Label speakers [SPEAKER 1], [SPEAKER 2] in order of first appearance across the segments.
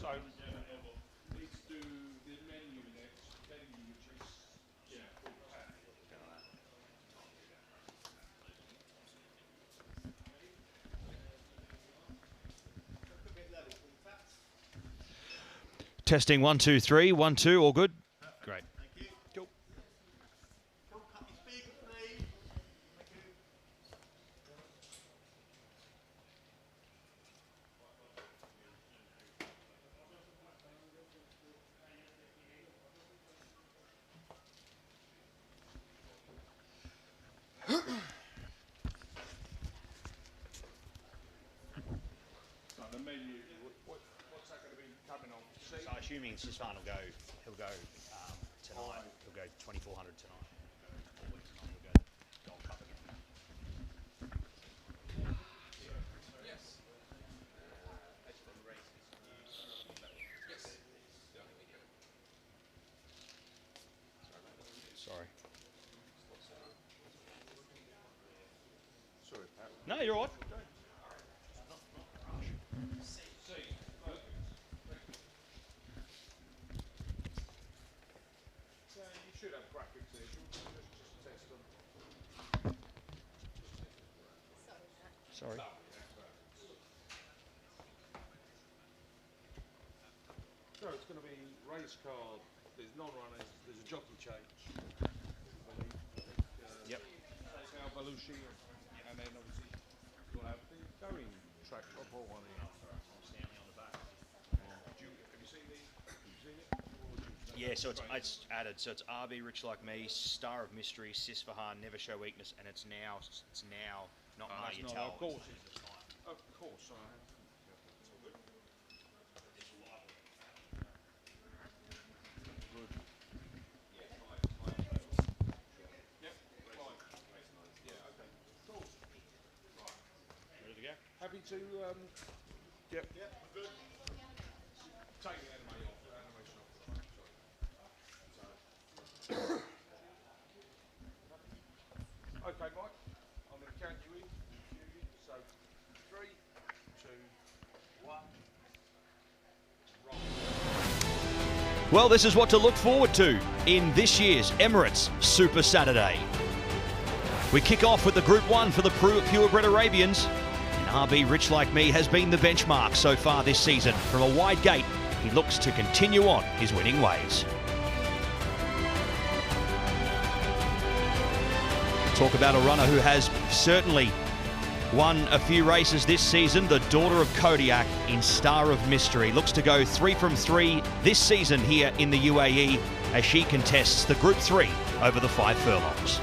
[SPEAKER 1] So, let's do the menu next, menu which is,
[SPEAKER 2] Testing 1, 2, 3, 1, 2, all good? Great.
[SPEAKER 3] Thank you.
[SPEAKER 2] Cool.
[SPEAKER 3] Cool, cut your speaker, please. Thank you.
[SPEAKER 1] so the menu, what's that going to be coming on?
[SPEAKER 2] So assuming Sisvan will go, he'll go tonight. He'll go 2400 tonight. He'll go Gold Cup again.
[SPEAKER 4] Yes.
[SPEAKER 2] Sorry.
[SPEAKER 1] Sorry, Pat.
[SPEAKER 2] No, you're all right.
[SPEAKER 1] So you should have graphics there. Just test them.
[SPEAKER 2] Sorry.
[SPEAKER 1] So it's going to be race card. There's non-runners. There's a jockey change.
[SPEAKER 2] Yep.
[SPEAKER 1] Now Belushi, and then obviously you'll have the going track top or one here.
[SPEAKER 2] Stanley on the back.
[SPEAKER 1] Have you seen the? Have you seen it?
[SPEAKER 2] Yeah, so it's added. So it's RB Rich Like Me, Star of Mystery, Sisfahan, Never Show Weakness, and it's now not Marty
[SPEAKER 1] That's
[SPEAKER 2] Tell.
[SPEAKER 1] not, of course. Of course, I have. Good. Yep. Fine. Yeah. Okay. Cool. Right.
[SPEAKER 2] Ready to go?
[SPEAKER 1] Happy to. Yep. Yep. Good. Take the animation off. Sorry. Okay, Mike. I'm going to count you in. So, 3, 2, 1.
[SPEAKER 2] Well, this is what to look forward to in this year's Emirates Super Saturday. We kick off with the Group 1 for the purebred Arabians. And RB Rich Like Me has been the benchmark so far this season. From a wide gate, he looks to continue on his winning ways. Talk about a runner who has certainly won a few races this season, the daughter of Kodiak in Star of Mystery. Looks to go 3 from 3 this season here in the UAE as she contests the Group 3 over the 5 furlongs.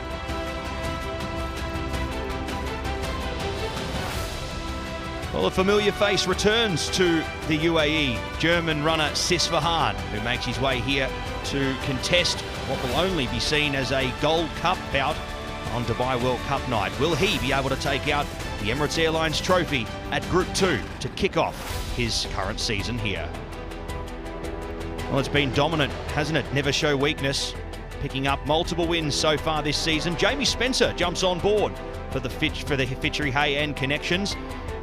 [SPEAKER 2] Well, a familiar face returns to the UAE. German runner Sisfahan, who makes his way here to contest what will only be seen as a Gold Cup bout on Dubai World Cup night. Will he be able to take out the Emirates Airlines Trophy at Group 2 to kick off his current season here? Well, it's been dominant, hasn't it? Never show weakness, picking up multiple wins so far this season. Jamie Spencer jumps on board for the Fitchery Hay and Connections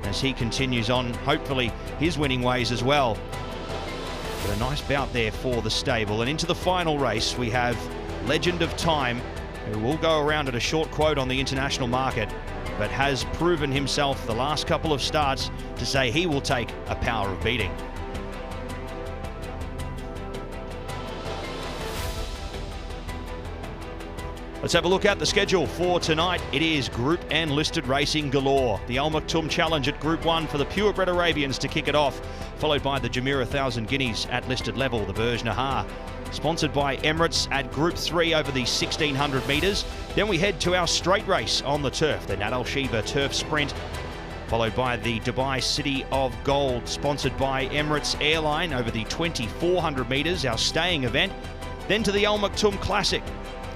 [SPEAKER 2] as he continues on, hopefully, his winning ways as well. But a nice bout there for the stable. And into the final race, we have Legend of Time, who will go around at a short quote on the international market, but has proven himself the last couple of starts to say he will take a power of beating. Let's have a look at the schedule for tonight. It is Group N listed racing galore. The Al Maktoum Challenge at Group 1 for the purebred Arabians to kick it off, followed by the Jumeirah 1000 Guineas at listed level, the Burj Nahar. Sponsored by Emirates at Group 3 over the 1600 metres. Then we head to our straight race on the turf, the Nad Al Sheba Turf Sprint, followed by the Dubai City of Gold, sponsored by Emirates Airline over the 2400 metres, our staying event. Then to the Al Maktoum Classic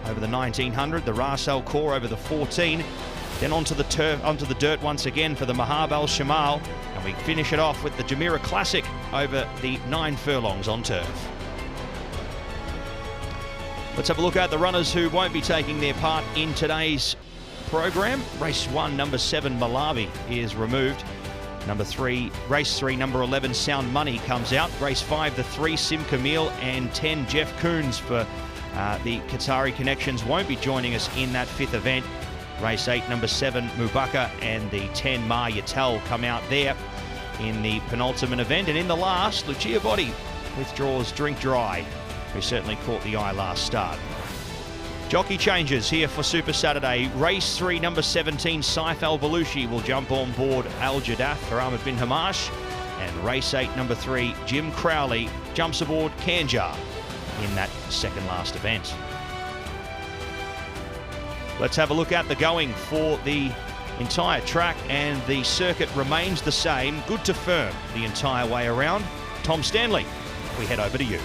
[SPEAKER 2] over the 1900, the Ras Al Khor over the 14, then onto the turf, onto the dirt once again for the Mahab Al Shamal, and we finish it off with the Jumeirah Classic over the 9 furlongs on turf. Let's have a look at the runners who won't be taking their part in today's program. Race 1, number 7, Malawi, is removed. Number 3, race 3, number 11, Sound Money comes out. Race 5, the 3, Sim Camille, and 10, Jeff Coons for the Qatari Connections won't be joining us in that 5th event. Race 8, number 7, Mubaka, and the 10, Ma Yatel come out there in the penultimate event. And in the last, Lucia Botti withdraws Drink Dry, who certainly caught the eye last start. Jockey changes here for Super Saturday. Race 3, number 17, Saif Al Balushi will jump on board Al Jadath for Ahmed bin Hamash. And race 8, number 3, Jim Crowley jumps aboard Kanjar in that second last event. Let's have a look at the going for the entire track, and the circuit remains the same, good to firm the entire way around. Tom Stanley, we head over to you.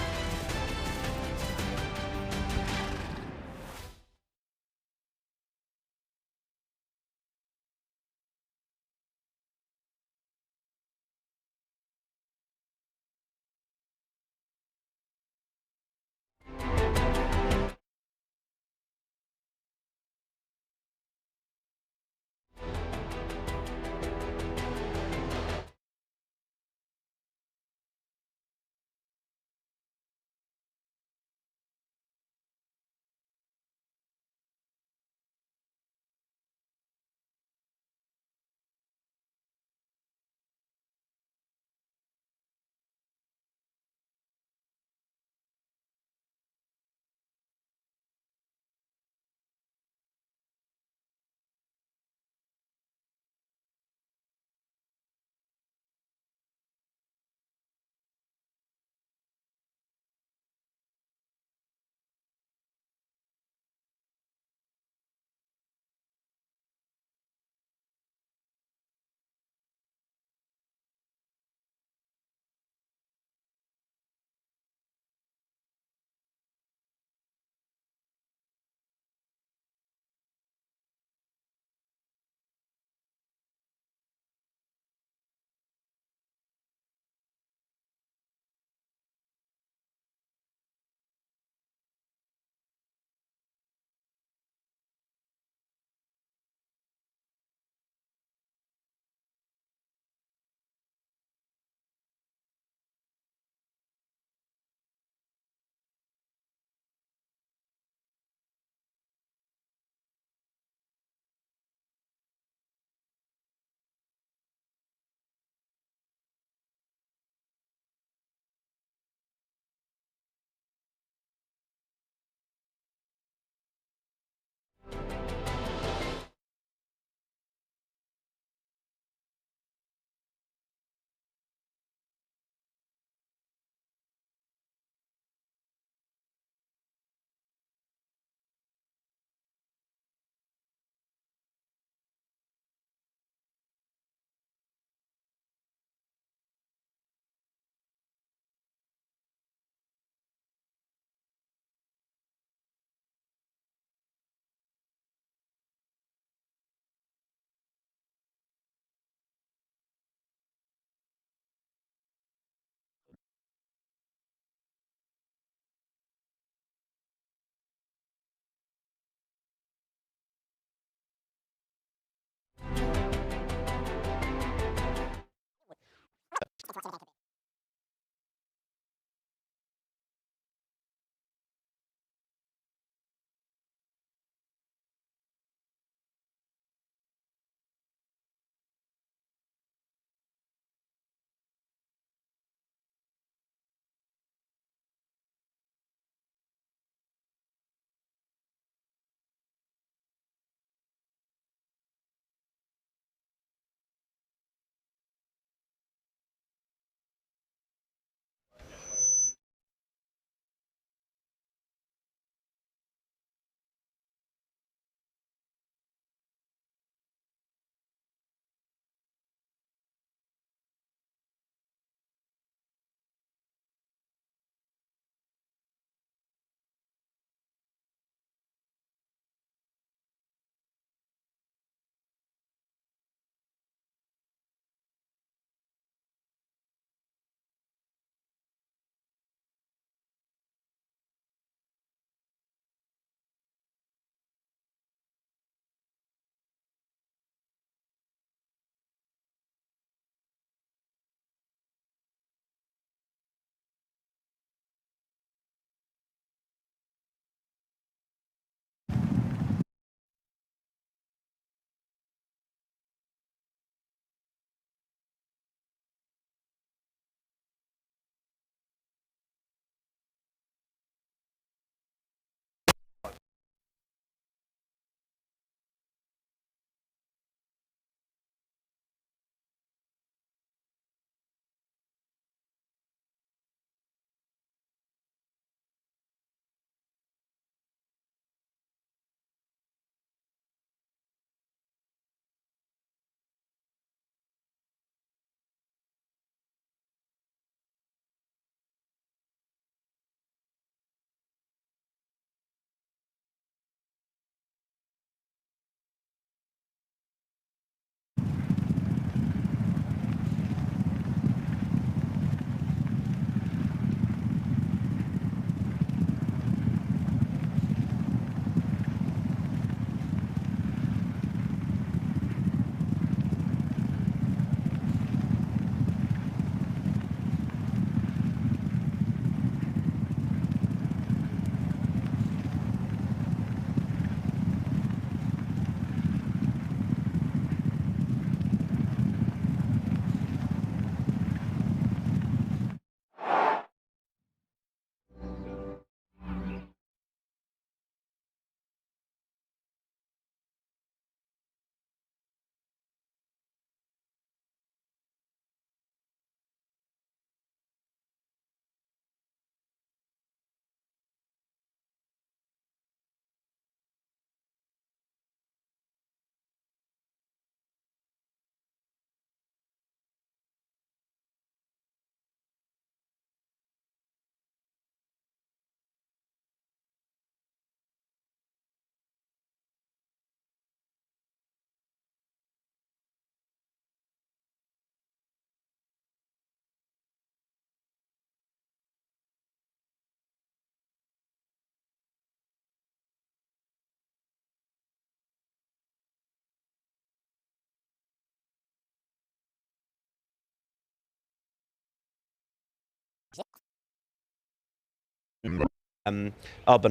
[SPEAKER 5] Arbund,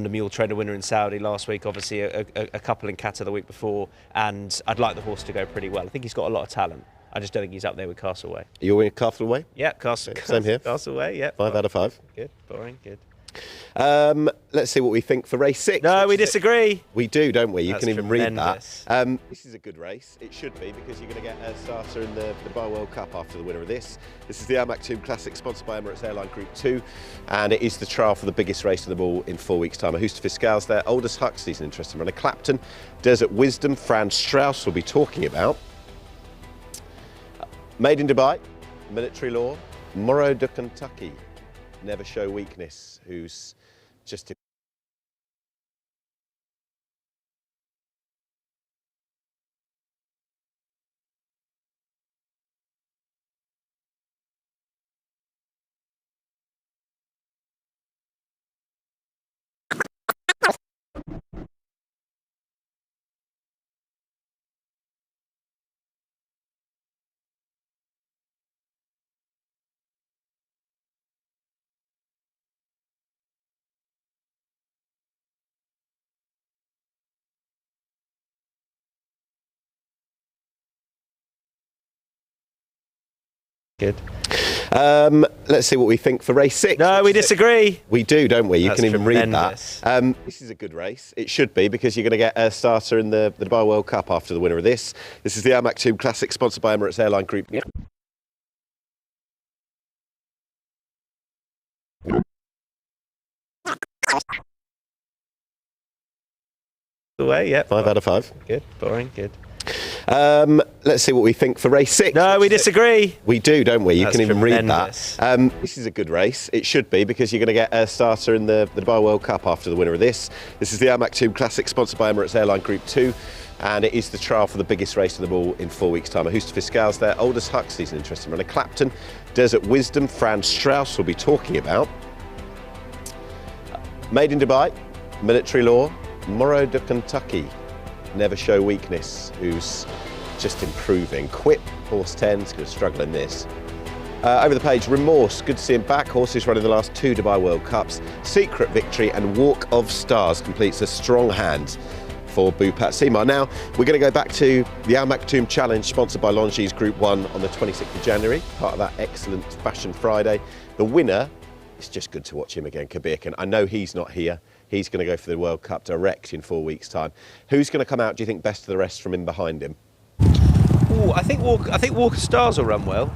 [SPEAKER 5] the mule trainer winner in Saudi last week, obviously a couple in Qatar the week before, and I'd like the horse to go pretty well. I think he's got a lot of talent. I just don't think he's up there with Castleway.
[SPEAKER 6] You're winning Castleway?
[SPEAKER 5] Yeah,
[SPEAKER 6] Same here.
[SPEAKER 5] Castleway, yeah.
[SPEAKER 6] 5 out of 5.
[SPEAKER 5] Good, boring, good.
[SPEAKER 6] Let's see what we think for race 6.
[SPEAKER 5] No, we disagree.
[SPEAKER 6] We do, don't we? You
[SPEAKER 5] That's
[SPEAKER 6] can even
[SPEAKER 5] tremendous.
[SPEAKER 6] read that. This is a good race. It should be, because you're going to get a starter in the Dubai World Cup after the winner of this. This is the Al Maktoum Classic, sponsored by Emirates Airline Group 2, and it is the trial for the biggest race of them all in 4 weeks' time. Ajusta Fiscal's there. Aldous Huxley's an interesting runner. Clapton, Desert Wisdom, Franz Strauss will be talking about. Made in Dubai, Military Law, Morrow de Kentucky, Never Show Weakness, who's just...
[SPEAKER 5] Good.
[SPEAKER 6] Let's see what we think for race 6.
[SPEAKER 5] No, we disagree.
[SPEAKER 6] We do, don't we? You
[SPEAKER 5] That's
[SPEAKER 6] can even
[SPEAKER 5] tremendous.
[SPEAKER 6] read that. This is a good race. It should be, because you're going to get a starter in the Dubai World Cup after the winner of this. This is the Al Maktoum Classic, sponsored by Emirates Airline Group.
[SPEAKER 5] Away, yeah.
[SPEAKER 6] 5 out of 5.
[SPEAKER 5] Good, boring, good.
[SPEAKER 6] Let's see what we think for race 6.
[SPEAKER 5] No, we disagree.
[SPEAKER 6] We do, don't we? You
[SPEAKER 5] That's
[SPEAKER 6] can even
[SPEAKER 5] tremendous.
[SPEAKER 6] read that. This is a good race. It should be, because you're going to get a starter in the Dubai World Cup after the winner of this. This is the Al Maktoum Classic, sponsored by Emirates Airline Group 2, and it is the trial for the biggest race of them all in 4 weeks' time. Ajusta Fiscal's there. Aldous Huxley's an interesting runner. Clapton, Desert Wisdom, Franz Strauss will be talking about. Made in Dubai, Military Law, Morrow de Kentucky, Never Show Weakness, who's just improving. Quip, horse 10's going to struggle in this. Over the page, Remorse, good to see him back. Horses running the last 2 Dubai World Cups. Secret Victory and Walk of Stars completes a strong hand for Bhupat Simar. Now, we're going to go back to the Al Maktoum Challenge, sponsored by Longines Group 1 on the 26th of January, part of that excellent Fashion Friday. The winner, it's just good to watch him again, Kabirkan. I know he's not here. He's going to go for the World Cup direct in 4 weeks' time. Who's going to come out, do you think, best of the rest from in behind him?
[SPEAKER 5] Ooh, I think Walk of Stars will run well.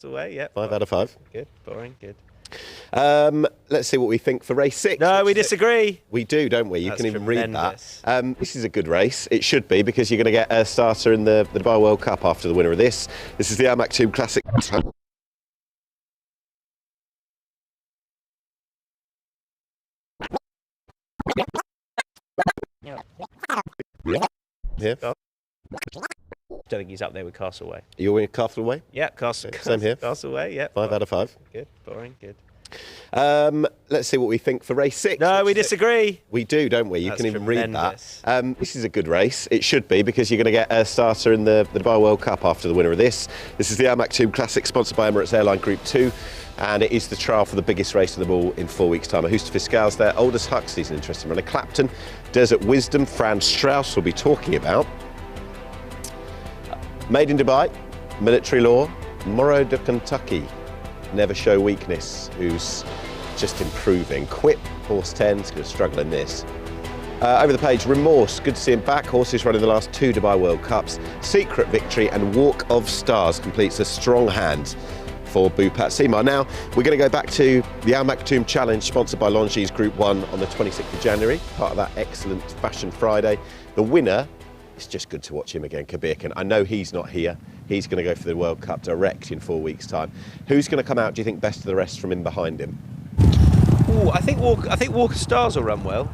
[SPEAKER 5] Away, yeah.
[SPEAKER 6] 5 out of 5.
[SPEAKER 5] Good, boring, good.
[SPEAKER 6] Let's see what we think for race 6.
[SPEAKER 5] No, we disagree.
[SPEAKER 6] We do, don't we? You
[SPEAKER 5] That's
[SPEAKER 6] can even
[SPEAKER 5] tremendous.
[SPEAKER 6] read that. This is a good race. It should be, because you're going to get a starter in the Dubai World Cup after the winner of this. This is the Al Maktoum Classic. Yeah.
[SPEAKER 5] Don't think he's up there with Castleway.
[SPEAKER 6] You're in Castleway?
[SPEAKER 5] Yeah, Castle.
[SPEAKER 6] Same here.
[SPEAKER 5] Castleway, yeah.
[SPEAKER 6] 5 out of 5.
[SPEAKER 5] Good, boring, good.
[SPEAKER 6] Let's see what we think for race 6.
[SPEAKER 5] No, we disagree.
[SPEAKER 6] We do, don't we? You
[SPEAKER 5] That's
[SPEAKER 6] can even read
[SPEAKER 5] tremendous.
[SPEAKER 6] that. This is a good race. It should be, because you're going to get a starter in the Dubai World Cup after the winner of this. This is the Al Maktoum Classic, sponsored by Emirates Airline Group 2. And it is the trial for the biggest race of them all in 4 weeks' time. Ahusta Fiscal's there. Aldous Huxley's an interesting runner. Clapton, Desert Wisdom, Fran Strauss will be talking about. Made in Dubai, Military Law, Morrow de Kentucky, Never Show Weakness, who's just improving. Quip, horse 10's going to struggle in this. Over the page, Remorse, good to see him back. Horses running the last 2 Dubai World Cups. Secret Victory and Walk of Stars completes a strong hand for Bhupat Seema. Now, we're going to go back to the Al Maktoum Challenge, sponsored by Longines Group 1 on the 26th of January, part of that excellent Fashion Friday. The winner, it's just good to watch him again, Kabirkan. I know he's not here. He's going to go for the World Cup direct in 4 weeks' time. Who's going to come out, do you think, best of the rest from in behind him?
[SPEAKER 5] Ooh, I think Walk of Stars will run well.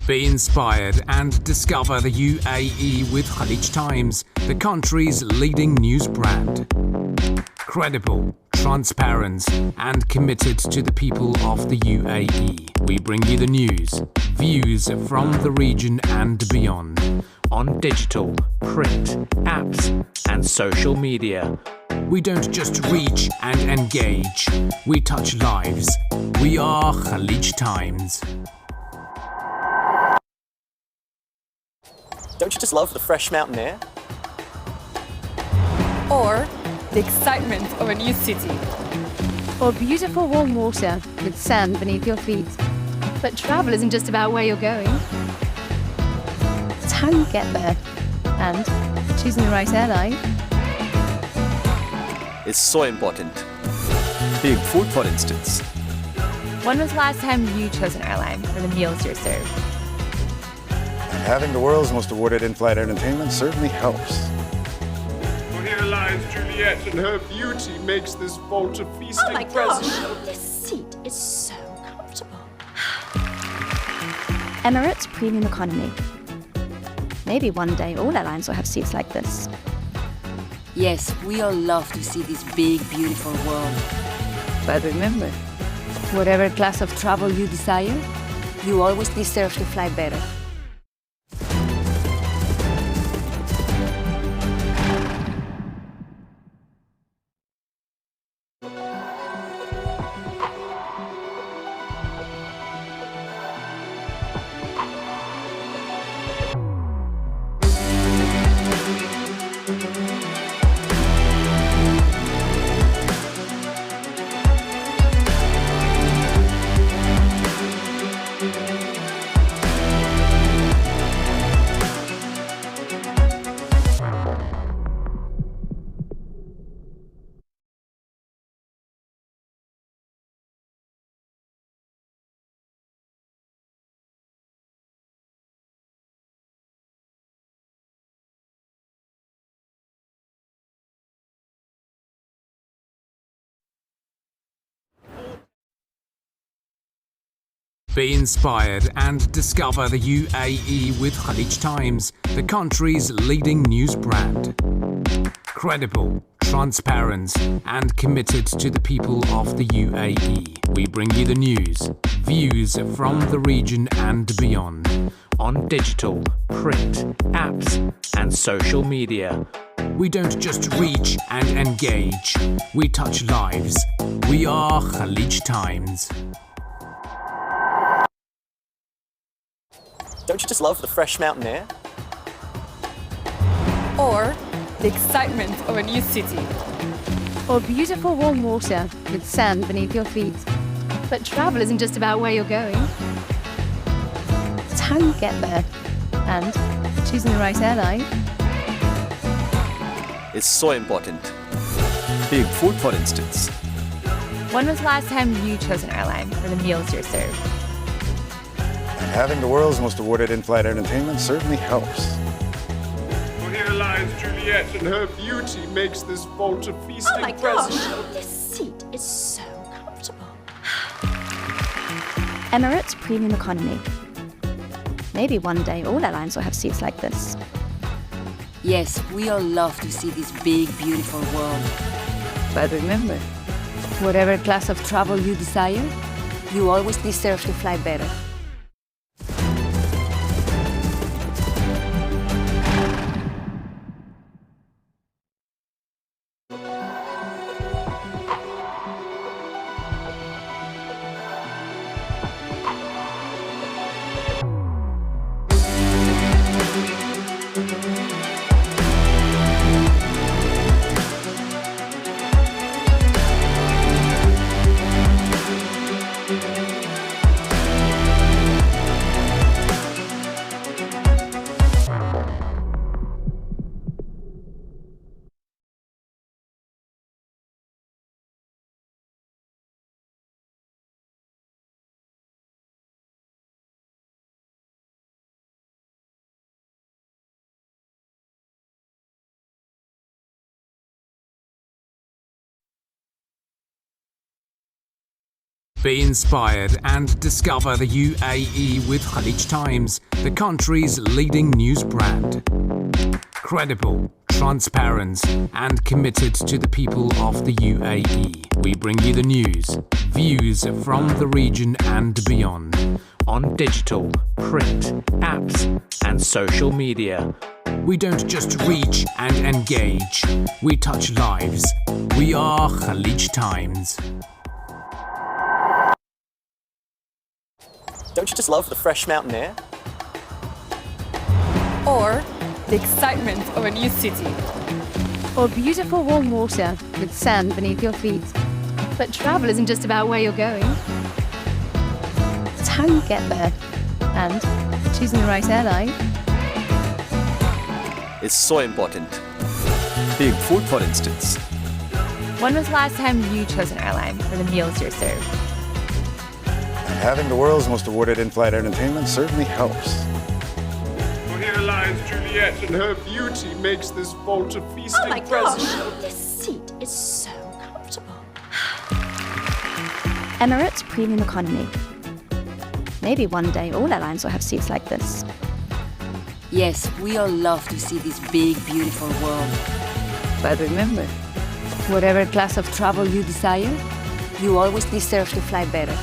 [SPEAKER 7] Be inspired and discover the UAE with Khalij Times, the country's leading news brand. Credible, transparent, and committed to the people of the UAE. We bring you the news, views from the region and beyond, on digital, print, apps, and social media. We don't just reach and engage, we touch lives. We are Khalij Times.
[SPEAKER 5] Don't you just love the fresh mountain air?
[SPEAKER 8] Or the excitement of a new city.
[SPEAKER 9] Or beautiful warm water with sand beneath your feet. But travel isn't just about where you're going. It's how you get there. And choosing the right airline.
[SPEAKER 10] It's so important. Being food, for instance.
[SPEAKER 9] When was the last time you chose an airline for the meals you're served?
[SPEAKER 11] Having the world's most awarded in-flight entertainment certainly helps.
[SPEAKER 1] Well, here lies Juliet, and her beauty makes this vault a feasting
[SPEAKER 8] Oh my
[SPEAKER 1] present.
[SPEAKER 8] gosh, this seat is so comfortable.
[SPEAKER 9] Emirates Premium Economy. Maybe one day all airlines will have seats like this.
[SPEAKER 8] Yes, we all love to see this big, beautiful world. But remember, whatever class of travel you desire, you always deserve to fly better.
[SPEAKER 7] Be inspired and discover the UAE with Khalij Times, the country's leading news brand. Credible, transparent, and committed to the people of the UAE. We bring you the news, views from the region and beyond, on digital, print, apps, and social media. We don't just reach and engage, we touch lives. We are Khalij Times.
[SPEAKER 5] Don't you just love the fresh mountain air?
[SPEAKER 8] Or the excitement of a new city.
[SPEAKER 9] Or beautiful warm water with sand beneath your feet. But travel isn't just about where you're going. It's how you get there. And choosing the right airline.
[SPEAKER 10] It's so important. Being food, for instance.
[SPEAKER 9] When was the last time you chose an airline for the meals you're served?
[SPEAKER 11] Having the world's most awarded in-flight entertainment certainly helps.
[SPEAKER 1] Well, here lies Juliet, and her beauty makes this vault a feasting
[SPEAKER 8] Oh my
[SPEAKER 1] present.
[SPEAKER 8] gosh, this seat is so comfortable.
[SPEAKER 9] Emirates Premium Economy. Maybe one day all airlines will have seats like this.
[SPEAKER 8] Yes, we all love to see this big, beautiful world. But remember, whatever class of travel you desire, you always deserve to fly better.
[SPEAKER 7] Be inspired and discover the UAE with Khalij Times, the country's leading news brand. Credible, transparent, and committed to the people of the UAE. We bring you the news, views from the region and beyond, on digital, print, apps, and social media. We don't just reach and engage, we touch lives. We are Khalij Times.
[SPEAKER 10] Don't you just love the fresh mountain air?
[SPEAKER 12] Or the excitement of a new city.
[SPEAKER 9] Or beautiful warm water with sand beneath your feet. But travel isn't just about where you're going. It's how you get there. And choosing the right airline.
[SPEAKER 10] It's so important. Being food, for instance.
[SPEAKER 12] When was the last time you chose an airline for the meals you're served?
[SPEAKER 11] Having the world's most awarded in-flight entertainment certainly helps.
[SPEAKER 1] Well, here lies Juliet, and her beauty makes this vault a feasting
[SPEAKER 13] Oh my
[SPEAKER 1] present.
[SPEAKER 13] gosh, this seat is so comfortable. Emirates Premium Economy. Maybe one day all airlines will have seats like this.
[SPEAKER 8] Yes, we all love to see this big, beautiful world. But remember, whatever class of travel you desire, you always deserve to fly better.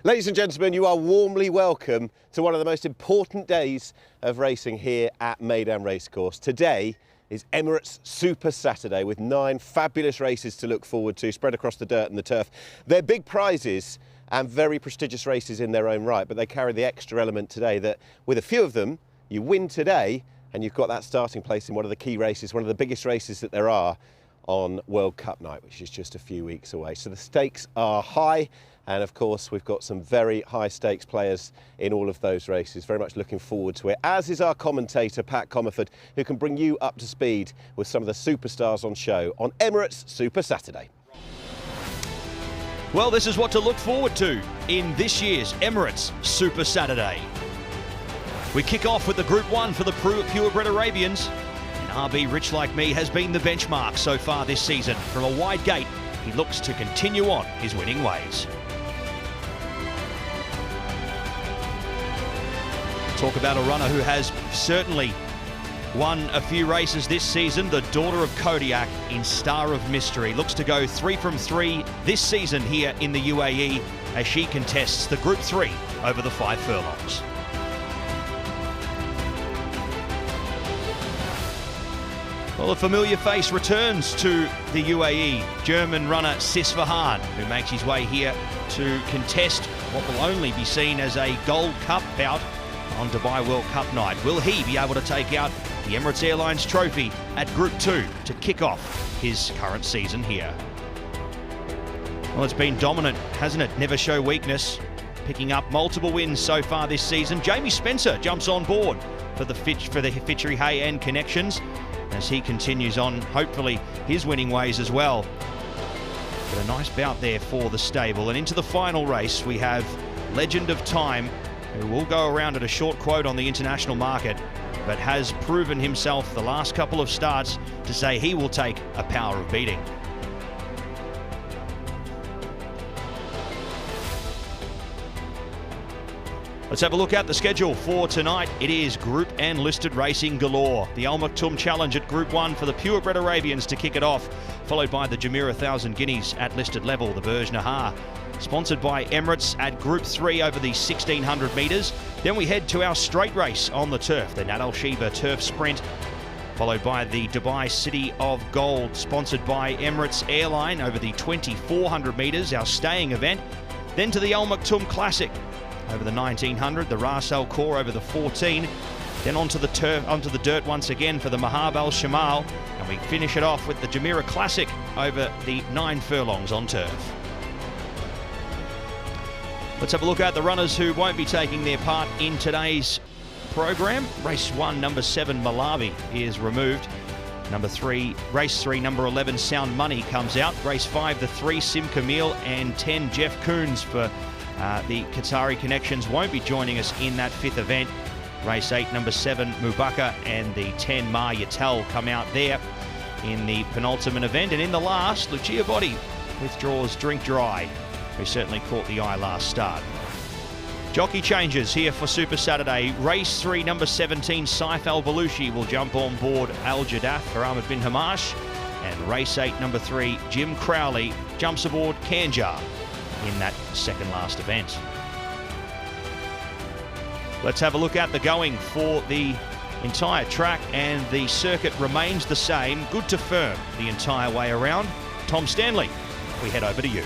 [SPEAKER 6] Ladies and gentlemen, you are warmly welcome to one of the most important days of racing here at Meydan Racecourse. Today is Emirates Super Saturday with 9 fabulous races to look forward to, spread across the dirt and the turf. They're big prizes and very prestigious races in their own right, but they carry the extra element today that with a few of them, you win today and you've got that starting place in one of the key races, one of the biggest races that there are on World Cup night, which is just a few weeks away. So the stakes are high. And of course, we've got some very high stakes players in all of those races. Very much looking forward to it, as is our commentator, Pat Comerford, who can bring you up to speed with some of the superstars on show on Emirates Super Saturday.
[SPEAKER 2] Well, this is what to look forward to in this year's Emirates Super Saturday. We kick off with the Group 1 for the purebred Arabians. And RB Rich Like Me has been the benchmark so far this season. From a wide gate, he looks to continue on his winning ways. Talk about a runner who has certainly won a few races this season, the daughter of Kodiak in Star of Mystery. Looks to go 3 from 3 this season here in the UAE as she contests the Group 3 over the 5 furlongs. Well, a familiar face returns to the UAE. German runner Sisfahan, who makes his way here to contest what will only be seen as a Gold Cup bout on Dubai World Cup night. Will he be able to take out the Emirates Airlines Trophy at Group 2 to kick off his current season here? Well, it's been dominant, hasn't it? Never show weakness. Picking up multiple wins so far this season. Jamie Spencer jumps on board for the Fitchery Hay and Connections as he continues on, hopefully, his winning ways as well. But a nice bout there for the stable. And into the final race, we have Legend of Time, who will go around at a short quote on the international market, but has proven himself the last couple of starts to say he will take a power of beating. Let's have a look at the schedule for tonight. It is group and listed racing galore. The Al Maktoum Challenge at Group 1 for the purebred Arabians to kick it off, followed by the Jumeirah 1000 Guineas at listed level, the Burj Nahar. Sponsored by Emirates at Group 3 over the 1600 metres. Then we head to our straight race on the turf, the Nad Al Sheba Turf Sprint, followed by the Dubai City of Gold, sponsored by Emirates Airline over the 2400 metres, our staying event. Then to the Al Maktoum Classic over the 1900, the Ras Al Khor over the 14. Then onto the turf, onto the dirt once again for the Mahab Al Shamal, and we finish it off with the Jumeirah Classic over the 9 furlongs on turf. Let's have a look at the runners who won't be taking their part in today's program. Race 1, number 7, Malawi is removed. Race 3, number 11, Sound Money comes out. Race 5, the 3, Sim Camille, and 10, Jeff Koons for the Qatari Connections won't be joining us in that 5th event. Race 8, number 7, Mubaka, and the 10, Ma Yatel come out there in the penultimate event. And in the last, Lucia Botti withdraws Drink Dry, who certainly caught the eye last start. Jockey changes here for Super Saturday. Race 3, number 17, Saif Al Balushi will jump on board Al Jadath for Ahmed bin Hamash. And race 8, number 3, Jim Crowley jumps aboard Kanjar in that second last event. Let's have a look at the going for the entire track, and the circuit remains the same, good to firm the entire way around. Tom Stanley, we head over to you.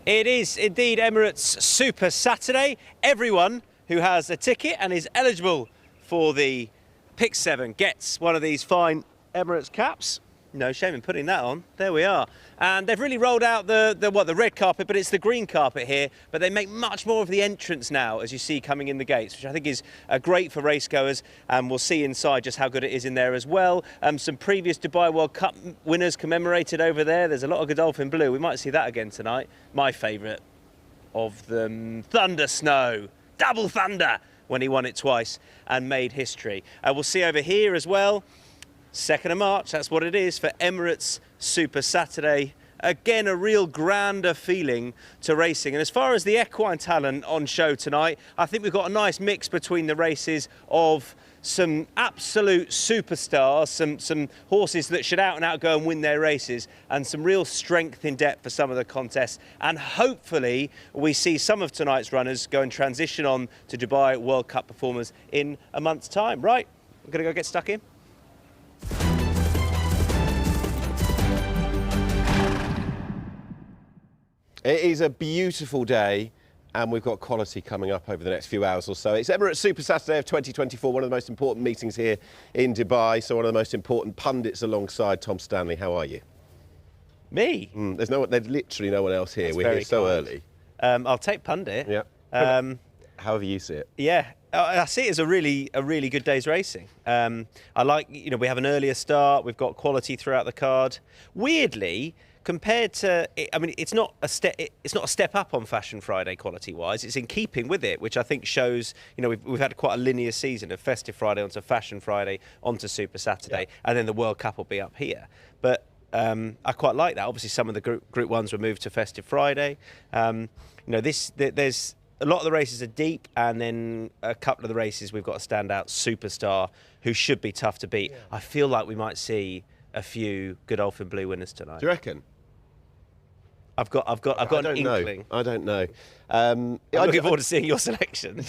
[SPEAKER 5] It is indeed Emirates Super Saturday. Everyone who has a ticket and is eligible for the Pick 7 gets one of these fine Emirates caps. No shame in putting that on. There we are. And they've really rolled out the red carpet, but it's the green carpet here. But they make much more of the entrance now, as you see coming in the gates, which I think is great for racegoers. And we'll see inside just how good it is in there as well. Some previous Dubai World Cup winners commemorated over there. There's a lot of Godolphin blue. We might see that again tonight. My favourite of them, Thunder Snow, Double Thunder, when he won it twice and made history. We'll see over here as well. 2nd of March, that's what it is for Emirates Super Saturday. Again, a real grander feeling to racing. And as far as the equine talent on show tonight, I think we've got a nice mix between the races of some absolute superstars, some horses that should out and out go and win their races, and some real strength in depth for some of the contests. And hopefully we see some of tonight's runners go and transition on to Dubai World Cup performers in a month's time. Right, I'm going to go get stuck in.
[SPEAKER 6] It is a beautiful day, and we've got quality coming up over the next few hours or so. It's Emirates Super Saturday of 2024, one of the most important meetings here in Dubai, so one of the most important pundits alongside Tom Stanley. How are you?
[SPEAKER 5] Me?
[SPEAKER 6] There's literally no one else here.
[SPEAKER 5] That's
[SPEAKER 6] We're here so
[SPEAKER 5] kind.
[SPEAKER 6] early.
[SPEAKER 5] I'll take Pundit.
[SPEAKER 6] Yeah. However you see it.
[SPEAKER 5] Yeah, I see it as a really good day's racing. I like, we have an earlier start. We've got quality throughout the card. Weirdly, compared to, it's not a step up on Fashion Friday quality-wise. It's in keeping with it, which I think shows, we've had quite a linear season of Festive Friday onto Fashion Friday onto Super Saturday, and then the World Cup will be up here. But I quite like that. Obviously, some of the Group 1s were moved to Festive Friday. There's a lot of the races are deep, and then a couple of the races we've got a standout superstar who should be tough to beat. Yeah. I feel like we might see a few Godolphin Blue winners tonight.
[SPEAKER 6] Do you reckon?
[SPEAKER 5] I've got an inkling.
[SPEAKER 6] I don't know.
[SPEAKER 5] I'm looking forward to seeing your selection.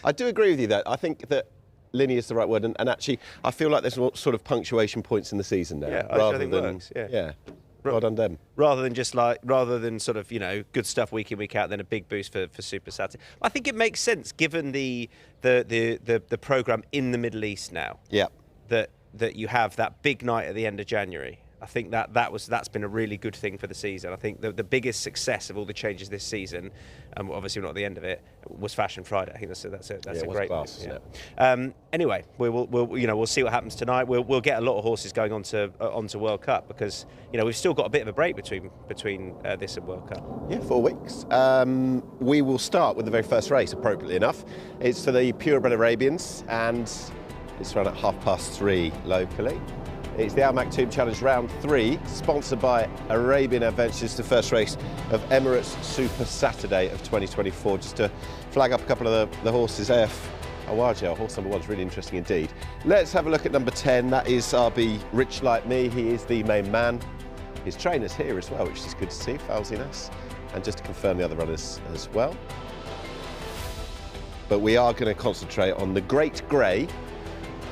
[SPEAKER 6] I do agree with you that. I think that linear is the right word, and actually I feel like there's sort of punctuation points in the season now.
[SPEAKER 5] Yeah, I think works. Yeah.
[SPEAKER 6] Well done them.
[SPEAKER 5] Rather than sort of good stuff week in, week out, then a big boost for Super Saturday. I think it makes sense given the programme in the Middle East now.
[SPEAKER 6] Yeah.
[SPEAKER 5] That you have that big night at the end of January. I think that's been a really good thing for the season. I think the biggest success of all the changes this season, and obviously not at the end of it, was Fashion Friday. I think that's a great
[SPEAKER 6] class,
[SPEAKER 5] move. Yeah. Anyway, we'll see what happens tonight. We'll get a lot of horses going onto World Cup, because we've still got a bit of a break between this and World Cup.
[SPEAKER 6] Yeah, 4 weeks. We will start with the very first race, appropriately enough. It's for the Purebred Arabians, and it's run at 3:30 locally. It's the Al Maktoum Challenge Round 3, sponsored by Arabian Adventures, the first race of Emirates Super Saturday of 2024. Just to flag up a couple of the horses. AF Awaja, horse number 1 is really interesting indeed. Let's have a look at number 10. That is RB Rich Like Me. He is the main man. His trainer's here as well, which is good to see, Falzinas. And just to confirm the other runners as well. But we are going to concentrate on the Great Grey,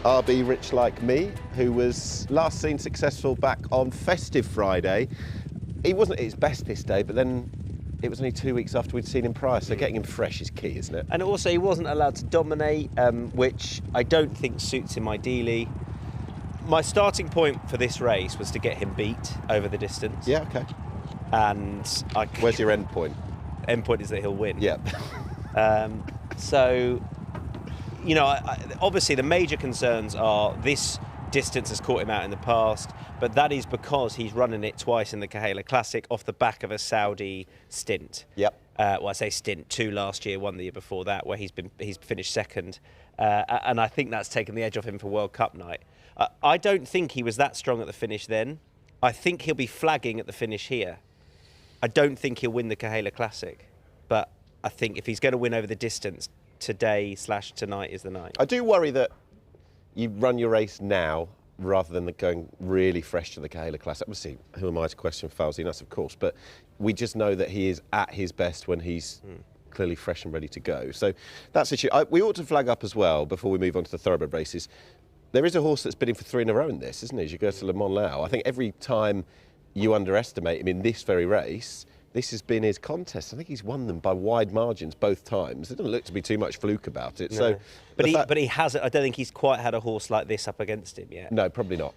[SPEAKER 6] RB Rich Like Me, who was last seen successful back on Festive Friday. He wasn't at his best this day, but then it was only 2 weeks after we'd seen him prior, so getting him fresh is key, isn't it?
[SPEAKER 5] And also he wasn't allowed to dominate, which I don't think suits him ideally. My starting point for this race was to get him beat over the distance.
[SPEAKER 6] Yeah, okay.
[SPEAKER 5] And
[SPEAKER 6] where's your end point?
[SPEAKER 5] End point is that he'll win.
[SPEAKER 6] Yeah.
[SPEAKER 5] So, obviously the major concerns are this distance has caught him out in the past, but that is because he's running it twice in the Kahela Classic off the back of a Saudi stint.
[SPEAKER 6] Yep.
[SPEAKER 5] I say stint, 2 last year, 1 the year before that, where he's finished second, and I think that's taken the edge off him for World Cup night. I don't think he was that strong at the finish then. I think he'll be flagging at the finish here. I don't think he'll win the Kahela Classic, but I think if he's going to win over the distance, today/tonight is the night.
[SPEAKER 6] I do worry that you run your race now rather than going really fresh to the Kahela Classic. Obviously, who am I to question Falzinas, of course, but we just know that he is at his best when he's clearly fresh and ready to go. So that's the issue. We ought to flag up as well, before we move on to the thoroughbred races, there is a horse that's bidding for 3 in a row in this, isn't he? As you go to Le Mans Lao. I think every time you underestimate him in this very race, this has been his contest. I think he's won them by wide margins both times. There doesn't look to be too much fluke about it. No.
[SPEAKER 5] So, but he hasn't. I don't think he's quite had a horse like this up against him yet.
[SPEAKER 6] No, probably not.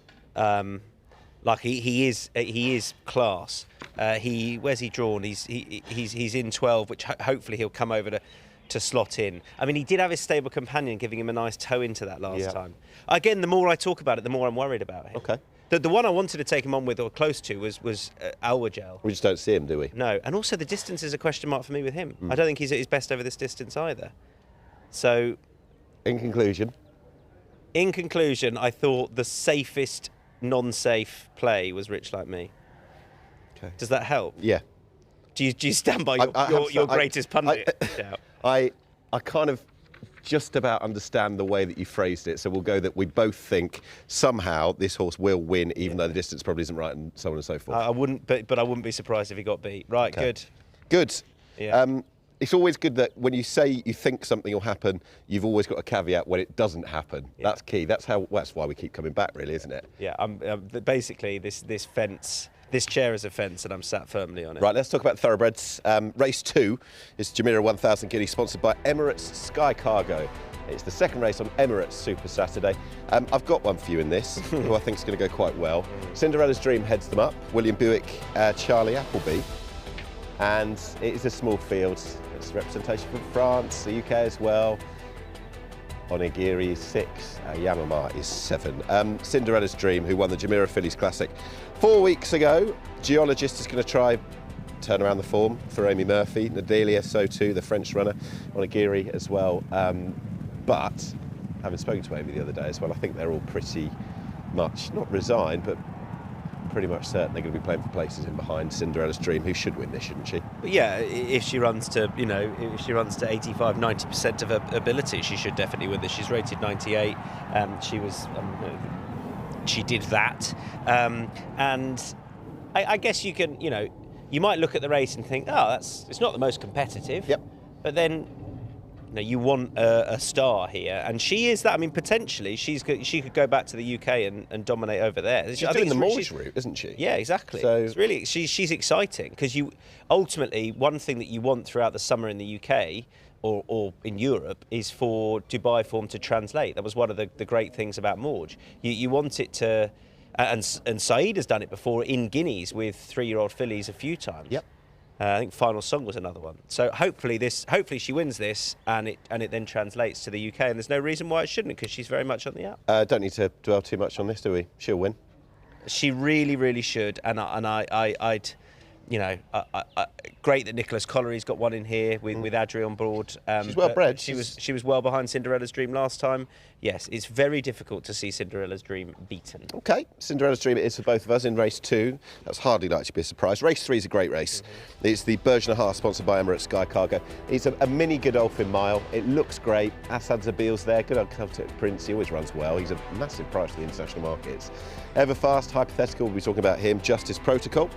[SPEAKER 5] He is class. Where's he drawn? He's in 12, which hopefully he'll come over to slot in. I mean, he did have his stable companion giving him a nice toe into that last time. Again, the more I talk about it, the more I'm worried about him.
[SPEAKER 6] Okay.
[SPEAKER 5] The one I wanted to take him on with or close to was Alwagel.
[SPEAKER 6] We just don't see him, do we?
[SPEAKER 5] No, and also the distance is a question mark for me with him. I don't think he's at his best over this distance either. So,
[SPEAKER 6] in conclusion,
[SPEAKER 5] I thought the safest non-safe play was Rich Like Me.
[SPEAKER 6] Okay.
[SPEAKER 5] Does that help?
[SPEAKER 6] Yeah.
[SPEAKER 5] Do you stand by your greatest pundit?
[SPEAKER 6] I kind of just about understand the way that you phrased it, so we'll go that we both think somehow this horse will win, even though the distance probably isn't right, and so on and so forth.
[SPEAKER 5] I wouldn't, but I wouldn't be surprised if he got beat. Right,
[SPEAKER 6] Okay.
[SPEAKER 5] good.
[SPEAKER 6] Good.
[SPEAKER 5] Yeah.
[SPEAKER 6] It's always good that when you say you think something will happen, you've always got a caveat when it doesn't happen.
[SPEAKER 5] Yeah.
[SPEAKER 6] That's key. That's why we keep coming back, really, isn't it?
[SPEAKER 5] Yeah. Basically, this fence, this chair is a fence, and I'm sat firmly on it.
[SPEAKER 6] Right, let's talk about thoroughbreds. Race 2 is Jumeirah 1000 Guineas, sponsored by Emirates Sky Cargo. It's the second race on Emirates Super Saturday. I've got one for you in this, who I think is going to go quite well. Cinderella's Dream heads them up. William Buick, Charlie Appleby. And it is a small field. It's representation from France, the UK as well. Onigiri is 6, Yamama is 7. Cinderella's Dream, who won the Jumeirah Fillies Classic 4 weeks ago. Geologist is going to try turn around the form for Amy Murphy. Nadelia, so too, the French runner. Onigiri as well. But having spoken to Amy the other day as well, I think they're all pretty much, not resigned, but pretty much certain they're going to be playing for places in behind Cinderella's Dream, who should win this, shouldn't she?
[SPEAKER 5] But yeah, if she runs to, if she runs to 85, 90% of her ability, she should definitely win this. She's rated 98. She did that. And I guess you can, you might look at the race and think, it's not the most competitive.
[SPEAKER 6] Yep.
[SPEAKER 5] But then, you want a star here, and she is that. I mean, potentially she could go back to the UK and dominate over there.
[SPEAKER 6] She's doing the Moorish route, isn't she?
[SPEAKER 5] Yeah, exactly.
[SPEAKER 6] So
[SPEAKER 5] it's really she's exciting, because you ultimately, one thing that you want throughout the summer in the UK or in Europe is for Dubai form to translate. That was one of the great things about Morge. You want it to, and Saeed has done it before in Guineas with 3-year-old fillies a few times.
[SPEAKER 6] Yep.
[SPEAKER 5] I think Final Song was another one. So hopefully she wins this, and it then translates to the UK. And there's no reason why it shouldn't, because she's very much on the up.
[SPEAKER 6] Don't need to dwell too much on this, do we? She'll win.
[SPEAKER 5] She really, really should. And I'd great that Nicholas Collery's got one in here with Adri on board.
[SPEAKER 6] She's well bred.
[SPEAKER 5] She was well behind Cinderella's Dream last time. Yes, it's very difficult to see Cinderella's Dream beaten.
[SPEAKER 6] Okay, Cinderella's Dream it is for both of us in race 2. That's hardly likely to be a surprise. Race 3 is a great race. It's the Bergner Haas, sponsored by Emirates Sky Cargo. It's a mini Godolphin mile. It looks great. Assad Zabil's there. Good old Celtic Prince. He always runs well. He's a massive price for the international markets. Everfast, Hypothetical. We'll be talking about him. Justice Protocol.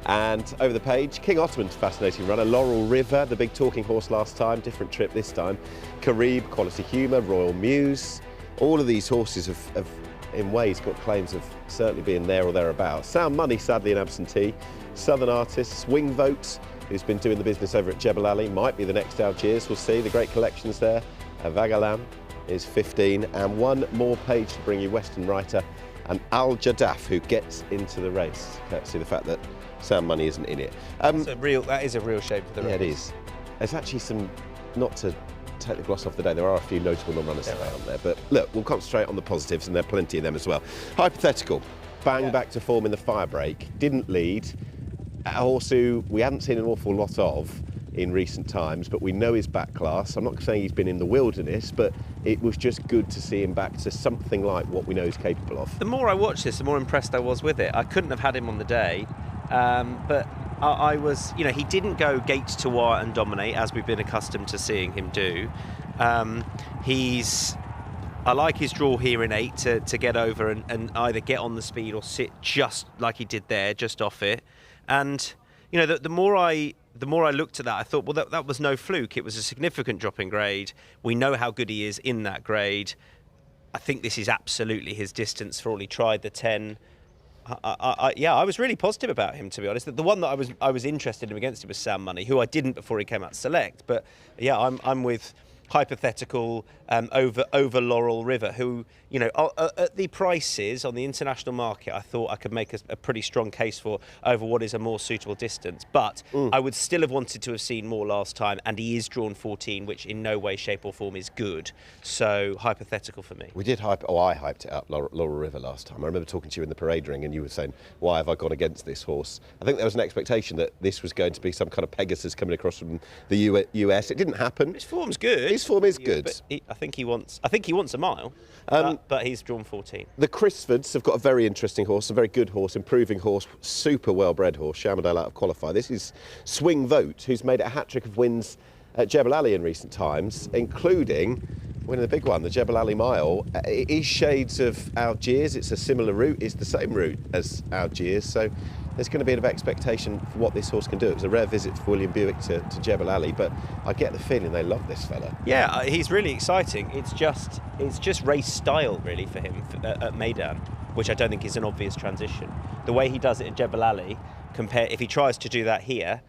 [SPEAKER 6] And over the page, King Ottoman's fascinating runner, Laurel River, the big talking horse last time, different trip this time. Carib, Quality Humour, Royal Muse. All of these horses have in ways, got claims of certainly being there or thereabouts. Sound Money, sadly, an absentee. Southern Artist, Swing Vote, who's been doing the business over at Jebel Ali, might be the next Algiers, we'll see. The great collections there. Vagalam is 15, and one more page to bring you Western Writer and Al Jadaf, who gets into the race, courtesy of the fact that Sound Money isn't in it.
[SPEAKER 5] That is a real shame for the race.
[SPEAKER 6] Yeah, it is. There's actually some, not to take the gloss off the day, there are a few notable non-runners today, aren't there? But look, we'll concentrate on the positives, and there are plenty of them as well. Hypothetical, bang back to form in the fire break, didn't lead. A horse who we hadn't seen an awful lot of in recent times, but we know his back class. I'm not saying he's been in the wilderness, but it was just good to see him back to something like what we know he's capable of.
[SPEAKER 5] The more I watched this, the more impressed I was with it. I couldn't have had him on the day. But I was, he didn't go gate to wire and dominate as we've been accustomed to seeing him do. I like his draw here in 8 to get over and either get on the speed or sit just like he did there, just off it. And, the more I looked at that, I thought, well, that was no fluke. It was a significant drop in grade. We know how good he is in that grade. I think this is absolutely his distance for all he tried, the 10. I was really positive about him, to be honest. The one that I was interested in against him was Sound Money, who I didn't before he came out select. But yeah, I'm with Hypothetical over Laurel River, who, at the prices on the international market, I thought I could make a pretty strong case for over what is a more suitable distance. But I would still have wanted to have seen more last time, and he is drawn 14, which in no way, shape or form is good. So Hypothetical for me.
[SPEAKER 6] We did I hyped it up, Laurel River, last time. I remember talking to you in the parade ring, and you were saying, why have I gone against this horse? I think there was an expectation that this was going to be some kind of Pegasus coming across from the US. It didn't happen.
[SPEAKER 5] His form's good.
[SPEAKER 6] His form is good.
[SPEAKER 5] But I think he wants a mile, but he's drawn 14.
[SPEAKER 6] The Crisfords have got a very interesting horse, a very good horse, improving horse, super well-bred horse, Shamardale out of qualify. This is Swing Vote, who's made a hat-trick of wins at Jebel Ali in recent times, including winning the big one, the Jebel Ali Mile. It is shades of Algiers. It's a similar route. It's the same route as Algiers. So there's going to be a bit of expectation for what this horse can do. It was a rare visit for William Buick to Jebel Ali, but I get the feeling they love this fella.
[SPEAKER 5] Yeah, he's really exciting. It's just race style really for him at Meydan, which I don't think is an obvious transition. The way he does it at Jebel Ali, if he tries to do that here,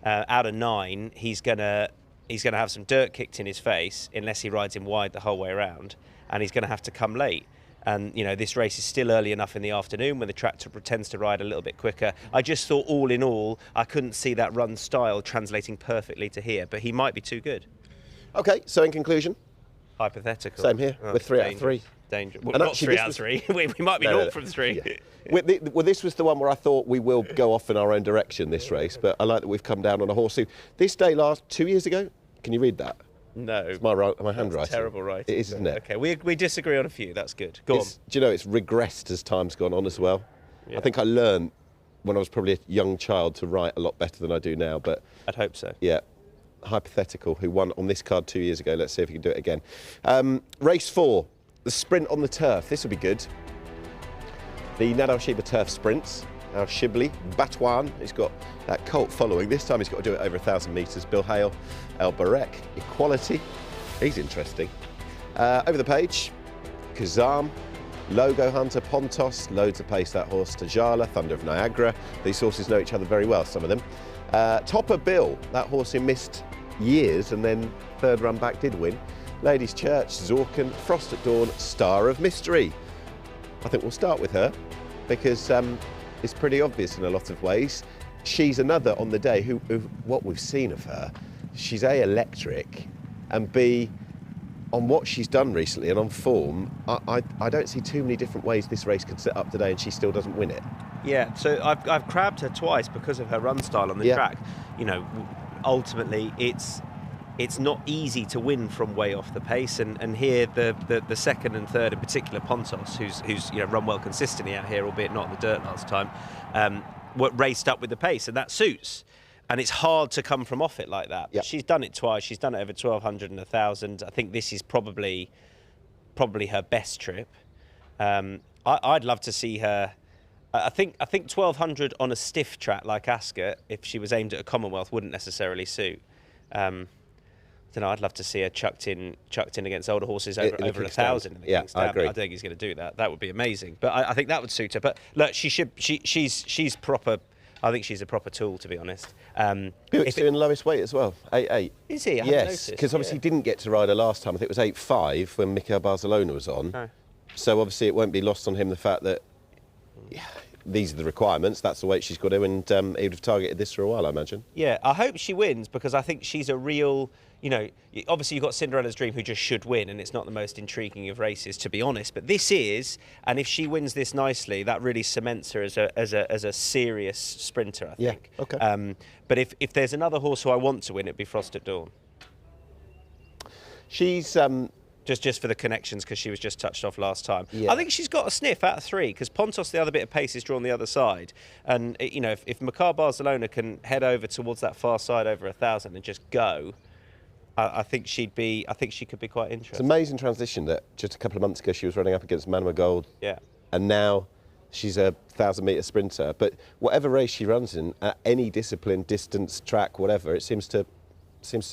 [SPEAKER 5] out of 9, he's gonna have some dirt kicked in his face unless he rides him wide the whole way around, and he's going to have to come late. And you know, this race is still early enough in the afternoon when the track tends to ride a little bit quicker. I just thought, all in all, I couldn't see that run style translating perfectly to here, but he might be too good.
[SPEAKER 6] Okay, so in conclusion,
[SPEAKER 5] hypothetical.
[SPEAKER 6] Same here. We're 3 out of 3.
[SPEAKER 5] Dangerous. Well, not 3 out of 3. we might be 0 from 3.
[SPEAKER 6] Yeah. Well, this was the one where I thought we will go off in our own direction this race, but I like that we've come down on a horse who this day last 2 years ago. Can you read that?
[SPEAKER 5] No.
[SPEAKER 6] It's my handwriting.
[SPEAKER 5] That's terrible writing.
[SPEAKER 6] It is, isn't it?
[SPEAKER 5] Okay, we disagree on a few. That's good. Go on.
[SPEAKER 6] Do you know, it's regressed as time's gone on as well. Yeah. I think I learned when I was probably a young child to write a lot better than I do now, but
[SPEAKER 5] I'd hope so.
[SPEAKER 6] Yeah. Hypothetical, who won on this card 2 years ago. Let's see if he can do it again. Race 4, the sprint on the turf. This will be good. The Nad Al Shibli Turf Sprints. Al Shibli, Batouan, he's got that cult following. This time he's got to do it over 1,000 metres. Bill Hale, El Barek, Equality. He's interesting. Over the page, Kazam, Logo Hunter, Pontos, loads of pace that horse. Tajala, Thunder of Niagara. These horses know each other very well, some of them. Topper Bill, that horse who missed years and then third run back did win. Ladies Church, Zorken, Frost at Dawn, Star of Mystery. I think we'll start with her because it's pretty obvious in a lot of ways. She's another on the day who what we've seen of her, she's A, electric, and B, on what she's done recently and on form, I don't see too many different ways this race could set up today and she still doesn't win it.
[SPEAKER 5] Yeah, so I've crabbed her twice because of her run style on the track. You know, ultimately it's not easy to win from way off the pace, and here the second and third, in particular Pontos, who's you know run well consistently out here, albeit not in the dirt last time, raced up with the pace, and that suits. And it's hard to come from off it like that. But she's done it twice. She's done it over 1,200 and 1,000. I think this is probably her best trip. I'd love to see her. I think 1,200 on a stiff track like Ascot, if she was aimed at a Commonwealth, wouldn't necessarily suit. I don't know. I'd love to see her chucked in against older horses over 1,000 in the King's Stand.
[SPEAKER 6] I agree.
[SPEAKER 5] I don't think he's going to do that. That would be amazing. But I think that would suit her. But look, she's proper. I think she's a proper tool, to be honest.
[SPEAKER 6] Buick's doing lowest weight as well, 8.8.
[SPEAKER 5] Is he? I
[SPEAKER 6] yes, because obviously he didn't get to ride her last time. I think it was 8.5 when Mikel Barcelona was on. Oh. So obviously it won't be lost on him the fact that these are the requirements. That's the weight she's got to, and he would have targeted this for a while, I imagine. Yeah,
[SPEAKER 5] I hope she wins because I think she's a real. You know, obviously you've got Cinderella's Dream who just should win, and it's not the most intriguing of races, to be honest. But this is, and if she wins this nicely, that really cements her as a serious sprinter, I think.
[SPEAKER 6] Yeah, okay.
[SPEAKER 5] But if there's another horse who I want to win, it'd be Frost at Dawn.
[SPEAKER 6] She's
[SPEAKER 5] just for the connections because she was just touched off last time.
[SPEAKER 6] Yeah.
[SPEAKER 5] I think she's got a sniff out of 3 because Pontos, the other bit of pace, is drawn the other side, and you know if Mikel Barcelona can head over towards that far side over 1,000 and just go. I think she could be quite interesting.
[SPEAKER 6] It's an amazing transition that just a couple of months ago she was running up against Manuel Gold.
[SPEAKER 5] Yeah.
[SPEAKER 6] And now she's a 1,000-metre sprinter. But whatever race she runs in, at any discipline, distance, track, whatever, it seems to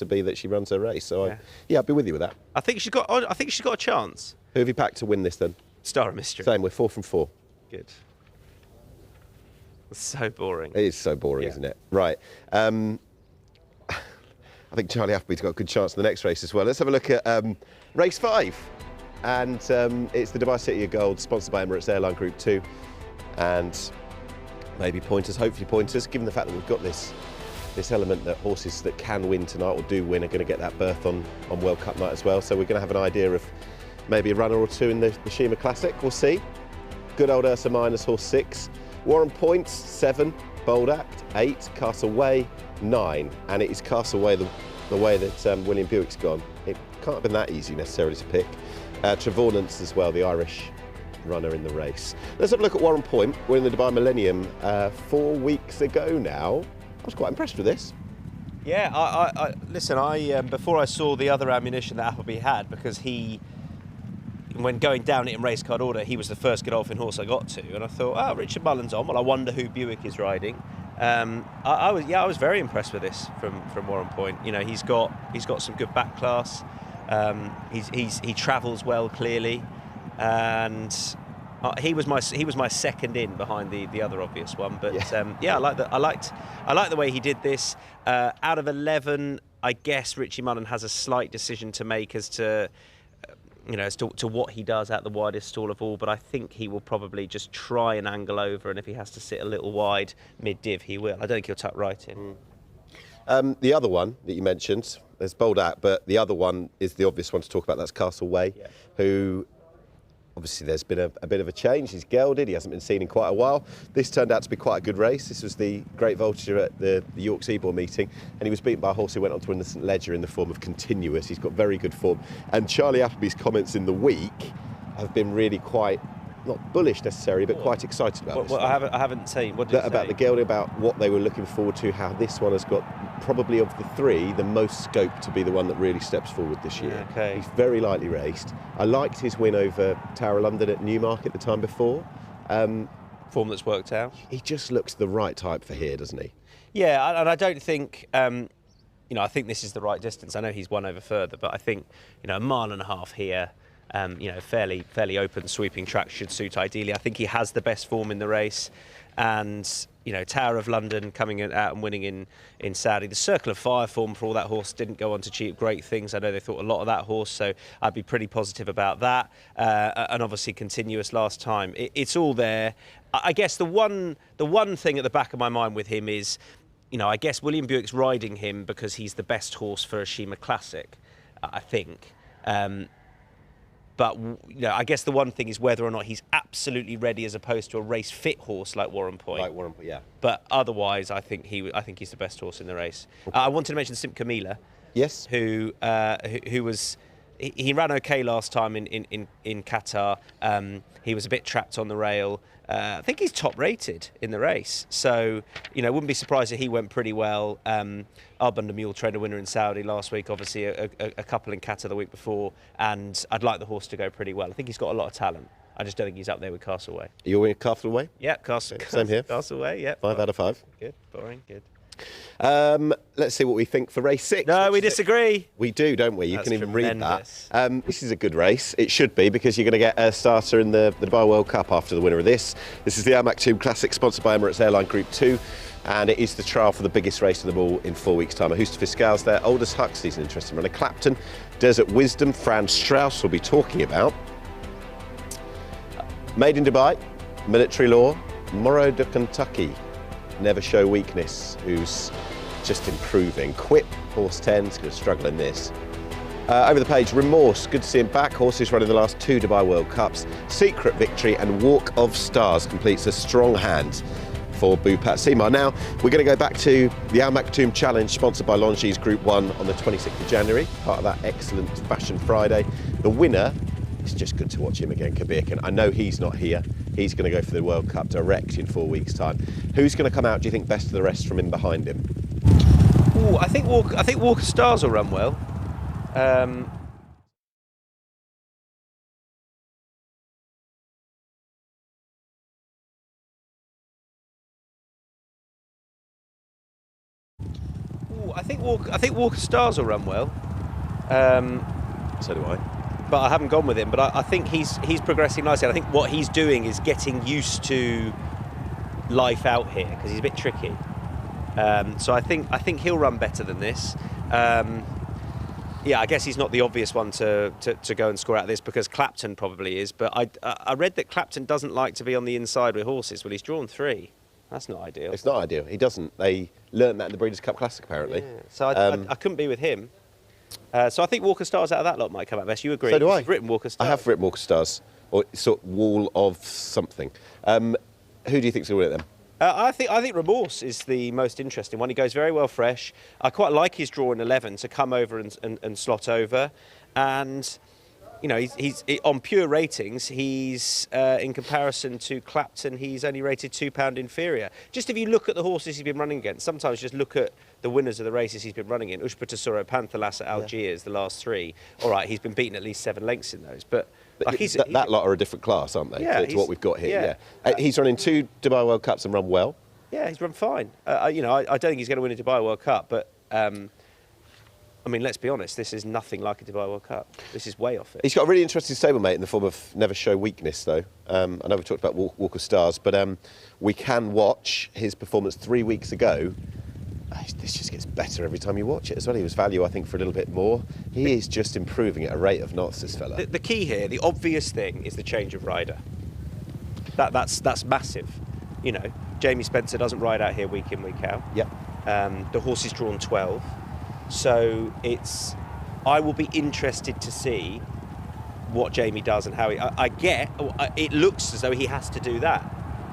[SPEAKER 6] be that she runs her race. So I'd be with you with that.
[SPEAKER 5] I think she's got a chance.
[SPEAKER 6] Who have you packed to win this then?
[SPEAKER 5] Star of Mystery.
[SPEAKER 6] Same, we're 4 from 4.
[SPEAKER 5] Good. It's so boring.
[SPEAKER 6] It is so boring, isn't it? Right. I think Charlie Appleby's got a good chance in the next race as well. Let's have a look at race 5. And it's the Dubai City of Gold, sponsored by Emirates Airline Group 2. And maybe pointers, hopefully pointers, given the fact that we've got this element that horses that can win tonight or do win are going to get that berth on World Cup night as well. So we're going to have an idea of maybe a runner or two in the Shima Classic. We'll see. Good old Ursa Miners, horse 6. Warren Points, 7. Bold Act, 8. Castle Way, 9. And it is Castle Way the way that William Buick's gone. It can't have been that easy necessarily to pick. Trevornance as well, the Irish runner in the race. Let's have a look at Warren Point. We're in the Dubai Millennium 4 weeks ago now. I was quite impressed with this.
[SPEAKER 5] Yeah, I listen. Before I saw the other ammunition that Appleby had, because when going down it in race card order, he was the first Godolphin horse I got to, and I thought, oh, Richard Mullen's on. Well, I wonder who Buick is riding. I was very impressed with this from Warren Point. You know, he's got some good back class. He travels well, clearly, and he was my second in behind the other obvious one. But yeah, I liked the way he did this. Out of 11, I guess Richie Mullen has a slight decision to make as to what he does at the widest stall of all, but I think he will probably just try and angle over, and if he has to sit a little wide mid-div, he will. I don't think he'll tuck right in.
[SPEAKER 6] The other one that you mentioned, there's Bold Out, but the other one is the obvious one to talk about. That's Castle Way, who obviously there's been a bit of a change. He's gelded, he hasn't been seen in quite a while. This turned out to be quite a good race. This was the Great Vulture at the York Seabourn meeting, and he was beaten by a horse who went on to win the St Ledger in the form of Continuous. He's got very good form. And Charlie Appleby's comments in the week have been really quite, not bullish necessarily, but quite excited about this.
[SPEAKER 5] I haven't seen. What did he say?
[SPEAKER 6] About the gelding, about what they were looking forward to, how this one has got, probably of the three, the most scope to be the one that really steps forward this year.
[SPEAKER 5] Okay.
[SPEAKER 6] He's very lightly raced. I liked his win over Tower of London at Newmarket the time before.
[SPEAKER 5] Form that's worked out.
[SPEAKER 6] He just looks the right type for here, doesn't he?
[SPEAKER 5] Yeah, and I don't think, I think this is the right distance. I know he's won over further, but I think, a mile and a half here, fairly open sweeping track should suit ideally. I think he has the best form in the race, and Tower of London coming out and winning in Saudi. The Circle of Fire form for all that horse didn't go on to achieve great things. I know they thought a lot of that horse, so I'd be pretty positive about that. And obviously Continuous last time. It's all there. I guess the one thing at the back of my mind with him is, I guess William Buick's riding him because he's the best horse for a Shima Classic, I think. But I guess the one thing is whether or not he's absolutely ready as opposed to a race fit horse like Warren Point.
[SPEAKER 6] Like Warren Point, yeah.
[SPEAKER 5] But otherwise, I think he's the best horse in the race. Okay. I wanted to mention Simp Camila.
[SPEAKER 6] Yes.
[SPEAKER 5] Who was. He ran okay last time in Qatar. He was a bit trapped on the rail. I think he's top rated in the race. So, wouldn't be surprised if he went pretty well. Arbund, the mule trainer winner in Saudi last week, obviously a couple in Qatar the week before. And I'd like the horse to go pretty well. I think he's got a lot of talent. I just don't think he's up there with Castleway.
[SPEAKER 6] You're with Castleway?
[SPEAKER 5] Yeah, Castle.
[SPEAKER 6] Same here.
[SPEAKER 5] Castleway, yeah.
[SPEAKER 6] 5 out of 5.
[SPEAKER 5] Good, boring, good.
[SPEAKER 6] Let's see what we think for race 6.
[SPEAKER 5] No, we disagree.
[SPEAKER 6] We do, don't we? You
[SPEAKER 5] That's
[SPEAKER 6] can even
[SPEAKER 5] tremendous.
[SPEAKER 6] read that. This is a good race. It should be, because you're going to get a starter in the Dubai World Cup after the winner of this. This is the Al Maktoum Classic, sponsored by Emirates Airline Group 2. And it is the trial for the biggest race of them all in 4 weeks' time. Ahusta Fiscal's there. Aldous Huxley's an interesting runner. Clapton, Desert Wisdom, Franz Strauss will be talking about. Made in Dubai, Military Law, Morrow de Kentucky, Never Show Weakness, who's just improving. Quip, horse 10's going to struggle in this. Over the page, Remorse, good to see him back. Horses running the last 2 Dubai World Cups. Secret Victory and Walk of Stars completes a strong hand for Bhupat Simar. Now, we're going to go back to the Al Maktoum Challenge, sponsored by Longines Group 1 on the 26th of January, part of that excellent Fashion Friday. The winner, it's just good to watch him again, Kabirkan. I know he's not here. He's going to go for the World Cup direct in 4 weeks' time. Who's going to come out, do you think, best of the rest from in behind him?
[SPEAKER 5] Ooh, I think Walk of Stars will run well. I think Walk of Stars will run well.
[SPEAKER 6] So do I.
[SPEAKER 5] But I haven't gone with him. But I think he's progressing nicely. I think what he's doing is getting used to life out here, because he's a bit tricky. So I think he'll run better than this. Yeah, I guess he's not the obvious one to go and score out of this, because Clapton probably is. But I read that Clapton doesn't like to be on the inside with horses. Well, he's drawn 3. That's not ideal.
[SPEAKER 6] It's not ideal. He doesn't. They learned that in the Breeders' Cup Classic, apparently.
[SPEAKER 5] Yeah. So I couldn't be with him. So I think Walker Stars out of that lot might come out best. You agree?
[SPEAKER 6] So do I.
[SPEAKER 5] You've written Walker Stars.
[SPEAKER 6] I have written Walker Stars, or sort of Wall of something. Who do you think's going to win it then?
[SPEAKER 5] I think Remorse is the most interesting one. He goes very well fresh. I quite like his draw in 11 to come over and slot over. And you know, he's on pure ratings, he's in comparison to Clapton, he's only rated £2 inferior. Just if you look at the horses he's been running against, sometimes just look at the winners of the races he's been running in. Ushpa Panthalas at Algiers, the last 3. All right, he's been beaten at least 7 lengths in those, but like
[SPEAKER 6] that lot are a different class, aren't they?
[SPEAKER 5] Yeah,
[SPEAKER 6] to what we've got here. Yeah. He's running 2 Dubai World Cups and run well.
[SPEAKER 5] Yeah, he's run fine. You know, I don't think he's going to win a Dubai World Cup, but I mean, let's be honest, this is nothing like a Dubai World Cup. This is way off it.
[SPEAKER 6] He's got a really interesting stablemate in the form of Never Show Weakness, though. I know we've talked about Walk of Stars, but we can watch his performance 3 weeks ago. This just gets better every time you watch it as well. He was value, I think, for a little bit more. He is just improving at a rate of knots, this fella.
[SPEAKER 5] The key here, the obvious thing, is the change of rider. That's massive. You know, Jamie Spencer doesn't ride out here week in, week out.
[SPEAKER 6] Yep.
[SPEAKER 5] The horse is drawn 12. So I will be interested to see what Jamie does and how it looks as though he has to do that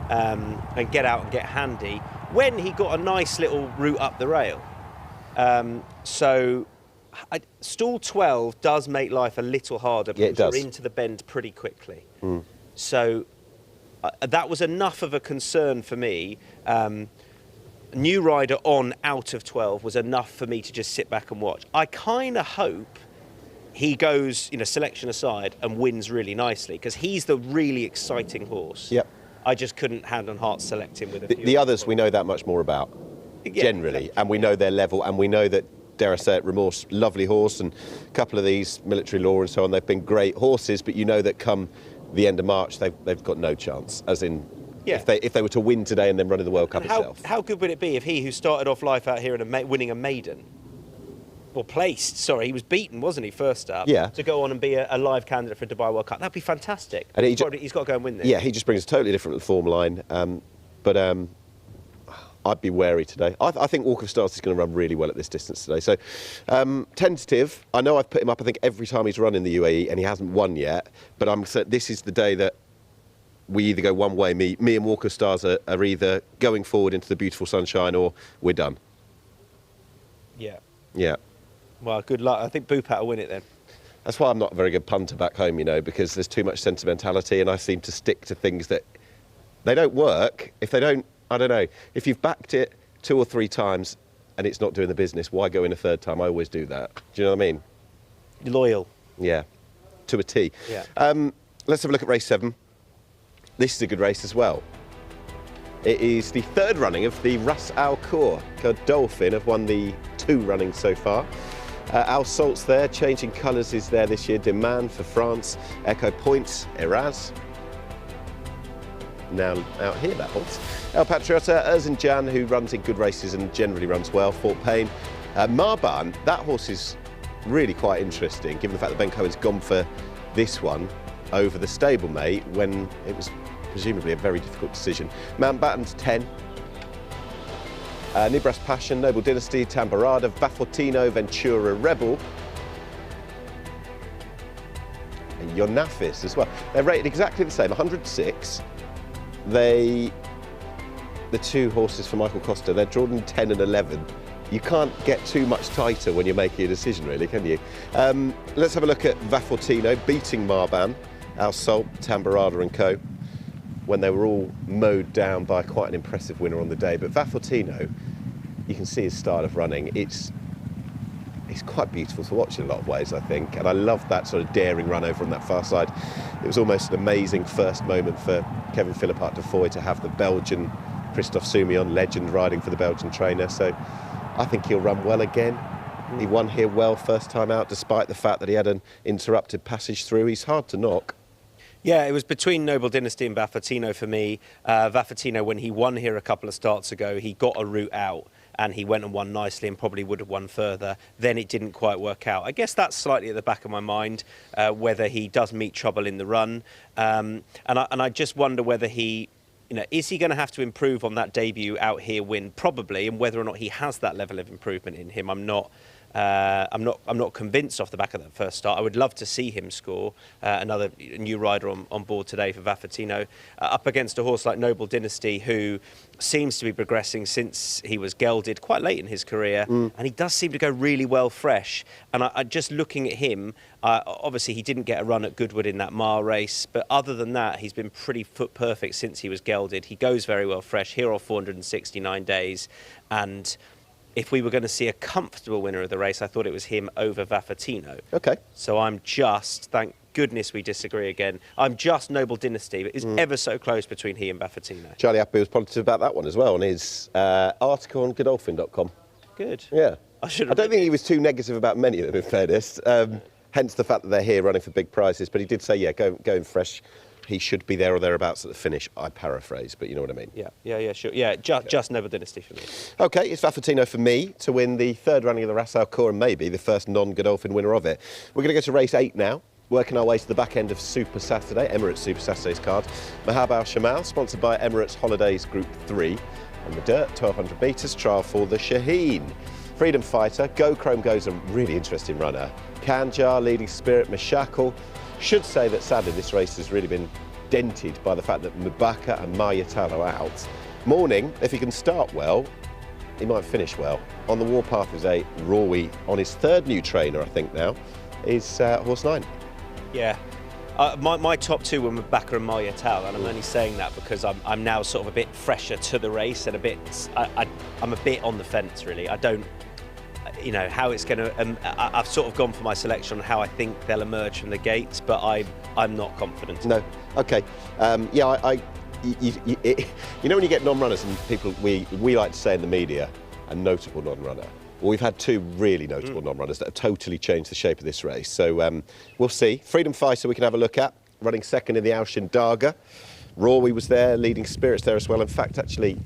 [SPEAKER 5] and get out and get handy when he got a nice little route up the rail. Stall 12 does make life a little harder because you're into the bend pretty quickly. So that was enough of a concern for me. New rider on out of 12 was enough for me to just sit back and watch. I kind of hope he goes, you know, selection aside, and wins really nicely because he's the really exciting horse.
[SPEAKER 6] Yep.
[SPEAKER 5] I just couldn't hand on heart select him with a few.
[SPEAKER 6] The others we know that much more about, generally, and we know their level, and we know that, dare I say it, Remorse, lovely horse, and a couple of these, Military Law and so on, they've been great horses, but you know that come the end of March, they've got no chance, as in, if they were to win today and then run in the World Cup itself.
[SPEAKER 5] How good would it be if he, who started off life out here and winning a Meydan, or placed, sorry, he was beaten, wasn't he, first up, to go on and be a live candidate for Dubai World Cup? That'd be fantastic. And he's got to go and win this.
[SPEAKER 6] Yeah, he just brings a totally different form line. But I'd be wary today. I think Walk of Stars is going to run really well at this distance today. So, tentative. I know I've put him up, I think, every time he's run in the UAE, and he hasn't won yet. But this is the day that we either go one way. Me and Walk of Stars are either going forward into the beautiful sunshine or we're done.
[SPEAKER 5] Yeah.
[SPEAKER 6] Yeah.
[SPEAKER 5] Well, good luck. I think Bupat will win it then.
[SPEAKER 6] That's why I'm not a very good punter back home, you know, because there's too much sentimentality and I seem to stick to things that they don't work. If they don't, I don't know. If you've backed it 2 or 3 times and it's not doing the business, why go in a 3rd time? I always do that. Do you know what I mean?
[SPEAKER 5] You're loyal.
[SPEAKER 6] Yeah, to a T.
[SPEAKER 5] Yeah.
[SPEAKER 6] Let's have a look at race 7. This is a good race as well. It is the 3rd running of the Ras Al Khor. Godolphin have won the 2 runnings so far. Al Salt's there, changing colours is there this year. Demand for France, Echo Point, Eraz. Now out here, that horse. El Patriota, Erzincan, who runs in good races and generally runs well. Fort Payne. Marban, that horse is really quite interesting, given the fact that Ben Cohen's gone for this one over the stablemate when it was presumably a very difficult decision. Mountbatten's 10. Nibras Passion, Noble Dynasty, Tambarada, Vafortino, Ventura Rebel. And Yonafis as well. They're rated exactly the same, 106. The 2 horses for Michael Costa, they're drawn in 10 and 11. You can't get too much tighter when you're making a decision, really, can you? Let's have a look at Vafortino beating Marban, Al Salt, Tambarada and co. when they were all mowed down by quite an impressive winner on the day. But Vafortino, you can see his style of running. It's quite beautiful to watch in a lot of ways, I think. And I love that sort of daring run over on that far side. It was almost an amazing first moment for Kevin Philippart de Foy to have the Belgian Christophe Soumillon, legend, riding for the Belgian trainer. So I think he'll run well again. He won here well first time out, despite the fact that he had an interrupted passage through. He's hard to knock.
[SPEAKER 5] Yeah, it was between Noble Dynasty and Vafortino for me. Vafortino, when he won here a couple of starts ago, he got a route out and he went and won nicely and probably would have won further. Then it didn't quite work out. I guess that's slightly at the back of my mind, whether he does meet trouble in the run. And I just wonder whether he, you know, is he going to have to improve on that debut out here win? Probably, and whether or not he has that level of improvement in him, I'm not I'm not convinced off the back of that first start. I would love to see him score. Another new rider on board today for Vaffatino, up against a horse like Noble Dynasty, who seems to be progressing since he was gelded quite late in his career, and he does seem to go really well fresh. And I just looking at him, obviously he didn't get a run at Goodwood in that mile race, but other than that, he's been pretty foot perfect since he was gelded. He goes very well fresh, here are 469 days, and if we were going to see a comfortable winner of the race, I thought it was him over Vaffatino.
[SPEAKER 6] Okay.
[SPEAKER 5] So I'm just, thank goodness we disagree again, I'm just Noble Dynasty, but it's ever so close between he and Vaffatino.
[SPEAKER 6] Charlie Appleby was positive about that one as well on his article on Godolphin.com.
[SPEAKER 5] Good.
[SPEAKER 6] Yeah.
[SPEAKER 5] I
[SPEAKER 6] don't think he was too negative about many of them, in fairness. Hence the fact that they're here running for big prizes. But he did say, yeah, going fresh, he should be there or thereabouts at the finish. I paraphrase, but you know what I mean.
[SPEAKER 5] Yeah, sure. Yeah, just Noble Dynasty for me.
[SPEAKER 6] OK, it's Vaffatino for me to win the third running of the Ras Al Khor and maybe the first non-Godolphin winner of it. We're going to go to race 8 now, working our way to the back end of Super Saturday, Emirates Super Saturday's card. Mahab Al Shamal, sponsored by Emirates Holidays Group 3. On the dirt, 1,200 metres, trial for the Shaheen. Freedom Fighter, Go Chrome Go's a really interesting runner. Kanjar, Leading Spirit, Mashakal. Should say that sadly this race has really been dented by the fact that Mubaka and Mayatal are out. Morning, if he can start well, he might finish well. On the warpath is a Rawi on his third new trainer, I think now, is horse 9.
[SPEAKER 5] Yeah. My top two were Mubaka and Mayatal, and I'm only saying that because I'm now sort of a bit fresher to the race and I'm a bit on the fence really. I don't, you know, how it's going to. I've sort of gone for my selection on how I think they'll emerge from the gates, but I'm not confident.
[SPEAKER 6] No. Okay. Yeah. You know when you get non-runners and people we like to say in the media, a notable non-runner. Well, we've had two really notable non-runners that have totally changed the shape of this race. So we'll see. Freedom Fighter we can have a look at, running second in the Aushin Darga. Rory was there, Leading Spirits there as well. In fact, actually,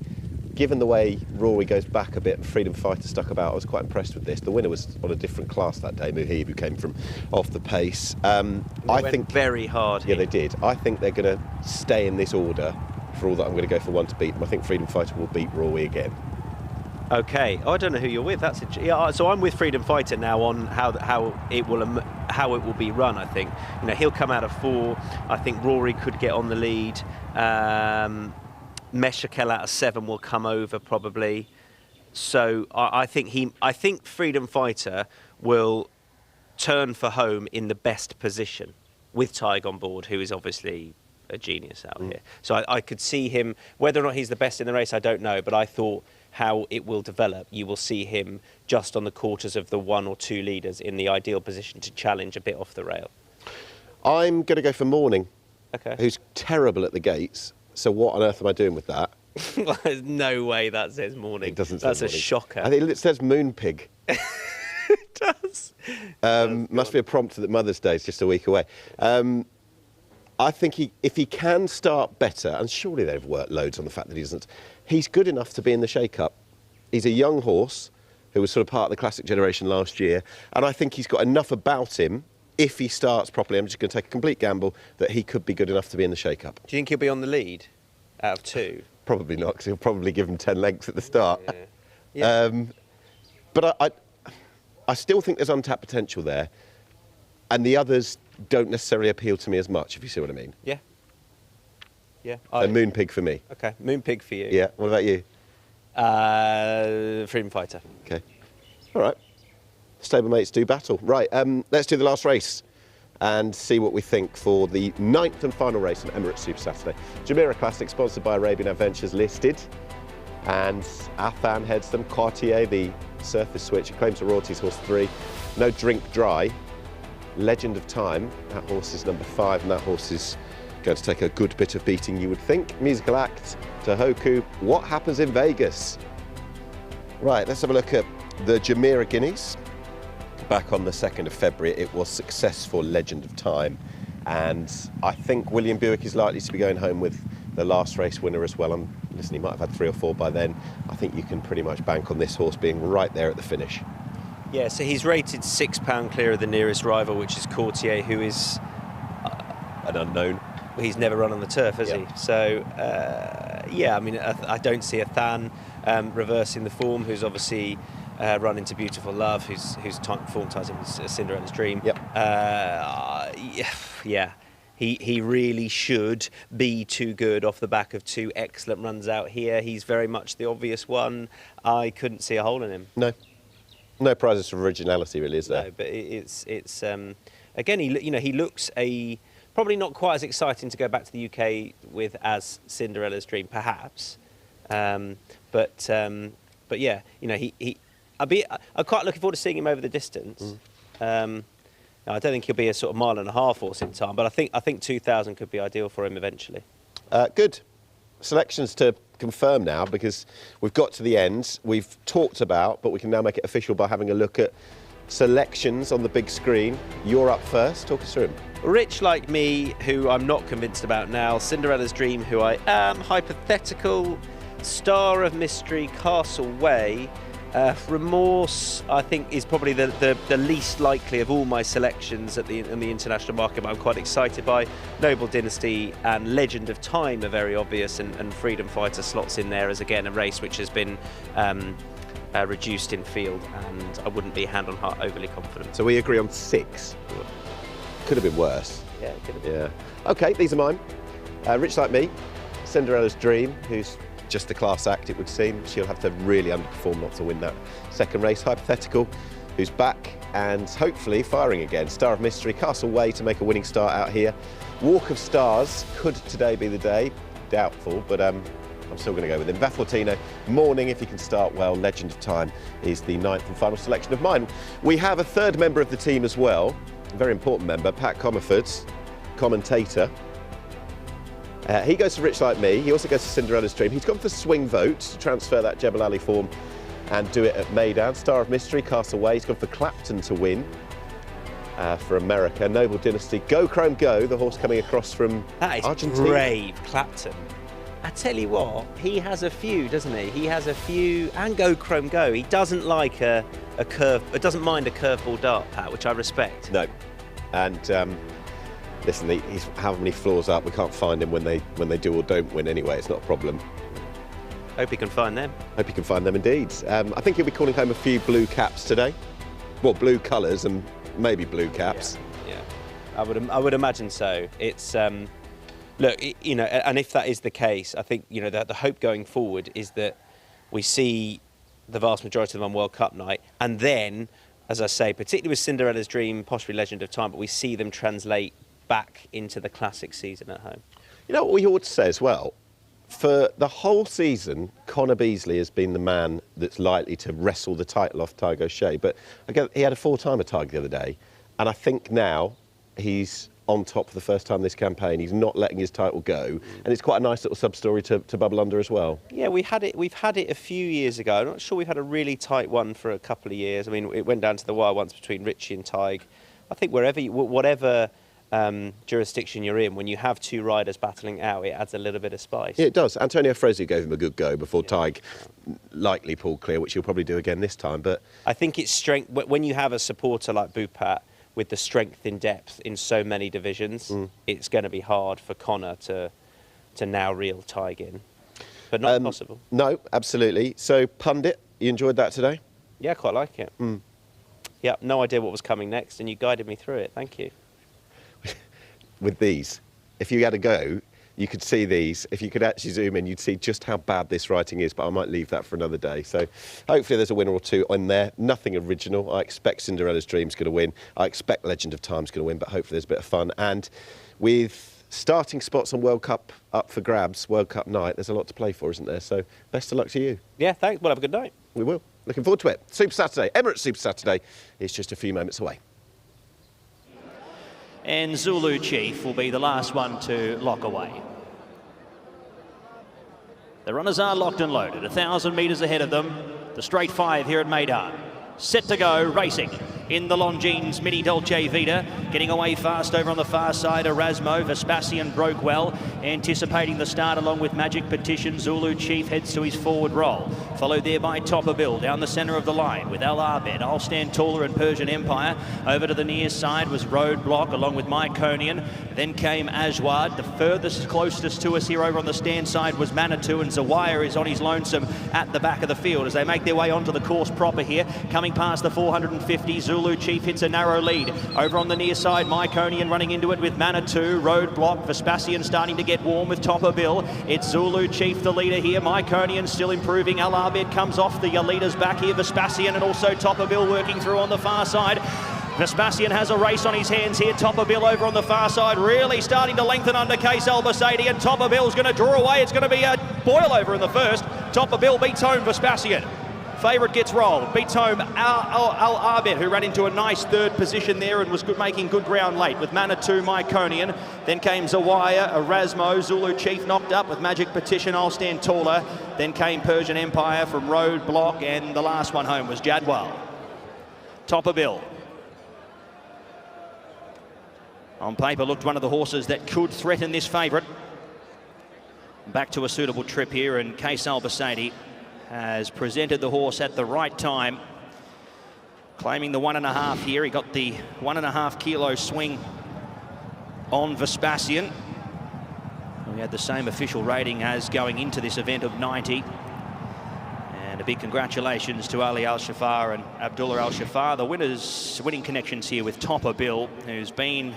[SPEAKER 6] given the way Rory goes back a bit and Freedom Fighter stuck about, I was quite impressed with this. The winner was on a different class that day, Muhib, who came from off the pace. I think
[SPEAKER 5] very hard.
[SPEAKER 6] Yeah, they did. I think they're going to stay in this order. For all that, I'm going to go for one to beat them. I think Freedom Fighter will beat Rory again.
[SPEAKER 5] Okay. Oh, I don't know who you're with. So I'm with Freedom Fighter now on how it will be run. I think he'll come out of 4. I think Rory could get on the lead. Meshakal out of 7 will come over probably. So I think Freedom Fighter will turn for home in the best position with Tig on board, who is obviously a genius out here. So I could see him, whether or not he's the best in the race, I don't know, but I thought how it will develop, you will see him just on the quarters of the 1 or 2 leaders in the ideal position to challenge a bit off the rail.
[SPEAKER 6] I'm going to go for Morning,
[SPEAKER 5] who's
[SPEAKER 6] terrible at the gates. So what on earth am I doing with that?
[SPEAKER 5] There's no way that says Morning.
[SPEAKER 6] It doesn't say
[SPEAKER 5] That's
[SPEAKER 6] Morning.
[SPEAKER 5] A shocker.
[SPEAKER 6] I think it says Moonpig.
[SPEAKER 5] It does.
[SPEAKER 6] Must be a prompt that Mother's Day is just a week away. I think if he can start better, and surely they've worked loads on the fact that he doesn't, he's good enough to be in the shake-up. He's a young horse who was sort of part of the classic generation last year, and I think he's got enough about him, if he starts properly, I'm just going to take a complete gamble, that he could be good enough to be in the shake-up.
[SPEAKER 5] Do you think he'll be on the lead out of 2?
[SPEAKER 6] Probably not, because he'll probably give him 10 lengths at the start.
[SPEAKER 5] Yeah.
[SPEAKER 6] But I still think there's untapped potential there, and the others don't necessarily appeal to me as much, if you see what I mean.
[SPEAKER 5] Yeah. Yeah.
[SPEAKER 6] A Moonpig for me.
[SPEAKER 5] Okay, Moonpig for you.
[SPEAKER 6] Yeah, what about you?
[SPEAKER 5] Freedom Fighter.
[SPEAKER 6] Okay. All right. Stablemates do battle. Right, let's do the last race and see what we think for the 9th and final race on Emirates Super Saturday. Jumeirah Classic, sponsored by Arabian Adventures, listed. And Athan heads them. Cartier, the surface switch, claims the royalties, horse 3. No Drink Dry. Legend of Time, that horse is number 5, and that horse is going to take a good bit of beating, you would think. Musical Act, Tohoku, What Happens in Vegas? Right, let's have a look at the Jumeirah Guineas. Back on the 2nd of February, it was successful Legend of Time, and I think William Buick is likely to be going home with the last race winner as well. Listen, he might have had 3 or 4 by then. I think you can pretty much bank on this horse being right there at the finish.
[SPEAKER 5] Yeah, so he's rated £6 clear of the nearest rival, which is Courtier, who is
[SPEAKER 6] an unknown.
[SPEAKER 5] Well, he's never run on the turf, has he? So, yeah, I mean, I don't see Athan reversing the form, who's obviously run into Beautiful Love, whose form ties him as Cinderella's Dream.
[SPEAKER 6] Yep.
[SPEAKER 5] Yeah. He really should be too good off the back of 2 excellent runs out here. He's very much the obvious one. I couldn't see a hole in him.
[SPEAKER 6] No prizes for originality, really, is there?
[SPEAKER 5] No, but it's again, he looks probably not quite as exciting to go back to the UK with as Cinderella's Dream, perhaps. But yeah, I'm quite looking forward to seeing him over the distance. I don't think he'll be a sort of 1.5 mile horse in time, but I think 2,000 could be ideal for him eventually.
[SPEAKER 6] Good. Selections to confirm now, because we've got to the end. We've talked about, but we can now make it official by having a look at selections on the big screen. You're up first. Talk us through them.
[SPEAKER 5] Rich Like Me, who I'm not convinced about now. Cinderella's Dream, who I am. Hypothetical. Star of Mystery, Castle Way. Remorse, I think, is probably the least likely of all my selections in the international market, but I'm quite excited by. Noble Dynasty and Legend of Time are very obvious, and Freedom Fighter slots in there as, again, a race which has been reduced in field, and I wouldn't be hand on heart overly confident.
[SPEAKER 6] So we agree on 6. Could have been worse.
[SPEAKER 5] Yeah, it could have been.
[SPEAKER 6] Yeah. OK, these are mine. Rich Like Me, Cinderella's Dream, who's just a class act, it would seem. She'll have to really underperform not to win that second race. Hypothetical, who's back and hopefully firing again. Star of Mystery, Castle Way to make a winning start out here. Walk of Stars, could today be the day? Doubtful, but I'm still going to go with him. Vafortino, Morning, if he can start well. Legend of Time is the 9th and final selection of mine. We have a third member of the team as well, a very important member, Pat Comerford, commentator. He goes for Rich Like Me. He also goes for Cinderella's Dream. He's gone for Swing Vote to transfer that Jebel Ali form and do it at Meydan. Star of Mystery, Castle Way. He's gone for Clapton to win for America. Noble Dynasty, Go Chrome Go, the horse coming across from Argentina.
[SPEAKER 5] That is brave, Clapton. I tell you what, he has a few, doesn't he? He has a few, and Go Chrome Go. He doesn't like a curve, doesn't mind a curveball dart, Pat, which I respect.
[SPEAKER 6] No, and listen, he's how many floors up? We can't find him when they do or don't win anyway. It's not a problem.
[SPEAKER 5] Hope he can find them.
[SPEAKER 6] Hope he can find them indeed. I think he'll be calling home a few blue caps today. Well, blue colours and maybe blue caps.
[SPEAKER 5] Yeah. I would imagine so. It's look, and if that is the case, I think the hope going forward is that we see the vast majority of them on World Cup night, and then, as I say, particularly with Cinderella's Dream, possibly Legend of Time, but we see them translate back into the classic season at home.
[SPEAKER 6] You know what we ought to say as well? For the whole season, Connor Beasley has been the man that's likely to wrestle the title off Tiger O'Shea. But again, he had a 4-timer Tiger the other day, and I think now he's on top for the first time this campaign. He's not letting his title go, and it's quite a nice little sub-story to bubble under as well. Yeah,
[SPEAKER 5] we've had it a few years ago. I'm not sure we've had a really tight one for a couple of years. I mean, it went down to the wire once between Richie and Tig. I think whatever jurisdiction you're in, when you have 2 riders battling out, it adds a little bit of spice.
[SPEAKER 6] Yeah, it does. Antonio Fresi gave him a good go before Tig likely pulled clear, which he'll probably do again this time. But
[SPEAKER 5] I think it's strength when you have a supporter like Bupat with the strength in depth in so many divisions. It's going to be hard for Connor to now reel Tig in, but not impossible.
[SPEAKER 6] No, absolutely. So Pundit, you enjoyed that today?
[SPEAKER 5] Yeah, I quite like it. Yeah, no idea what was coming next, and you guided me through it. Thank you.
[SPEAKER 6] With these, if you had a go, you could see these. If you could actually zoom in, you'd see just how bad this writing is, but I might leave that for another day. So hopefully there's a winner or two on there. Nothing original. I expect Cinderella's Dream's going to win. I expect Legend of Time's going to win, but hopefully there's a bit of fun. And with starting spots on World Cup up for grabs, World Cup night, there's a lot to play for, isn't there? So best of luck to you.
[SPEAKER 5] Yeah, thanks. Well, have a good night.
[SPEAKER 6] We will. Looking forward to it. Super Saturday, Emirates Super Saturday is just a few moments away.
[SPEAKER 2] And Zulu Chief will be the last one to lock away. The runners are locked and loaded, 1,000 metres ahead of them. The straight 5 here at Meydan. Set to go, racing. in the Longines Mini Dolce Vita. Getting away fast over on the far side, Erasmo. Vespasian broke well, anticipating the start along with Magic Petition. Zulu Chief heads to his forward roll. Followed there by Topper Bill down the centre of the line with El Arbed. I'll Stand Taller and Persian Empire. Over to the near side was Roadblock along with Myconian. Then came Ajwad. The furthest closest to us here over on the stand side was Manitou, and Zawire is on his lonesome at the back of the field as they make their way onto the course proper here. Coming past the 450, Zulu Chief hits a narrow lead. Over on the near side, Myconian running into it with Manitou. Roadblock, Vespasian starting to get warm with Topper Bill. It's Zulu Chief the leader here. Myconian still improving. Al Arbed comes off the leaders back here. Vespasian and also Topper Bill working through on the far side. Vespasian has a race on his hands here. Topper Bill over on the far side, really starting to lengthen under Case Albacete, and Topper Bill's going to draw away. It's going to be a boil over in the first. Topper Bill beats home Vespasian. Favourite gets rolled, beats home Al Arbed, who ran into a nice third position there and was making good ground late with Manitou, Myconian. Then came Zawire, Erasmo, Zulu Chief knocked up with Magic Petition, I'll Stand Taller. Then came Persian Empire from Roadblock, and the last one home was Jadwal. Topper Bill. On paper looked one of the horses that could threaten this favourite. Back to a suitable trip here, and Case Albacete has presented the horse at the right time. Claiming the 1.5 here. He got the 1.5 kilo swing on Vespasian. We had the same official rating as going into this event of 90. And a big congratulations to Ali Al-Shafar and Abdullah Al-Shafar, the winning connections here with Topper Bill, who's been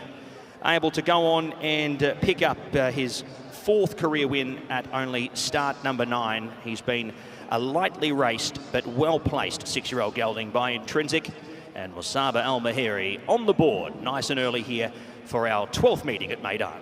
[SPEAKER 2] able to go on and pick up his 4th career win at only start number 9. He's been a lightly raced but well-placed 6-year-old gelding by Intrinsic, and Musaba Al-Mahiri on the board nice and early here for our 12th meeting at Meydan.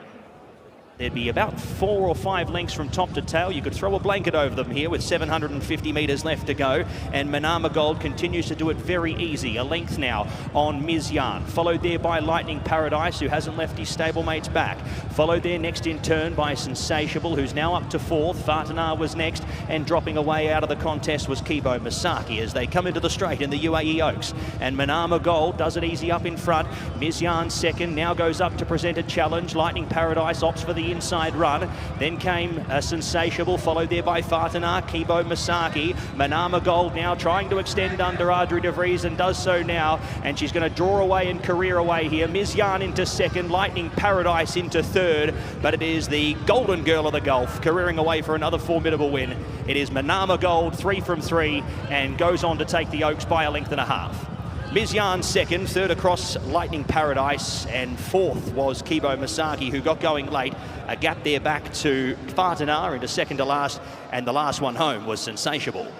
[SPEAKER 2] There'd be about 4 or 5 lengths from top to tail. You could throw a blanket over them here with 750 metres left to go. And Manama Gold continues to do it very easy. A length now on Meydan. Followed there by Lightning Paradise, who hasn't left his stablemates back. Followed there next in turn by Sensatiable, who's now up to 4th. Fartanar was next. And dropping away out of the contest was Kibo Masaki as they come into the straight in the UAE Oaks. And Manama Gold does it easy up in front. Meydan second, now goes up to present a challenge. Lightning Paradise opts for the inside run. Then came Sensatiable, followed there by Fartanar, Kibo Masaki. Manama Gold now trying to extend under Audrey de Vries and does so now. And she's going to draw away and career away here. Meydan into second, Lightning Paradise into third. But it is the golden girl of the Gulf careering away for another formidable win. It is Manama Gold, 3 from 3, and goes on to take the Oaks by 1.5 lengths. Meydan second, third across Lightning Paradise, and 4th was Kibo Masaki, who got going late. A gap there back to Fartanar into second to last, and the last one home was Sensatiable.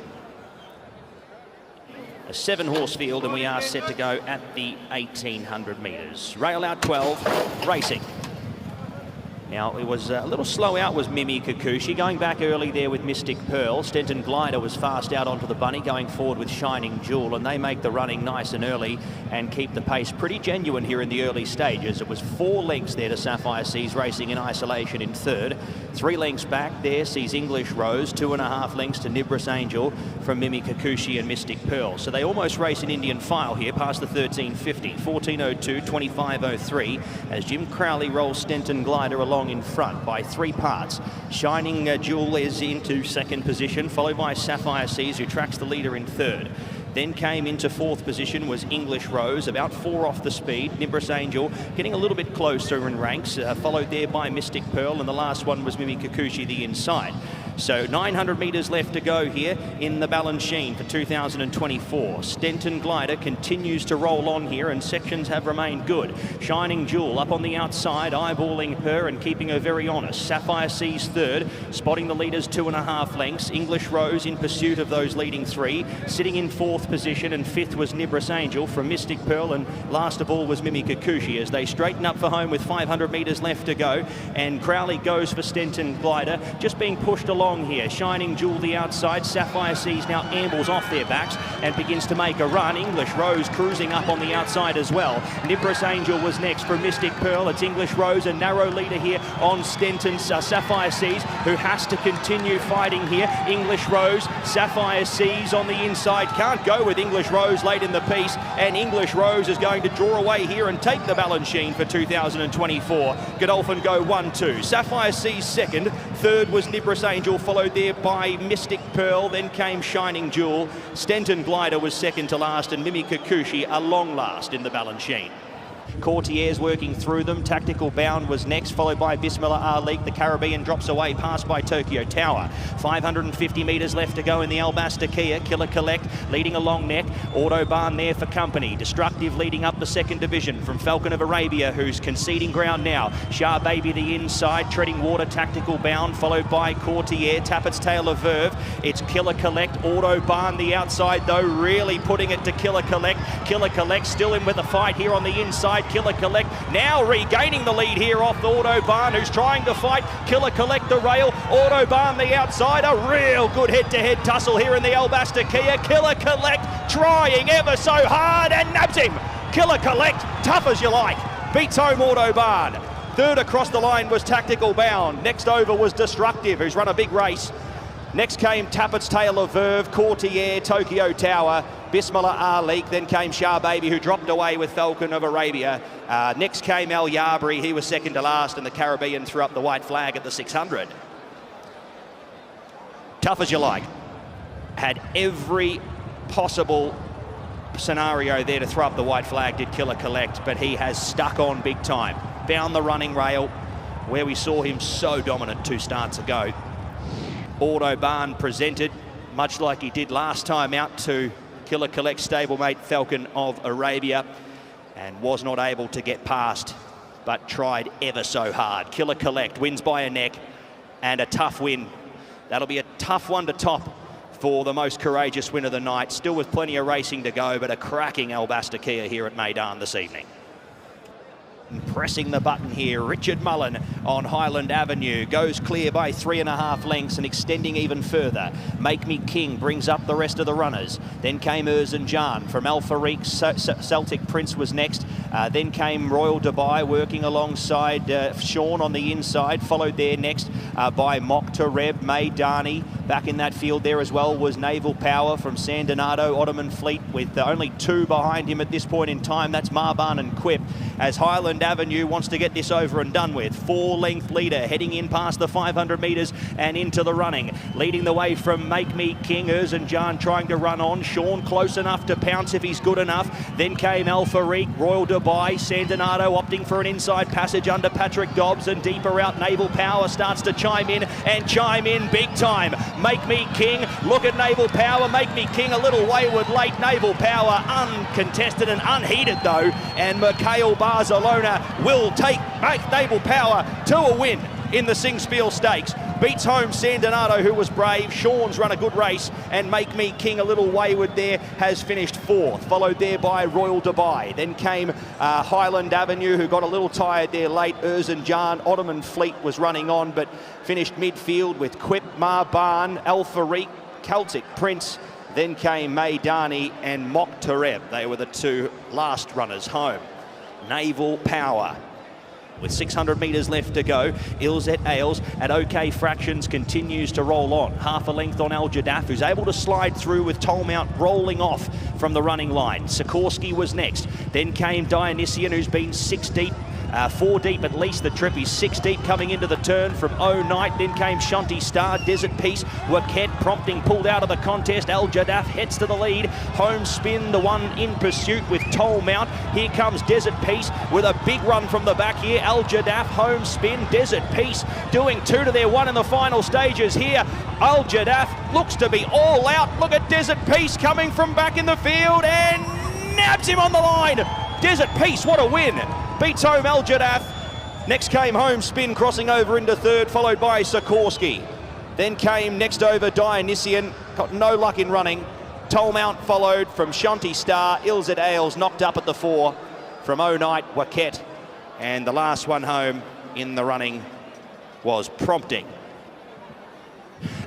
[SPEAKER 2] A 7-horse field, and we are set to go at the 1,800 metres. Rail out 12, racing. Now, it was a little slow out was Mimi Kikuchi, going back early there with Mystic Pearl. Stenton Glider was fast out onto the bunny, going forward with Shining Jewel, and they make the running nice and early and keep the pace pretty genuine here in the early stages. It was 4 lengths there to Sapphire Seas, racing in isolation in third. 3 lengths back there sees English Rose, 2.5 lengths to Nibris Angel from Mimi Kikuchi and Mystic Pearl. So they almost race in Indian file here past the 1350, 14:02, 25:03, as Jim Crowley rolls Stenton Glider along in front by 3 parts. Shining Jewel is into second position, followed by Sapphire Seas, who tracks the leader in third. Then came into 4th position was English Rose, about 4 off the speed. Nibris Angel getting a little bit closer in ranks, followed there by Mystic Pearl, and the last one was Mimi Kikuchi, the inside. So 900 metres left to go here in the Balanchine for 2024. Stenton Glider continues to roll on here, and sections have remained good. Shining Jewel up on the outside, eyeballing her and keeping her very honest. Sapphire Seas third, spotting the leaders 2.5 lengths. English Rose in pursuit of those leading 3, sitting in 4th position, and 5th was Nibris Angel from Mystic Pearl, and last of all was Mimi Kikuchi as they straighten up for home with 500 metres left to go. And Crowley goes for Stenton Glider, just being pushed along along here. Shining Jewel the outside. Sapphire Seas now ambles off their backs and begins to make a run. English Rose cruising up on the outside as well. Nimbus Angel was next from Mystic Pearl. It's English Rose, a narrow leader here on Stenton's Sapphire Seas, who has to continue fighting here. English Rose, Sapphire Seas on the inside. Can't go with English Rose late in the piece, and English Rose is going to draw away here and take the Balanchine for 2024. Godolphin go 1-2. Sapphire Seas second. Third was Nimbus Angel, followed there by Mystic Pearl. Then came Shining Jewel. Stenton Glider was second to last, and Mimi Kikuchi a long last in the Balanchine. Courtiers working through them. Tactical Bound was next, followed by Bismillah Alik. The Caribbean drops away, passed by Tokyo Tower. 550 metres left to go in the Albasta Kia. Killer Collect leading a long neck. Autobahn there for company. Destructive leading up the second division from Falcon of Arabia, who's conceding ground now. Shah Baby the inside, treading water. Tactical Bound, followed by Courtier. Tappett's Tail of Verve. It's Killer Collect. Autobahn the outside, though, really putting it to Killer Collect. Killer Collect still in with the fight here on the inside. Killer Collect now regaining the lead here off the Autobahn, who's trying to fight. Killer Collect the rail, Autobahn the outside. A real good head-to-head tussle here in the Albasta Kia. Killer Collect trying ever so hard and nabs him. Killer Collect, tough as you like, beats home Autobahn. Third across the line was Tactical Bound. Next over was Destructive, who's run a big race. Next came Tappett's Tail of Verve, Courtier, Tokyo Tower, Bismillah Alik. Then came Shah Baby, who dropped away with Falcon of Arabia. Next came El Yabri, he was second to last, and the Caribbean threw up the white flag at the 600. Tough as you like. Had every possible scenario there to throw up the white flag, did Killer Collect, but he has stuck on big time. Found the running rail, where we saw him so dominant 2 starts ago. Autobahn presented, much like he did last time out, to Killer Collect stablemate Falcon of Arabia, and was not able to get past, but tried ever so hard. Killer Collect wins by a neck, and a tough win. That'll be a tough one to top for the most courageous win of the night. Still with plenty of racing to go, but a cracking Albasta Kia here at Meydan this evening. Pressing the button here, Richard Mullen on Highland Avenue goes clear by 3.5 lengths and extending even further. Make Me King brings up the rest of the runners. Then came Erzincan from Al Farik. Celtic Prince was next. Then came Royal Dubai working alongside Sean on the inside, followed there next by Mokhtareb, Meydani. Back in that field there as well was Naval Power from San Donato, Ottoman Fleet, with only 2 behind him at this point in time. That's Marban and Quip, as Highland Avenue wants to get this over and done with. 4-length leader heading in past the 500 metres and into the running. Leading the way from Make Me King, Erzincan trying to run on. Sean close enough to pounce if he's good enough. Then came Al Farik, Royal Dubai, San Donato opting for an inside passage under Patrick Dobbs, and deeper out Naval Power starts to chime in, and chime in big time. Make Me King, look at Naval Power. Make Me King a little wayward late. Naval Power uncontested and unheated though, and Mikhail Barcelona will take Naval Power to a win in the Singspiel Stakes. Beats home San Donato, who was brave. Sean's run a good race, and Make Me King a little wayward there has finished 4th, followed there by Royal Dubai. Then came Highland Avenue, who got a little tired there late. Erzincan, Ottoman Fleet was running on, but finished midfield with Quip, Marban, Al Farik, Celtic Prince. Then came Meydani and Mokhtareb. They were the 2 last runners home. Naval Power, with 600 metres left to go. Ilzet Ailes at OK Fractions continues to roll on. Half a length on Al Jadaf, who's able to slide through with Tollmount rolling off from the running line. Sikorsky was next. Then came Dionysian, who's been 6 deep. 4 deep at least the trip. He's 6 deep coming into the turn from O Night. Then came Shanti Star, Desert Peace, Waket prompting pulled out of the contest. Al Jadaf heads to the lead. Home Spin, the one in pursuit with Toll Mount. Here comes Desert Peace with a big run from the back here. Al Jadaf, Home Spin, Desert Peace doing 2 to their 1 in the final stages here. Al Jadaf looks to be all out. Look at Desert Peace coming from back in the field and nabs him on the line. Desert Peace, what a win. Beats home Al Jadaf. Next came Home Spin crossing over into 3rd, followed by Sikorsky. Then came next over Dionysian, got no luck in running. Tollmount followed from Shanti Star. Ilzet Ailes knocked up at the 4 from O Night, Waket. And the last one home in the running was Prompting.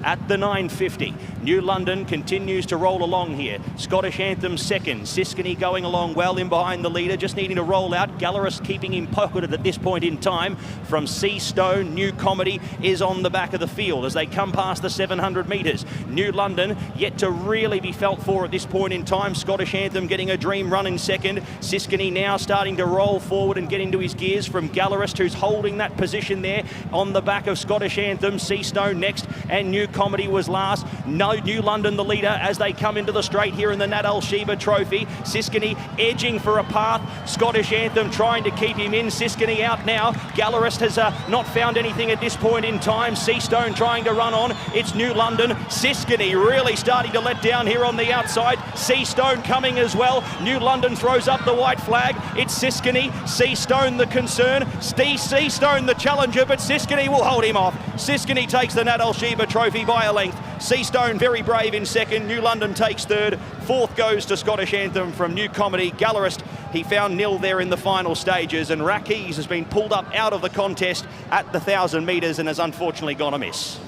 [SPEAKER 2] at the 950. New London continues to roll along here. Scottish Anthem second. Siskany going along well in behind the leader, just needing to roll out. Gallerist keeping him pocketed at this point in time. From Seastone, New Comedy is on the back of the field as they come past the 700 metres. New London yet to really be felt for at this point in time. Scottish Anthem getting a dream run in second. Siskany now starting to roll forward and get into his gears from Gallerist, who's holding that position there on the back of Scottish Anthem. Seastone next and New Comedy was last. No, New London the leader as they come into the straight here in the Nat Al Sheba Trophy. Siskany edging for a path. Scottish Anthem trying to keep him in. Siskany out now. Gallerist has not found anything at this point in time. Seastone trying to run on. It's New London. Siskany really starting to let down here on the outside. Seastone coming as well. New London throws up the white flag. It's Siskany. Seastone the concern. Seastone the challenger, but Siskany will hold him off. Siskany takes the Nat Al Sheba Trophy by a length. Seastone very brave in second. New London takes third. Fourth goes to Scottish Anthem from New Comedy. Gallerist, he found nil there in the final stages, and Rakes has been pulled up out of the contest at the 1,000 metres and has unfortunately gone amiss.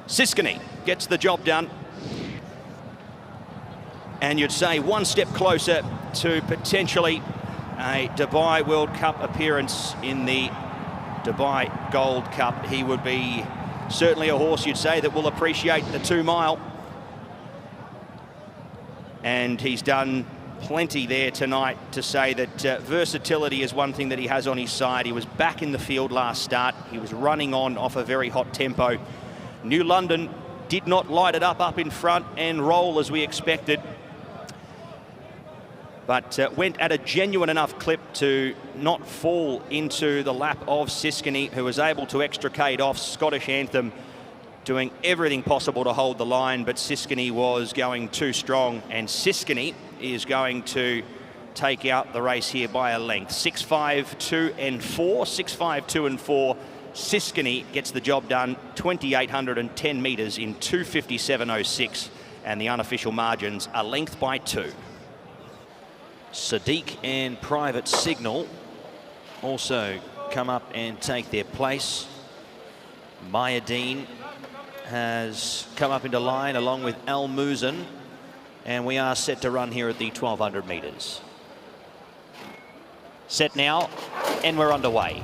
[SPEAKER 2] Siskany gets the job done, and you'd say one step closer to potentially a Dubai World Cup appearance in the Dubai Gold Cup. He would be certainly a horse, you'd say, that will appreciate the 2 mile. And he's done plenty there tonight to say that versatility is one thing that he has on his side. He was back in the field last start. He was running on off a very hot tempo. New London did not light it up in front and roll as we expected, but went at a genuine enough clip to not fall into the lap of Siskany, who was able to extricate off. Scottish Anthem doing everything possible to hold the line, but Siskany was going too strong, and Siskany is going to take out the race here by a length. 6.5, 2 and 4, 6.5, 2 and 4. Siskany gets the job done, 2,810 metres in 2:57.06, and the unofficial margins a length by 2. Sadiq and Private Signal also come up and take their place. Meydan has come up into line along with Al Muzan, and we are set to run here at the 1,200 metres. Set now, and we're underway.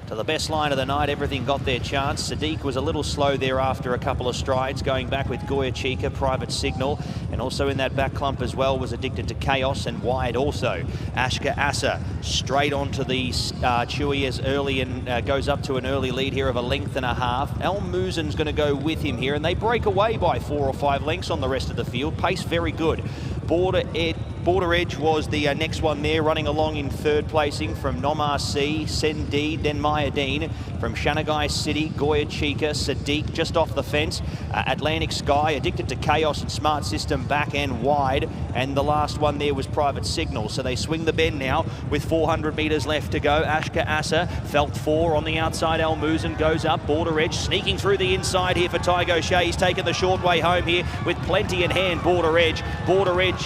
[SPEAKER 2] To the best line of the night, everything got their chance. Sadiq was a little slow there after a couple of strides, going back with Goya Chica, Private Signal, and also in that back clump as well was Addicted to Chaos, and wide also. Ashka Asa straight onto the Chewy as early and goes up to an early lead here of a length and a half. Al Muzan's going to go with him here, and they break away by 4 or 5 lengths on the rest of the field. Pace very good. Border Edge was the next one there, running along in third placing from Nomar C, Sendid, then Meydan. From Shanagai City, Goya Chica, Sadiq just off the fence. Atlantic Sky, Addicted to Chaos and Smart System back and wide. And the last one there was Private Signal. So they swing the bend now with 400 metres left to go. Ashka Asa felt 4 on the outside. Al Muzan goes up. Border Edge sneaking through the inside here for Tygo Shea. He's taken the short way home here with plenty in hand. Border Edge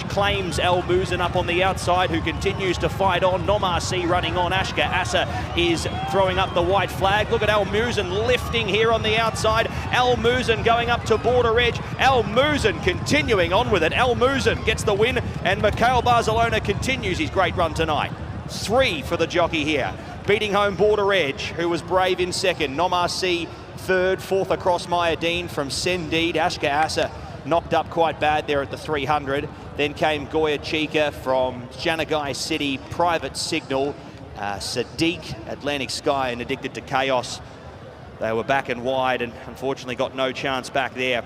[SPEAKER 2] claims Al Muzan up on the outside, who continues to fight on. Nomar C running on. Ashka Asa is throwing up the white flag. Look at Al Muzan lifting here on the outside. Al Muzan going up to Border Edge. Al Muzan continuing on with it. Al Muzan gets the win, and Mikhail Barcelona continues his great run tonight. 3 for the jockey here, beating home Border Edge, who was brave in second. Nomar C third, fourth across Meydan from Sendid. Ashka Asa knocked up quite bad there at the 300. Then came Goya Chica from Shanagai City, Private Signal, Sadiq, Atlantic Sky, and Addicted to Chaos. They were back and wide and unfortunately got no chance back there.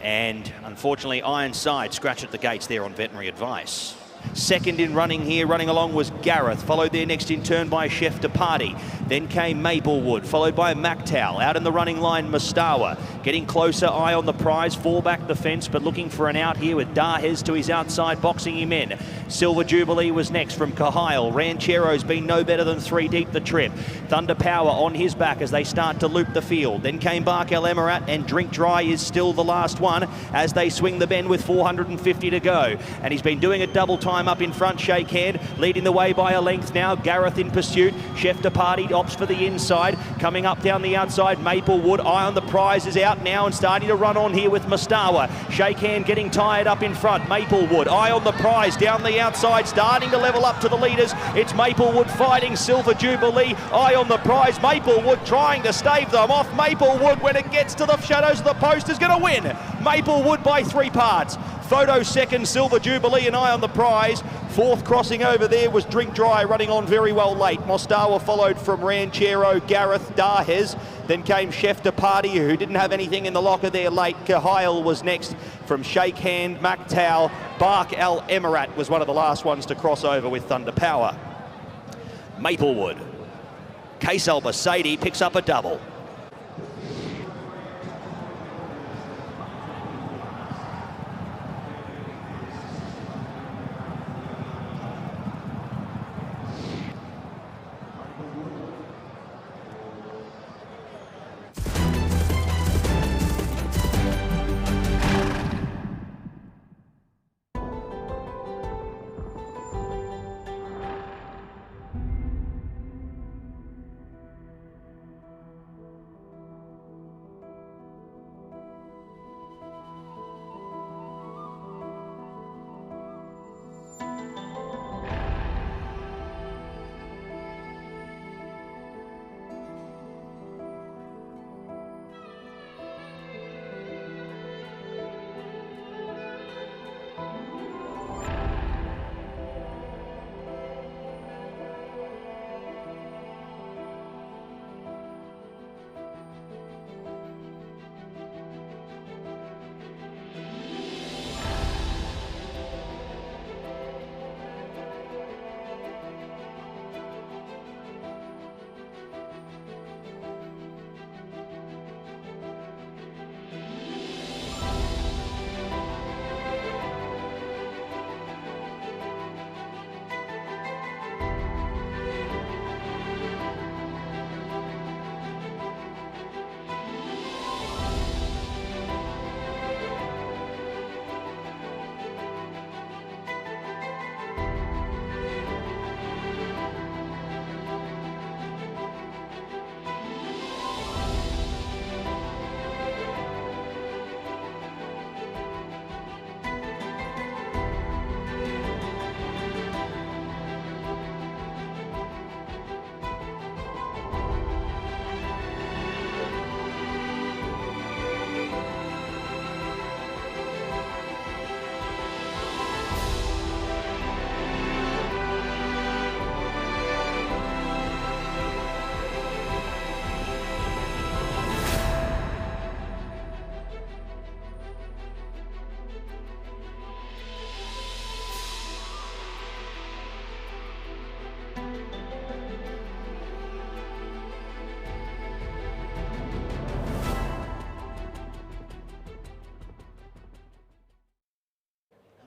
[SPEAKER 2] And unfortunately, Ironside scratched at the gates there on veterinary advice. Second in running here, running along was Gareth, followed there next in turn by Chef de Party. Then came Maplewood, followed by Mactal. Out in the running line, Mustawa. Getting closer, eye on the prize, fall back the fence, but looking for an out here with Dahez to his outside, boxing him in. Silver Jubilee was next from Cahill. Ranchero's been no better than 3 deep the trip. Thunder Power on his back as they start to loop the field. Then came Bark El Emirat, and Drink Dry is still the last one as they swing the bend with 450 to go. And he's been doing a double time time up in front. Shake Hand leading the way by a length now. Gareth in pursuit. Chef de Party opts for the inside. Coming up down the outside, Maplewood. Eye on the Prize is out now and starting to run on here with Mustawa. Shake Hand getting tired up in front. Maplewood, Eye on the Prize down the outside, starting to level up to the leaders. It's Maplewood fighting Silver Jubilee. Eye on the Prize. Maplewood trying to stave them off. Maplewood, when it gets to the shadows of the post, is going to win. Maplewood by 3 parts. Photo second, Silver Jubilee and Eye on the Prize. Fourth crossing over there was Drink Dry, running on very well late. Mostawa followed from Ranchero, Gareth, Dahez. Then came Chef de Party, who didn't have anything in the locker there late. Kahile was next from Shake Hand, Mactau. Bark Al Emirat was one of the last ones to cross over with Thunder Power. Maplewood. Case Albacete picks up a double.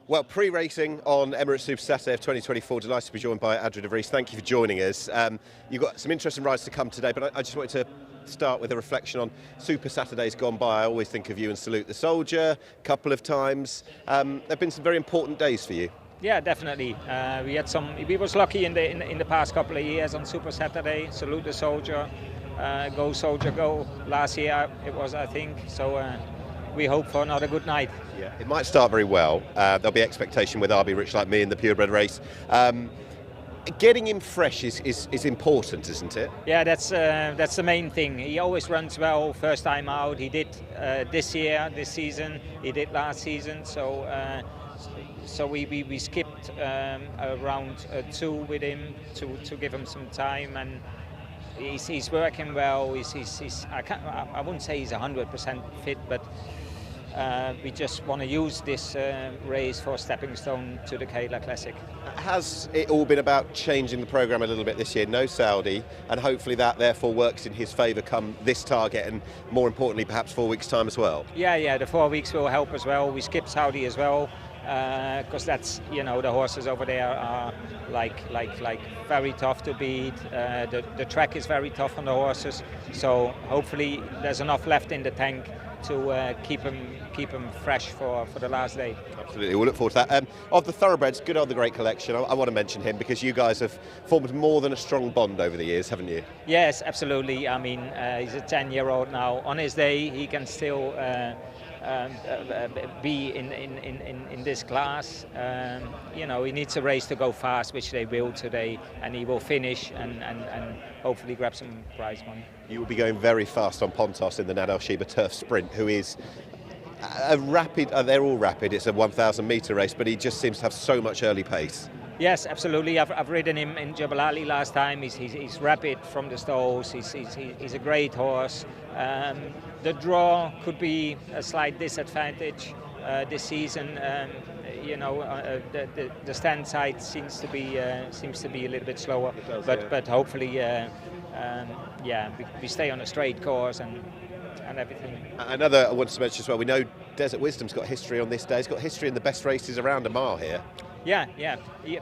[SPEAKER 6] Well, pre-racing on Emirates Super Saturday of 2024. Delighted to be joined by Adrian de Vries. Thank you for joining us. You've got some interesting rides to come today, but I just wanted to start with a reflection on Super Saturdays gone by. I always think of you and Salute the Soldier a couple of times. There have been some very important days for you.
[SPEAKER 14] Yeah, definitely. We was lucky in the past couple of years on Super Saturday. Salute the Soldier, Go Soldier Go. Last year it was, I think. So we hope for another good night.
[SPEAKER 6] Yeah, it might start very well. There'll be expectation with RB Rich Like Me in the purebred race. Getting him fresh is important, isn't it?
[SPEAKER 14] Yeah, that's the main thing. He always runs well first time out. He did this season. He did last season. So we skipped around 2 with him to give him some time, and he's working well. I wouldn't say he's 100% fit, but we just want to use this race for a stepping stone to the Kayla Classic.
[SPEAKER 6] Has it all been about changing the programme a little bit this year? No Saudi, and hopefully that therefore works in his favour come this target, and more importantly perhaps 4 weeks' time as well? Yeah,
[SPEAKER 14] the 4 weeks will help as well. We skipped Saudi as well, because that's, the horses over there are like very tough to beat. The track is very tough on the horses, so hopefully there's enough left in the tank to keep them keep them fresh for the last day.
[SPEAKER 6] Absolutely, we'll look forward to that. Of the thoroughbreds, good old The Great Collection, I want to mention him because you guys have formed more than a strong bond over the years, haven't you?
[SPEAKER 14] Yes, absolutely. I mean, he's a 10-year-old now. On his day, he can still be in this class. You know, he needs a race to go fast, which they will today, and he will finish and hopefully grab some prize money.
[SPEAKER 6] You will be going very fast on Pontos in the Nadal Sheba Turf Sprint, who is a rapid, they're all rapid, it's a 1,000 metre race, but he just seems to have so much early pace.
[SPEAKER 14] Yes, absolutely. I've ridden him in Jebel Ali last time. He's rapid from the stalls. He's a great horse. The draw could be a slight disadvantage this season. You know, the stand side seems to be a little bit slower. But hopefully, we stay on a straight course and everything.
[SPEAKER 6] Another I wanted to mention as well. We know Desert Wisdom's got history on this day. He's got history in the best races around a mile here.
[SPEAKER 14] Yeah.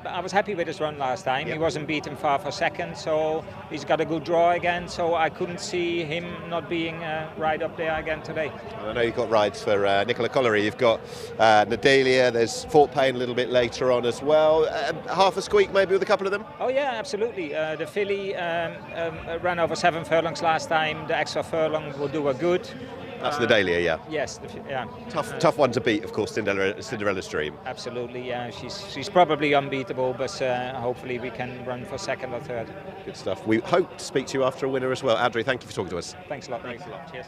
[SPEAKER 14] I was happy with his run last time. He wasn't beaten far for second, so he's got a good draw again. So I couldn't see him not being right up there again today.
[SPEAKER 6] And I know you've got rides for Nicola Colliery. You've got Nadelia. There's Fort Payne a little bit later on as well. Half a squeak maybe with a couple of them.
[SPEAKER 14] Oh yeah, absolutely. The filly ran over 7 furlongs last time. The extra furlong will do her good.
[SPEAKER 6] That's Nadelia, yeah.
[SPEAKER 14] Yes,
[SPEAKER 6] Tough one to beat, of course, Cinderella's Dream.
[SPEAKER 14] Absolutely, yeah. She's probably unbeatable, but hopefully we can run for second or third.
[SPEAKER 6] Good stuff. We hope to speak to you after a winner as well. Adri, thank you for talking to us.
[SPEAKER 14] Thanks a lot. Thanks a lot. Cheers.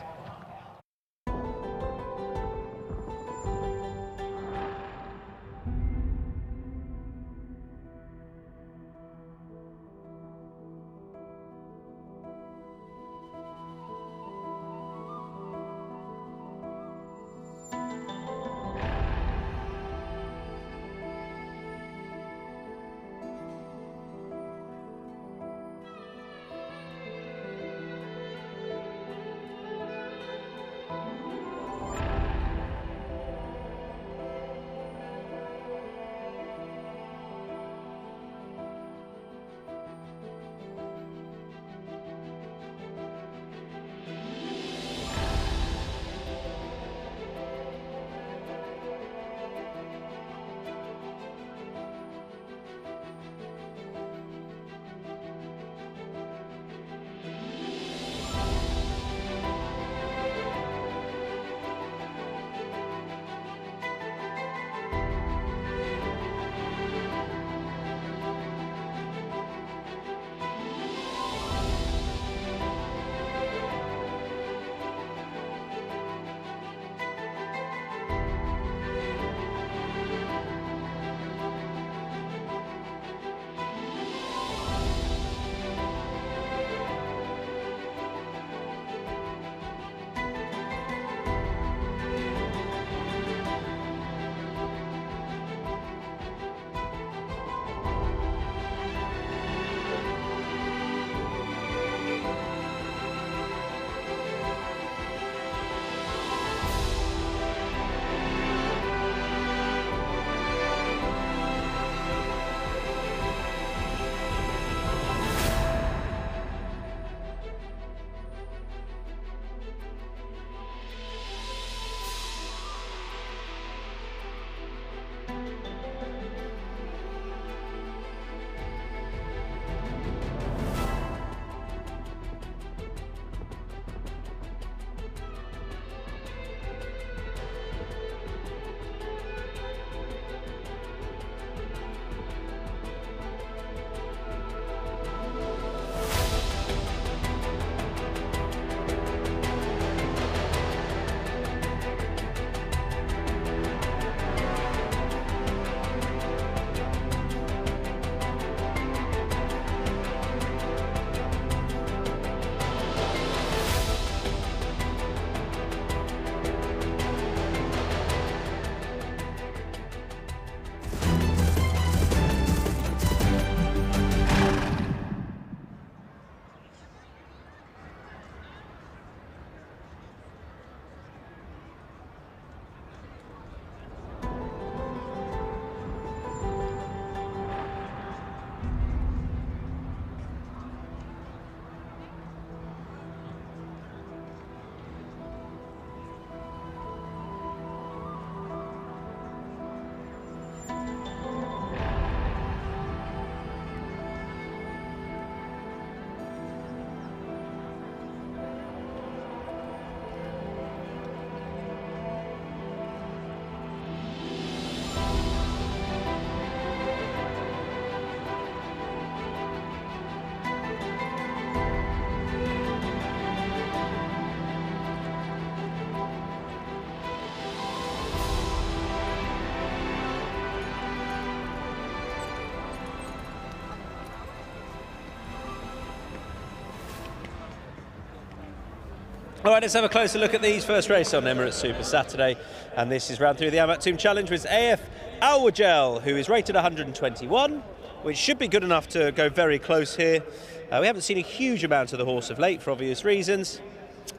[SPEAKER 5] All right, let's have a closer look at these first race on Emirates Super Saturday. And this is round 3 of the Amat Tomb Challenge with AF Al Wajal, who is rated 121, which should be good enough to go very close here. We haven't seen a huge amount of the horse of late for obvious reasons.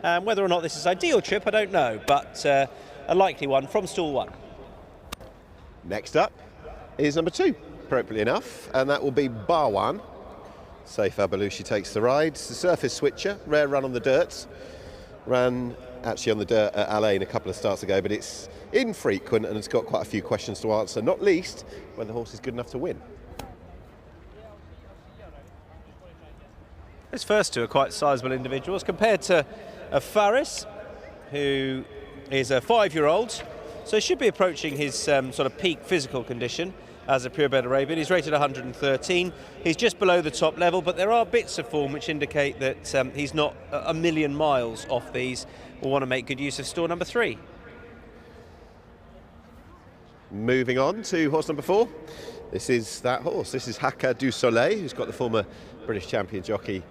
[SPEAKER 5] Whether or not this is ideal trip, I don't know, but a likely one from stall 1.
[SPEAKER 6] Next up is number 2, appropriately enough, and that will be Barwan. Saif Abalushi takes the ride. It's the surface switcher, rare run on the dirt. Ran actually on the dirt at Al Ain a couple of starts ago, but it's infrequent and it's got quite a few questions to answer, not least when the horse is good enough to win.
[SPEAKER 5] His first 2 are quite sizable individuals compared to a Faris, who is a 5-year-old, so he should be approaching his sort of peak physical condition as a purebred Arabian. He's rated 113. He's just below the top level, but there are bits of form which indicate that he's not a million miles off these. We'll want to make good use of stall number 3.
[SPEAKER 6] Moving on to horse number 4. This is that horse. This is Haka du Soleil, who's got the former British champion jockey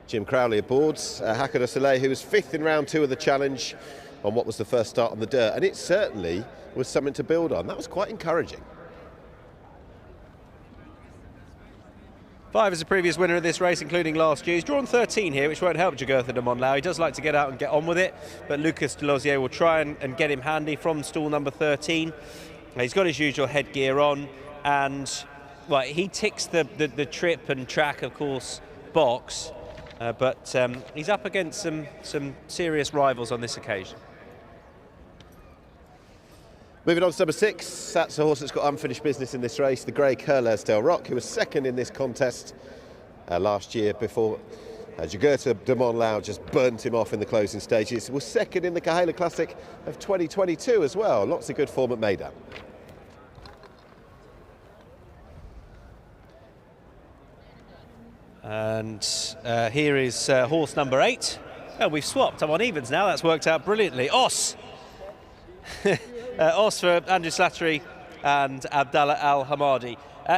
[SPEAKER 6] Jim Crowley aboard. Haka du Soleil, who was 5th in round 2 of the challenge on what was the first start on the dirt, and it certainly was something to build on. That was quite encouraging.
[SPEAKER 5] 5 is a previous winner of this race, including last year. He's drawn 13 here, which won't help Jugurtha de Monlau. He does like to get out and get on with it, but Lucas Delosier will try and get him handy from stall number 13. He's got his usual headgear on, and well, he ticks the trip and track, of course, box, but he's up against some serious rivals on this occasion.
[SPEAKER 6] Moving on to number 6, that's a horse that's got unfinished business in this race, the grey Curlers Del Roc, who was 2nd in this contest last year before Jugurtha de Monlau just burnt him off in the closing stages. Was 2nd in the Kahela Classic of 2022 as well. Lots of good form at Meydan.
[SPEAKER 5] And here is horse number 8. Oh, we've swapped. I'm on evens now. That's worked out brilliantly. Os! Os for Andrew Slattery and Abdallah Al Hamadi.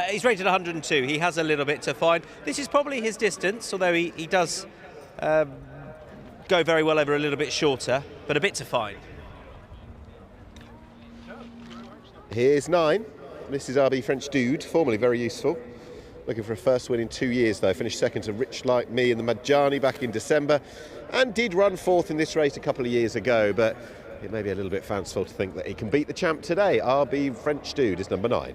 [SPEAKER 5] He's rated 102. He has a little bit to find. This is probably his distance, although he does go very well over a little bit shorter, but a bit to find.
[SPEAKER 6] Here's 9. This is RB French Dude, formerly very useful. Looking for a first win in 2 years, though. Finished 2nd to Rich Like Me in the Majani back in December, and did run 4th in this race a couple of years ago, but it may be a little bit fanciful to think that he can beat the champ today. RB French Dude is number 9.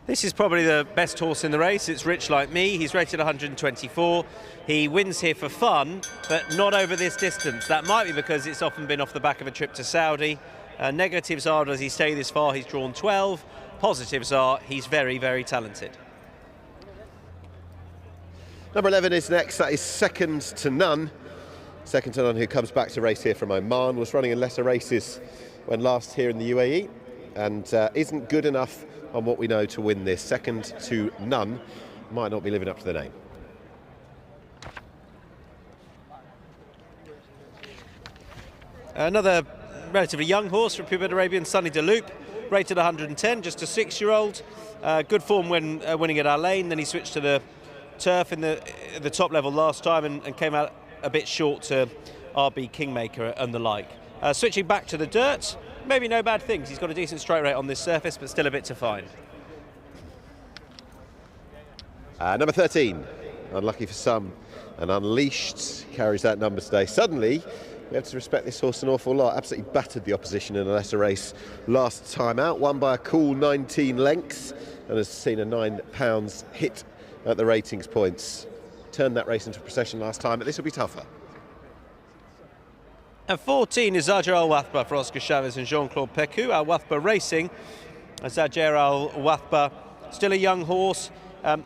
[SPEAKER 5] This is probably the best horse in the race. It's Rich Like Me. He's rated 124. He wins here for fun, but not over this distance. That might be because it's often been off the back of a trip to Saudi. Negatives are, does he stay this far? He's drawn 12. Positives are, he's very, very talented.
[SPEAKER 6] Number 11 is next. That is Second to None. Second to None, who comes back to race here from Oman, was running in lesser races when last here in the UAE, and isn't good enough on what we know to win this. Second to None might not be living up to the name.
[SPEAKER 5] Another relatively young horse from purebred Arabian, Sunny de Loop, rated 110, just a 6-year-old. Good form when winning at Al Ain, then he switched to the turf in the top level last time and came out a bit short to RB Kingmaker and the like. Switching back to the dirt, maybe no bad things. He's got a decent strike rate on this surface, but still a bit to find.
[SPEAKER 6] Number 13, unlucky for some, and Unleashed carries that number today. Suddenly, we have to respect this horse an awful lot. Absolutely battered the opposition in a lesser race last time out, won by a cool 19 lengths, and has seen a £9 hit at the ratings points. Turned that race into a procession last time, but this will be tougher.
[SPEAKER 5] And 14 is Zajer Al Wathba for Oscar Chavez and Jean-Claude Pecou. Al Wathba racing. Zajer Al Wathba, still a young horse.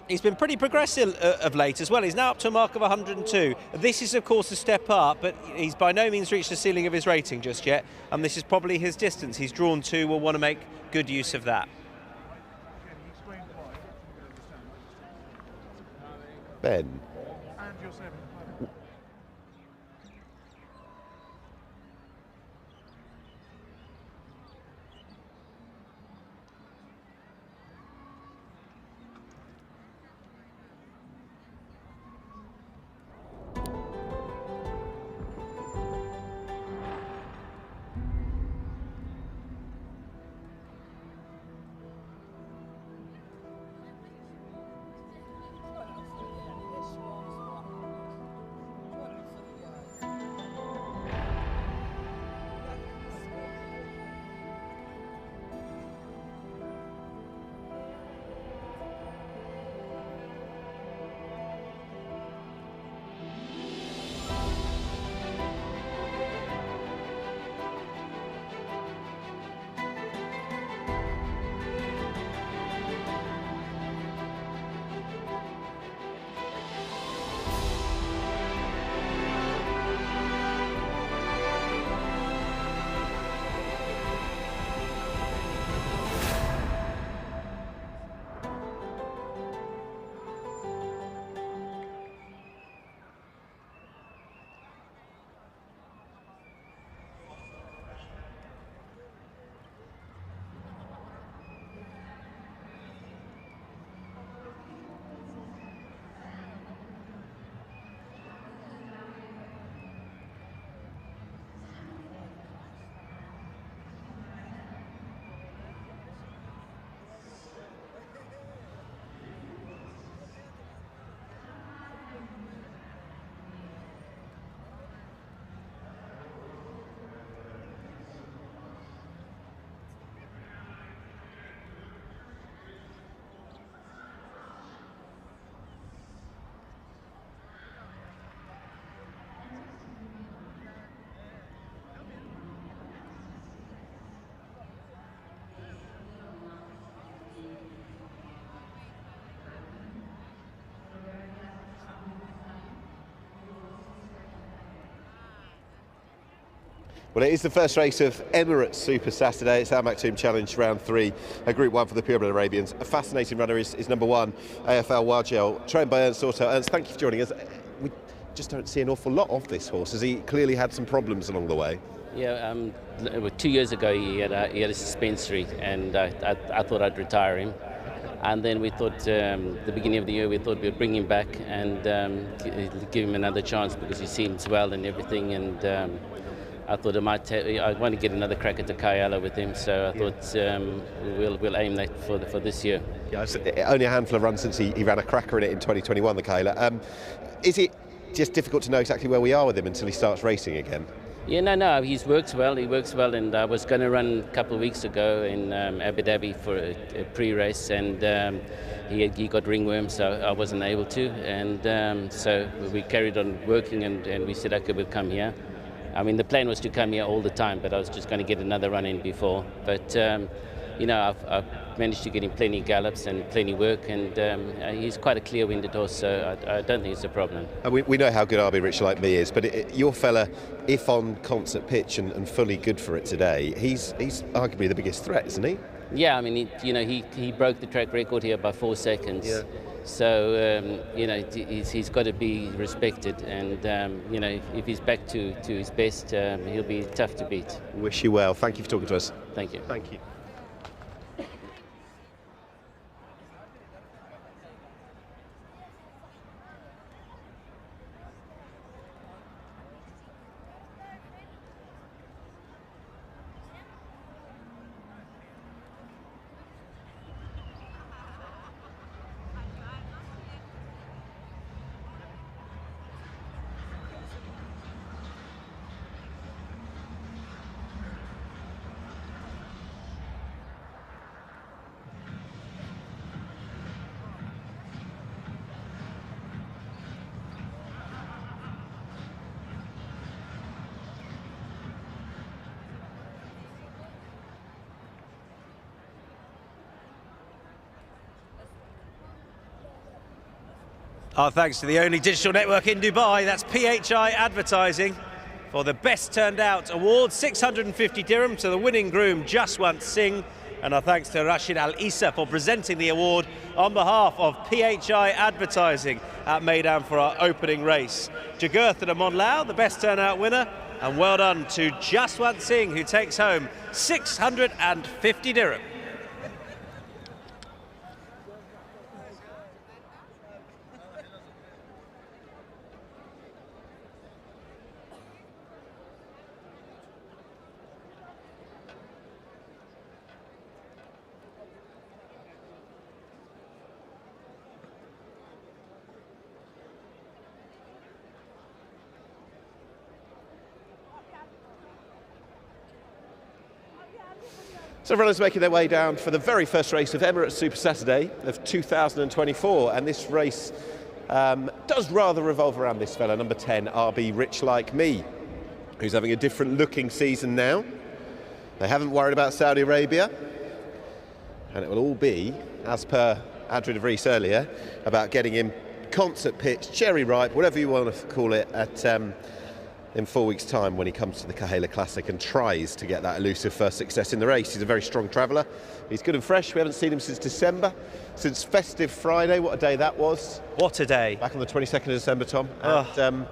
[SPEAKER 5] He's been pretty progressive of late as well. He's now up to a mark of 102. This is, of course, a step up, but he's by no means reached the ceiling of his rating just yet. And this is probably his distance. He's drawn 2. We'll want to make good use of that.
[SPEAKER 6] Ben. Well, it is the first race of Emirates Super Saturday. It's Al Maktoum Challenge Round 3, Group 1 for the Purebred Arabians. A fascinating runner is number 1, AFL Wajel, trained by Ernst Auto. Ernst, thank you for joining us. We just don't see an awful lot of this horse. Has he clearly had some problems along the way?
[SPEAKER 15] Yeah, 2 years ago he had a suspensory, and I thought I'd retire him. And then we thought, the beginning of the year, we thought we'd bring him back and give him another chance because he seems well and everything. And I thought I want to get another crack at the Kayala with him, so I thought we'll aim that for this year.
[SPEAKER 6] Yeah, it's only a handful of runs since he ran a cracker in it in 2021, the Kayala. Is it just difficult to know exactly where we are with him until he starts racing again?
[SPEAKER 15] Yeah, no, he works well, and I was going to run a couple of weeks ago in Abu Dhabi for a pre-race, and he got ringworm, so I wasn't able to, and so we carried on working, and we said, okay, we'll come here. I mean, the plan was to come here all the time, but I was just going to get another run in before. But, I've managed to get him plenty gallops and plenty work, and he's quite a clear-winded horse, so I don't think it's a problem.
[SPEAKER 6] And we know how good RB Rich Like Me is, but your fella, if on concert pitch and fully good for it today, he's arguably the biggest threat, isn't he?
[SPEAKER 15] Yeah, I mean, he broke the track record here by 4 seconds.
[SPEAKER 6] Yeah.
[SPEAKER 15] So, he's got to be respected, and, if he's back to his best, he'll be tough to beat.
[SPEAKER 6] Wish you well. Thank you for talking to us.
[SPEAKER 15] Thank you.
[SPEAKER 6] Thank you.
[SPEAKER 5] Our thanks to the only digital network in Dubai, that's PHI Advertising, for the Best Turned Out award, 650 dirham to the winning groom, Jaswant Singh. And our thanks to Rashid Al Issa for presenting the award on behalf of PHI Advertising at Meydan for our opening race. Jagurth and Amon Lau, the Best Turned Out winner, and well done to Jaswant Singh, who takes home 650 dirham.
[SPEAKER 6] So runners making their way down for the very first race of Emirates Super Saturday of 2024, and this race does rather revolve around this fella, number 10, RB Rich Like Me, who's having a different looking season now. They haven't worried about Saudi Arabia, and it will all be, as per Adrian de Vries earlier, about getting him concert pitch, cherry ripe, whatever you want to call it, at in 4 weeks' time when he comes to the Kahela Classic and tries to get that elusive first success in the race. He's a very strong traveller. He's good and fresh. We haven't seen him since December, since Festive Friday. What a day that was.
[SPEAKER 5] What a day.
[SPEAKER 6] Back on the 22nd of December, Tom. And,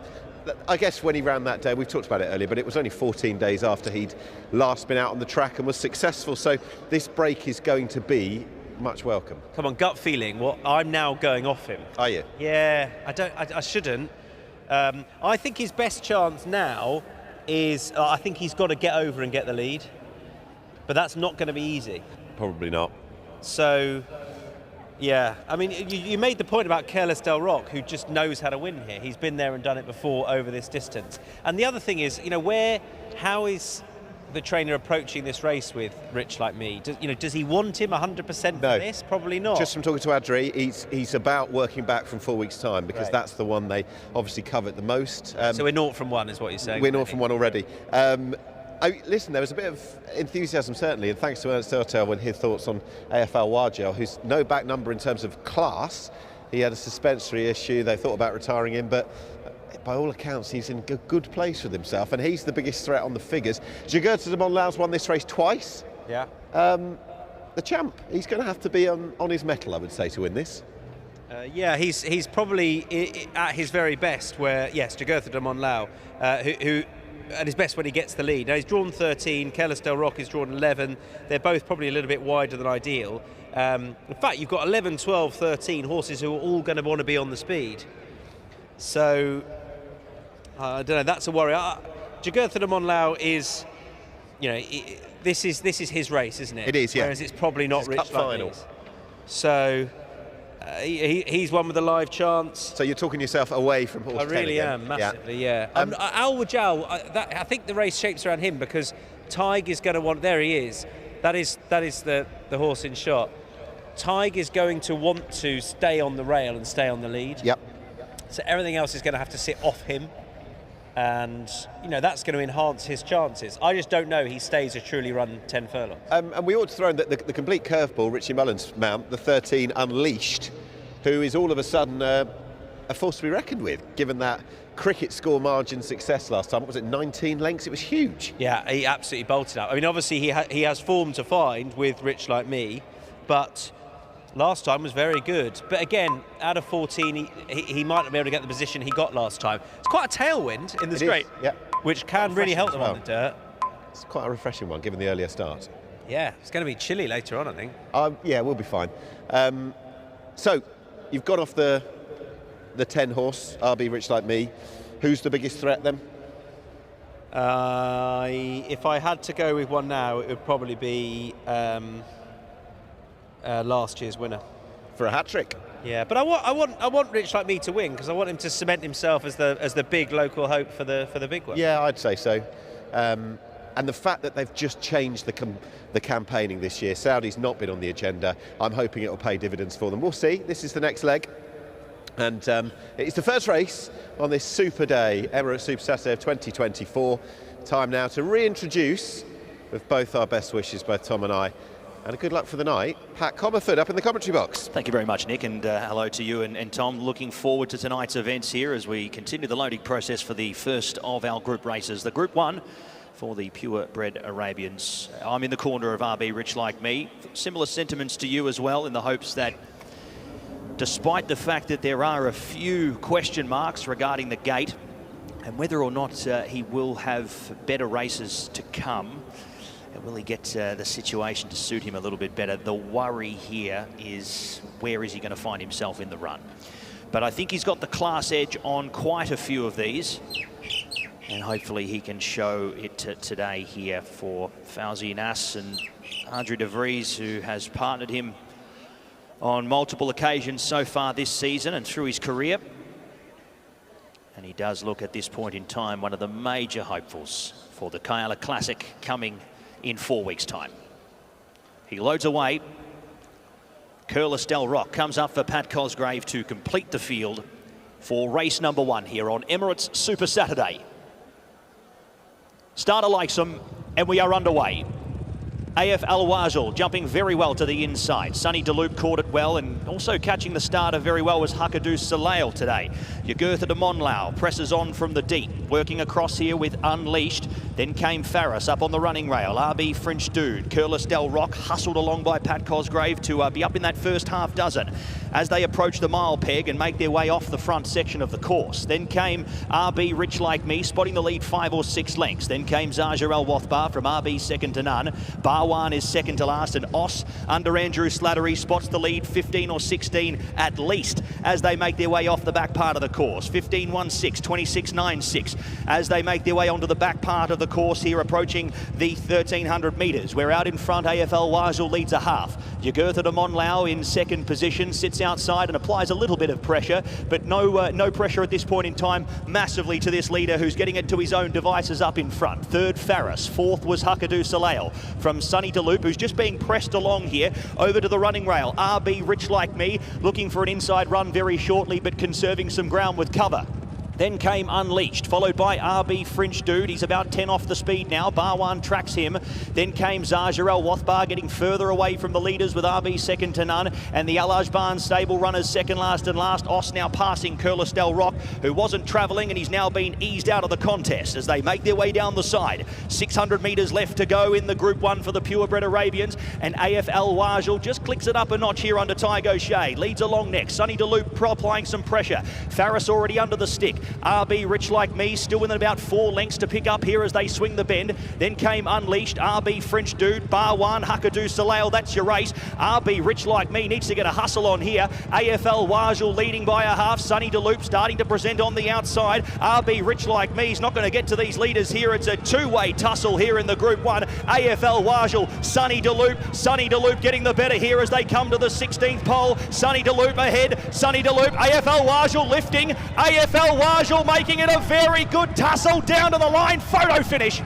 [SPEAKER 6] I guess when he ran that day, we've talked about it earlier, but it was only 14 days after he'd last been out on the track and was successful. So this break is going to be much welcome.
[SPEAKER 5] Come on, gut feeling. Well, I'm now going off him.
[SPEAKER 6] Are you?
[SPEAKER 5] Yeah, I shouldn't. I think his best chance now is, I think he's got to get over and get the lead, but that's not going to be easy.
[SPEAKER 6] Probably not.
[SPEAKER 5] So, yeah, I mean, you made the point about Carlos Del Roc, who just knows how to win here. He's been there and done it before over this distance. And the other thing is, how is the trainer approaching this race with Rich Like Me? Does he want him 100% for this? Probably not.
[SPEAKER 6] Just from talking to Adri, he's about working back from 4 weeks' time, because that's the one they obviously covet the most.
[SPEAKER 5] So we're 0 from 1 is what you're saying?
[SPEAKER 6] We're 0 from 1 already. Listen, there was a bit of enthusiasm, certainly, and thanks to Ernst Ertel when his thoughts on AFL Wajel, who's no back number in terms of class. He had a suspensory issue. They thought about retiring him, but by all accounts, he's in a good place with himself, and he's the biggest threat on the figures. Jagurta de Montlau's won this race twice.
[SPEAKER 5] Yeah.
[SPEAKER 6] The champ, he's going to have to be on his mettle, I would say, to win this.
[SPEAKER 5] Yeah, he's probably at his very best, where, yes, Jagurta de Montlau, who at his best when he gets the lead. Now, he's drawn 13, Carlos Del Roc is drawn 11. They're both probably a little bit wider than ideal. In fact, you've got 11, 12, 13 horses who are all going to want to be on the speed. So, I don't know, that's a worry. Jagurta de Montlau is, this is his race, isn't it?
[SPEAKER 6] It is, yeah.
[SPEAKER 5] Whereas it's probably not Rich
[SPEAKER 6] Cup final.
[SPEAKER 5] Me's. So, he's one with a live chance.
[SPEAKER 6] So you're talking yourself away from horse 10
[SPEAKER 5] I really
[SPEAKER 6] again.
[SPEAKER 5] am, massively, yeah. Al Wajal, I think the race shapes around him, because Tig is going to want, there he is. That is the horse in shot. Tig is going to want to stay on the rail and stay on the lead.
[SPEAKER 6] Yep.
[SPEAKER 5] So everything else is going to have to sit off him. And, that's going to enhance his chances. I just don't know he stays a truly run 10 furlongs.
[SPEAKER 6] And we ought to throw in the complete curveball, Richie Mullins' mount, the 13 Unleashed, who is all of a sudden a force to be reckoned with, given that cricket score margin success last time. What was it, 19 lengths? It was huge.
[SPEAKER 5] Yeah, he absolutely bolted out. I mean, obviously he has form to find with Rich Like Me, but last time was very good. But again, out of 14, he might not be able to get the position he got last time. It's quite a tailwind in the straight, which can really help them on the dirt.
[SPEAKER 6] It's quite a refreshing one, given the earlier start.
[SPEAKER 5] Yeah, it's going to be chilly later on, I think.
[SPEAKER 6] Yeah, we'll be fine. So, you've got off the 10 horse, RB Rich Like Me. Who's the biggest threat then?
[SPEAKER 5] If I had to go with one now, it would probably be last year's winner.
[SPEAKER 6] For a hat-trick?
[SPEAKER 5] Yeah, but I want Rich Like Me to win, because I want him to cement himself as the big local hope for the big one.
[SPEAKER 6] Yeah, I'd say so. And the fact that they've just changed the campaigning this year, Saudi's not been on the agenda. I'm hoping it'll pay dividends for them. We'll see. This is the next leg. And it's the first race on this Super Day, Emirates Super Saturday of 2024. Time now to reintroduce, with both our best wishes, both Tom and I, and a good luck for the night, Pat Comerford up in the commentary box.
[SPEAKER 16] Thank you very much, Nick, and hello to you and Tom. Looking forward to tonight's events here as we continue the loading process for the first of our group races. The Group 1 for the purebred Arabians. I'm in the corner of RB Rich Like Me. Similar sentiments to you as well, in the hopes that despite the fact that there are a few question marks regarding the gate and whether or not he will have better races to come, and will he get the situation to suit him a little bit better? The worry here is, where is he going to find himself in the run? But I think he's got the class edge on quite a few of these, and hopefully he can show it today here for Fauzi Nas and Andrew de Vries, who has partnered him on multiple occasions so far this season and through his career. And he does look at this point in time one of the major hopefuls for the Kyala Classic coming in 4 weeks' time. He loads away. Carlos Del Roc comes up for Pat Cosgrave to complete the field for race number 1 here on Emirates Super Saturday. Starter likes him, and we are underway. AF Al Wajal jumping very well to the inside. Sonny DeLoop caught it well, and also catching the starter very well was Hakadu Soleil today. Jagurta de Montlau presses on from the deep, working across here with Unleashed. Then came Farris up on the running rail. RB French Dude. Carlos Del Roc hustled along by Pat Cosgrave to be up in that first half dozen as they approach the mile peg and make their way off the front section of the course. Then came RB Rich Like Me, spotting the lead 5 or 6 lengths. Then came Zaja El Wathbar from RB second to none. Barwan is second to last, and Os under Andrew Slattery spots the lead 15 or 16 at least as they make their way off the back part of the course. 15.16, 26.96 as they make their way onto the back part of the course here, approaching the 1,300 metres. We're out in front. AFL Wajal leads a half. Jagurta de Montlau in second position, sits outside and applies a little bit of pressure, but no pressure at this point in time massively to this leader, who's getting it to his own devices up in front. Third, Farris. Fourth was Hakadu Soleil from Sonny DeLoop, who's just being pressed along here over to the running rail. RB Rich Like Me looking for an inside run very shortly, but conserving some ground with cover. Then came Unleashed, followed by RB French Dude. He's about 10 off the speed now. Barwan tracks him. Then came Zajarel Wathbar, getting further away from the leaders with RB second to none. And the Al Ajban stable runners second last and last. Os now passing Curlis Del Roc, who wasn't travelling, and he's now been eased out of the contest as they make their way down the side. 600 metres left to go in the Group 1 for the purebred Arabians. And AF Al Wajil just clicks it up a notch here under Tygo Shea. Leads along next. Sonny DeLoop applying some pressure. Faris already under the stick. RB Rich Like Me still within about 4 lengths to pick up here as they swing the bend. Then came Unleashed, RB French Dude, Barwan, Hakadu Salale, that's your race. RB Rich Like Me needs to get a hustle on here. AFL Wajil leading by a half. Sonny DeLoop starting to present on the outside. RB Rich Like Me is not going to get to these leaders here. It's a two-way tussle here in the Group 1. AFL Wajil, Sonny DeLoop getting the better here as they come to the 16th pole. Sonny DeLoop ahead. Sonny DeLoop, AFL Wajil lifting. AFL Wajil making it a very good tussle down to the line. Photo finish,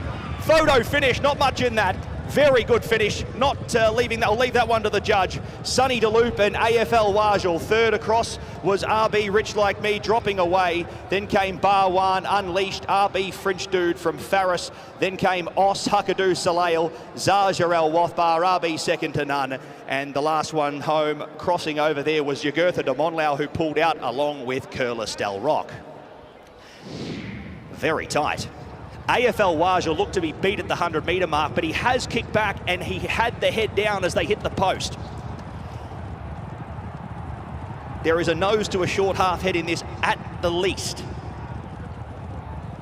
[SPEAKER 16] not much in that. Very good finish, not leaving that. I'll leave that one to the judge. Sonny DeLoop and AFL Wajil. Third across was RB Rich Like Me dropping away. Then came Barwan, Unleashed, RB French Dude from Faris. Then came Os, Hakadu Salale, Zajarel Wathbar, RB second to none. And the last one home, crossing over there, was Jugurtha de Monlau, who pulled out along with Curlis Del Roc. Very tight. AFL Wajil looked to be beat at the 100-metre mark, but he has kicked back and he had the head down as they hit the post. There is a nose to a short half head in this at the least.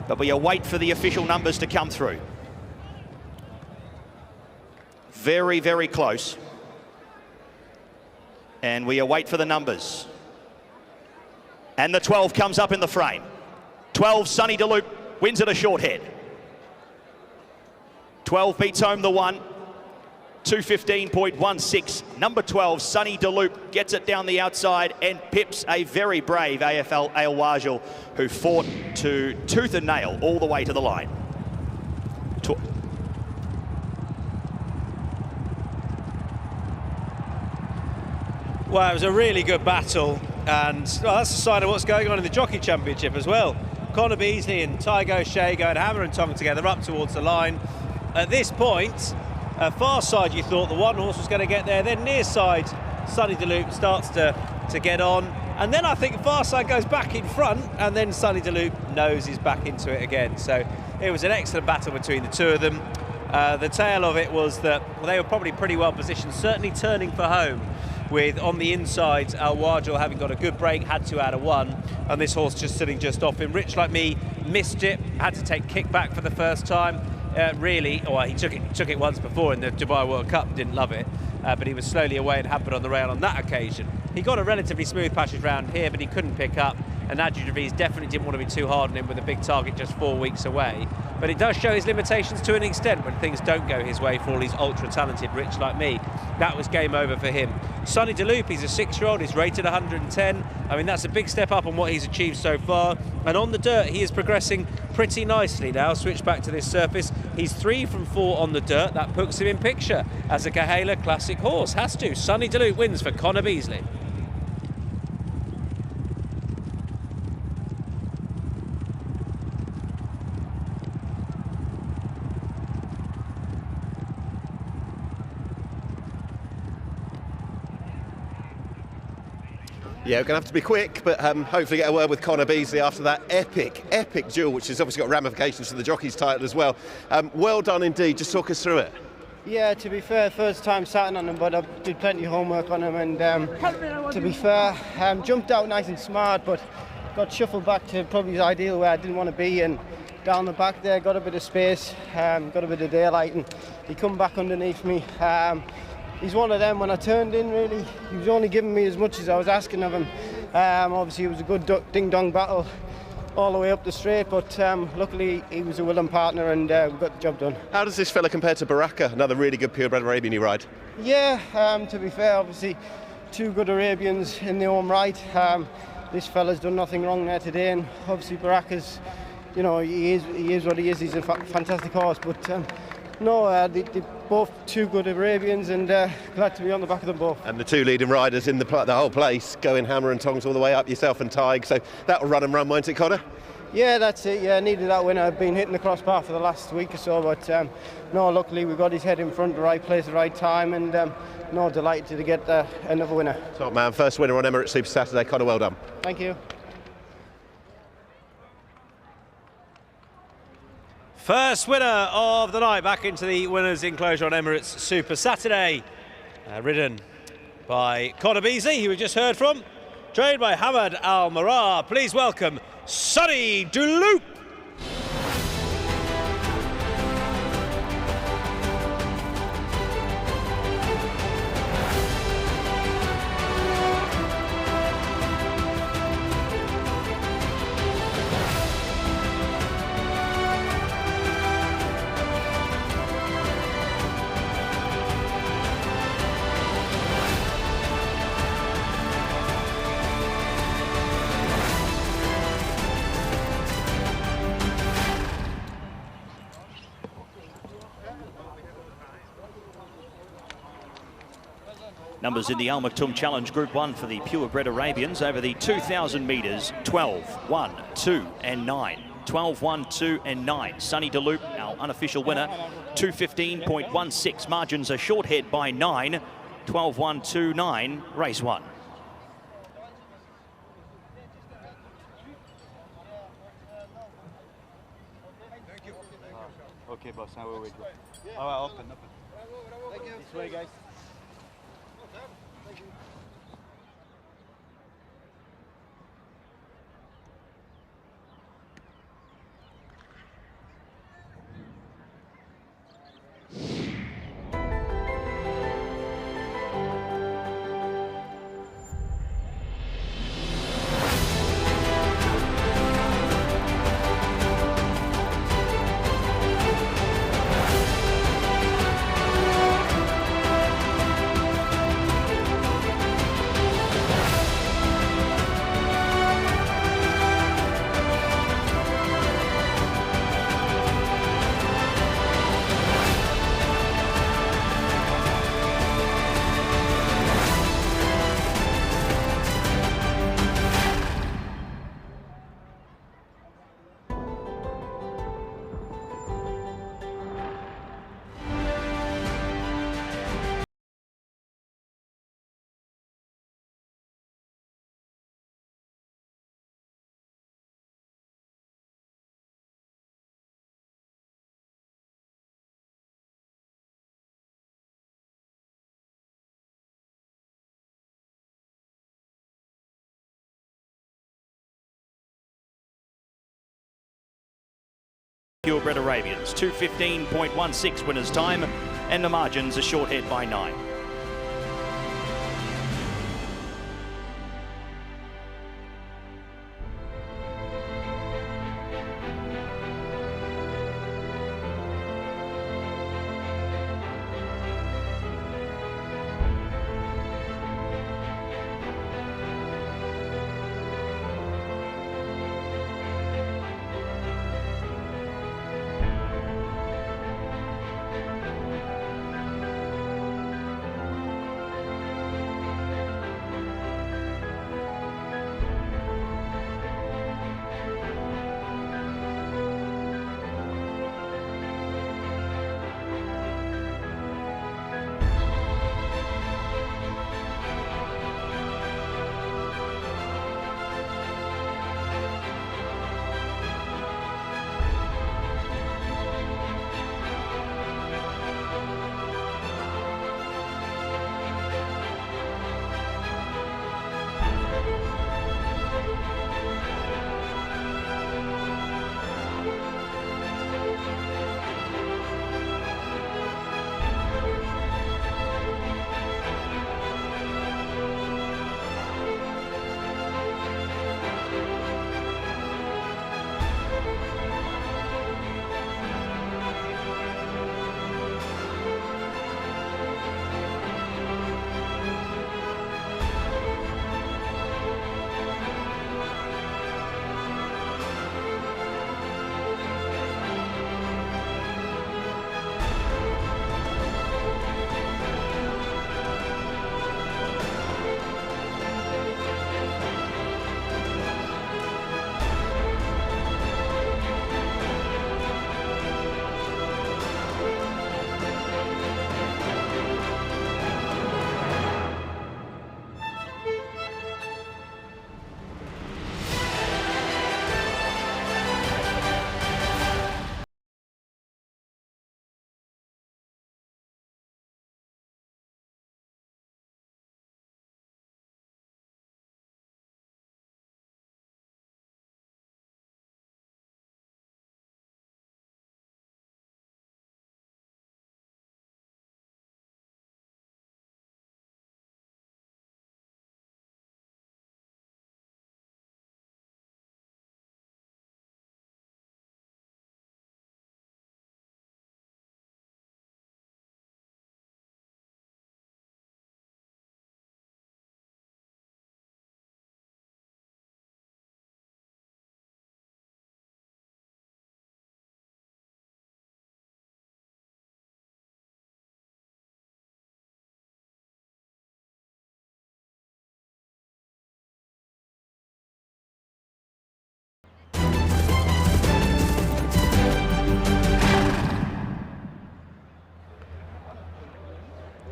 [SPEAKER 16] But we await for the official numbers to come through. Very, very close. And we await for the numbers. And the 12 comes up in the frame. 12, Sonny DeLoop wins at a short head. 12 beats home the 1. 2:15.16. Number 12, Sonny DeLoop, gets it down the outside and pips a very brave AFL Al Wajil, who fought to tooth and nail all the way to the line.
[SPEAKER 5] Well, it was a really good battle, and well, that's a sign of what's going on in the Jockey Championship as well. Conor Beasley and Tygo Shea going hammer and tongue together up towards the line. At this point, far side you thought the one horse was going to get there, then near side Sonny DeLoop starts to get on, and then I think far side goes back in front, and then Sonny DeLoop noses back into it again. So it was an excellent battle between the two of them. The tale of it was that they were probably pretty well positioned, certainly turning for home, with on the inside Al Wajil having got a good break, had to add a 1, and this horse just sitting just off him. Rich Like Me missed it, had to take kickback for the first time. Really, well, he took it once before in the Dubai World Cup, didn't love it, but he was slowly away and hampered on the rail on that occasion. He got a relatively smooth passage round here, but he couldn't pick up, and Adju Davies definitely didn't want to be too hard on him with a big target just 4 weeks away. But it does show his limitations to an extent when things don't go his way for all he's ultra-talented Rich Like Me. That was game over for him. Sonny DeLoop, he's a 6-year-old, he's rated 110. I mean, that's a big step up on what he's achieved so far. And on the dirt, he is progressing pretty nicely now. Switch back to this surface. He's 3 from 4 on the dirt. That puts him in picture as a Cahaler Classic horse. Has to. Sonny DeLoop wins for Conor Beasley.
[SPEAKER 6] Yeah, we're going to have to be quick, but hopefully get a word with Conor Beasley after that epic duel, which has obviously got ramifications for the jockey's title as well. Well done indeed. Just talk us through it.
[SPEAKER 17] Yeah, to be fair, first time sat on him, but I did plenty of homework on him, and to be fair, jumped out nice and smart, but got shuffled back to probably his ideal where I didn't want to be, and down the back there, got a bit of space, got a bit of daylight, and he come back underneath me. He's one of them. When I turned in, really, he was only giving me as much as I was asking of him. Obviously, it was a good ding-dong battle all the way up the straight, but luckily he was a willing partner, and we got the job done.
[SPEAKER 6] How does this fella compare to Baraka, another really good purebred Arabian you ride?
[SPEAKER 17] Yeah, to be fair, obviously 2 good Arabians in their own right. This fella's done nothing wrong there today, and obviously Baraka's, you know, he is what he is. He's a fantastic horse, but no, they're both 2 good Arabians, and glad to be on the back of them both.
[SPEAKER 6] And the 2 leading riders in the whole place going hammer and tongs all the way up, yourself and Tig, so that'll run and run, won't it, Conor?
[SPEAKER 17] Yeah, that's it. Yeah, needed that winner. I've been hitting the crossbar for the last week or so, but no, luckily we got his head in front, the right place, the right time, and no, delighted to get another winner.
[SPEAKER 6] Top man, first winner on Emirates Super Saturday. Connor, well done.
[SPEAKER 17] Thank you.
[SPEAKER 5] First winner of the night back into the winners' enclosure on Emirates Super Saturday. Ridden by Connor Beasley, who we just heard from. Trained by Hamad Al-Marah. Please welcome Sonny Dulup.
[SPEAKER 16] Numbers in the Al Maktoum Challenge Group 1 for the purebred Arabians over the 2,000 metres, 12, 1, 2 and 9. 12, 1, 2 and 9. Sonny Dulup, our unofficial winner, 2:15.16. Margins are short head by 9. 12, 1, 2, 9, race 1.
[SPEAKER 18] Okay, boss, now we'll wait. All right, open.
[SPEAKER 17] Thank you.
[SPEAKER 18] This way, guys.
[SPEAKER 16] Purebred Arabians, 2:15.16 winners time, and the margins are short head by 9.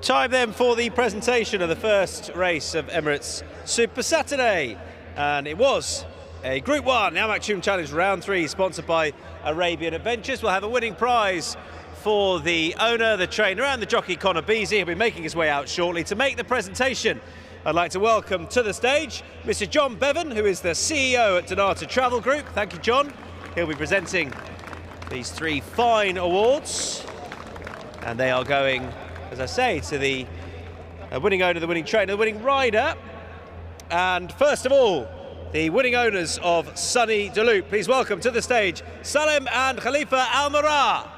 [SPEAKER 5] Time then for the presentation of the first race of Emirates Super Saturday. And it was a Group 1 Amak Choom Challenge Round 3 sponsored by Arabian Adventures. We'll have a winning prize for the owner, the trainer and the jockey Connor Beasy. He'll be making his way out shortly. To make the presentation, I'd like to welcome to the stage Mr. John Bevan, who is the CEO at Donata Travel Group. Thank you, John. He'll be presenting these 3 fine awards. And they are going, as I say, to the winning owner, the winning trainer, the winning rider. And first of all, the winning owners of Sunny Daloop. Please welcome to the stage Salem and Khalifa Al-Mara.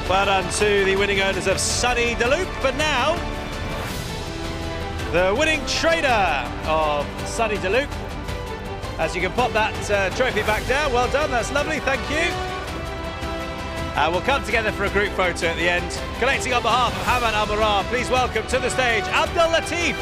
[SPEAKER 5] Well done to the winning owners of Sunny Daloop. But now, the winning trainer of Sunny Daloop. As you can pop that trophy back down. Well done, that's lovely, thank you. We'll come together for a group photo at the end. Collecting on behalf of Hamad Al-Mara, please welcome to the stage Abdul Latif.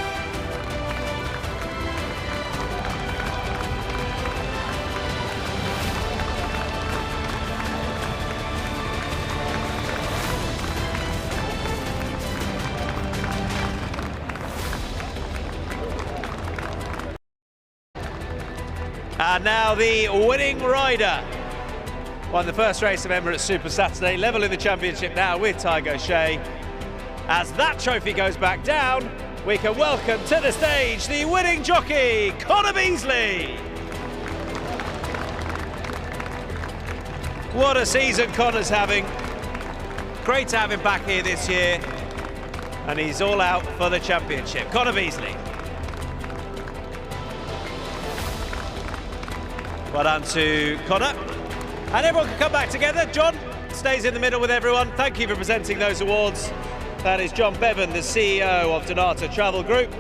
[SPEAKER 5] And now the winning rider. Won the first race of Emirates Super Saturday, level in the championship now with Tiger Shea. As that trophy goes back down, we can welcome to the stage the winning jockey, Connor Beasley. What a season Connor's having. Great to have him back here this year. And he's all out for the championship. Connor Beasley. Well done to Connor. And everyone can come back together. John stays in the middle with everyone. Thank you for presenting those awards. That is John Bevan, the CEO of Donata Travel Group.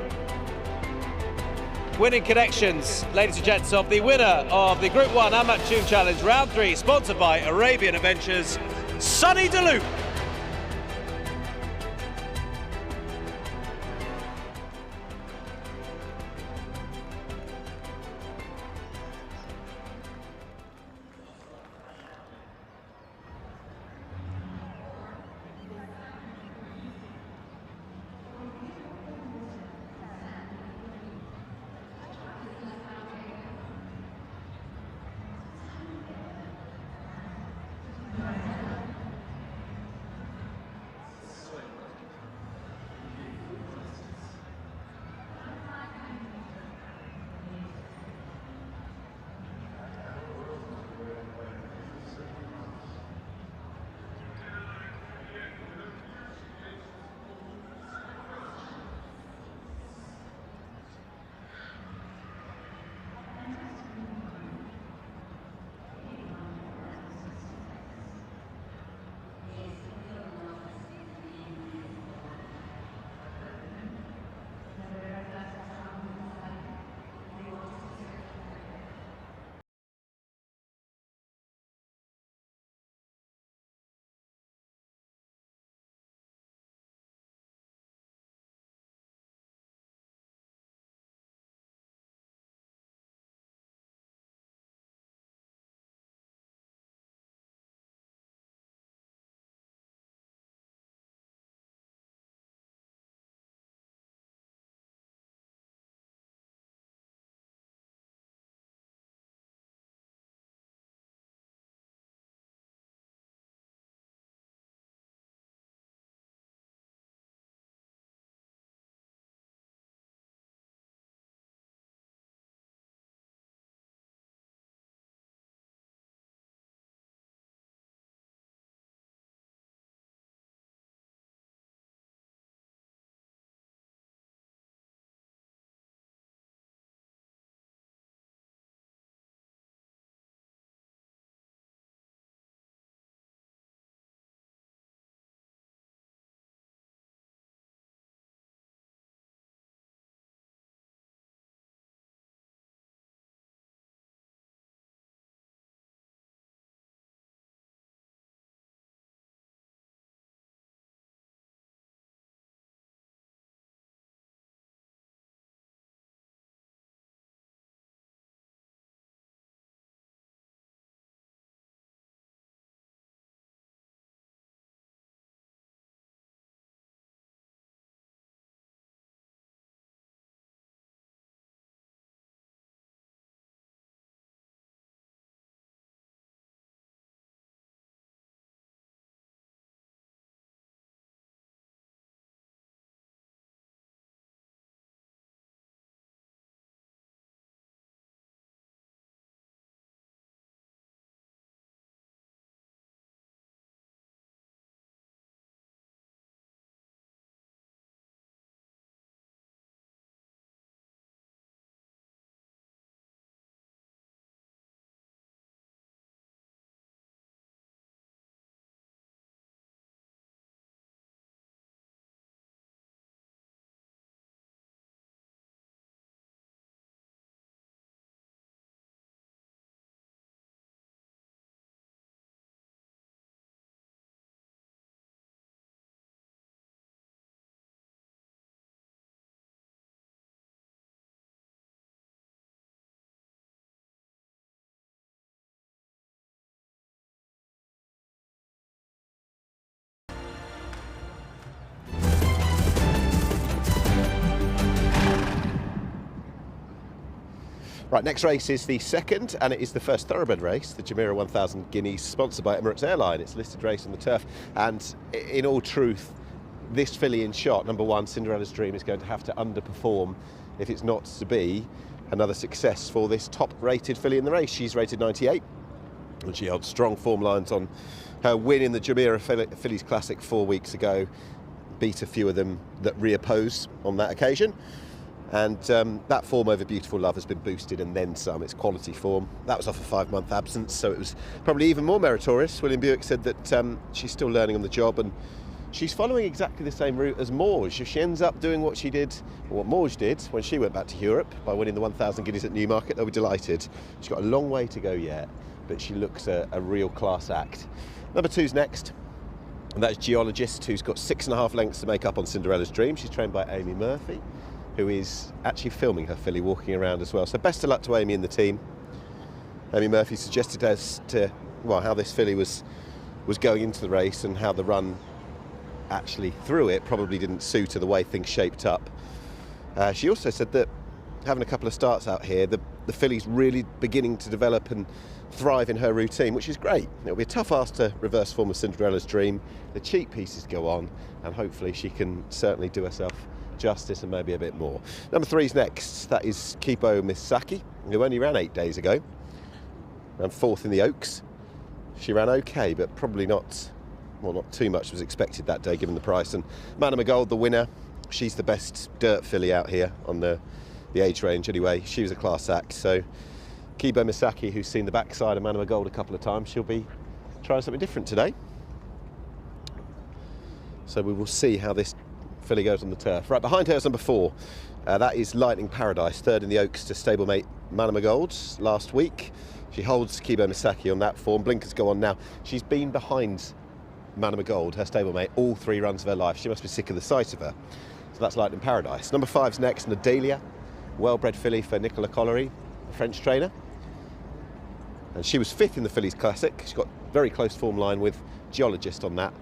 [SPEAKER 5] Winning connections, ladies and gents, of the winner of the Group 1 Amak Choom Challenge Round 3, sponsored by Arabian Adventures, Sunny Daloop.
[SPEAKER 6] Right, next race is the second, and it is the first thoroughbred race, the Jumeirah 1000 Guineas, sponsored by Emirates Airline. It's a listed race on the turf, and in all truth, this filly in shot, number 1, Cinderella's Dream, is going to have to underperform if it's not to be another success for this top-rated filly in the race. She's rated 98, and she held strong form lines on her win in the Jumeirah Fillies Classic 4 weeks ago. Beat a few of them that reoppose on that occasion. And that form over Beautiful Love has been boosted and then some. It's quality form. That was off a 5-month absence, so it was probably even more meritorious. William Buick said that she's still learning on the job, and she's following exactly the same route as Morge. If she ends up doing what she did, or what Morge did when she went back to Europe by winning the 1000 Guineas at Newmarket, they'll be delighted. She's got a long way to go yet, but she looks a real class act. Number 2's next, and that's Geologist, who's got 6.5 lengths to make up on Cinderella's Dream. She's trained by Amy Murphy, who is actually filming her filly walking around as well. So best of luck to Amy and the team. Amy Murphy suggested as to how this filly was going into the race, and how the run actually through it probably didn't suit her the way things shaped up. She also said that having a couple of starts out here, the filly's really beginning to develop and thrive in her routine, which is great. It'll be a tough ask to reverse form of Cinderella's Dream. The cheek pieces go on, and hopefully she can certainly do herself justice and maybe a bit more. Number 3's next. That is Kipo Misaki, who only ran 8 days ago. Ran 4th in the Oaks. She ran okay, but probably not too much was expected that day given the price. And Manama Gold, the winner, she's the best dirt filly out here on the age range anyway. She was a class act. So Kipo Misaki, who's seen the backside of Manama Gold a couple of times, she'll be trying something different today. So we will see how this filly goes on the turf. Right, behind her is number 4. That is Lightning Paradise, 3rd in the Oaks to stablemate Manama Gold last week. She holds Kipo Misaki on that form. Blinkers go on now. She's been behind Manama Gold, her stablemate, all 3 runs of her life. She must be sick of the sight of her. So that's Lightning Paradise. Number 5's next, Nadalia, well-bred filly for Nicola Collery, a French trainer. And she was 5th in the Fillies Classic. She's got very close form line with Geologist on that.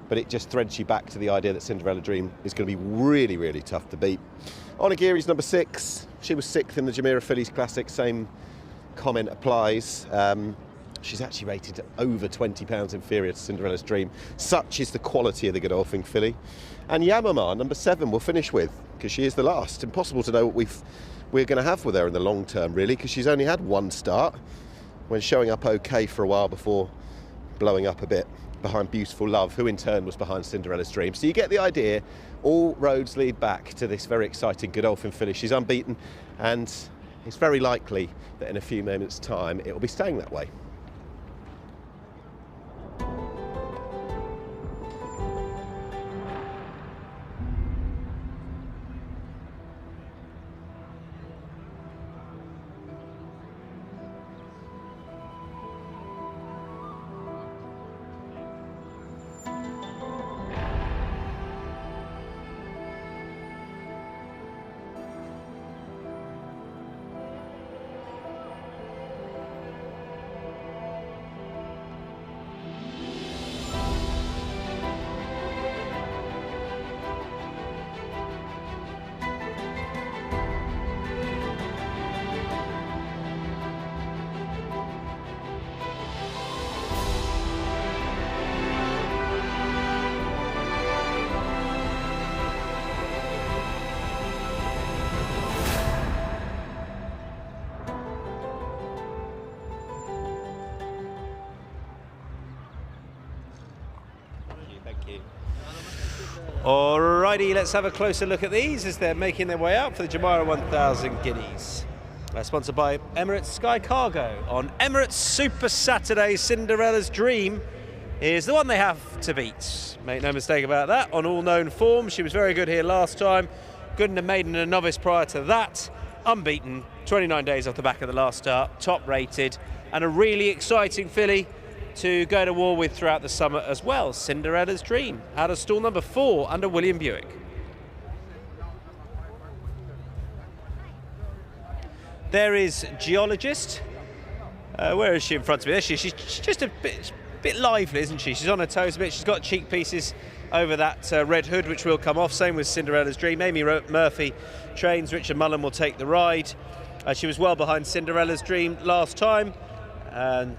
[SPEAKER 6] But it just threads you back to the idea that Cinderella Dream is going to be really, really tough to beat. Onagiri's number 6. She was 6th in the Jumeirah Fillies Classic. Same comment applies. She's actually rated over £20 inferior to Cinderella's Dream. Such is the quality of the Godolphin filly. And Yamama, number 7, we'll finish with, because she is the last. Impossible to know what we're going to have with her in the long term, really, because she's only had 1 start, when showing up okay for a while before blowing up a bit behind Beautiful Love, who in turn was behind Cinderella's Dream. So you get the idea. All roads lead back to this very exciting Godolphin filly. She's unbeaten, and it's very likely that in a few moments' time it will be staying that way.
[SPEAKER 5] Alrighty, let's have a closer look at these as they're making their way out for the Jumeirah 1000 Guineas. Sponsored by Emirates Sky Cargo. On Emirates Super Saturday, Cinderella's Dream is the one they have to beat. Make no mistake about that. On all known form, she was very good here last time. Good in a maiden and a novice prior to that. Unbeaten, 29 days off the back of the last start, top rated, and a really exciting filly to go to war with throughout the summer as well. Cinderella's Dream, out of stall number 4 under William Buick. There is Geologist. Where is she in front of me? There she is. She's just a bit lively, isn't she? She's on her toes a bit. She's got cheek pieces over that red hood, which will come off. Same with Cinderella's Dream. Amy Murphy trains. Richard Mullen will take the ride. She was well behind Cinderella's Dream last time, and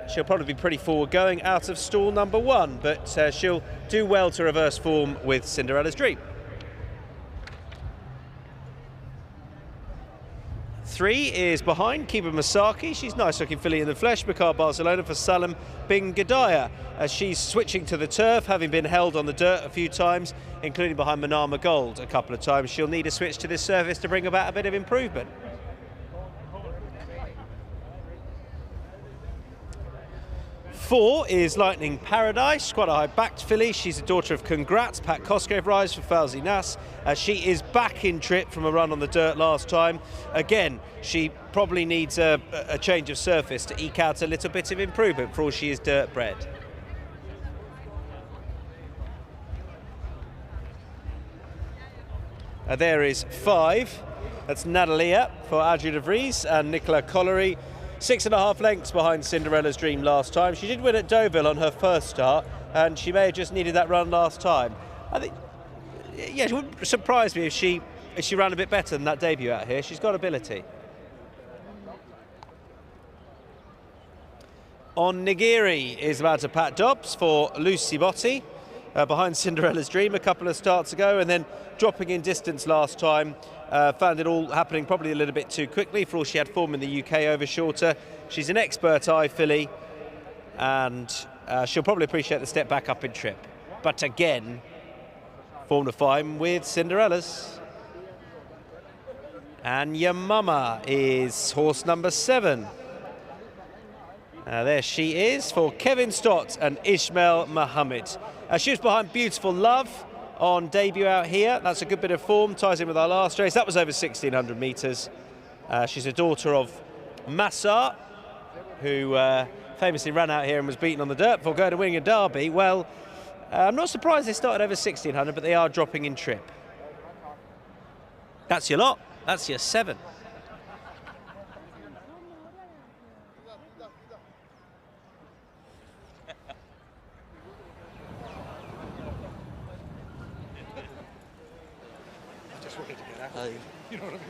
[SPEAKER 5] she'll probably be pretty forward going out of stall number 1, but she'll do well to reverse form with Cinderella's Dream. 3 is behind Kiba Masaki. She's nice looking filly in the flesh. Bakar Barcelona for Salam Bin Gadaya, as she's switching to the turf, having been held on the dirt a few times, including behind Manama Gold a couple of times. She'll need a switch to this surface to bring about a bit of improvement. 4 is Lightning Paradise, quite a high-backed filly. She's a daughter of Congrats, Pat Cosgrove rise for Fauzi Nas. She is back in trip from a run on the dirt last time. Again, she probably needs a change of surface to eke out a little bit of improvement, for all she is dirt bred. There is 5. That's Natalia for Adrian de Vries and Nicola Collery. 6.5 lengths behind Cinderella's Dream last time. She did win at Deauville on her first start, and she may have just needed that run last time. I think, yeah, it wouldn't surprise me if she ran a bit better than that debut out here. She's got ability. On Nigiri is about to Pat Dobbs for Lucy Botti, behind Cinderella's Dream a couple of starts ago, and then dropping in distance last time. Found it all happening probably a little bit too quickly, for all she had form in the UK over shorter. She's an expert eye filly, and she'll probably appreciate the step back up in trip. But again, form to fine with Cinderella's. And Your Mama is horse number 7. There she is for Kevin Stott and Ismail Mohammed. She was behind Beautiful Love on debut out here. That's a good bit of form, ties in with our last race. That was over 1,600 metres. She's a daughter of Massar, who famously ran out here and was beaten on the dirt before going to winning a derby. Well, I'm not surprised they started over 1,600, but they are dropping in trip. That's your lot. That's your 7.
[SPEAKER 18] You know what I mean?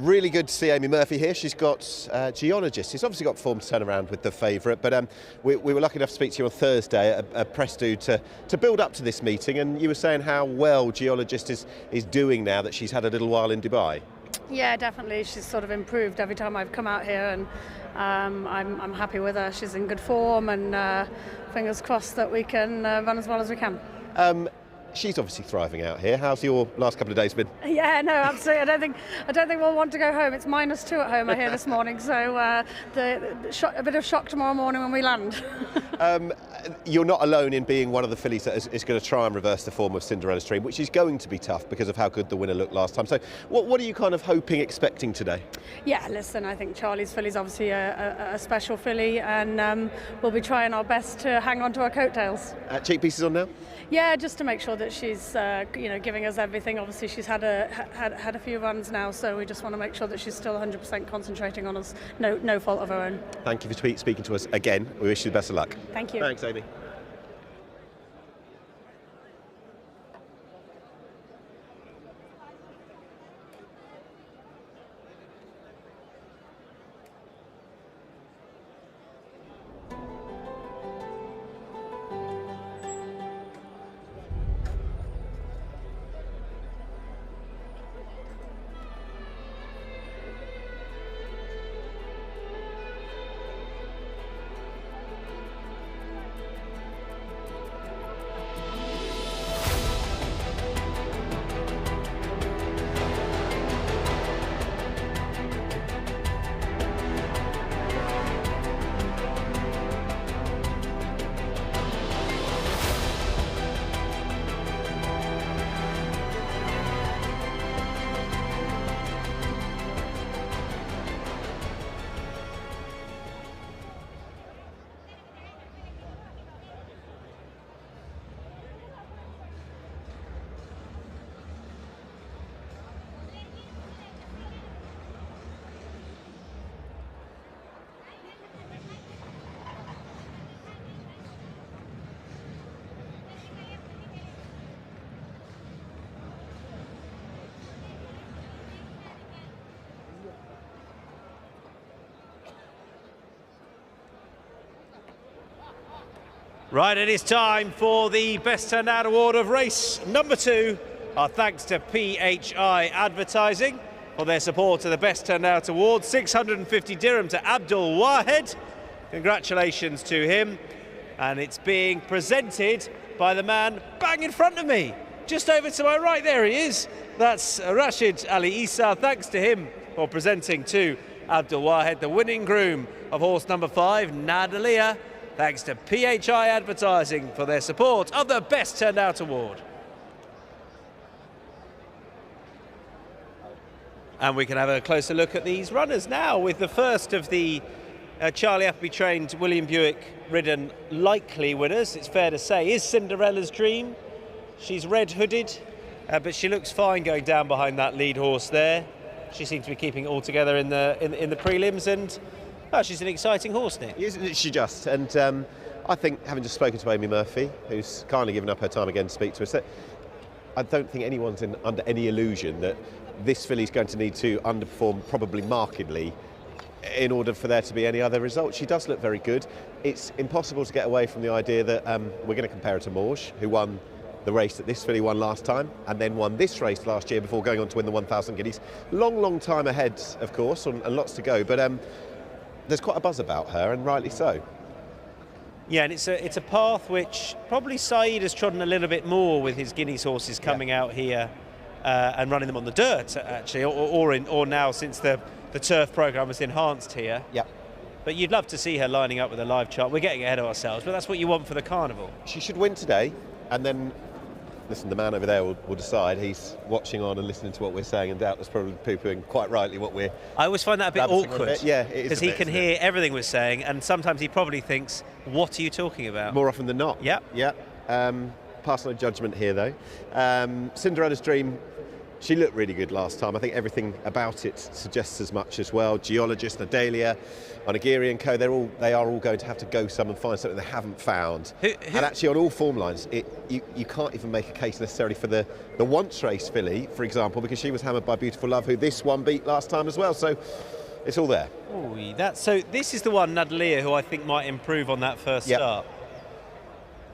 [SPEAKER 6] Really good to see Amy Murphy here. She's got Geologist. She's obviously got form to turn around with the favourite, but we were lucky enough to speak to you on Thursday at a press do to build up to this meeting, and you were saying how well Geologist is doing now that she's had a little while in Dubai.
[SPEAKER 19] Yeah, definitely. She's sort of improved every time I've come out here, and I'm happy with her. She's in good form, and fingers crossed that we can run as well as we can.
[SPEAKER 6] She's obviously thriving out here. How's your last couple of days been?
[SPEAKER 19] Yeah, no, absolutely. I don't think we'll want to go home. It's -2 at home, I hear, this morning. So a bit of shock tomorrow morning when we land.
[SPEAKER 6] You're not alone in being one of the fillies that is going to try and reverse the form of Cinderella's Dream, which is going to be tough because of how good the winner looked last time. So what are you kind of hoping, expecting today?
[SPEAKER 19] Yeah, listen, I think Charlie's filly's obviously a special filly, and we'll be trying our best to hang on to our coattails.
[SPEAKER 6] Cheek pieces on now?
[SPEAKER 19] Yeah, just to make sure that she's giving us everything. Obviously she's had a few runs now, so we just want to make sure that she's still 100% concentrating on us, no fault of her own.
[SPEAKER 6] Thank you for speaking to us again. We wish you the best of luck.
[SPEAKER 19] Thank you.
[SPEAKER 6] Thanks, Amy.
[SPEAKER 5] Right, it is time for the Best Turned Out Award of race number 2. Our thanks to PHI Advertising for their support of the Best Turned Out Award. 650 dirham to Abdul Wahed. Congratulations to him. And it's being presented by the man bang in front of me. Just over to my right, there he is. That's Rashid Ali Isa. Thanks to him for presenting to Abdul Wahed, the winning groom of horse number 5, Nadalia. Thanks to PHI Advertising for their support of the Best Turned Out Award. And we can have a closer look at these runners now with the first of the Charlie Appleby trained William Buick ridden likely winners, it's fair to say, is Cinderella's Dream. She's red hooded, but she looks fine going down behind that lead horse there. She seems to be keeping it all together in the prelims, and she's an exciting horse, Nick.
[SPEAKER 6] Isn't she just? And I think, having just spoken to Amy Murphy, who's kindly given up her time again to speak to us, that I don't think anyone's under any illusion that this filly's going to need to underperform probably markedly in order for there to be any other result. She does look very good. It's impossible to get away from the idea that we're going to compare her to Morge, who won the race that this filly won last time and then won this race last year before going on to win the 1,000 guineas. Long time ahead, of course, and lots to go, but there's quite a buzz about her, and rightly so.
[SPEAKER 5] Yeah, and it's a path which probably Saeed has trodden a little bit more with his Guineas horses coming out here and running them on the dirt, actually, or now since the turf programme was enhanced here.
[SPEAKER 6] Yeah.
[SPEAKER 5] But you'd love to see her lining up with a live chart. We're getting ahead of ourselves, but that's what you want for the Carnival.
[SPEAKER 6] She should win today, and then, listen, the man over there will decide. He's watching on and listening to what we're saying, and doubtless probably poo-pooing quite rightly what we're...
[SPEAKER 5] I always find that a bit awkward.
[SPEAKER 6] Yeah, it is.
[SPEAKER 5] Because he can hear everything we're saying, and sometimes he probably thinks, what are you talking about?
[SPEAKER 6] More often than not.
[SPEAKER 5] Yeah.
[SPEAKER 6] Yeah. Personal judgment here, though. Cinderella's Dream, she looked really good last time. I think everything about it suggests as much as well. Geologist, Nadalia, Onigiri and co, they are all going to have to go some and find something they haven't found. And actually on all form lines, you can't even make a case necessarily for the once race filly, for example, because she was hammered by Beautiful Love, who this one beat last time as well. So it's all there.
[SPEAKER 5] Ooh, so this is the one, Nadalia, who I think might improve on that first start.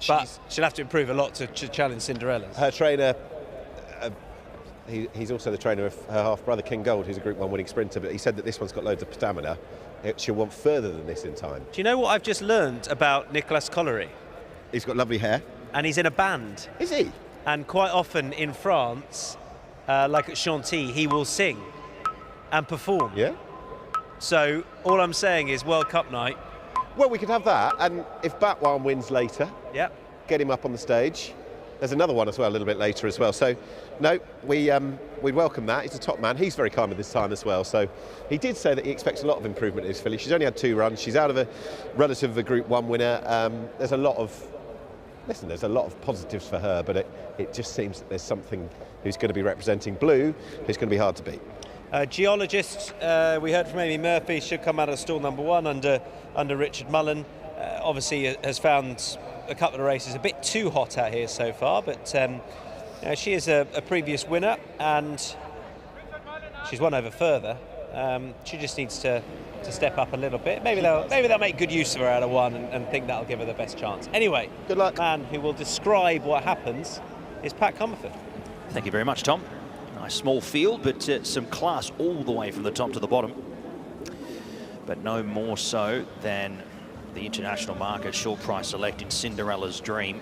[SPEAKER 5] But she'll have to improve a lot to challenge Cinderella's.
[SPEAKER 6] Her trainer, he's also the trainer of her half-brother, King Gold, who's a Group 1 winning sprinter, but he said that this one's got loads of stamina. She'll want further than this in time.
[SPEAKER 5] Do you know what I've just learned about Nicolas Collery?
[SPEAKER 6] He's got lovely hair.
[SPEAKER 5] And he's in a band.
[SPEAKER 6] Is he?
[SPEAKER 5] And quite often in France, like at Chantilly, he will sing and perform.
[SPEAKER 6] Yeah.
[SPEAKER 5] So all I'm saying is World Cup night.
[SPEAKER 6] Well, we could have that, and if Batwan wins later, get him up on the stage. There's another one as well, a little bit later as well. So, no, we'd welcome that. He's a top man. He's very kind with this time as well. So, he did say that he expects a lot of improvement in his filly. She's only had 2 runs. She's out of a relative of a Group 1 winner. There's a lot of listen, there's a lot of positives for her, but it just seems that there's something who's going to be representing blue who's going to be hard to beat.
[SPEAKER 5] Geologist, we heard from Amy Murphy, should come out of stall number 1 under Richard Mullen. Obviously has found a couple of races a bit too hot out here so far, but she is a previous winner and she's won over further. She just needs to step up a little bit. Maybe they'll make good use of her out of 1 and think that'll give her the best chance. Anyway,
[SPEAKER 6] good luck.
[SPEAKER 5] The man who will describe what happens is Pat Comerford.
[SPEAKER 16] Thank you very much, Tom. Nice small field, but some class all the way from the top to the bottom. But no more so than the international market short price select in Cinderella's Dream.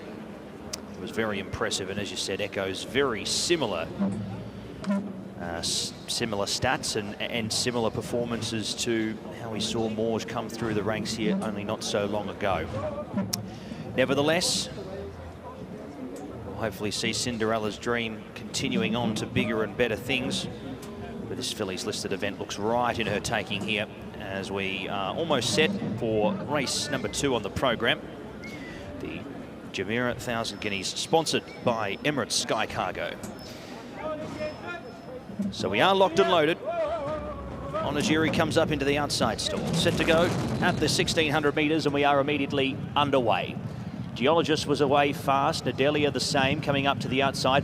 [SPEAKER 16] It was very impressive, and as you said, echoes very similar stats and similar performances to how we saw Morge come through the ranks here only not so long ago. Nevertheless, we'll hopefully see Cinderella's Dream continuing on to bigger and better things. But this fillies listed event looks right in her taking here as we are almost set for race number 2 on the program. The Jumeirah 1000 Guineas, sponsored by Emirates Sky Cargo. So we are locked and loaded. Onagiri comes up into the outside stall, set to go at the 1600 metres, and we are immediately underway. Geologist was away fast, Nadelia the same, coming up to the outside.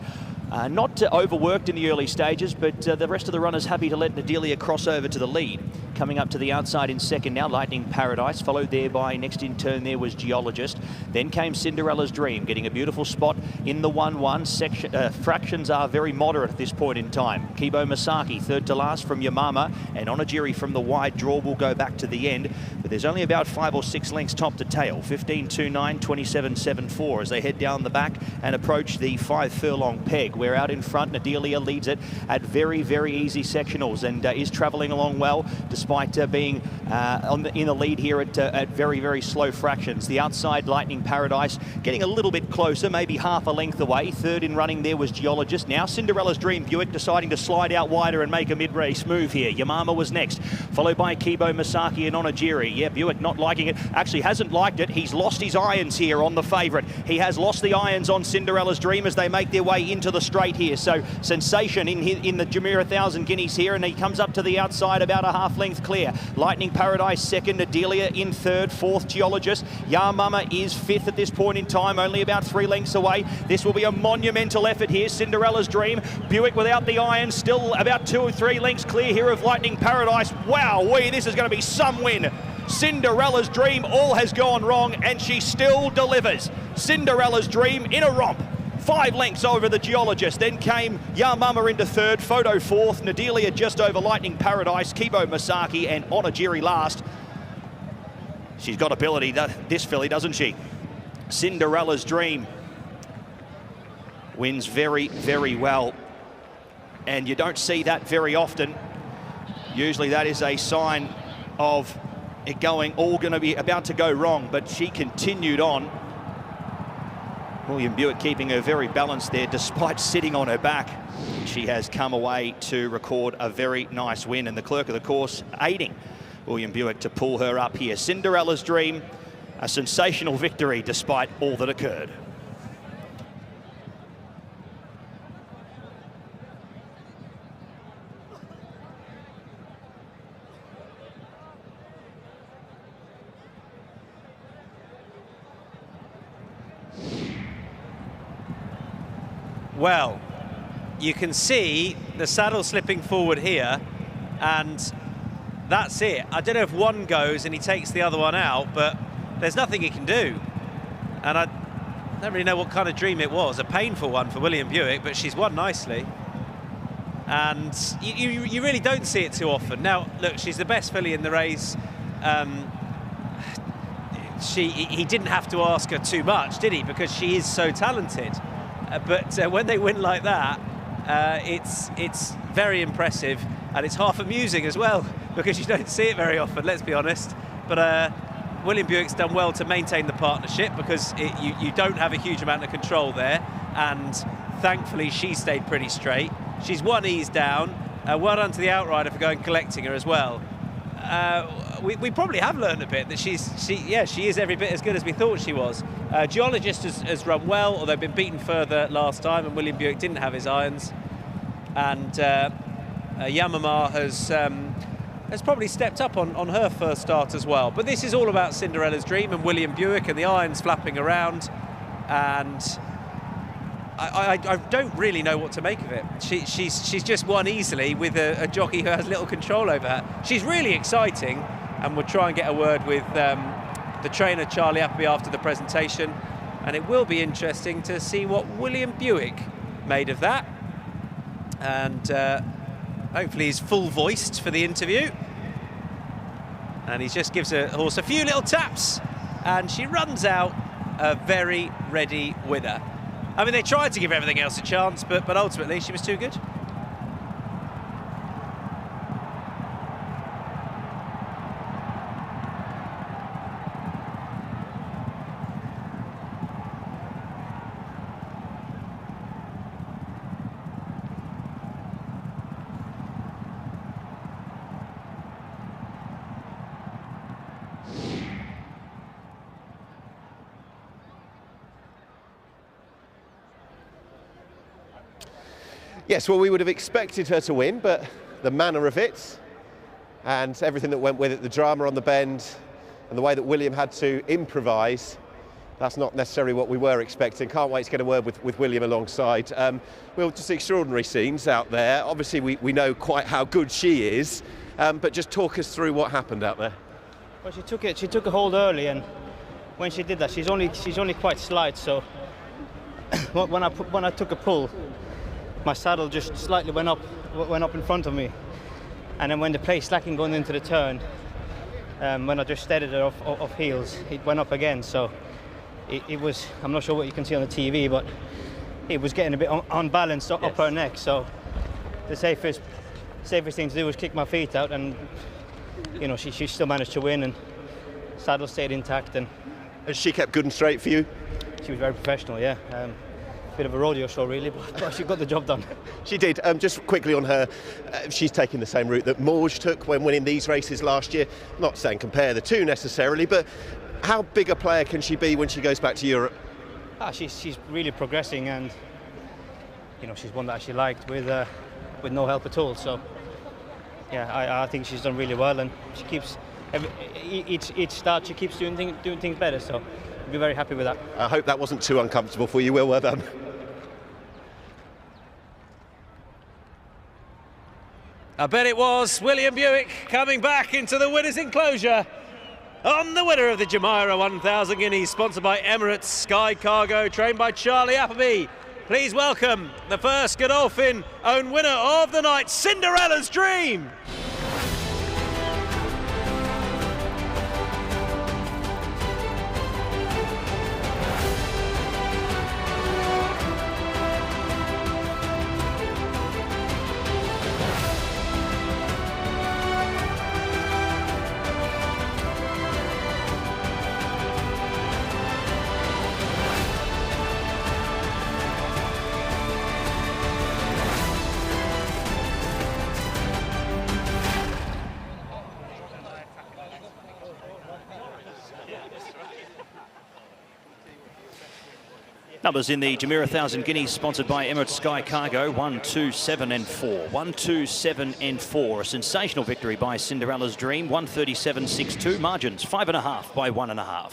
[SPEAKER 16] Not overworked in the early stages, but the rest of the runners happy to let Nadelia cross over to the lead. Coming up to the outside in second now, Lightning Paradise, followed there by, next in turn there was Geologist. Then came Cinderella's Dream, getting a beautiful spot in the 1-1 section. Fractions are very moderate at this point in time. Kibo Masaki, third to last from Yamama, and Onagiri from the wide draw will go back to the end. But there's only about 5 or 6 lengths top to tail. 15.29, 27.74 as they head down the back and approach the 5 furlong peg. We're out in front. Nadelia leads it at very, very easy sectionals and is travelling along well, despite being in the lead here at very, very slow fractions. The outside, Lightning Paradise, getting a little bit closer, maybe half a length away. Third in running there was Geologist. Now Cinderella's Dream, Buick deciding to slide out wider and make a mid-race move here. Yamama was next, followed by Kibo Masaki and Onagiri. Yeah, Buick not liking it. Actually hasn't liked it. He's lost his irons here on the favourite. He has lost the irons on Cinderella's Dream as they make their way into the straight here. So Sensation in the Jumeirah 1000 Guineas here, and he comes up to the outside about a half length clear. Lightning Paradise second, Adelia in third, fourth Geologist. Yamama is fifth at this point in time, only about 3 lengths away. This will be a monumental effort here. Cinderella's Dream, Buick without the iron, still about 2 or 3 lengths clear here of Lightning Paradise. Wow-wee, this is going to be some win. Cinderella's Dream, all has gone wrong, and she still delivers. Cinderella's Dream in a romp. 5 lengths over the Geologist. Then came Yamama into third, Photo fourth, Nadelia just over Lightning Paradise, Kibo Masaki and Onagiri last. She's got ability, this filly, doesn't she? Cinderella's Dream wins very, very well. And you don't see that very often. Usually that is a sign of it going to be about to go wrong, but she continued on. William Buick keeping her very balanced there despite sitting on her back. She has come away to record a very nice win, and the clerk of the course aiding William Buick to pull her up here. Cinderella's Dream, a sensational victory despite all that occurred.
[SPEAKER 5] Well, you can see the saddle slipping forward here, and that's it. I don't know if one goes and he takes the other one out, but there's nothing he can do. And I don't really know what kind of dream it was. A painful one for William Buick, but she's won nicely. And you really don't see it too often. Now, look, she's the best filly in the race. He didn't have to ask her too much, did he? Because she is so talented. But when they win like that, it's very impressive, and it's half amusing as well, because you don't see it very often, let's be honest. But William Buick's done well to maintain the partnership, because you don't have a huge amount of control there, and thankfully she stayed pretty straight. She's 1 ease down. Well done to the outrider for going collecting her as well. we probably have learned a bit that she is every bit as good as we thought she was. Geologist has run well, although been beaten further last time, and William Buick didn't have his irons. And Yamamar has probably stepped up on her first start as well. But this is all about Cinderella's Dream and William Buick and the irons flapping around, and I don't really know what to make of it. She's just won easily with a jockey who has little control over her. She's really exciting, and we'll try and get a word with the trainer Charlie Appleby after the presentation, and it will be interesting to see what William Buick made of that, and hopefully he's full-voiced for the interview. And he just gives a horse a few little taps, and she runs out a very ready winner. I mean, they tried to give everything else a chance, but ultimately she was too good.
[SPEAKER 6] Yes, well, we would have expected her to win, but the manner of it and everything that went with it, the drama on the bend and the way that William had to improvise, that's not necessarily what we were expecting. Can't wait to get a word with William alongside. Well, just extraordinary scenes out there. Obviously, we know quite how good she is, but just talk us through what happened out there.
[SPEAKER 17] Well, she took a hold early, and when she did that, she's only quite slight, so when I took a pull, my saddle just slightly went up in front of me, and then when the play slacking going into the turn, when I just steadied it off heels, it went up again. So it was, I'm not sure what you can see on the TV, but it was getting a bit unbalanced up her neck. So the safest thing to do was kick my feet out, and you know, she still managed to win, and saddle stayed intact. And
[SPEAKER 6] she kept good and straight for you?
[SPEAKER 17] She was very professional, yeah. Bit of a rodeo show, really, but she got the job done.
[SPEAKER 6] She did. Just quickly on her, she's taking the same route that Morge took when winning these races last year. Not saying compare the two necessarily, but how big a player can she be when she goes back to Europe?
[SPEAKER 17] She's really progressing, and you know, she's one that I actually liked with no help at all. So yeah, I think she's done really well, and she keeps each start she keeps doing things better. So I'll be very happy with that.
[SPEAKER 6] I hope that wasn't too uncomfortable for you, Will. Well done.
[SPEAKER 5] I bet it was. William Buick coming back into the winner's enclosure on the winner of the Jumeirah 1000 Guineas, sponsored by Emirates Sky Cargo, trained by Charlie Appleby. Please welcome the first Godolphin own winner of the night, Cinderella's Dream.
[SPEAKER 16] Numbers in the Jumeirah 1000 Guineas, sponsored by Emirates Sky Cargo, 1, 2, 7 and 4. 1, 2, 7 and 4. A sensational victory by Cinderella's Dream, 137.62. Margins 5.5 by 1.5.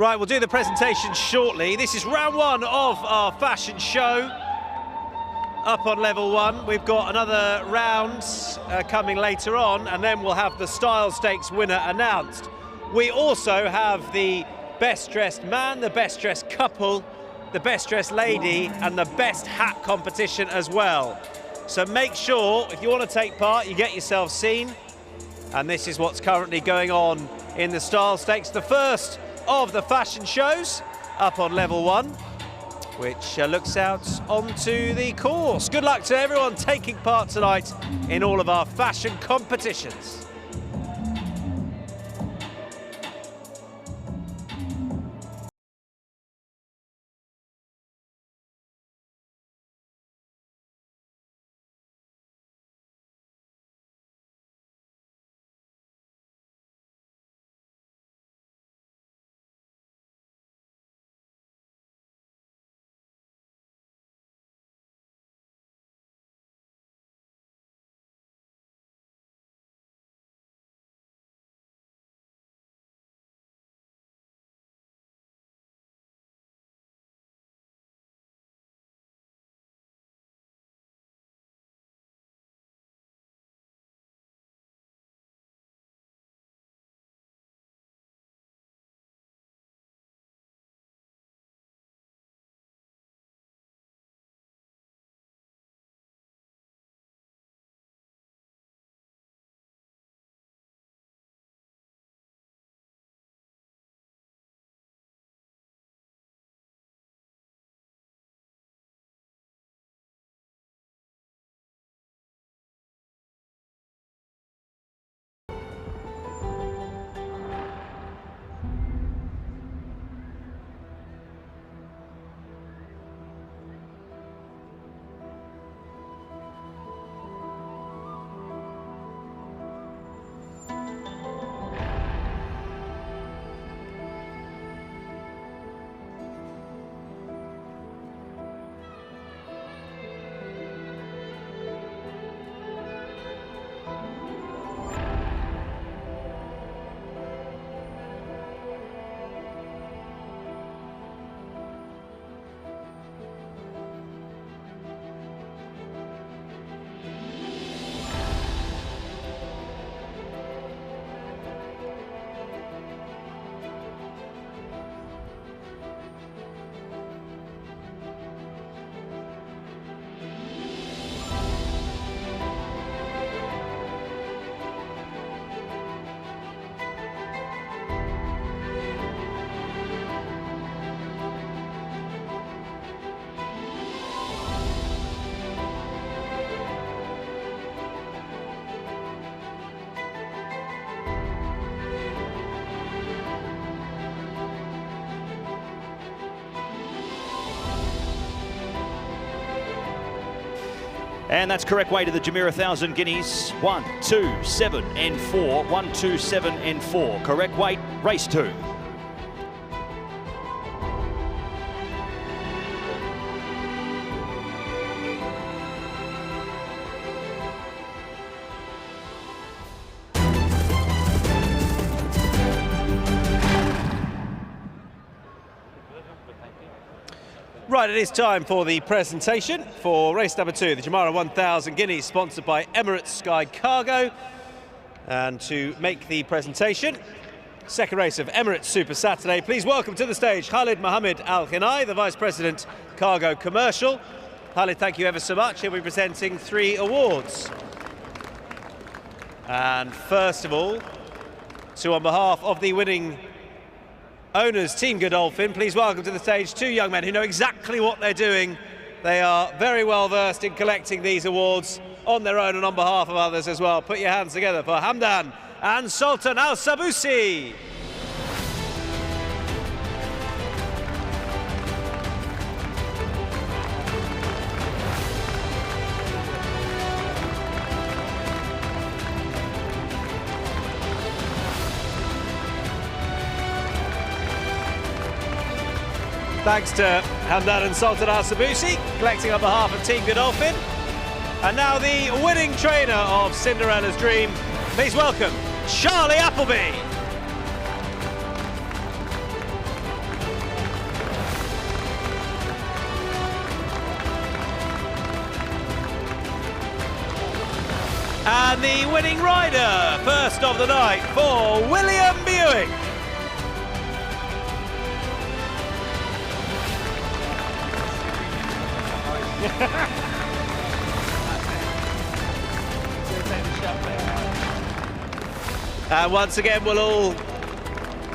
[SPEAKER 5] Right, we'll do the presentation shortly. This is round one of our fashion show. Up on level one, we've got another round coming later on, and then we'll have the Style Stakes winner announced. We also have the best dressed man, the best dressed couple, the best dressed lady, and the best hat competition as well. So make sure, if you want to take part, you get yourself seen. And this is what's currently going on in the Style Stakes, the first of the fashion shows up on level one, which looks out onto the course. Good luck to everyone taking part tonight in all of our fashion competitions.
[SPEAKER 16] And that's correct way to the Jumeirah 1,000 guineas. 1, 2, 7 and 4. 1, 2, 7 and 4. Correct weight, race 2.
[SPEAKER 5] Right, it is time for the presentation for race number 2, the Jumeirah 1,000 guineas, sponsored by Emirates Sky Cargo. And to make the presentation, second race of Emirates Super Saturday, please welcome to the stage Khalid Mohammed Al Khinai, the Vice President Cargo Commercial. Khalid, thank you ever so much. He'll be presenting 3 awards. And first of all, so on behalf of the winning owners, Team Godolphin, please welcome to the stage 2 young men who know exactly what they're doing. They are very well versed in collecting these awards on their own and on behalf of others as well. Put your hands together for Hamdan and Sultan Al Sabusi. Thanks to Hamdan and Sultan Al Sabusi, collecting on behalf of Team Godolphin. And now the winning trainer of Cinderella's Dream, please welcome Charlie Appleby. And the winning rider, first of the night for William Buick. And once again, we'll all,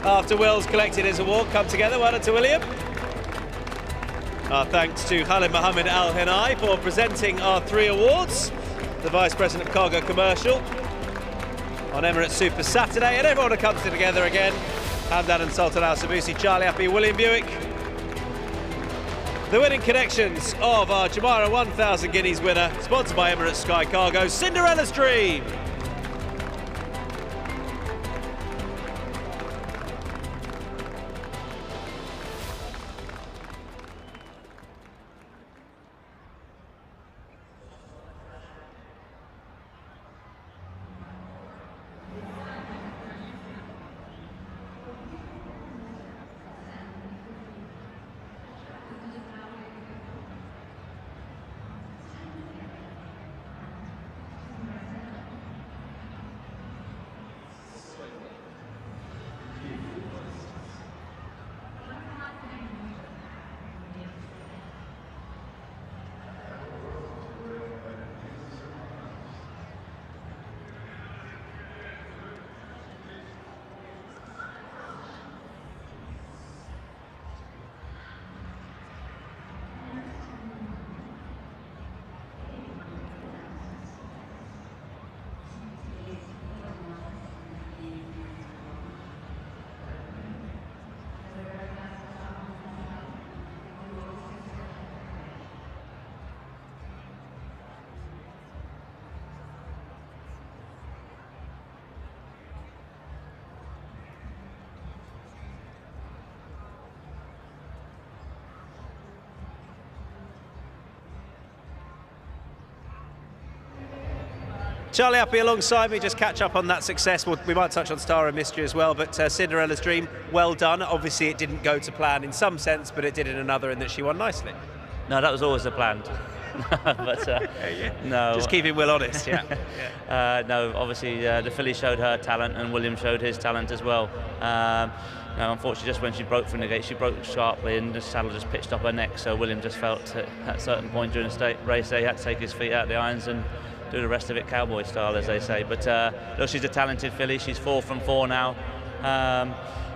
[SPEAKER 5] after Will's collected his award, come together. Well done to William. Our thanks to Khalid Mohammed Al Hinai for presenting our 3 awards. The Vice President of Cargo Commercial on Emirates Super Saturday, and everyone who comes together again. Hamdan and Sultan Al Sabusi, Charlie Appy, William Buick. The winning connections of our Jumeirah 1000 Guineas winner, sponsored by Emirates Sky Cargo, Cinderella's Dream. Charlie Appy alongside me, just catch up on that success. We might touch on Star and Mystery as well, but Cinderella's Dream, well done. Obviously it didn't go to plan in some sense, but it did in another in that she won nicely.
[SPEAKER 20] No, that was always the plan. But no.
[SPEAKER 5] Just keeping Will honest, yeah.
[SPEAKER 20] No, obviously the filly showed her talent and William showed his talent as well. No, unfortunately, just when she broke from the gate, she broke sharply and the saddle just pitched up her neck, so William just felt at a certain point during the race he had to take his feet out of the irons and do the rest of it cowboy style, as they say. But look, she's a talented filly. She's 4 from 4 now.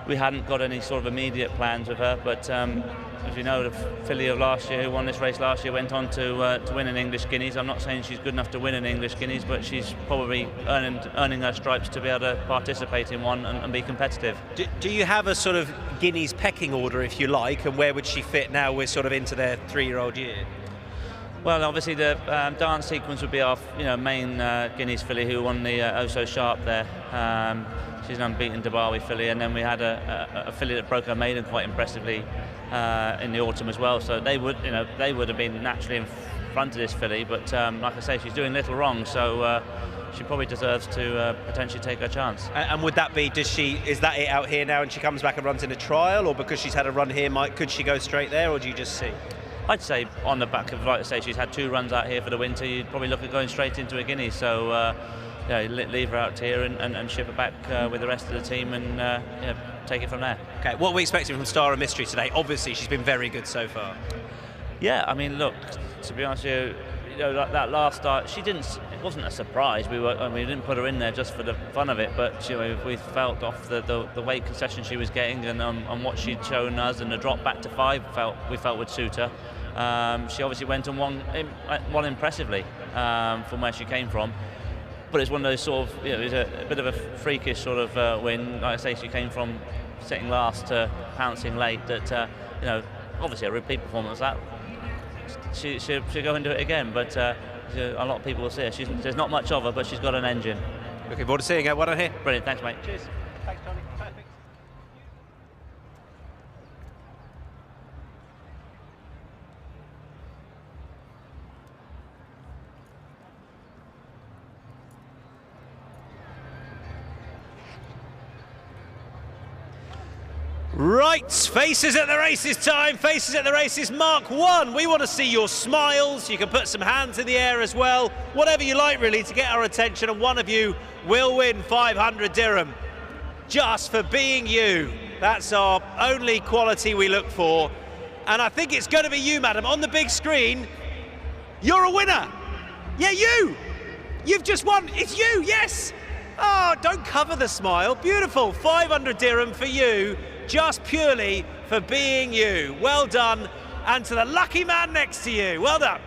[SPEAKER 20] We hadn't got any sort of immediate plans with her, but as you know, the filly of last year who won this race last year went on to win an English Guineas. I'm not saying she's good enough to win an English Guineas, but she's probably earning her stripes to be able to participate in one and be competitive.
[SPEAKER 5] Do you have a sort of Guineas pecking order, if you like, and where would she fit now we're sort of into their 3-year-old year?
[SPEAKER 20] Well, obviously the dance sequence would be our main Guineas filly who won the Oh So Sharp there. She's an unbeaten Dabawi filly, and then we had a filly that broke her maiden quite impressively in the autumn as well. So they would have been naturally in front of this filly, but like I say, she's doing little wrong, so she probably deserves to potentially take her chance.
[SPEAKER 5] And would that be? Is that it out here now, and she comes back and runs in a trial, or because she's had a run here, could she go straight there, or do you just see?
[SPEAKER 20] I'd say on the back of, like I say, she's had 2 runs out here for the winter. You'd probably look at going straight into a Guineas. So leave her out here and ship her back with the rest of the team and take it from there.
[SPEAKER 5] Okay, what are we expecting from Star and Mystery today? Obviously, she's been very good so far.
[SPEAKER 20] Yeah, I mean, look, to be honest with you, that last start, it wasn't a surprise. We didn't put her in there just for the fun of it, but we felt off the weight concession she was getting and what she'd shown us, and the drop back to 5 we felt would suit her. She obviously went and won impressively from where she came from, but it's one of those sort of, it was a bit of a freakish sort of win. Like I say, she came from sitting last to pouncing late. That obviously a repeat performance. That she'll go and do it again, but a lot of people will see her. There's not much of her, but she's got an engine.
[SPEAKER 5] Looking forward to seeing her. Well done here.
[SPEAKER 20] Brilliant, thanks, mate.
[SPEAKER 5] Cheers. Thanks, Tony. Perfect. Right, faces at the races time, faces at the races, Mark 1. We want to see your smiles. You can put some hands in the air as well. Whatever you like, really, to get our attention. And one of you will win 500 dirham just for being you. That's our only quality we look for. And I think it's going to be you, madam. On the big screen, you're a winner. Yeah, you. You've just won. It's you, yes. Oh, don't cover the smile. Beautiful. 500 dirham for you, just purely for being you. Well done. And to the lucky man next to you, well done.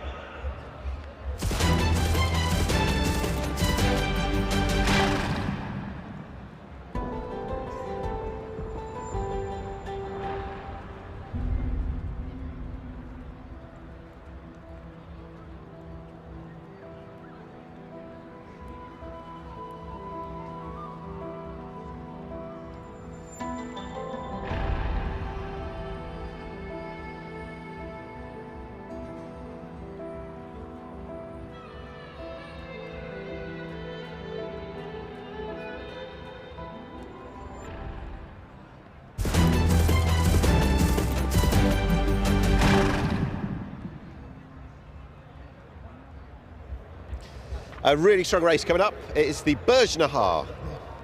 [SPEAKER 6] A really strong race coming up. It is the Berjnahar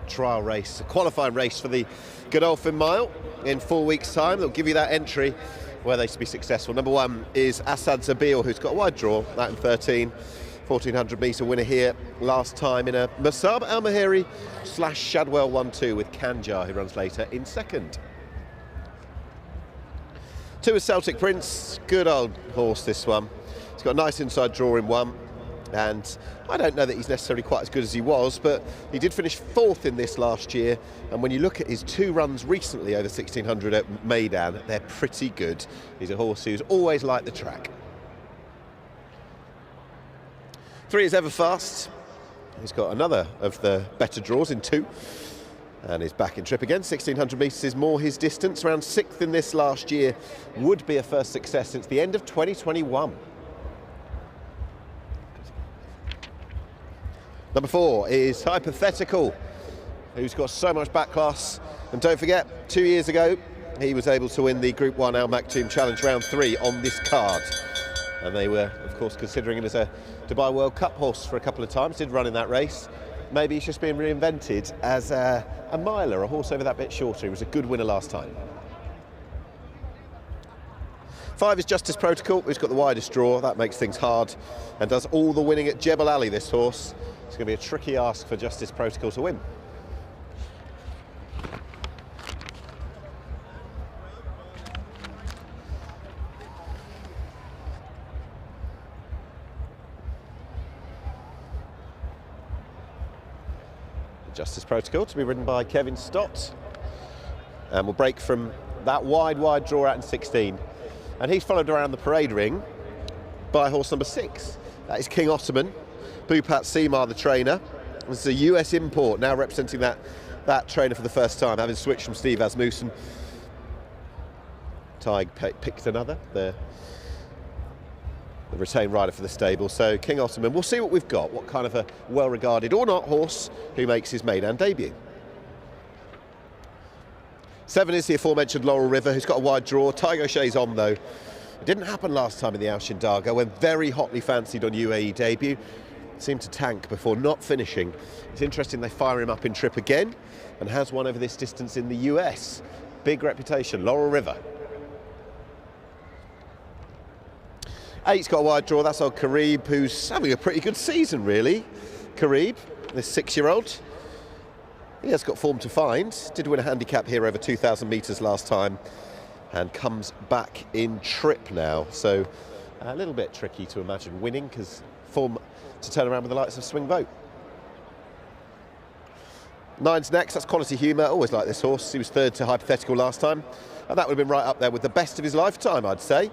[SPEAKER 6] trial race, a qualifying race for the Godolphin Mile in 4 weeks' time. They'll give you that entry where they should be successful. Number 1 is Asad Zabil, who's got a wide draw, that in 13. 1400 metre winner here last time in a Masab Al Mahiri / Shadwell 1-2 with Kanjar, who runs later in second. 2 is Celtic Prince, good old horse this one. He's got a nice inside draw in 1. And I don't know that he's necessarily quite as good as he was, but he did finish 4th in this last year. And when you look at his 2 runs recently over 1600 at Meydan, they're pretty good. He's a horse who's always liked the track. 3 is Everfast. He's got another of the better draws in 2. And is back in trip again. 1600 metres is more his distance. Around 6th in this last year. Would be a first success since the end of 2021. Number 4 is Hypothetical, who's got so much back class. And don't forget, 2 years ago, he was able to win the Group 1 Al Maktoum Challenge Round 3 on this card. And they were, of course, considering him as a Dubai World Cup horse for a couple of times, did run in that race. Maybe he's just being reinvented as a miler, a horse over that bit shorter. He was a good winner last time. 5 is Justice Protocol, who's got the widest draw. That makes things hard and does all the winning at Jebel Ali, this horse. It's going to be a tricky ask for Justice Protocol to win. Justice Protocol to be ridden by Kevin Stott. And we'll break from that wide draw out in 16. And he's followed around the parade ring by horse number 6. That is King Ottoman. Bhupat Seemar, the trainer. This is a US import, now representing that trainer for the first time, having switched from Steve Asmussen. Tig picked another, the retained rider for the stable. So King Ottoman, we'll see what we've got, what kind of a well-regarded or not horse who makes his Meydan debut. 7 is the aforementioned Laurel River, who's got a wide draw. Tiger O'Shea's on though. It didn't happen last time in the Al Shindaga, when very hotly fancied on UAE debut. Seemed to tank before not finishing. It's interesting they fire him up in trip again and has won over this distance in the US. Big reputation, Laurel River. 8's got a wide draw, that's old Karib, who's having a pretty good season really. Karib, this 6-year-old. He has got form to find. Did win a handicap here over 2,000 metres last time and comes back in trip now. So a little bit tricky to imagine winning because form to turn around with the likes of Swing Vote. 9's next, that's Quality Humour. Always like this horse. He was 3rd to Hypothetical last time. And that would have been right up there with the best of his lifetime, I'd say.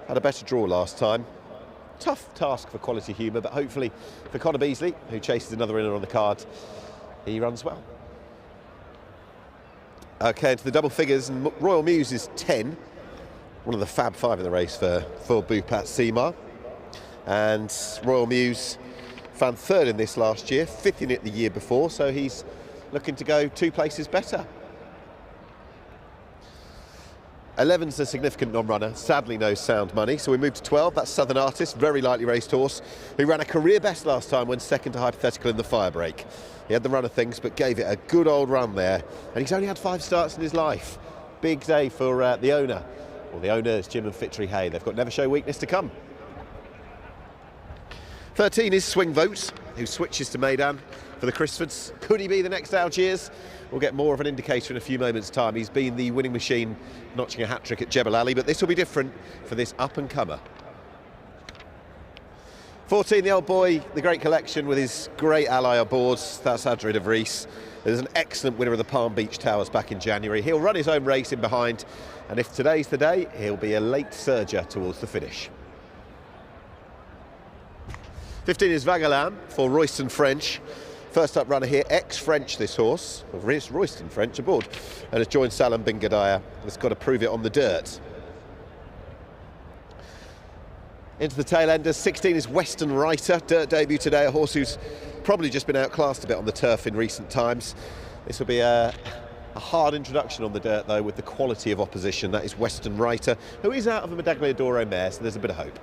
[SPEAKER 6] Had a better draw last time. Tough task for Quality Humour, but hopefully for Connor Beasley, who chases another winner on the card, he runs well. Okay, into the double figures, and Royal Muse is 10. One of the Fab 5 in the race for Bhupat Seemar. And Royal Muse found 3rd in this last year, 5th in it the year before, so he's looking to go 2 places better. 11's a significant non-runner, sadly no sound money, so we move to 12. That's Southern Artist, very lightly raced horse, who ran a career best last time when second to Hypothetical in the Firebreak. He had the run of things, but gave it a good old run there, and he's only had 5 starts in his life. Big day for the owner, or the owners, Jim and Fitchery Hay. They've got Never Show Weakness to come. 13 is Swing Vote, who switches to Meydan for the Crisfords. Could he be the next Algiers? We'll get more of an indicator in a few moments' time. He's been the winning machine, notching a hat-trick at Jebel Ali, but this will be different for this up-and-comer. 14, the old boy, the Great Collection, with his great ally aboard. That's Adrid of Rees. There's an excellent winner of the Palm Beach Towers back in January. He'll run his own race in behind, and if today's the day, he'll be a late surger towards the finish. 15 is Vagalam for Royston French. First up runner here, ex-French this horse, Royston French aboard, and has joined Salam Bin Gadaya. Has got to prove it on the dirt. Into the tail enders, 16 is Western Writer, dirt debut today, a horse who's probably just been outclassed a bit on the turf in recent times. This will be a hard introduction on the dirt though, with the quality of opposition. That is Western Writer, who is out of a Medaglia d'Oro mare, so there's a bit of hope.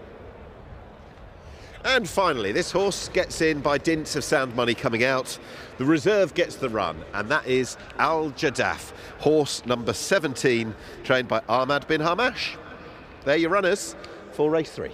[SPEAKER 6] And finally, this horse gets in by dint of sound money coming out. The reserve gets the run, and that is Al Jadaf, horse number 17, trained by Ahmad bin Hamash. They're your runners for race 3.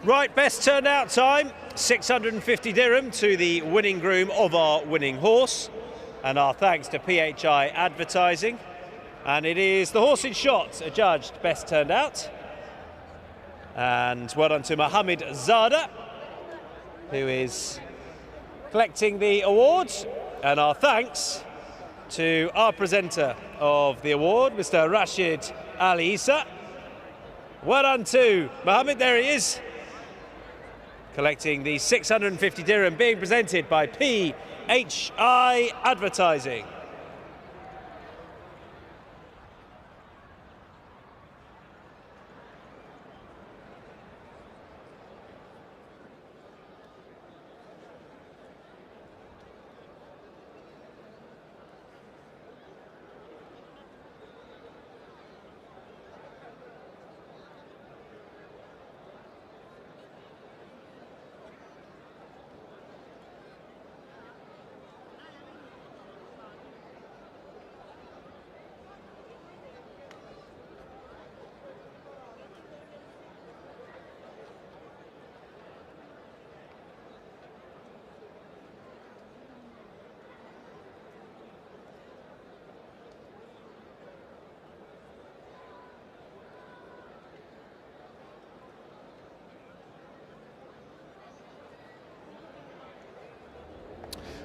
[SPEAKER 5] Right, best turnout time, 650 dirham to the winning groom of our winning horse. And our thanks to PHI Advertising. And it is the horse in shot adjudged best turned out. And well done to Mohammed Zada, who is collecting the awards. And our thanks to our presenter of the award, Mr. Rashid Ali Issa. Well done to Mohammed, there he is, collecting the 650 dirham, being presented by PHI Advertising.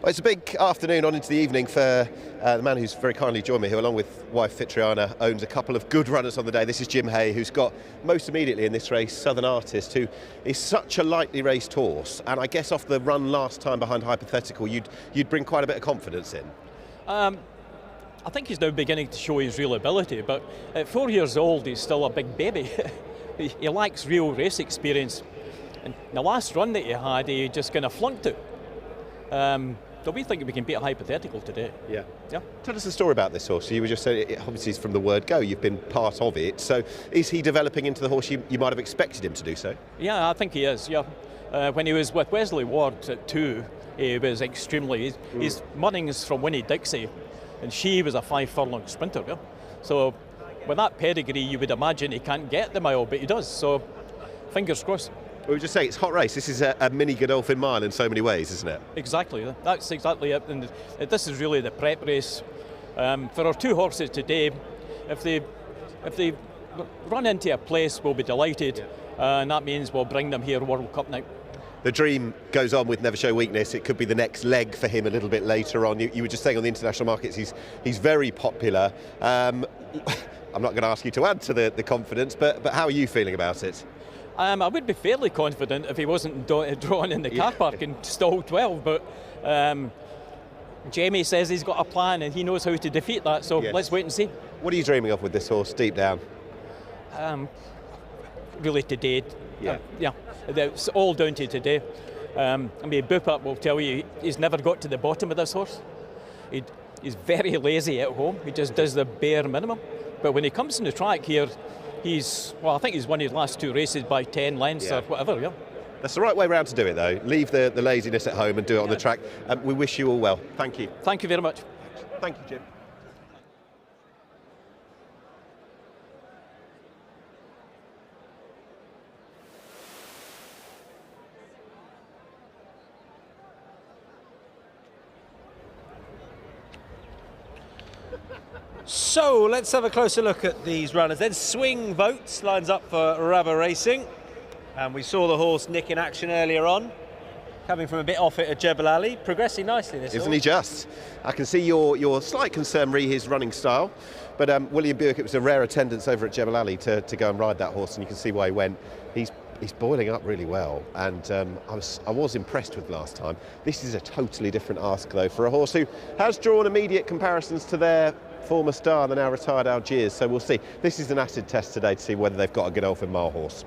[SPEAKER 6] Well, it's a big afternoon on into the evening for the man who's very kindly joined me, who along with wife Fitriana owns a couple of good runners on the day. This is Jim Hay, who's got most immediately in this race Southern Artist, who is such a lightly raced horse, and I guess off the run last time behind Hypothetical you'd bring quite a bit of confidence in.
[SPEAKER 21] I think he's now beginning to show his real ability, but at 4 years old he's still a big baby. He lacks real race experience, and the last run that he had he just kind of flunked it. So we think we can beat a Hypothetical today.
[SPEAKER 6] Yeah.
[SPEAKER 21] Yeah.
[SPEAKER 6] Tell us the story about this horse. You were just saying, obviously from the word go, you've been part of it. So is he developing into the horse you might have expected him to do so?
[SPEAKER 21] Yeah, I think he is, yeah. When he was with Wesley Ward at 2, he was extremely... His munnings from Winnie Dixie, and she was a 5-furlong sprinter, yeah. So with that pedigree, you would imagine he can't get the mile, but he does, so fingers crossed.
[SPEAKER 6] We were just saying, it's hot race. This is a mini Godolphin Mile in so many ways, isn't it?
[SPEAKER 21] Exactly, that's exactly it. And this is really the prep race. For our 2 horses today, if they run into a place, we'll be delighted. And that means we'll bring them here World Cup night.
[SPEAKER 6] The dream goes on with Never Show Weakness. It could be the next leg for him a little bit later on. You were just saying on the international markets, he's very popular. I'm not going to ask you to add to the confidence, but how are you feeling about it?
[SPEAKER 21] I would be fairly confident if he wasn't drawn in the car park in stall 12, but Jamie says he's got a plan and he knows how to defeat that, so let's wait and see.
[SPEAKER 6] What are you dreaming of with this horse deep down?
[SPEAKER 21] Really today. Yeah, it's all down to today. I mean, Boop will tell you he's never got to the bottom of this horse. He's very lazy at home. He just does the bare minimum. But when he comes on the track here, I think he's won his last 2 races by 10 lengths or whatever, yeah.
[SPEAKER 6] That's the right way round to do it, though. Leave the laziness at home and do it on the track. We wish you all well. Thank you.
[SPEAKER 21] Thank you very much.
[SPEAKER 6] Thank you, Jim.
[SPEAKER 5] So let's have a closer look at these runners. Then Swing Votes lines up for Rubber Racing. And we saw the horse Nick in action earlier on, coming from a bit off it at Jebel Ali, progressing nicely this
[SPEAKER 6] Isn't
[SPEAKER 5] horse.
[SPEAKER 6] he just? I can see your slight concern re his running style, but William Buick, it was a rare attendance over at Jebel Ali to go and ride that horse, and you can see why he went. He's boiling up really well, and I was impressed with last time. This is a totally different ask, though, for a horse who has drawn immediate comparisons to their former star, the now retired Algiers, so we'll see. This is an acid test today to see whether they've got a Godolphin Mile horse.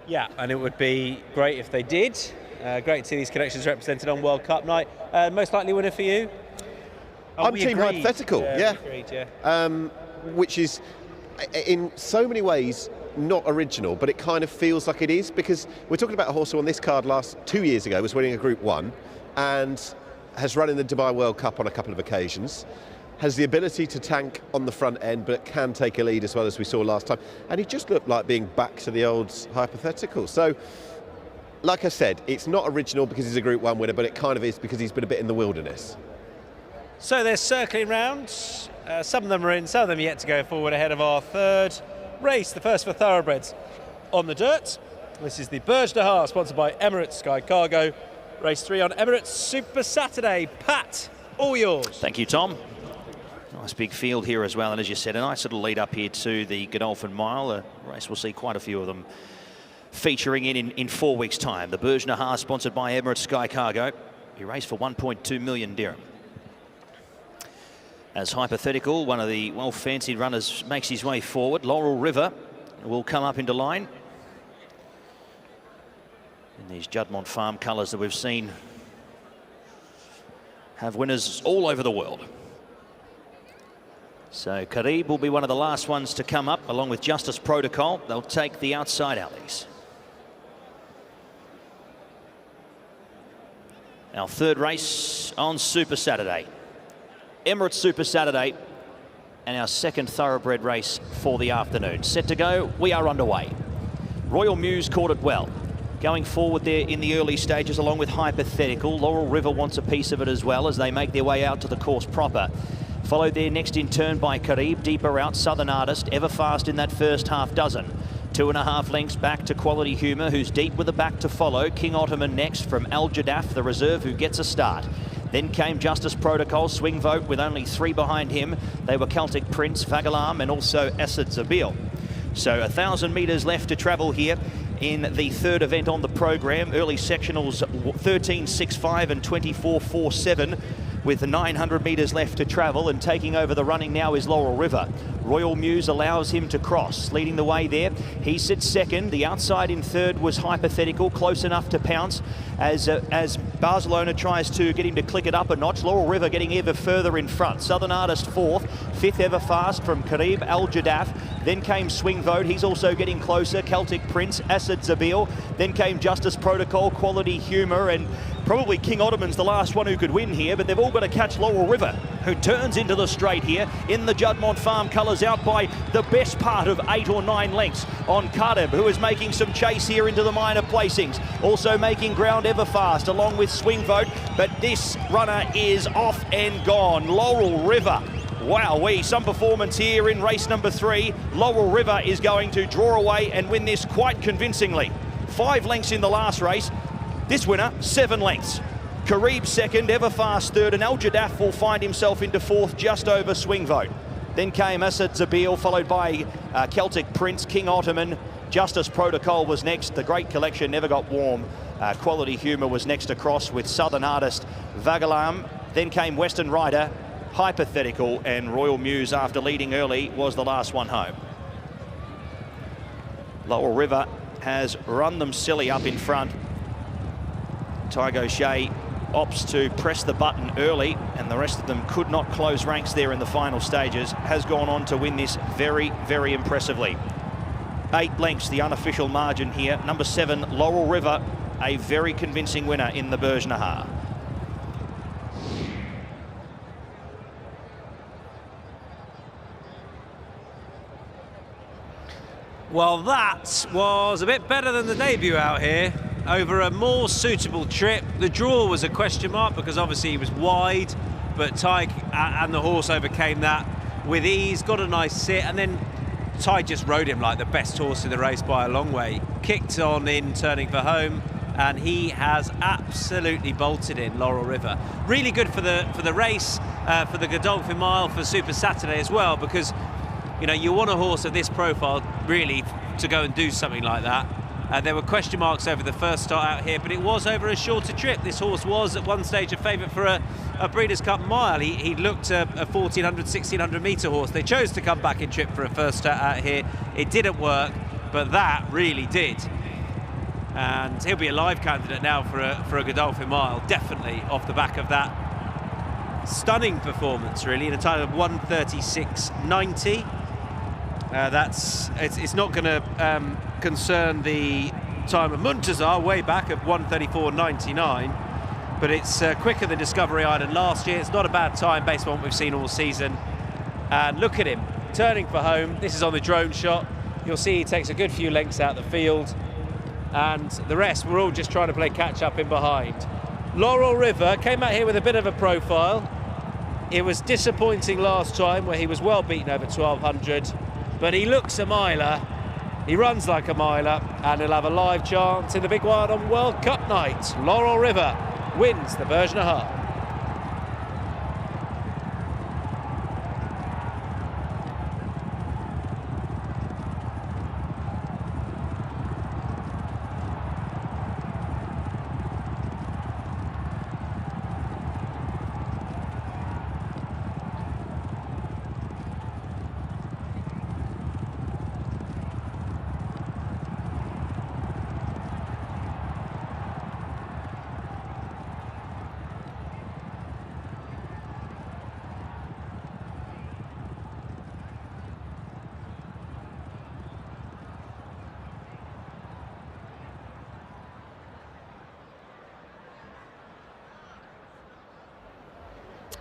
[SPEAKER 5] Yeah, and it would be great if they did. Great to see these connections represented on World Cup night. Most likely winner for you?
[SPEAKER 6] I'm Team Hypothetical, yeah.
[SPEAKER 5] Agreed, yeah.
[SPEAKER 6] Which is, in so many ways, not original, but it kind of feels like it is, because we're talking about a horse who on this card 2 years ago was winning a Group 1 and has run in the Dubai World Cup on a couple of occasions, has the ability to tank on the front end, but can take a lead as well as we saw last time. And he just looked like being back to the old Hypothetical. So, like I said, it's not original because he's a Group 1 winner, but it kind of is because he's been a bit in the wilderness.
[SPEAKER 5] So they're circling round. Some of them are in, some of them yet to go forward ahead of our third race, the first for thoroughbreds on the dirt. This is the Burj Dahar, sponsored by Emirates Sky Cargo. Race 3 on Emirates Super Saturday. Pat, all yours.
[SPEAKER 16] Thank you, Tom. Nice big field here as well, and as you said, a nice little lead up here to the Godolphin Mile. A race we'll see quite a few of them featuring in 4 weeks' time. The Burj Dahar, sponsored by Emirates Sky Cargo. He raced for 1.2 million dirham. As Hypothetical, one of the well-fancied runners, makes his way forward. Laurel River will come up into line in these Juddmonte Farm colours that we've seen have winners all over the world. So Karib will be one of the last ones to come up, along with Justice Protocol. They'll take the outside alleys. Our third race on Super Saturday. Emirates Super Saturday, and our second thoroughbred race for the afternoon. Set to go, we are underway. Royal Muse caught it well. Going forward there in the early stages along with Hypothetical. Laurel River wants a piece of it as well as they make their way out to the course proper. Followed there next in turn by Karib, deeper out Southern Artist, ever fast in that first half dozen. 2.5 lengths back to Quality Humour, who's deep with the back to follow. King Ottoman next from Al Jadaf, the reserve, who gets a start.
[SPEAKER 2] Then came Justice Protocol, Swing Vote with only 3 behind him. They were Celtic Prince, Vagalam and also Asad Zabil. So 1,000 metres left to travel here in the third event on the program. Early sectionals 13.65 and 24.47 with 900 metres left to travel, and taking over the running now is Laurel River. Royal Muse allows him to cross, leading the way there. He sits second. The outside in third was Hypothetical, close enough to pounce as Barcelona tries to get him to click it up a notch. Laurel River getting ever further in front. Southern Artist fourth, fifth Ever Fast from Karib Al Jadaf. Then came Swing Vote, he's also getting closer. Celtic Prince, Asad Zabil. Then came Justice Protocol, Quality Humour, and probably King Ottoman's the last one who could win here, but they've all got to catch Laurel River, who turns into the straight here in the Juddmonte Farm colours, out by the best part of 8 or 9 lengths on Karib, who is making some chase here into the minor placings. Also making ground Ever Fast along with Swing Vote, but this runner is off and gone. Laurel River. Wowee, some performance here in race number 3. Laurel River is going to draw away and win this quite convincingly. 5 lengths in the last race. This winner, 7 lengths. Karib second, Ever Fast third, and Al Jadaf will find himself into fourth, just over Swing Vote. Then came Asad Zabil, followed by Celtic Prince, King Ottoman. Justice Protocol was next. The Great Collection never got warm. Quality Humour was next across with Southern Artist, Vagalam. Then came Western Rider, Hypothetical, and Royal Muse, after leading early, was the last one home. Laurel River has run them silly up in front. Tygo Shea opts to press the button early, and the rest of them could not close ranks there in the final stages. Has gone on to win this very, very impressively. 8 lengths, the unofficial margin here. Number 7, Laurel River, a very convincing winner in the Burj Nahar.
[SPEAKER 5] Well, that was a bit better than the debut out here. Over a more suitable trip. The draw was a question mark because obviously he was wide, but Ty and the horse overcame that with ease, got a nice sit, and then Ty just rode him like the best horse in the race by a long way. Kicked on in, turning for home, and he has absolutely bolted in Laurel River. Really good for the race, for the Godolphin Mile, for Super Saturday as well, because you know you want a horse of this profile really to go and do something like that. There were question marks over the first start out here, but it was over a shorter trip. This horse was at one stage a favourite for a Breeders' Cup Mile. He looked a 1,400, 1,600 metre horse. They chose to come back in trip for a first start out here. It didn't work, but that really did. And he'll be a live candidate now for a Godolphin Mile, definitely off the back of that stunning performance, really, in a time of 1:36.90. It's not going to concern the time of Muntazar way back at 1:34.99, but it's quicker than Discovery Island last year. It's not a bad time based on what we've seen all season. And look at him turning for home. This is on the drone shot. You'll see he takes a good few lengths out the field, and the rest we're all just trying to play catch up in behind. Laurel River came out here with a bit of a profile. It was disappointing last time where he was well beaten over 1,200. But he looks a miler, he runs like a miler, and he'll have a live chance in the big one on World Cup night. Laurel River wins the Burj Nahar.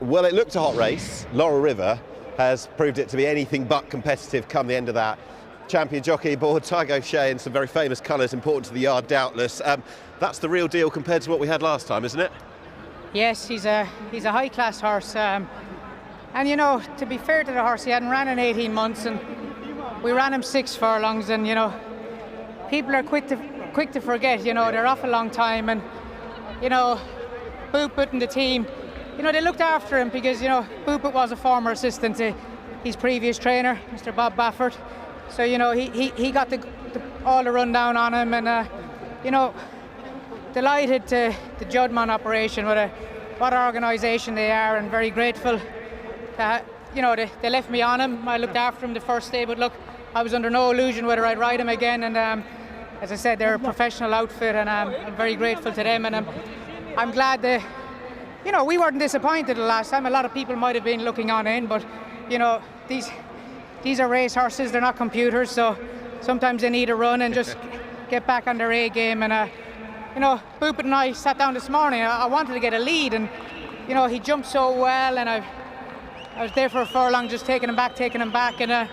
[SPEAKER 6] Well, it looked a hot race. Laurel River has proved it to be anything but competitive come the end of that. Champion jockey aboard, Tygo Shea, in some very famous colours, important to the yard, doubtless. That's the real deal compared to what we had last time, isn't it?
[SPEAKER 3] Yes, he's a high-class horse. And, you know, to be fair to the horse, he hadn't ran in 18 months, and we ran him 6 furlongs, and, you know, people are quick to forget, you know, they're off a long time, and, you know, Boot and the team, you know, they looked after him because, you know, Pundit was a former assistant to his previous trainer, Mr. Bob Baffert. So, you know, he got all the rundown on him, and, you know, delighted to the Judman operation, what an organisation they are, and very grateful that, you know, they left me on him. I looked after him the first day, but look, I was under no illusion whether I'd ride him again, and as I said, they're a professional outfit, and I'm very grateful to them, and I'm glad that, you know, we weren't disappointed the last time. A lot of people might have been looking on in, but, you know, these are race horses, they're not computers, so sometimes they need a run and just get back on their A game. And you know, Pundit and I sat down this morning. I wanted to get a lead, and, you know, he jumped so well, and I was there for a furlong just taking him back, and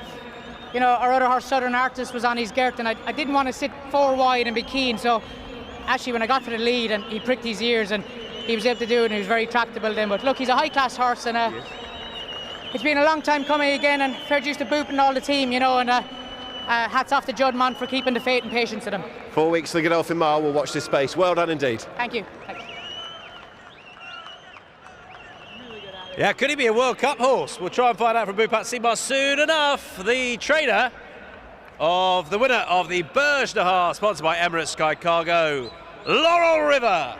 [SPEAKER 3] you know, our other horse, Southern Artist, was on his girth, and I didn't want to sit 4 wide and be keen, so actually when I got to the lead, and he pricked his ears, and he was able to do it, and he was very tractable then. But look, he's a high-class horse, and it's been a long time coming again, and fair dues to Pundit and all the team, you know, and hats off to Judman for keeping the faith and patience in him.
[SPEAKER 6] 4 weeks to the Godolphin Mile. We'll watch this space. Well done indeed.
[SPEAKER 3] Thank you.
[SPEAKER 5] Yeah, could he be a World Cup horse? We'll try and find out from Bhupat Singh soon enough. The trainer of the winner of the Bergeraha, sponsored by Emirates Sky Cargo, Laurel River.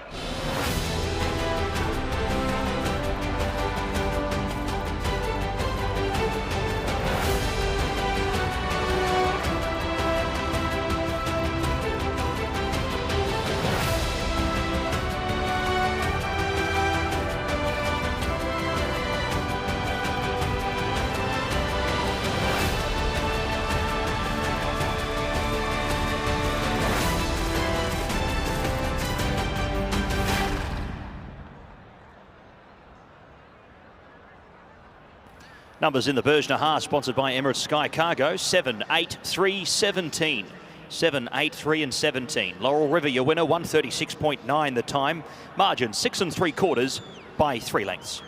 [SPEAKER 16] Numbers in the Bergeraha, sponsored by Emirates Sky Cargo, 7, 8, 3, 17. 7, 8, 3 and 17. Laurel River, your winner, 136.9 the time. Margin 6 3/4 by 3 lengths.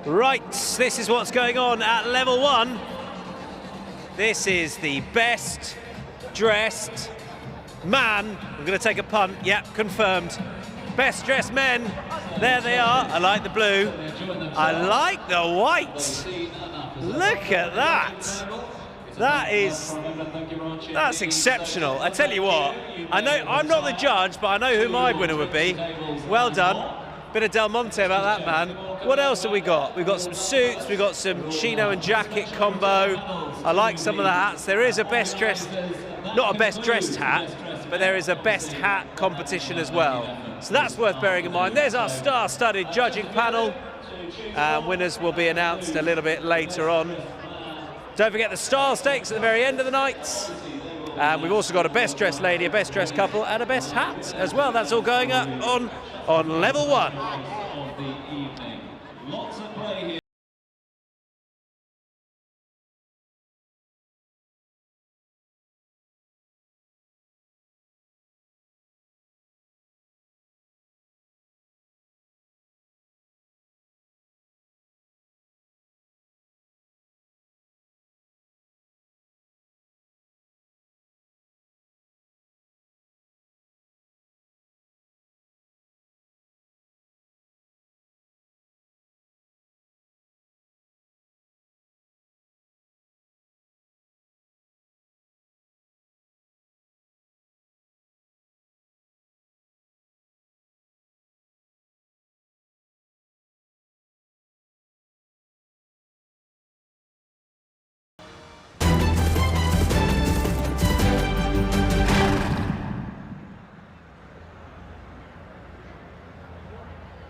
[SPEAKER 16] Right, this is what's going on at level 1. This is the best dressed man. I'm going to take a punt. Yep, confirmed. Best dressed men. There they are. I like the blue. I like the white. Look at that. That's exceptional. I tell you what, I know I'm not the judge, but I know who my winner would be. Well done. Bit of Del Monte about that man. What else have we got? We've got some suits, we've got some chino and jacket combo. I like some of the hats. There is a best dressed, not a best dressed hat, but there is a best hat competition as well. So that's worth bearing in mind. There's our star-studded judging panel.
[SPEAKER 5] Winners will be announced a little bit later on. Don't forget the Style Stakes at the very end of the night. And we've also got a best dressed lady, a best dressed couple, and a best hat as well. That's all going up on level 1.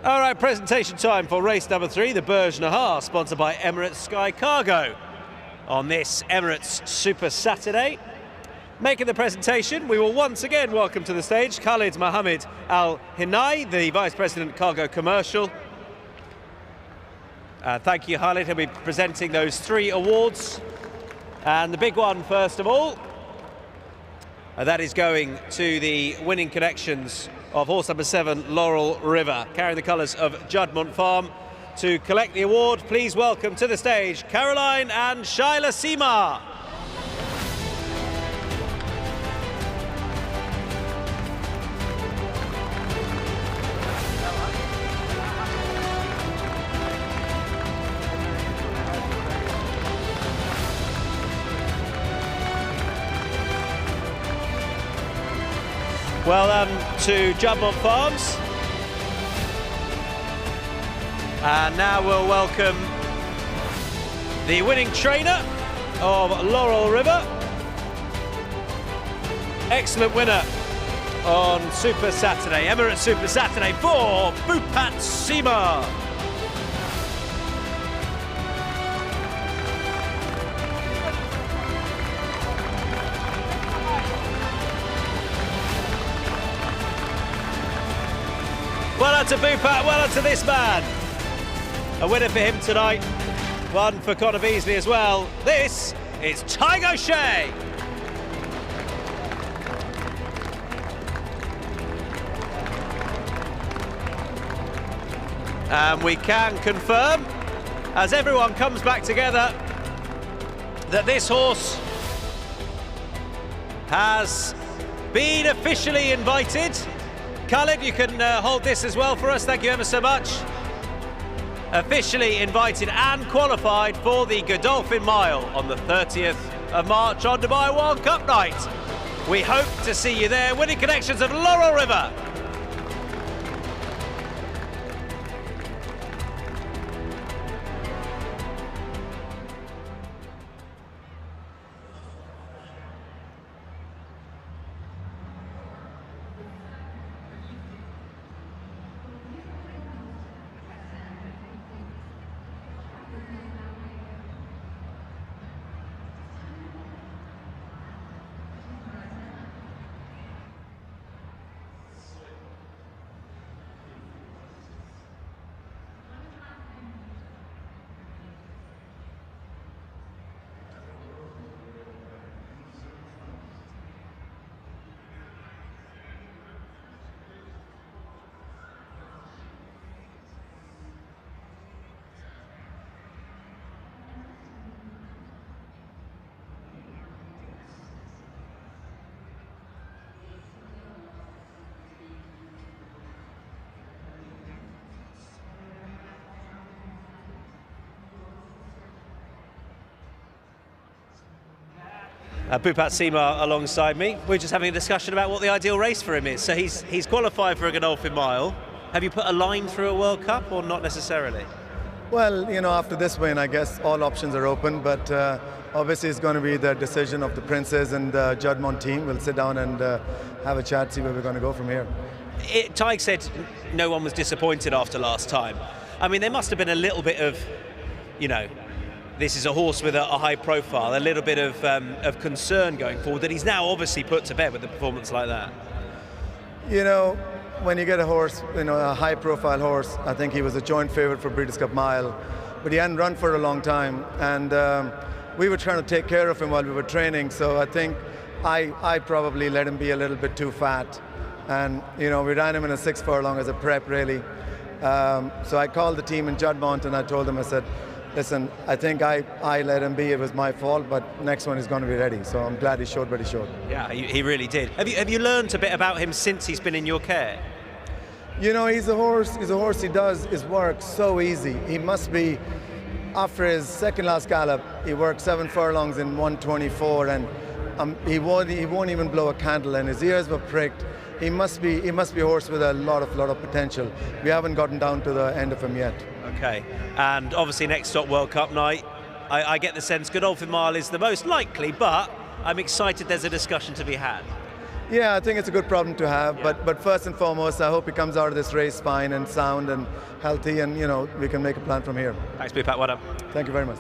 [SPEAKER 5] All right, presentation time for race number 3, the Burj Nahar, sponsored by Emirates Sky Cargo. On this Emirates Super Saturday, making the presentation, we will once again welcome to the stage Khalid Mohammed Al Hinai, the Vice President Cargo Commercial. Thank you, Khalid. He'll be presenting those 3 awards. And the big one, first of all, that is going to the winning connections of horse number 7, Laurel River, carrying the colours of Juddmonte Farm. To collect the award, please welcome to the stage Caroline and Shaila Seema. Well done to Juddmonte Farms. And now we'll welcome the winning trainer of Laurel River. Excellent winner on Super Saturday, Emirates Super Saturday for Bhupat Seema. Well done to Bhupat, well done to this man. A winner for him tonight. One for Connor Beasley as well. This is Tiger Shea. And we can confirm, as everyone comes back together, that this horse has been officially invited. Khalid, you can hold this as well for us. Thank you ever so much. Officially invited and qualified for the Godolphin Mile on the 30th of March on Dubai World Cup night. We hope to see you there. Winning connections of Laurel River. Bhupat Seema alongside me. We're just having a discussion about what the ideal race for him is. So he's qualified for a Godolphin Mile. Have you put a line through a World Cup or not necessarily?
[SPEAKER 4] Well, you know, after this win, I guess all options are open, but obviously it's going to be the decision of the Princes and the Juddmonte team. We'll sit down and have a chat, see where we're going to go from here.
[SPEAKER 5] Tig said no one was disappointed after last time. I mean, there must have been a little bit of, this is a horse with a high profile, a little bit of concern going forward that he's now obviously put to bed with a performance like that.
[SPEAKER 4] When you get a horse, a high-profile horse, I think he was a joint favourite for Breeders' Cup Mile, but he hadn't run for a long time, and we were trying to take care of him while we were training, so I think I probably let him be a little bit too fat, and we ran him in a 6 furlong as a prep, really. So I called the team in Juddmonte and I told them, I said, listen, I think I let him be, it was my fault, but next one is going to be ready. So I'm glad he showed what he showed.
[SPEAKER 5] Yeah, he really did. Have you learned a bit about him since he's been in your care?
[SPEAKER 4] He's a horse, he does his work so easy. He must be, after his second last gallop, he worked 7 furlongs in 1:24, and he won't even blow a candle, and his ears were pricked. He must be a horse with a lot of potential. We haven't gotten down to the end of him yet.
[SPEAKER 5] Okay, and obviously next stop World Cup night, I get the sense Godolphin Mile is the most likely, but I'm excited there's a discussion to be had.
[SPEAKER 4] Yeah, I think it's a good problem to have, but first and foremost, I hope he comes out of this race fine and sound and healthy, and we can make a plan from here.
[SPEAKER 5] Thanks, Pat. Well done.
[SPEAKER 4] Thank you very much.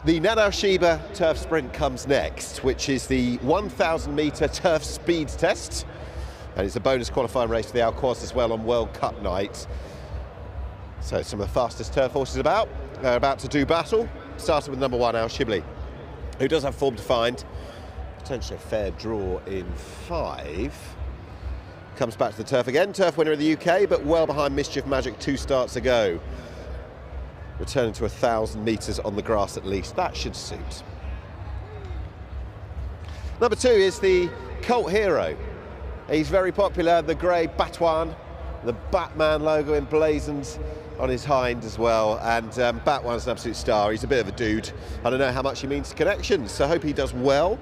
[SPEAKER 6] The Nadal Sheba Turf Sprint comes next, which is the 1,000 metre turf speed test. And it's a bonus qualifying race for the Alcoz as well on World Cup night. So some of the fastest turf horses about. They're about to do battle, starting with number 1, Al Shibli, who does have form to find. Potentially a fair draw in 5. Comes back to the turf again. Turf winner in the UK, but well behind Mischief Magic 2 starts ago. Returning to 1,000 metres on the grass at least. That should suit. Number 2 is the cult hero. He's very popular, the grey Batouan, the Batman logo emblazoned on his hind as well, and Batouan's an absolute star. He's a bit of a dude. I don't know how much he means to connections, so I hope he does well.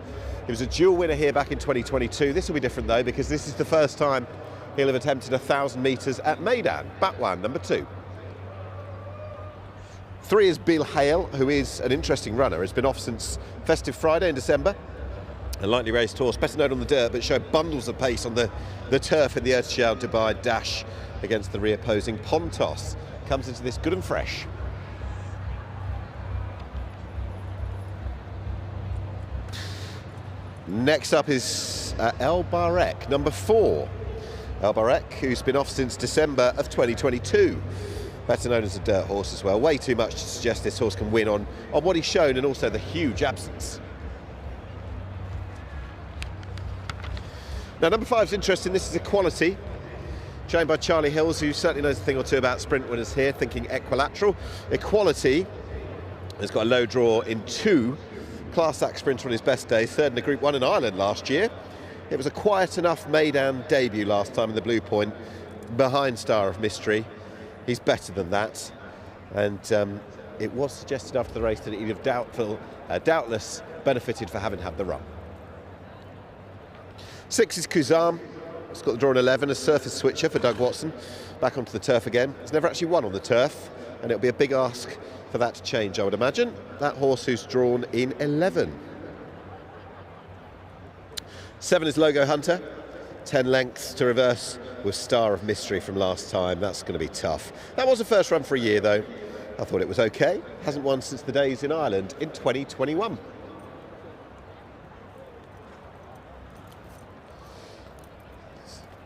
[SPEAKER 6] He was a dual winner here back in 2022. This will be different though, because this is the first time he'll have attempted 1,000 metres at Meydan. Batouan, number 2. 3 is Bill Hale, who is an interesting runner. Has been off since Festive Friday in December. A lightly raced horse, better known on the dirt, but showed bundles of pace on the turf in the Earthshell Dubai Dash against the re-opposing Pontos. Comes into this good and fresh. Next up is El Barek, number 4. El Barek, who's been off since December of 2022. Better known as a dirt horse as well. Way too much to suggest this horse can win on what he's shown, and also the huge absence. Now, number 5 is interesting. This is Equality, trained by Charlie Hills, who certainly knows a thing or two about sprint winners here, thinking equilateral. Equality has got a low draw in 2. Class Act sprinter on his best day, 3rd in the Group 1 in Ireland last year. It was a quiet enough Meydan debut last time in the Blue Point, behind Star of Mystery. He's better than that. And it was suggested after the race that he'd have doubtless benefited for having had the run. 6 is Kuzam. It's got the draw in 11, a surface switcher for Doug Watson. Back onto the turf again. He's never actually won on the turf, and it'll be a big ask for that to change, I would imagine. That horse who's drawn in 11. 7 is Logo Hunter. 10 lengths to reverse with Star of Mystery from last time. That's going to be tough. That was a first run for a year, though. I thought it was okay. Hasn't won since the days in Ireland in 2021.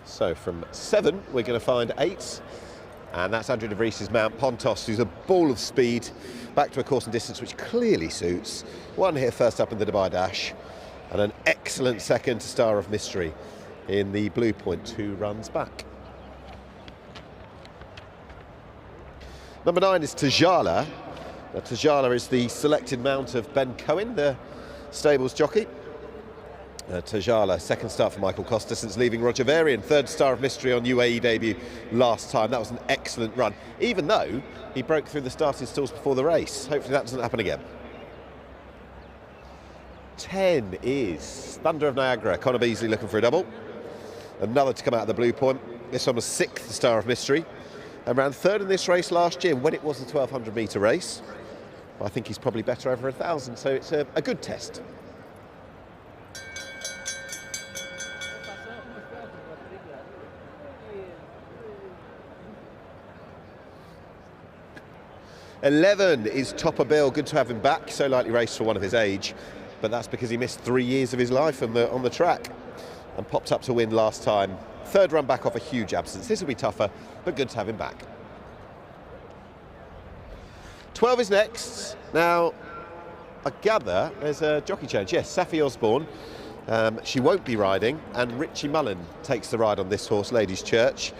[SPEAKER 6] So from 7, we're going to find 8. And that's Andrew de Vries's mount, Pontos, who's a ball of speed. Back to a course and distance, which clearly suits. 1 here first up in the Dubai Dash. And an excellent second to Star of Mystery in the Blue Point, 2 runs back. Number 9 is Tajala. Now, Tajala is the selected mount of Ben Cohen, the stables jockey. Tajala, second start for Michael Costa since leaving Roger Varian, 3rd Star of Mystery on UAE debut last time. That was an excellent run, even though he broke through the starting stalls before the race. Hopefully that doesn't happen again. 10 is Thunder of Niagara. Conor Beasley looking for a double. Another to come out of the Blue Point. This one was 6th Star of Mystery, and ran 3rd in this race last year when it was a 1,200 metre race. I think he's probably better over 1,000, so it's a good test. $11 is Topper Bill. Good to have him back. So lightly raced for one of his age, but that's because he missed 3 years of his life on the track and popped up to win last time. 3rd run back off a huge absence. This will be tougher, but good to have him back. 12 is next. Now, I gather there's a jockey change. Yes, Safi Osborne. She won't be riding, and Richie Mullen takes the ride on this horse, Ladies Church.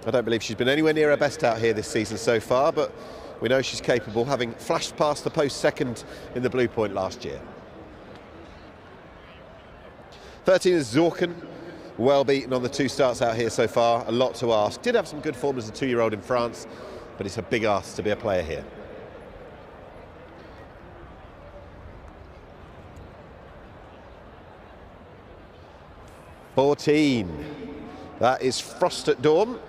[SPEAKER 6] I don't believe she's been anywhere near her best out here this season so far, but we know she's capable, having flashed past the post 2nd in the Blue Point last year. 13 is Zorken, well beaten on the 2 starts out here so far, a lot to ask. Did have some good form as a 2-year-old in France, but it's a big ask to be a player here. $14, that is Frost at Dawn,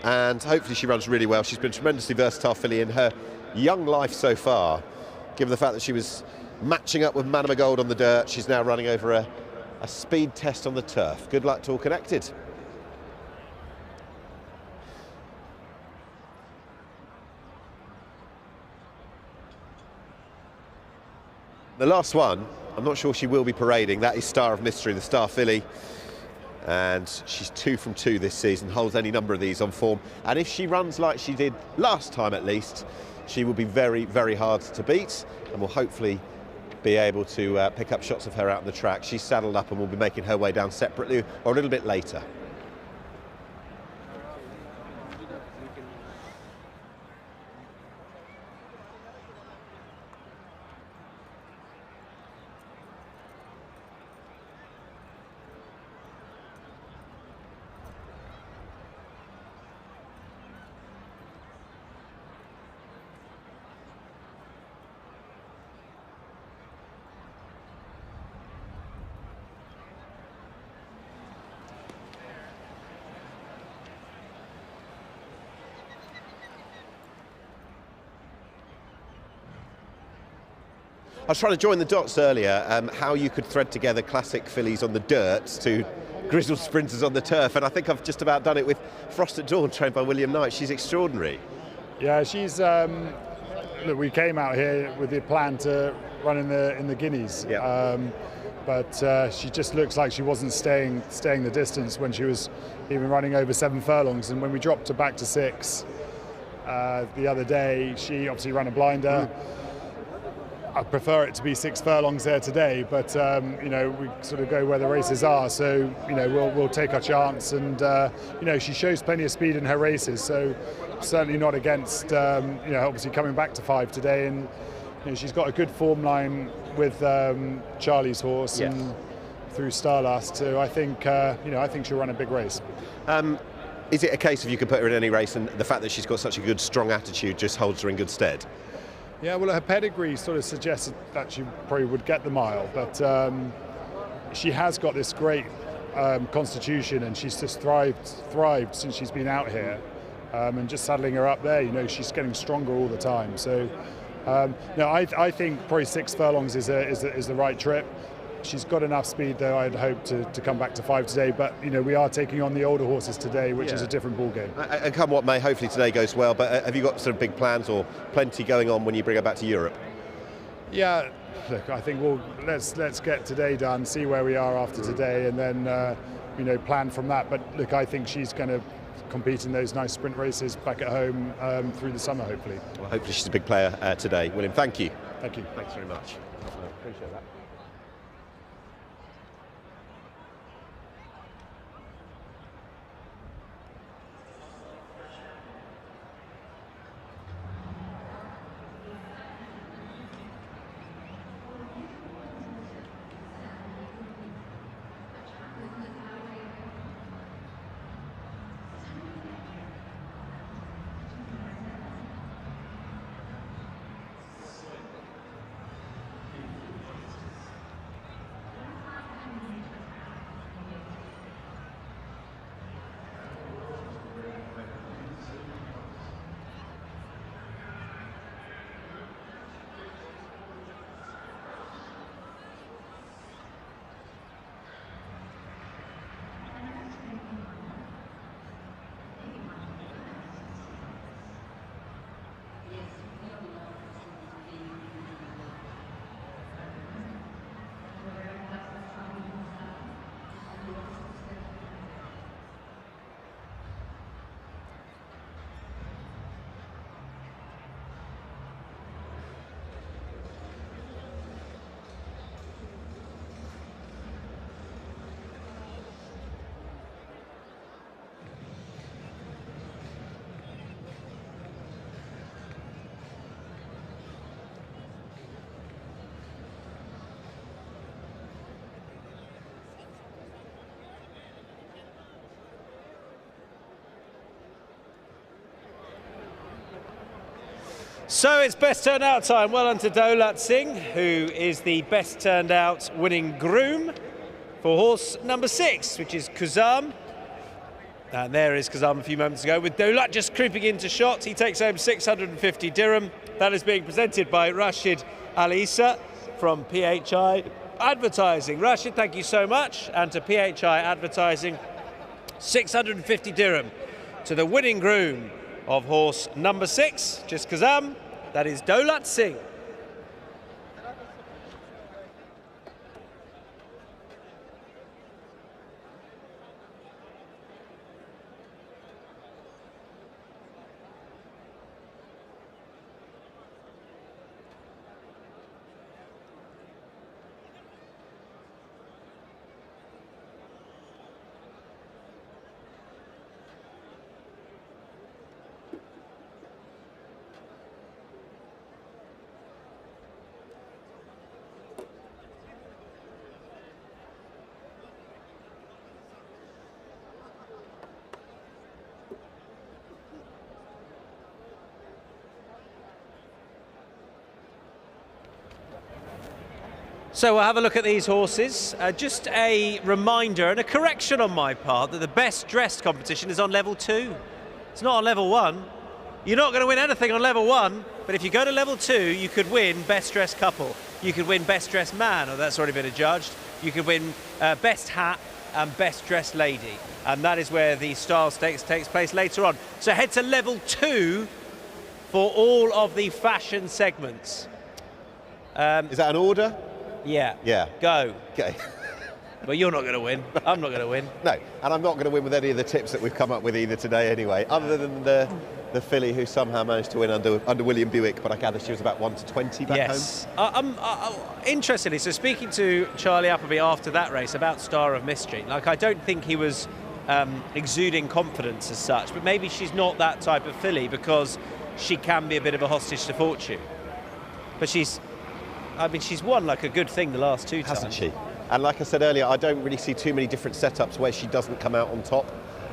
[SPEAKER 6] and hopefully she runs really well. She's been tremendously versatile filly in her young life so far, given the fact that she was matching up with Manama Gold on the dirt. She's now running over a speed test on the turf. Good luck to all connected. The last one, I'm not sure she will be parading. That is Star of Mystery, the Star filly. And she's 2 from 2 this season, holds any number of these on form. And if she runs like she did last time at least, she will be very, very hard to beat, and will hopefully be able to pick up shots of her out on the track. She's saddled up and will be making her way down separately or a little bit later. I was trying to join the dots earlier, how you could thread together classic fillies on the dirt to grizzled sprinters on the turf, and I think I've just about done it with Frost at Dawn, trained by William Knight. She's extraordinary.
[SPEAKER 7] Yeah, she's. Look, we came out here with the plan to run in the Guineas, but she just looks like she wasn't staying the distance when she was even running over 7 furlongs, and when we dropped her back to 6 the other day, she obviously ran a blinder. I prefer it to be 6 furlongs there today, but you know, we sort of go where the races are, so you know, we'll take our chance, and you know, she shows plenty of speed in her races, so certainly not against you know, obviously coming back to 5 today, and you know, she's got a good form line with Charlie's horse and through Starlast, so I think you know, I think she'll run a big race.
[SPEAKER 6] Is it a case of you can put her in any race, and the fact that she's got such a good, strong attitude just holds her in good stead?
[SPEAKER 7] Yeah, well, her pedigree sort of suggested that she probably would get the mile, but she has got this great constitution, and she's just thrived since she's been out here, and just saddling her up there, you know, she's getting stronger all the time. So, no, I think probably 6 furlongs is the right trip. She's got enough speed, though, I'd hope to come back to 5 today, but you know, we are taking on the older horses today, which is a different ball game.
[SPEAKER 6] And come what may, hopefully today goes well, but have you got sort of big plans or plenty going on when you bring her back to Europe?
[SPEAKER 7] Yeah, look, I think let's get today done, see where we are after today, and then you know, plan from that. But look, I think she's going to compete in those nice sprint races back at home through the summer, hopefully.
[SPEAKER 6] Well, hopefully she's a big player today. William, thank you.
[SPEAKER 7] Thank you.
[SPEAKER 6] Thanks very much. Appreciate that.
[SPEAKER 5] So it's best turned out time. Well done to Daulat Singh, who is the best turned out winning groom for horse number 6, which is Kuzam. And there is Kuzam a few moments ago, with Daulat just creeping into shot. He takes home 650 dirham. That is being presented by Rashid Al Issa from PHI Advertising. Rashid, thank you so much. And to PHI Advertising, 650 dirham to the winning groom of horse number 6, just Kazam, that is Daulat Singh. So we'll have a look at these horses. Just a reminder and a correction on my part that the best dressed competition is on level 2. It's not on level 1. You're not going to win anything on level 1, but if you go to level 2, you could win best dressed couple. You could win best dressed man, or that's already been adjudged. You could win best hat and best dressed lady. And that is where the style stakes takes place later on. So head to level 2 for all of the fashion segments.
[SPEAKER 6] Is that an order?
[SPEAKER 5] Yeah.
[SPEAKER 6] Yeah.
[SPEAKER 5] Go.
[SPEAKER 6] Okay.
[SPEAKER 5] But you're not going to win. I'm not going to win.
[SPEAKER 6] No, and I'm not going to win with any of the tips that we've come up with either today anyway, other than the filly who somehow managed to win under William Buick, but I gather she was about 1-20 back home.
[SPEAKER 5] Interestingly, so speaking to Charlie Appleby after that race about Star of Mystery, like I don't think he was exuding confidence as such, but maybe she's not that type of filly because she can be a bit of a hostage to fortune. But she's won like a good thing the last 2 times.
[SPEAKER 6] Hasn't she? And like I said earlier, I don't really see too many different setups where she doesn't come out on top,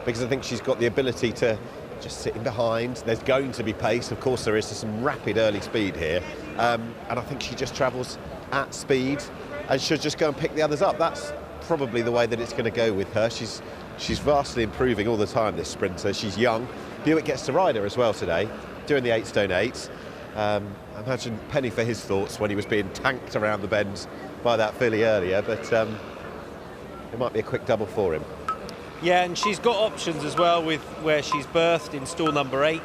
[SPEAKER 6] because I think she's got the ability to just sit in behind. There's going to be pace, of course there is, some rapid early speed here. And I think she just travels at speed and should just go and pick the others up. That's probably the way that it's going to go with her. She's vastly improving all the time, this sprinter. She's young. Buick gets to ride her as well today, doing the 8 stone 8. I imagine penny for his thoughts when he was being tanked around the bend by that filly earlier, but it might be a quick double for him.
[SPEAKER 5] Yeah, and she's got options as well with where she's berthed in stall number 8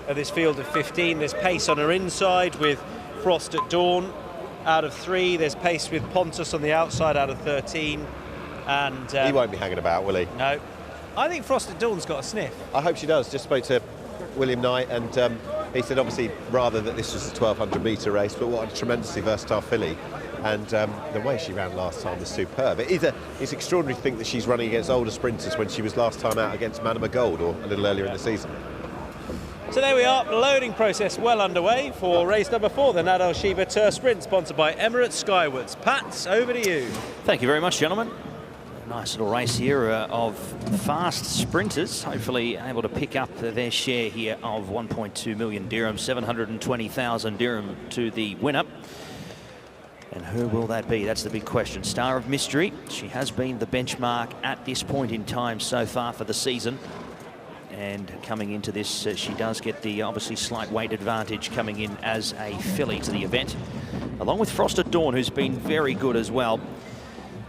[SPEAKER 5] of this field of 15. There's pace on her inside with Frost at Dawn out of 3. There's pace with Pontus on the outside out of 13. And
[SPEAKER 6] he won't be hanging about, will he?
[SPEAKER 5] No. I think Frost at Dawn's got a sniff.
[SPEAKER 6] I hope she does. Just spoke to William Knight, and he said obviously rather that this was a 1200 metre race, but what a tremendously versatile filly. And the way she ran last time was superb. It's extraordinary to think that she's running against older sprinters when she was last time out against Manama Gold, or a little earlier in the season.
[SPEAKER 5] So there we are, the loading process well underway for race number 4, the Nad Al Sheba Turf Sprint, sponsored by Emirates Skywards. Pat, over to you.
[SPEAKER 16] Thank you very much, gentlemen. Nice little race here of fast sprinters, hopefully able to pick up their share here of 1.2 million dirham, 720,000 dirham to the winner. And who will that be? That's the big question. Star of Mystery. She has been the benchmark at this point in time so far for the season. And coming into this, she does get the obviously slight weight advantage coming in as a filly to the event. Along with Frost at Dawn, who's been very good as well.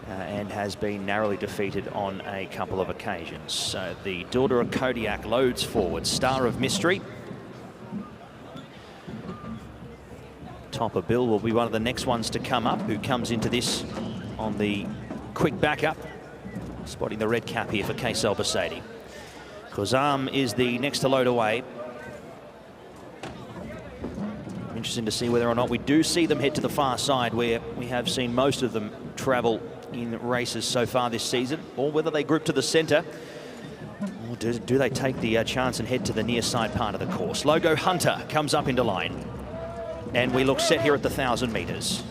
[SPEAKER 16] And has been narrowly defeated on a couple of occasions. So the daughter of Kodiak loads forward. Star of Mystery. Topper Bill will be one of the next ones to come up, who comes into this on the quick backup. Spotting the red cap here for Kaysel Basadi. Khuzam is the next to load away. Interesting to see whether or not we do see them head to the far side, where we have seen most of them travel in races so far this season, or whether they group to the centre, or do they take the chance and head to the near side part of the course. Logo Hunter comes up into line, and we look set here at the 1,000 metres.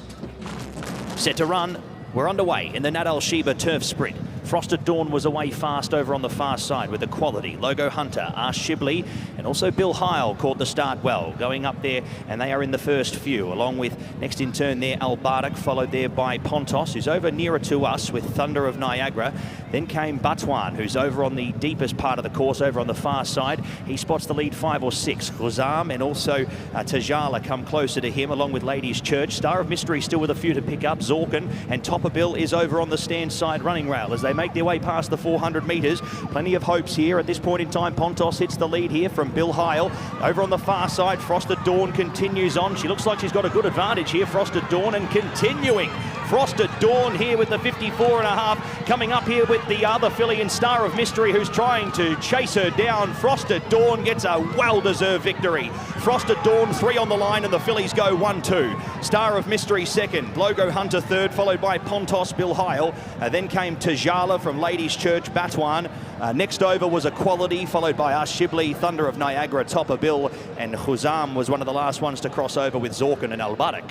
[SPEAKER 16] Set to run. We're underway in the Nad Al Sheba Turf Sprint. Frost at Dawn was away fast over on the far side with the quality. Logo Hunter, Shibli, and also Bill Heil caught the start well, going up there, and they are in the first few, along with next in turn there Al Bardak, followed there by Pontos, who's over nearer to us with Thunder of Niagara. Then came Batwan, who's over on the deepest part of the course, over on the far side. He spots the lead 5 or 6. Khuzam and also Tajala come closer to him, along with Ladies Church. Star of Mystery still with a few to pick up. Zorkin and Topper Bill is over on the stand side running rail as they make their way past the 400 metres. Plenty of hopes here at this point in time. Pontos hits the lead here from Bill Heil. Over on the far side, Frost at Dawn continues on. She looks like she's got a good advantage here, Frost at Dawn, and continuing. Frost at Dawn here with the 54.5, coming up here with the other filly in Star of Mystery, who's trying to chase her down. Frost at Dawn gets a well-deserved victory. Frost at Dawn 3 on the line, and the fillies go 1-2. Star of Mystery second, Logo Hunter third, followed by Pontos, Bill Heil. Then came Tajala from Ladies Church, Batwan. Next over was Equality, followed by Shibli, Thunder of Niagara, Topper Bill, and Khuzam was one of the last ones to cross over with Zorkin and Al Bardak.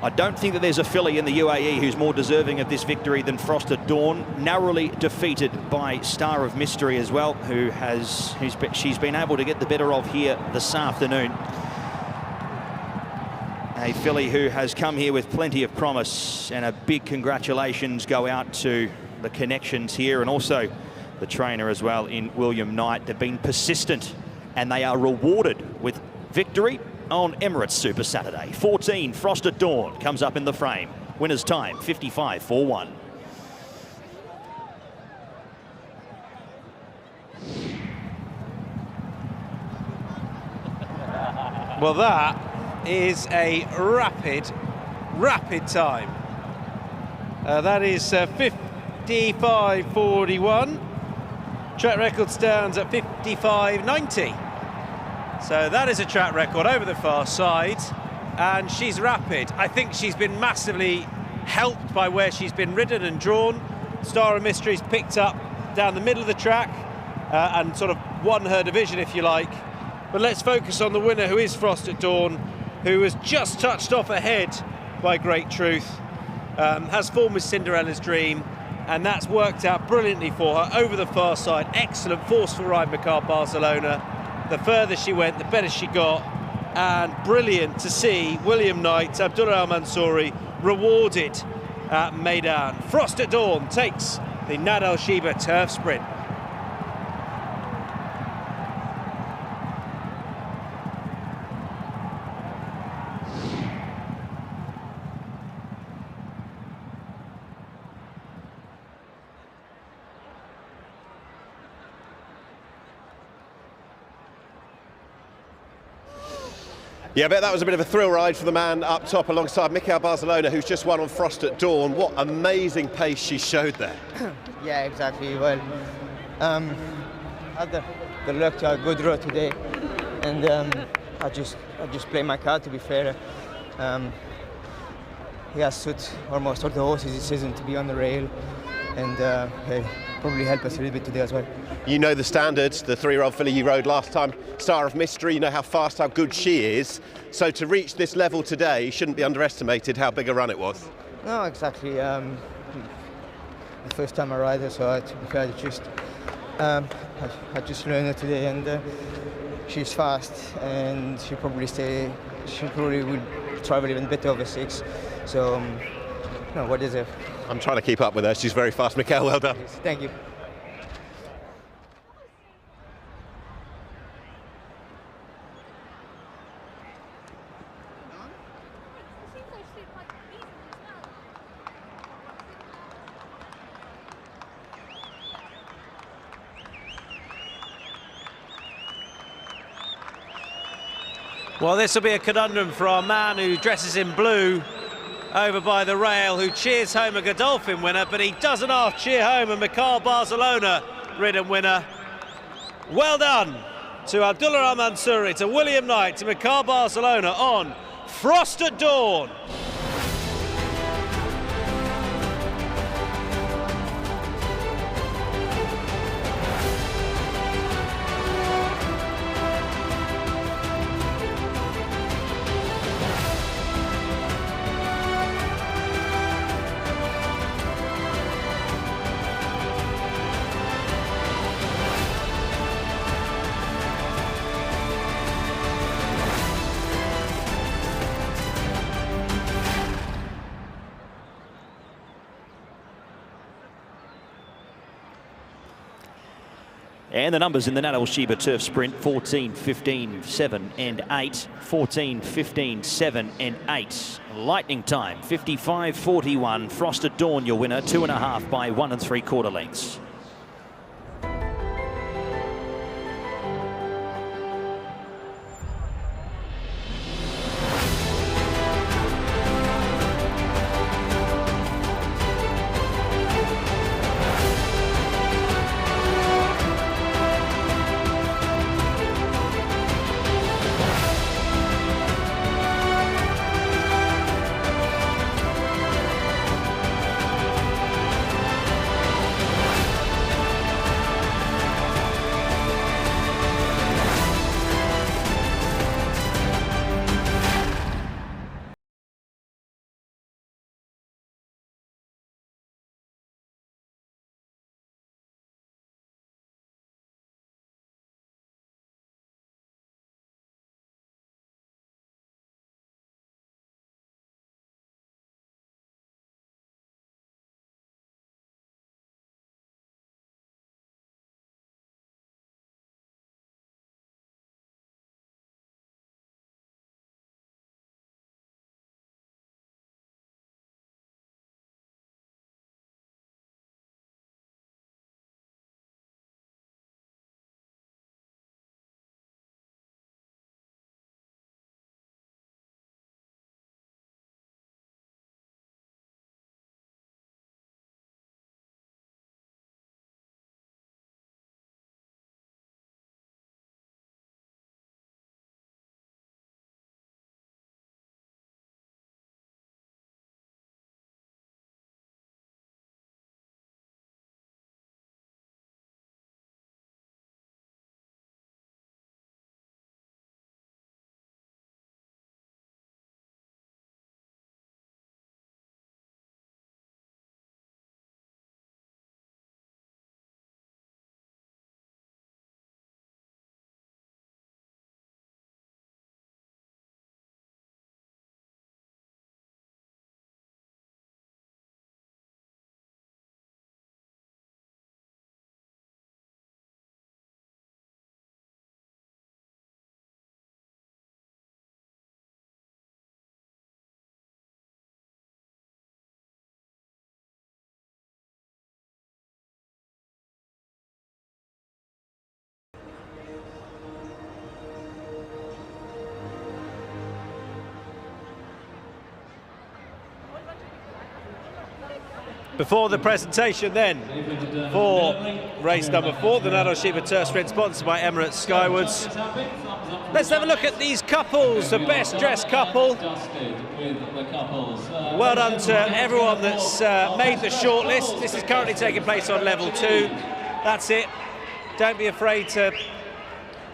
[SPEAKER 16] I don't think that there's a filly in the UAE who's more deserving of this victory than Frost at Dawn, narrowly defeated by Star of Mystery as well, she's been able to get the better of here this afternoon.
[SPEAKER 2] A filly who has come here with plenty of promise, and a big congratulations go out to the connections here and also the trainer as well in William Knight. They've been persistent and they are rewarded with victory on Emirates Super Saturday. 14, Frost at Dawn, comes up in the frame. Winner's time, 55.41.
[SPEAKER 5] Well, that is a rapid time. That is 55.41. Track record stands at 55.90. So that is a track record over the far side, and she's rapid. I think she's been massively helped by where she's been ridden and drawn. Star of Mystery's picked up down the middle of the track and sort of won her division, if you like. But let's focus on the winner, who is Frost at Dawn, who was just touched off ahead by Great Truth. Has form with Cinderella's Dream, and that's worked out brilliantly for her over the far side. Excellent forceful ride, Mikhail Barcelona. The further she went, the better she got, and brilliant to see William Knight, Abdullah Al-Mansouri rewarded at Meydan. Frost at Dawn takes the Nad Al Sheba Turf Sprint.
[SPEAKER 6] Yeah, I bet that was a bit of a thrill ride for the man up top alongside Mikhail Barcelona, who's just won on Frost at Dawn. What amazing pace she showed there.
[SPEAKER 17] Yeah, exactly. Well, had the luck to have a good road today, and I just played my card, to be fair. He has suit almost all the horses this season to be on the rail, and probably help us a little bit today as well.
[SPEAKER 6] You know the standards, the 3-year-old filly you rode last time, Star of Mystery, you know how fast, how good she is. So to reach this level today, shouldn't be underestimated how big a run it was.
[SPEAKER 17] No, exactly. The first time I ride her, so to be fair, I just learned her today, and she's fast, and she probably will travel even better over 6. So, no, what is it?
[SPEAKER 6] I'm trying to keep up with her. She's very fast. Mikhail, well done.
[SPEAKER 17] Thank you.
[SPEAKER 5] Well, this will be a conundrum for our man who dresses in blue over by the rail, who cheers home a Godolphin winner, but he doesn't half cheer home a Mikhail Barcelona ridden winner. Well done to Abdullah Al-Mansouri, to William Knight, to Mikhail Barcelona on Frost at Dawn.
[SPEAKER 2] And the numbers in the Nad Al Sheba Turf Sprint: 14, 15, 7 and 8. 14, 15, 7 and 8. Lightning time, 55.41. Frost at Dawn, your winner, 2.5 by 1 3/4 lengths.
[SPEAKER 5] Before the presentation then, for race number 4, the Nadal Shiba Turf Sprint, sponsored by Emirates Skywards. Let's have a look at these couples, the best dressed couple. Well done to everyone that's made the shortlist. This is currently taking place on level 2. That's it. Don't be afraid to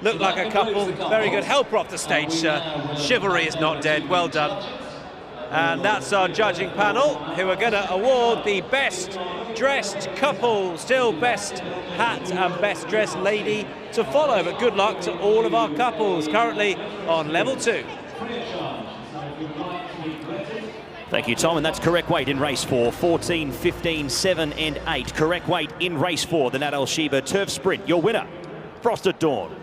[SPEAKER 5] look like a couple. Very good. Help her off the stage. Chivalry is not dead. Well done. And that's our judging panel, who are going to award the best dressed couple, still best hat and best dressed lady to follow. But good luck to all of our couples currently on level 2.
[SPEAKER 16] Thank you, Tom, and that's correct weight in race 4, 14, 15, 7 and 8. Correct weight in race 4, the Nadal Shiba Turf Sprint. Your winner, Frosted Dawn.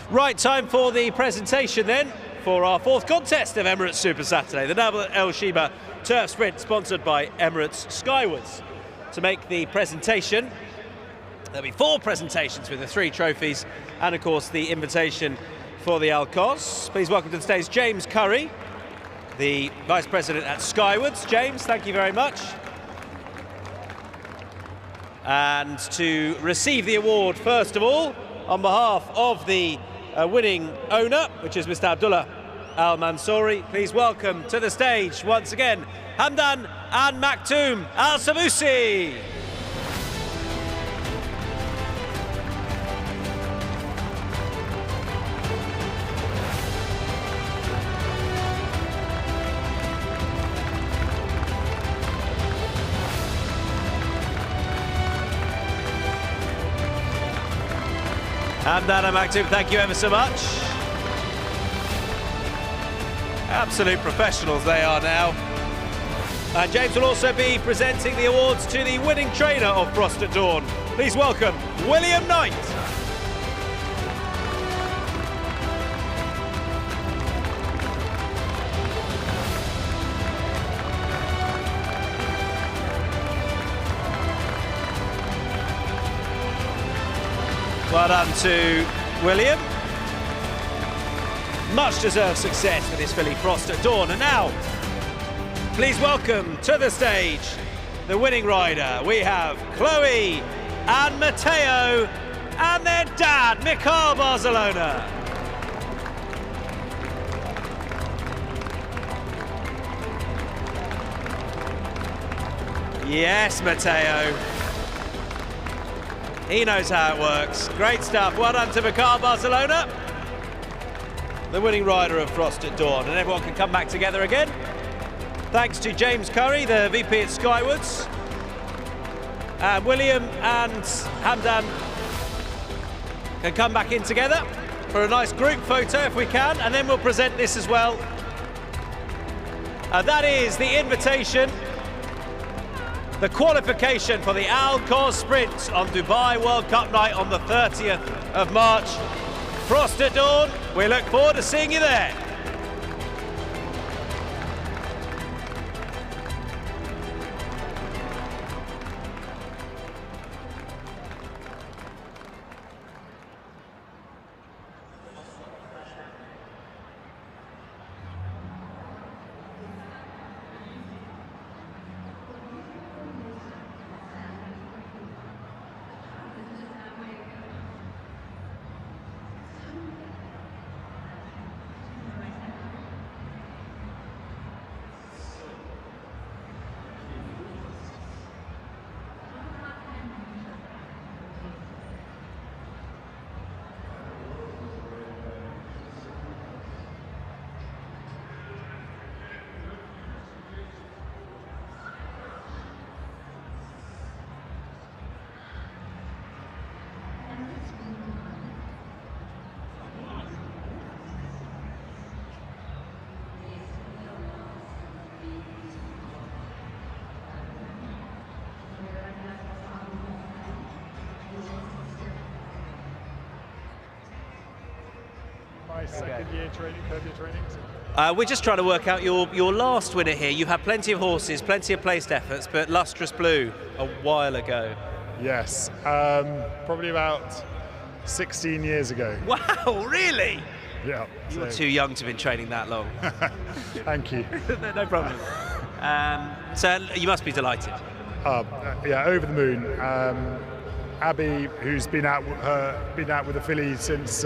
[SPEAKER 5] Right, time for the presentation then for our 4th contest of Emirates Super Saturday, the Nadal Shiba Turf Sprint, sponsored by Emirates Skywards. To make the presentation, there'll be 4 presentations with the 3 trophies and of course the invitation for the Alcos. Please welcome to the stage James Curry, the Vice President at Skywards. James, thank you very much. And to receive the award, first of all, on behalf of the winning owner, which is Mr. Abdullah Al Mansouri, please welcome to the stage once again Hamdan and Maktoum Al Samusi. Hamdan and Maktoum, thank you ever so much. Absolute professionals they are now. And James will also be presenting the awards to the winning trainer of Frost at Dawn. Please welcome William Knight. Well done to William. Much deserved success with his filly Frost at Dawn. And now, please welcome to the stage the winning rider. We have Chloe and Matteo and their dad, Mikhail Barcelona. Yes, Matteo. He knows how it works. Great stuff. Well done to Mikhail Barcelona, the winning rider of Frost at Dawn. And everyone can come back together again. Thanks to James Curry, the VP at Skywoods. William and Hamdan can come back in together for a nice group photo if we can, and then we'll present this as well. That is the invitation, the qualification for the Al Khor Sprint on Dubai World Cup night on the 30th of March. Frost at Dawn, we look forward to seeing you there.
[SPEAKER 7] Second year training, third year training?
[SPEAKER 5] We're just trying to work out your last winner here. You've had plenty of horses, plenty of placed efforts, but Lustrous Blue a while ago.
[SPEAKER 7] Yes, probably about 16 years ago.
[SPEAKER 5] Wow, really?
[SPEAKER 7] Yeah.
[SPEAKER 5] You were too young to have been training that long.
[SPEAKER 7] Thank you.
[SPEAKER 5] No problem. So you must be delighted.
[SPEAKER 7] Yeah, over the moon. Abby, who's been out with the filly since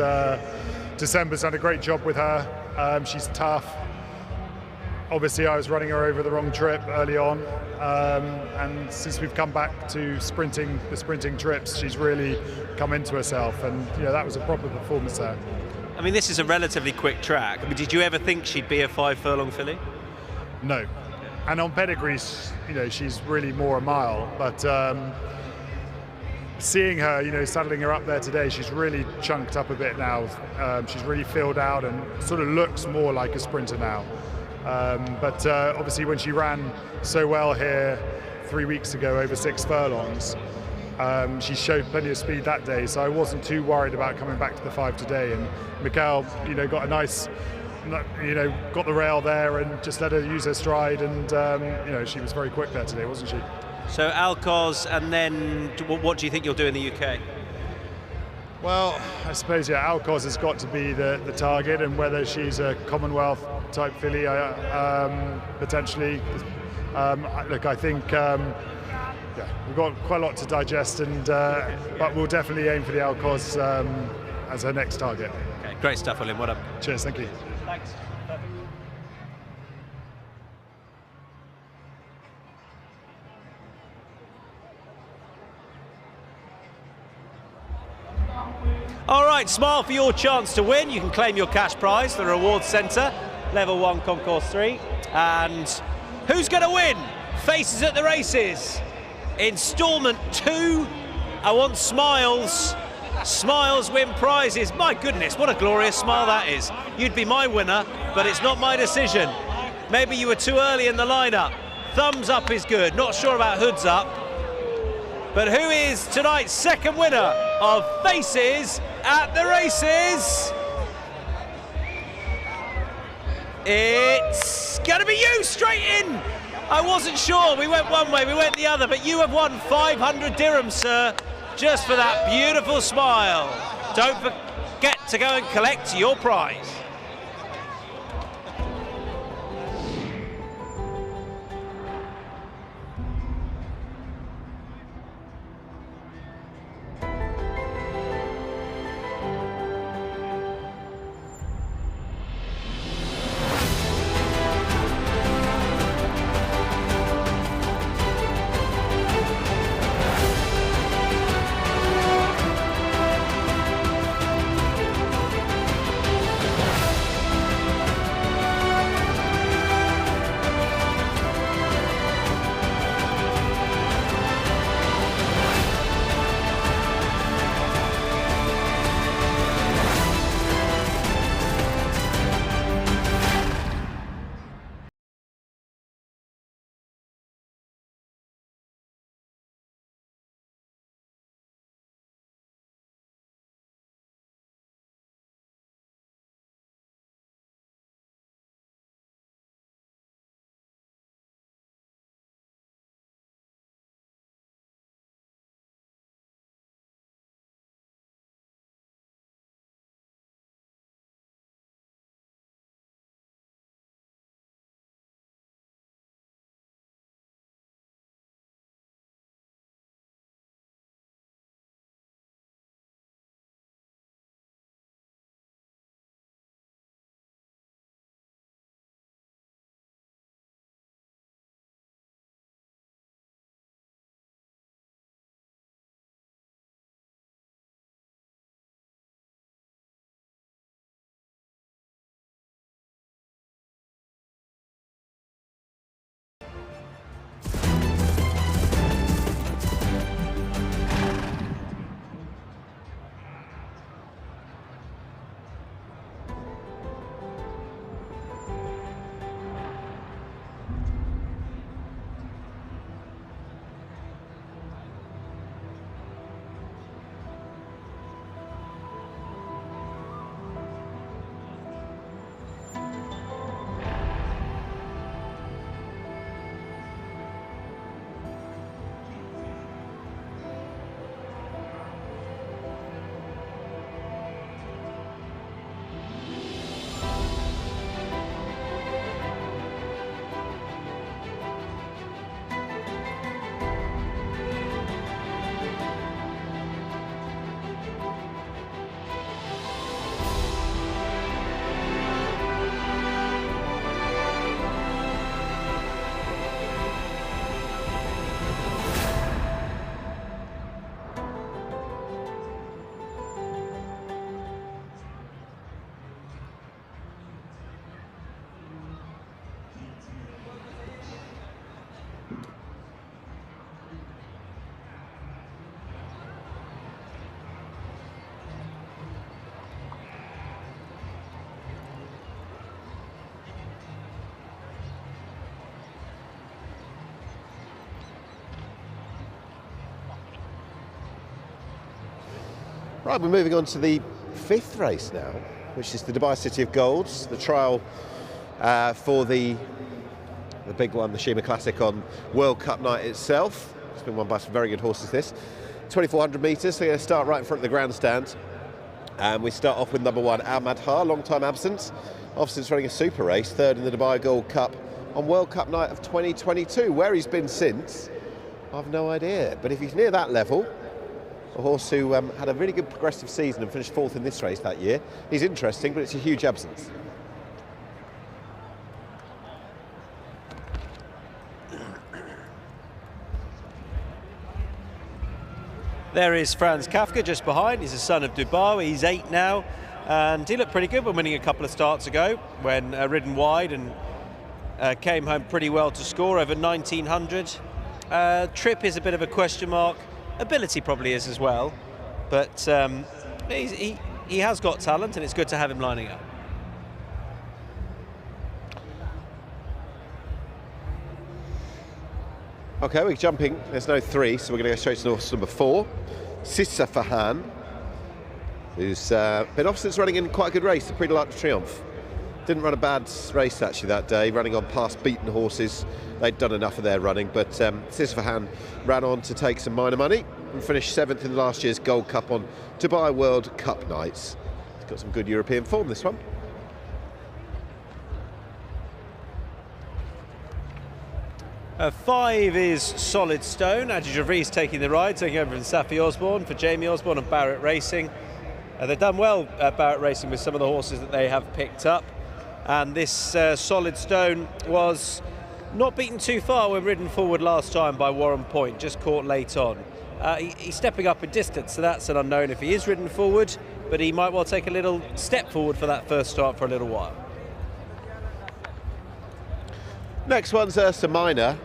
[SPEAKER 7] December's done a great job with her. She's tough. Obviously, I was running her over the wrong trip early on, and since we've come back to the sprinting trips, she's really come into herself, and that was a proper performance there.
[SPEAKER 5] I mean, this is a relatively quick track. I mean, did you ever think she'd be a 5 furlong filly?
[SPEAKER 7] No, and on pedigrees, she's really more a mile, but. Seeing her, saddling her up there today, she's really chunked up a bit now. She's really filled out and sort of looks more like a sprinter now. But obviously when she ran so well here 3 weeks ago over 6 furlongs, she showed plenty of speed that day, so I wasn't too worried about coming back to the 5 today. And Mikhail, got a nice, got the rail there and just let her use her stride, and she was very quick there today, wasn't she?
[SPEAKER 5] So Al Khor's, and then what do you think you'll do in the UK?
[SPEAKER 7] Well, I suppose, Al Khor's has got to be the target, and whether she's a Commonwealth type filly, potentially. Look, I think we've got quite a lot to digest, and but we'll definitely aim for the Al Khor's as her next target.
[SPEAKER 5] Okay, great stuff, William. Well done.
[SPEAKER 7] Cheers, thank you.
[SPEAKER 5] Thanks. All right, smile for your chance to win. You can claim your cash prize, the rewards centre, level 1, concourse 3. And who's going to win? Faces at the Races. Instalment 2. I want smiles. Smiles win prizes. My goodness, what a glorious smile that is. You'd be my winner, but it's not my decision. Maybe you were too early in the lineup. Thumbs up is good. Not sure about hoods up. But who is tonight's second winner of Faces at the Races? It's gonna be you, straight in. I wasn't sure, we went one way, we went the other, but you have won 500 dirhams, sir, just for that beautiful smile. Don't forget to go and collect your prize.
[SPEAKER 6] Right, we're moving on to the fifth race now, which is the Dubai City of Golds, the trial for the big one, the Shima Classic on World Cup night itself. It's been won by some very good horses, this. 2,400 metres, so we're going to start right in front of the grandstand. And we start off with number one, Al Madhar, long time absent. Off since running a super race, third in the Dubai Gold Cup on World Cup night of 2022. Where he's been since, I've no idea. But if he's near that level, a horse who had a really good progressive season and finished fourth in this race that year, he's interesting, but it's a huge absence.
[SPEAKER 5] There is Franz Kafka just behind. He's a son of Dubai. He's 8 now, and he looked pretty good when winning a couple of starts ago when ridden wide and came home pretty well to score over 1900. Trip is a bit of a question mark. Ability probably is as well. but he has got talent, and it's good to have him lining up.
[SPEAKER 6] Okay, we're jumping. There's no 3, so we're going to go straight to horse number 4, Sissafahan, who's been off since running in quite a good race, the Prix de l'Arc de Triomphe. Didn't run a bad race actually that day, running on past beaten horses. They'd done enough of their running, but Sissafahan ran on to take some minor money and finished 7th in last year's Gold Cup on Dubai World Cup nights. He's got some good European form, this one.
[SPEAKER 5] 5 is Solid Stone. Adji Javri's taking the ride, taking over from Safi Osborne for Jamie Osborne and Barrett Racing. They've done well at Barrett Racing with some of the horses that they have picked up. And this Solid Stone was not beaten too far when ridden forward last time by Warren Point, just caught late on. He's stepping up in distance, so that's an unknown if he is ridden forward, but he might well take a little step forward for that first start for a little while.
[SPEAKER 6] Next one's Ursa Minor.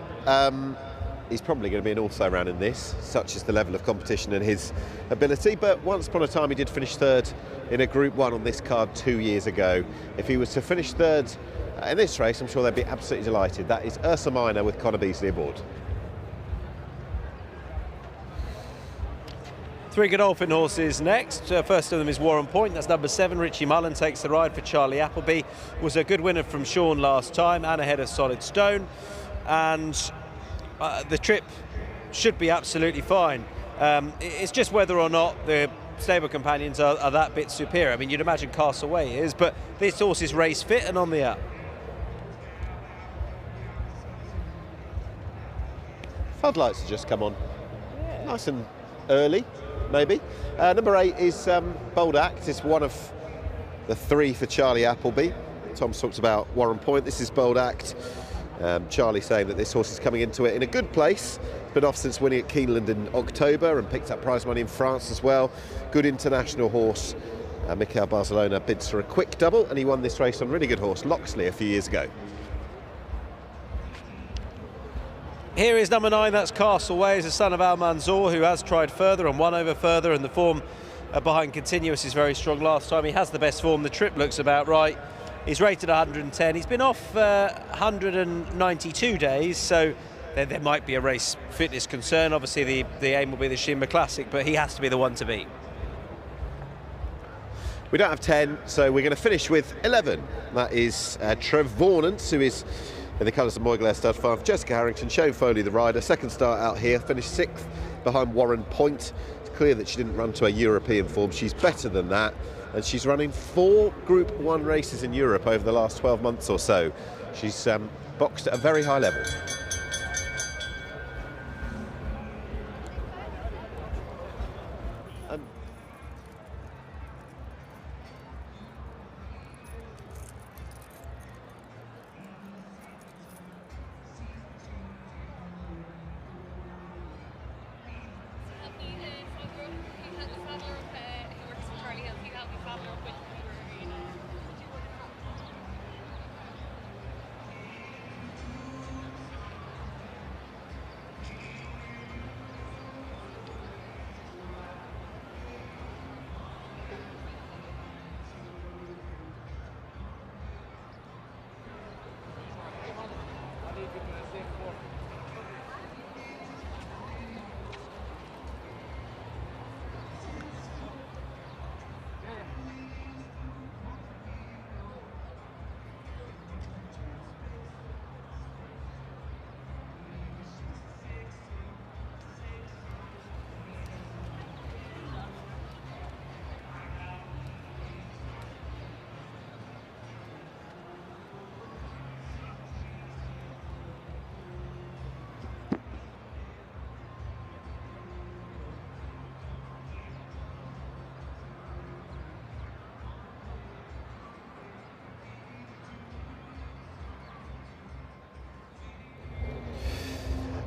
[SPEAKER 6] He's probably going to be an also-ran in this, such is the level of competition and his ability, but once upon a time he did finish 3rd in a Group 1 on this card 2 years ago. If he was to finish 3rd in this race, I'm sure they'd be absolutely delighted. That is Ursa Minor with Connor Beasley aboard.
[SPEAKER 5] 3 Godolphin horses next. First of them is Warren Point. That's number 7. Richie Mullen takes the ride for Charlie Appleby. Was a good winner from Sean last time and ahead of Solid Stone. And the trip should be absolutely fine. It's just whether or not the stable companions are that bit superior. I mean, you'd imagine Castleway is, but this horse is race fit and on the up.
[SPEAKER 6] Floodlights have just come on. Yeah. Nice and early, maybe. Number 8 is Bold Act. It's one of the 3 for Charlie Appleby. Tom's talked about Warren Point. This is Bold Act. Charlie saying that this horse is coming into it in a good place. Been off since winning at Keeneland in October and picked up prize money in France as well. Good international horse. Mikel Barcelona bids for a quick double, and he won this race on a really good horse, Loxley, a few years ago.
[SPEAKER 5] Here is number 9, that's Castleway, the son of Al Manzour, who has tried further and won over further, and the form behind Continuous is very strong. Last time he has the best form, the trip looks about right. He's rated 110. He's been off 192 days, so there might be a race fitness concern. Obviously, the aim will be the Shinma Classic, but he has to be the one to beat.
[SPEAKER 6] We don't have 10, so we're going to finish with 11. That is Trevornance, who is in the colours of Moyglare Stud Farm. Jessica Harrington, Shane Foley, the rider. Second start out here, finished 6th behind Warren Point. It's clear that she didn't run to a European form. She's better than that. And she's running 4 Group 1 races in Europe over the last 12 months or so. She's boxed at a very high level.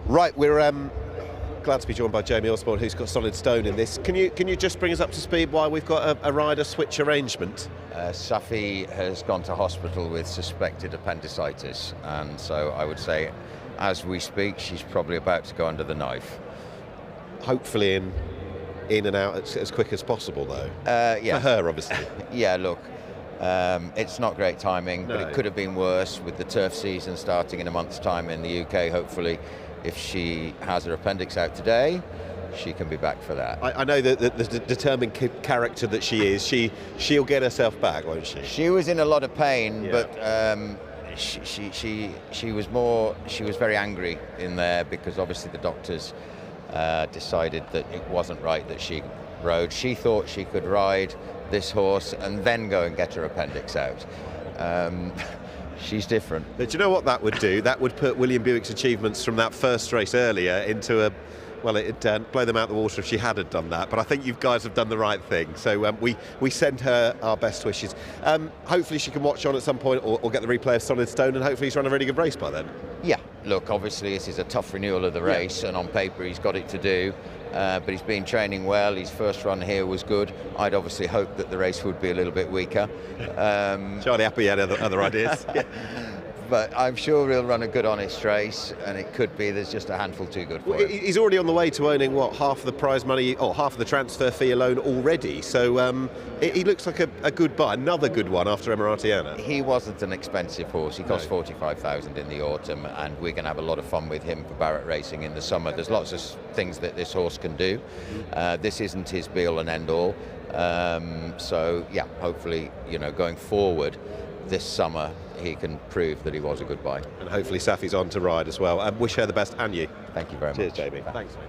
[SPEAKER 6] Right, we're glad to be joined by Jamie Osborne, who's got Solid Stone in this. Can you just bring us up to speed why we've got a rider switch arrangement?
[SPEAKER 9] Safi has gone to hospital with suspected appendicitis, and so I would say, as we speak, she's probably about to go under the knife.
[SPEAKER 6] Hopefully in in and out as quick as possible, though.
[SPEAKER 9] Yeah.
[SPEAKER 6] For her, obviously.
[SPEAKER 9] Yeah, look, it's not great timing, but it could have been worse with the turf season starting in a month's time in the UK. Hopefully, if she has her appendix out today, she can be back for that.
[SPEAKER 6] I know that the determined character that she is, she'll get herself back, won't she?
[SPEAKER 9] She was in a lot of pain, but she was very angry in there because obviously the doctors decided that it wasn't right that she rode. She thought she could ride this horse and then go and get her appendix out. She's different.
[SPEAKER 6] But do you know what that would do? That would put William Buick's achievements from that first race earlier into a... Well, it'd blow them out the water if she hadn't done that, but I think you guys have done the right thing. So we send her our best wishes. Hopefully she can watch on at some point or get the replay of Solid Stone, and hopefully he's run a really good race by then.
[SPEAKER 9] Yeah, look, obviously this is a tough renewal of the race, and on paper he's got it to do, but he's been training well. His first run here was good. I'd obviously hoped that the race would be a little bit weaker.
[SPEAKER 6] Charlie Happy had other ideas.
[SPEAKER 9] But I'm sure he'll run a good, honest race, and it could be there's just a handful too good for him.
[SPEAKER 6] He's already on the way to owning, half of the prize money, or half of the transfer fee alone already. So he looks like a good buy, another good one after Emiratiana.
[SPEAKER 9] He wasn't an expensive horse. He cost 45,000 in the autumn, and we're going to have a lot of fun with him for Barrett Racing in the summer. There's lots of things that this horse can do. This isn't his be-all and end-all. So, yeah, hopefully, going forward this summer, he can prove that he was a good buy.
[SPEAKER 6] And hopefully Safi's on to ride as well. Wish her the best, and you.
[SPEAKER 9] Thank you very much.
[SPEAKER 6] Cheers, Jamie. Thanks, mate.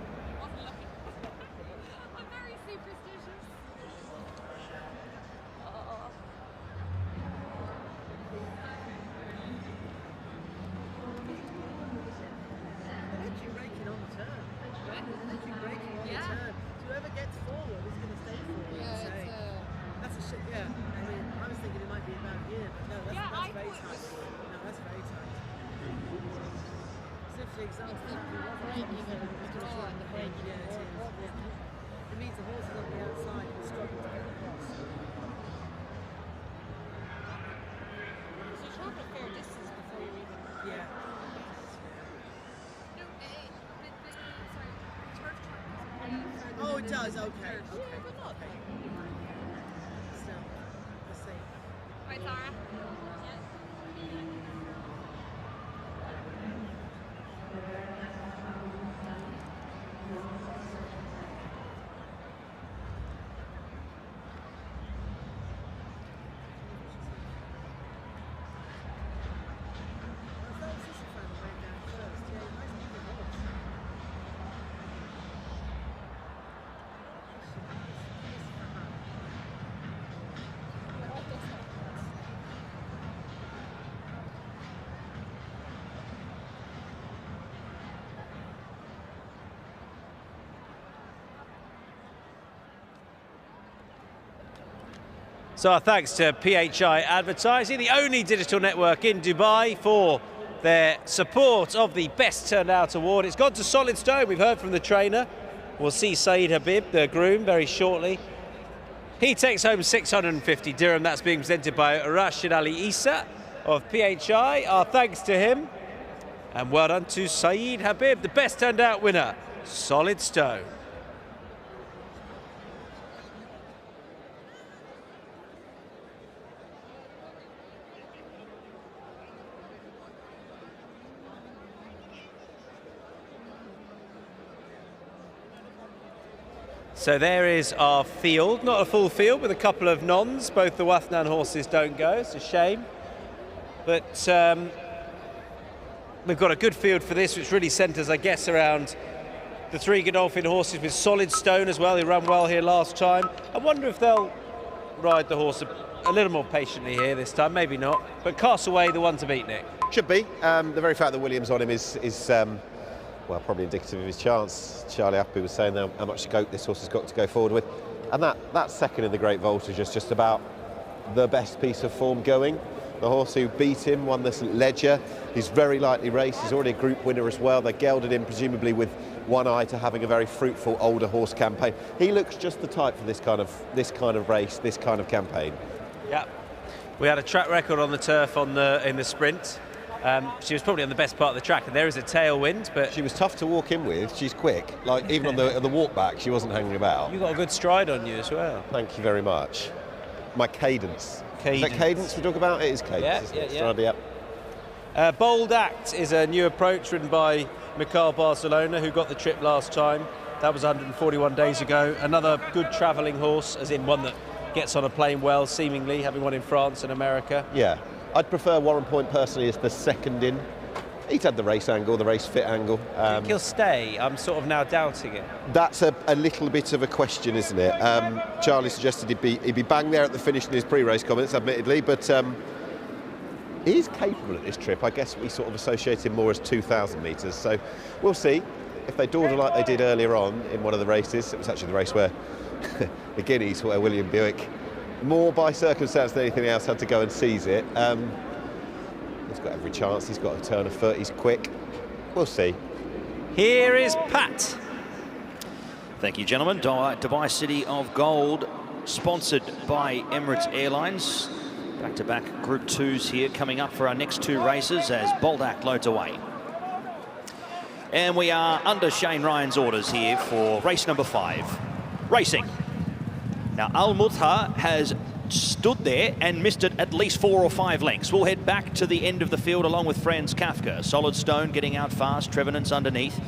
[SPEAKER 10] Oh, it does. Okay. Let's see.
[SPEAKER 12] Right, Tara.
[SPEAKER 5] So our thanks to PHI Advertising, the only digital network in Dubai, for their support of the Best Turned Out Award. It's gone to Solid Stone. We've heard from the trainer. We'll see Saeed Habib, the groom, very shortly. He takes home 650 dirham. That's being presented by Rashid Ali Isa of PHI. Our thanks to him. And well done to Saeed Habib, the Best Turned Out winner, Solid Stone. So there is our field, not a full field with a couple of nons. Both the Wathnan horses don't go, it's a shame. But we've got a good field for this, which really centres, I guess, around the three Godolphin horses with Solid Stone as well. He ran well here last time. I wonder if they'll ride the horse a little more patiently here this time, maybe not. But Castleway, the one to beat, Nick.
[SPEAKER 6] Should be. The very fact that Williams on him is well, probably indicative of his chance. Charlie Happy was saying how much scope this horse has got to go forward with. And that second in the Great Voltage is just about the best piece of form going. The horse who beat him won the St Ledger. He's very lightly raced. He's already a group winner as well. They gelded him presumably with one eye to having a very fruitful older horse campaign. He looks just the type for this kind of race, this kind of campaign.
[SPEAKER 5] Yeah. We had a track record on the turf in the sprint. She was probably on the best part of the track, and there is a tailwind, but
[SPEAKER 6] she was tough to walk in with. She's quick. Like even on the walk back, she wasn't hanging about.
[SPEAKER 5] You got a good stride on you as well.
[SPEAKER 6] Thank you very much. My cadence.
[SPEAKER 5] Cadence.
[SPEAKER 6] Is that cadence we talk about? It is cadence.
[SPEAKER 5] Yeah. Bold Act is a new approach ridden by Mikhail Barcelona, who got the trip last time. That was 141 days ago. Another good travelling horse, as in one that gets on a plane well, seemingly, having one in France and America.
[SPEAKER 6] Yeah. I'd prefer Warren Point personally as the second in. He's had the race angle, the race fit angle.
[SPEAKER 5] Do you think he'll stay? I'm sort of now doubting it.
[SPEAKER 6] That's a little bit of a question, isn't it? Charlie suggested he'd be bang there at the finish in his pre-race comments, admittedly, but he's capable at this trip. I guess we sort of associate him more as 2,000 metres, so we'll see. If they dawdle like they did earlier on in one of the races, it was actually the race where the Guineas, where William Buick, more by circumstance than anything else, had to go and seize it. He's got every chance. He's got a turn of foot. He's quick. We'll see.
[SPEAKER 5] Here is Pat.
[SPEAKER 16] Thank you, gentlemen. Dubai City of Gold, sponsored by Emirates Airlines. Back-to-back Group 2s here coming up for our next two races as Bold Act loads away. And we are under Shane Ryan's orders here for race number 5. Racing. Now, Al Mutha has stood there and missed it at least 4 or 5 lengths. We'll head back to the end of the field along with Franz Kafka. Solid Stone getting out fast, Trevenant's underneath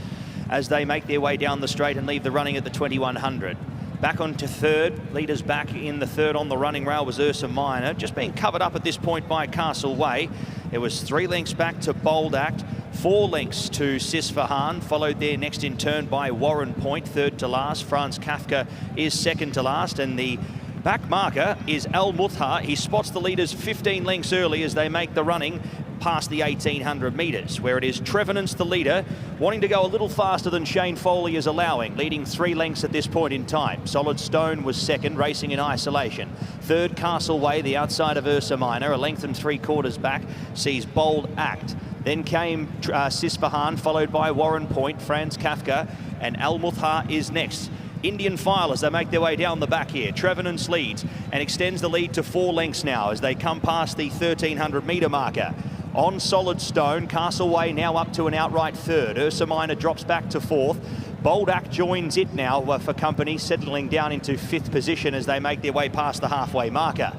[SPEAKER 16] as they make their way down the straight and leave the running at the 2100. Back onto third, leaders back in the third on the running rail was Ursa Minor, just being covered up at this point by Castle Way. It was 3 lengths back to Bold Act, 4 lengths to Sisfahan, followed there next in turn by Warren Point, third to last. Franz Kafka is second to last, and the back marker is Al Mutha. He spots the leaders 15 lengths early as they make the running past the 1800 metres, where it is Trevenant's the leader, wanting to go a little faster than Shane Foley is allowing, leading 3 lengths at this point in time. Solid Stone was second, racing in isolation. Third, Castle Way, the outside of Ursa Minor, a length and 3/4 back, sees Bold Act. Then came Sisfahan, followed by Warren Point, Franz Kafka, and Al Mutha is next. Indian File as they make their way down the back here. Trevenant's leads and extends the lead to 4 lengths now as they come past the 1300 metre marker. On Solid Stone, Castle Way now up to an outright third. Ursa Minor drops back to 4th. Bold Act joins it now for company, settling down into 5th position as they make their way past the halfway marker.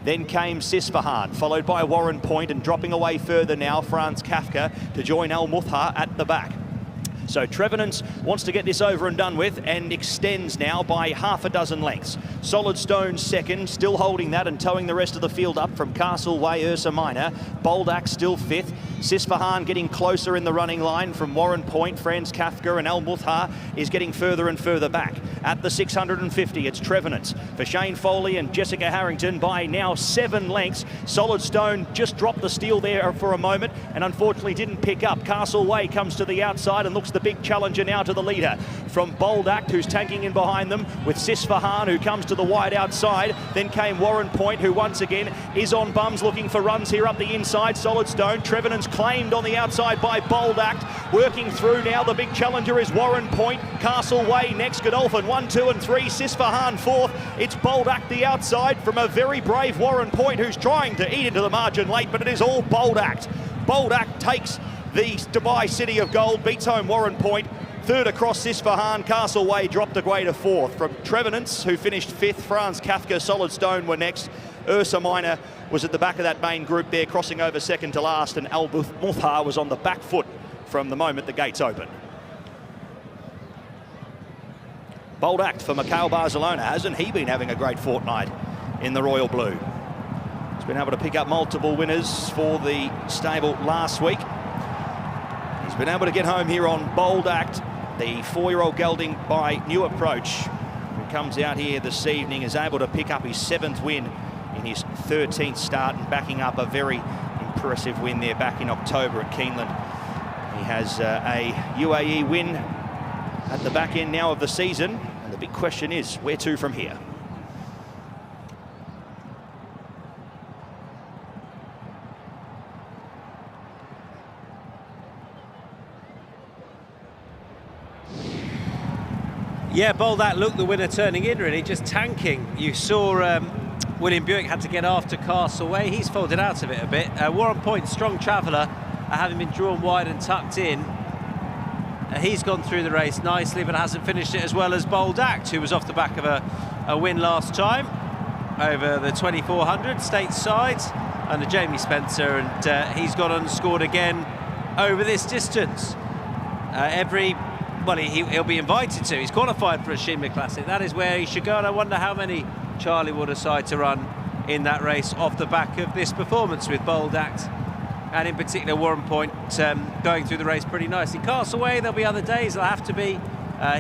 [SPEAKER 16] Then came Sisfahan, followed by Warren Point, and dropping away further now, Franz Kafka to join Al Mutha at the back. So Trevenant wants to get this over and done with and extends now by half a dozen lengths. Solid Stone second, still holding that and towing the rest of the field up from Castle Way, Ursa Minor. Bold Act still 5th. Sisfahan getting closer in the running line from Warren Point. Franz Kafka and Al Mutha is getting further and further back. At the 650, it's Trevenant for Shane Foley and Jessica Harrington by now 7 lengths. Solid Stone just dropped the steal there for a moment and unfortunately didn't pick up. Castle Way comes to the outside and looks the big challenger now to the leader from Bold Act, who's tanking in behind them with Sisfahan, who comes to the wide outside. Then came Warren Point, who once again is on bums looking for runs here up the inside. Solid Stone, Trevenant's claimed on the outside by Bold Act. Working through now, the big challenger is Warren Point. Castle Way next, Godolphin 1, 2 and 3, Sisfahan 4th. It's Bold Act the outside from a very brave Warren Point, who's trying to eat into the margin late, but it is all Bold Act. Bold Act takes the Dubai City of Gold, beats home Warren Point. Third across Sisfahan, Castle Way dropped away to 4th. From Trevenants, who finished 5th, Franz Kafka, Solid Stone were next. Ursa Minor was at the back of that main group there, crossing over second to last, and Al Mutha was on the back foot from the moment the gates open. Bold Act for Mikhail Barcelona. Hasn't he been having a great fortnight in the Royal Blue? He's been able to pick up multiple winners for the stable last week. He's been able to get home here on Bold Act, the 4-year-old gelding by New Approach, who comes out here this evening, is able to pick up his 7th win in his 13th start and backing up a very impressive win there back in October at Keeneland. He has a UAE win at the back end now of the season, and the big question is, where to from here?
[SPEAKER 5] Yeah, Bold Act looked the winner turning in, really, just tanking. You saw William Buick had to get after Castle Way. He's folded out of it a bit. Warren Point, strong traveller, having been drawn wide and tucked in. He's gone through the race nicely, but hasn't finished it as well as Bold Act, who was off the back of a win last time over the 2400 stateside under Jamie Spencer, and he's gone and scored again over this distance. He'll be invited to. He's qualified for a Shimla Classic. That is where he should go, and I wonder how many Charlie will decide to run in that race off the back of this performance, with Bold Act and in particular Warren Point going through the race pretty nicely. Castleway, there'll be other days, there'll have to be.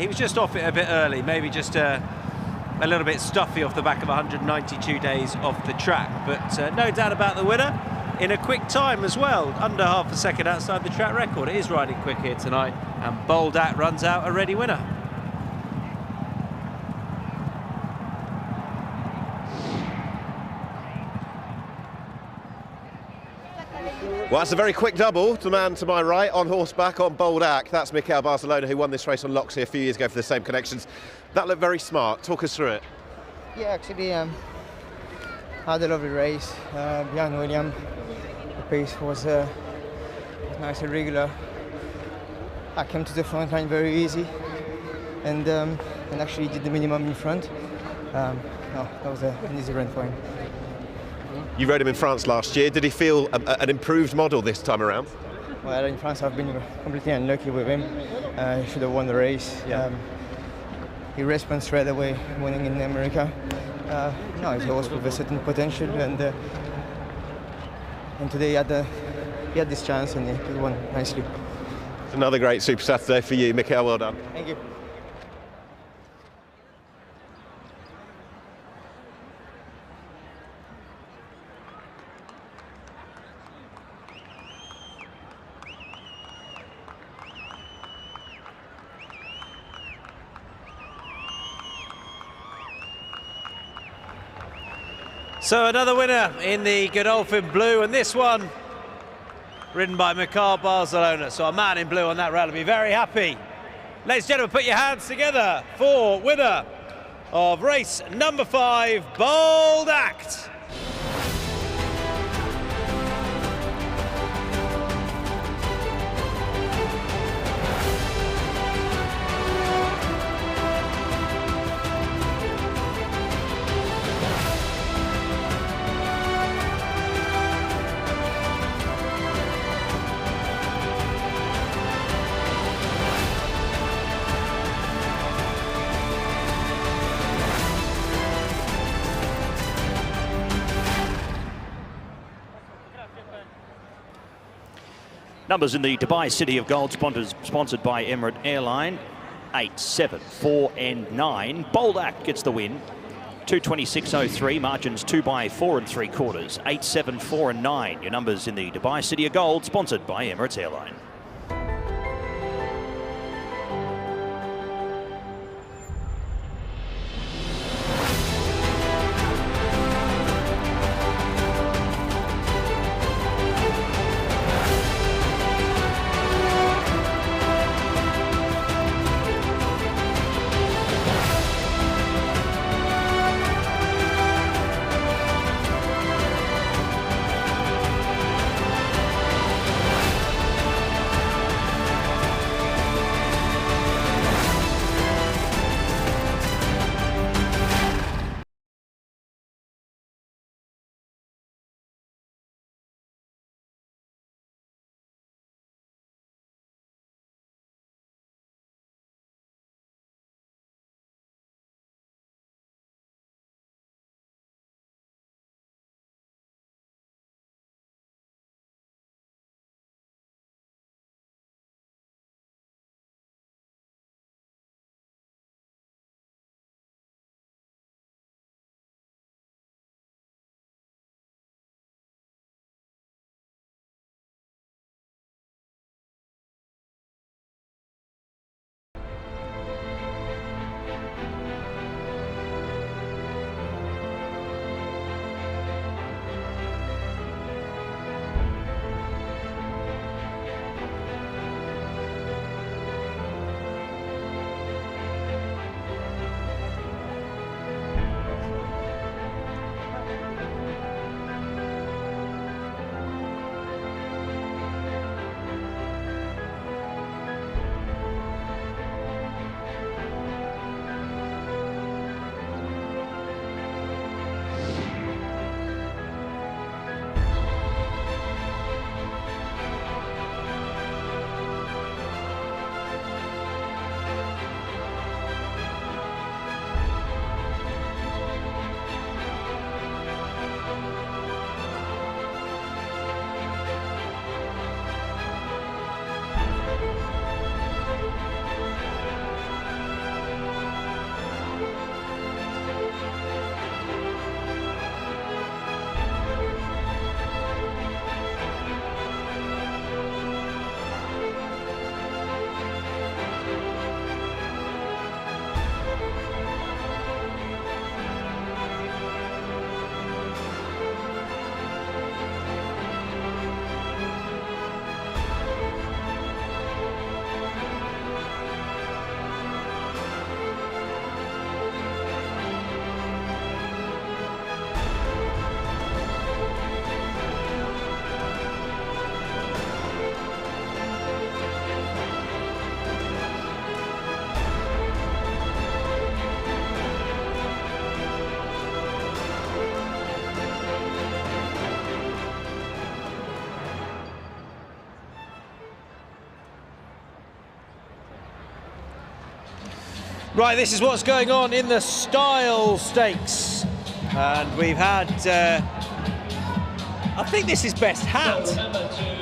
[SPEAKER 5] He was just off it a bit early, maybe just a little bit stuffy off the back of 192 days off the track, but no doubt about the winner in a quick time as well, under half a second outside the track record. It is riding quick here tonight, and Bold Act runs out a ready winner.
[SPEAKER 6] Well, that's a very quick double. The man to my right, on horseback, on Bold Act. That's Mikel Barcelona, who won this race on Loxley a few years ago for the same connections. That looked very smart. Talk us through it.
[SPEAKER 17] Yeah, actually, had a lovely race. Behind William, the pace was nice and regular. I came to the front line very easy, and actually did the minimum in front. No, that was an easy run for him.
[SPEAKER 6] You rode him in France last year. Did he feel an improved model this time around?
[SPEAKER 17] Well, in France I've been completely unlucky with him. He should have won the race. Yeah. He responded straight away, winning in America. No, he's a horse with a certain potential, and today he had this chance, and he won nicely.
[SPEAKER 6] Another great Super Saturday for you, Mikel. Well done.
[SPEAKER 17] Thank you.
[SPEAKER 5] So another winner in the Godolphin Blue, and this one ridden by Mikel Barcelona. So a man in blue on that rail will be very happy. Ladies and gentlemen, put your hands together for winner of race number 5, Bold Act.
[SPEAKER 16] Numbers in the Dubai City of Gold, sponsored by Emirates Airline. 8, 7, 4 and 9. Bold Act gets the win. 2:26.03, margins 2 by 4 3/4. 8, 7, 4 and 9. Your numbers in the Dubai City of Gold, sponsored by Emirates Airline.
[SPEAKER 5] Right, this is what's going on in the Style Stakes. And we've had, I think this is Best Hat.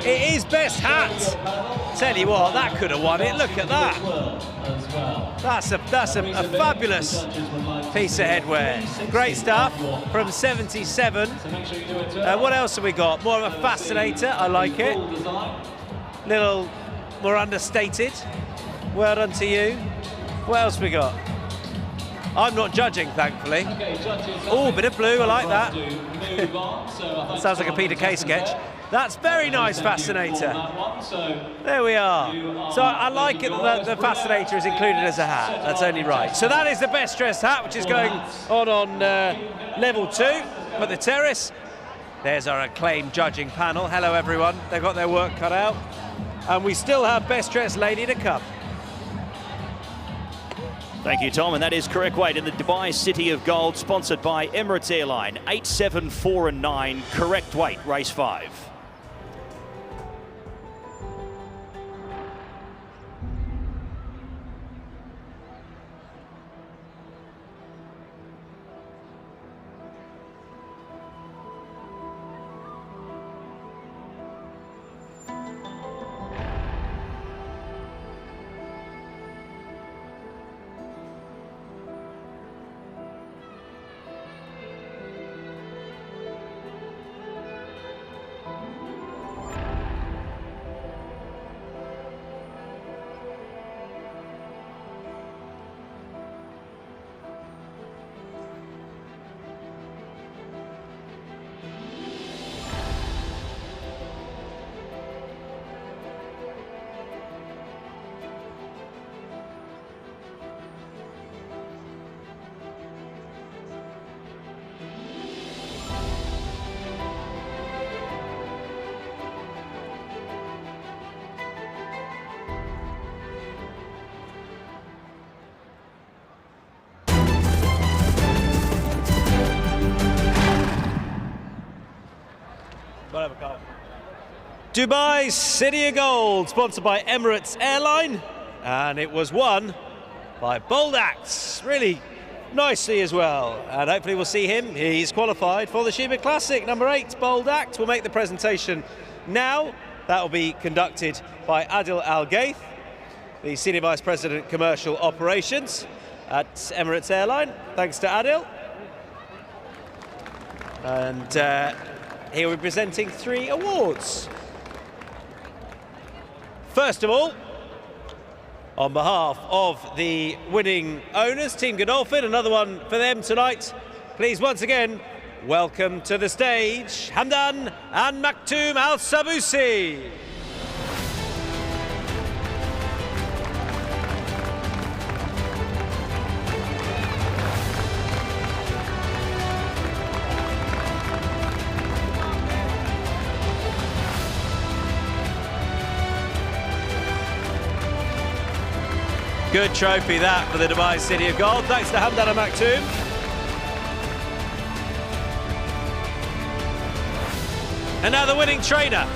[SPEAKER 5] It is Best Hat. Tell you what, that could have won it. Look at that. That's a fabulous piece of headwear. Great stuff from 77. What else have we got? More of a fascinator. I like it. Little more understated. Well done to you. What else we got? I'm not judging, thankfully. Oh, bit of blue, I like that. Sounds like a Peter Kay sketch. That's very nice, Fascinator. There we are. So I like it that the Fascinator is included as a hat. That's only right. So that is the best dressed hat, which is going on level 2 for the terrace. There's our acclaimed judging panel. Hello, everyone. They've got their work cut out. And we still have best dressed lady to come.
[SPEAKER 16] Thank you, Tom, and that is correct weight in the Dubai City of Gold, sponsored by Emirates Airline. 8, 7, 4 and 9, correct weight, race 5.
[SPEAKER 5] Dubai City of Gold, sponsored by Emirates Airline, and it was won by Bold Acts, really nicely as well, and hopefully we'll see him. He's qualified for the Sheba Classic. Number 8, Bold Act, will make the presentation now. That will be conducted by Adil Al-Gaith, the Senior Vice President Commercial Operations at Emirates Airline. Thanks to Adil. And he will be presenting 3 awards. First of all, on behalf of the winning owners, Team Godolphin, another one for them tonight. Please once again, welcome to the stage, Hamdan and Maktoum Al-Sabusi. Good trophy that for the Dubai City of Gold. Thanks to Hamdan and Maktoum. And now the winning trainer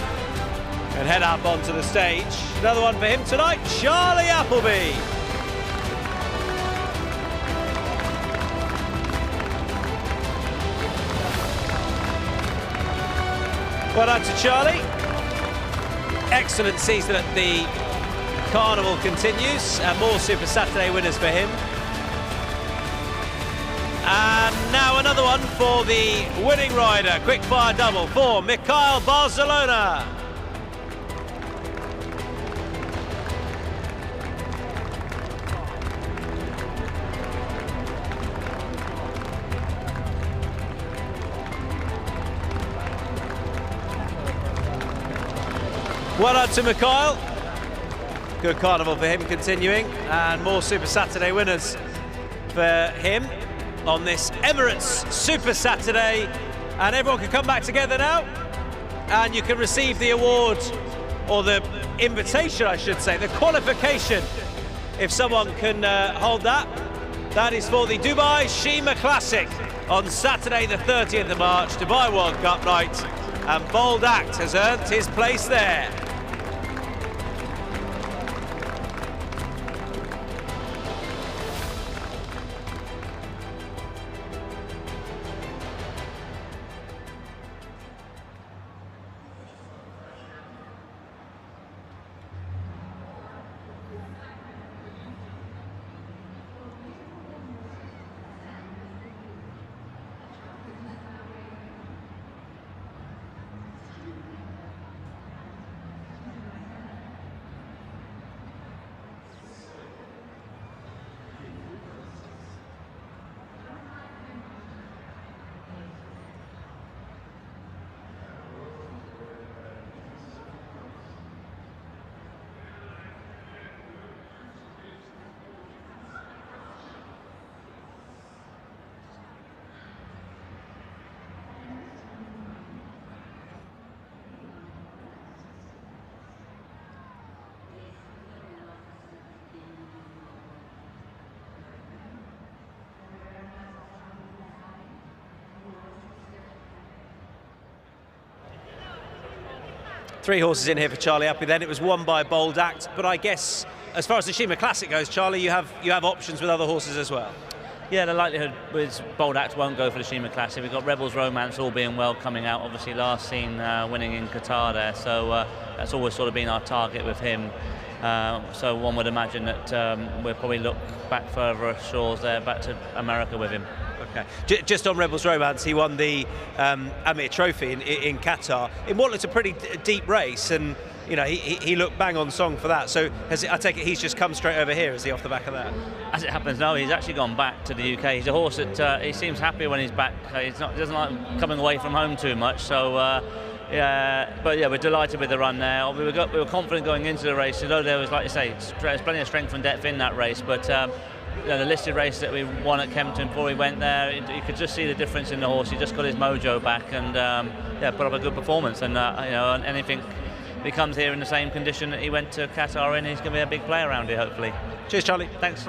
[SPEAKER 5] can head up onto the stage. Another one for him tonight, Charlie Appleby. Well done to Charlie. Excellent season at the Carnival continues, and more Super Saturday winners for him. And now another one for the winning rider, quick fire double for Mikhail Barcelona. Well done to Mikhail. Good Carnival for him continuing, and more Super Saturday winners for him on this Emirates Super Saturday. And everyone can come back together now, and you can receive the award, or the invitation I should say, the qualification, if someone can hold that. That is for the Dubai Sheba Classic on Saturday the 30th of March, Dubai World Cup night, and Bold Act has earned his place there. 3 horses in here for Charlie Uppy then. It was won by Bold Act, but I guess as far as the Shima Classic goes, Charlie, you have options with other horses as well.
[SPEAKER 20] Yeah, the likelihood is Bold Act won't go for the Shima Classic. We've got Rebels Romance, all being well, coming out. Obviously, last seen winning in Qatar there, so that's always sort of been our target with him. So one would imagine that we'll probably look back further ashores there, back to America with him.
[SPEAKER 5] Okay. Just on Rebels Romance, he won the Amir Trophy in Qatar in what looked a pretty deep race, and you know he looked bang on song for that. So I take it he's just come straight over here, is he, off the back of that?
[SPEAKER 20] As it happens, no, he's actually gone back to the UK. He's a horse that he seems happy when he's back. He doesn't like coming away from home too much. So yeah, but yeah, we're delighted with the run there. We were confident going into the race, although there was, like you say, there's plenty of strength and depth in that race. But you know, the listed race that we won at Kempton before we went there, you could just see the difference in the horse. He just got his mojo back and yeah, put up a good performance. And you know, anything he comes here in the same condition that he went to Qatar in, he's going to be a big player around here, hopefully.
[SPEAKER 5] Cheers, Charlie.
[SPEAKER 20] Thanks.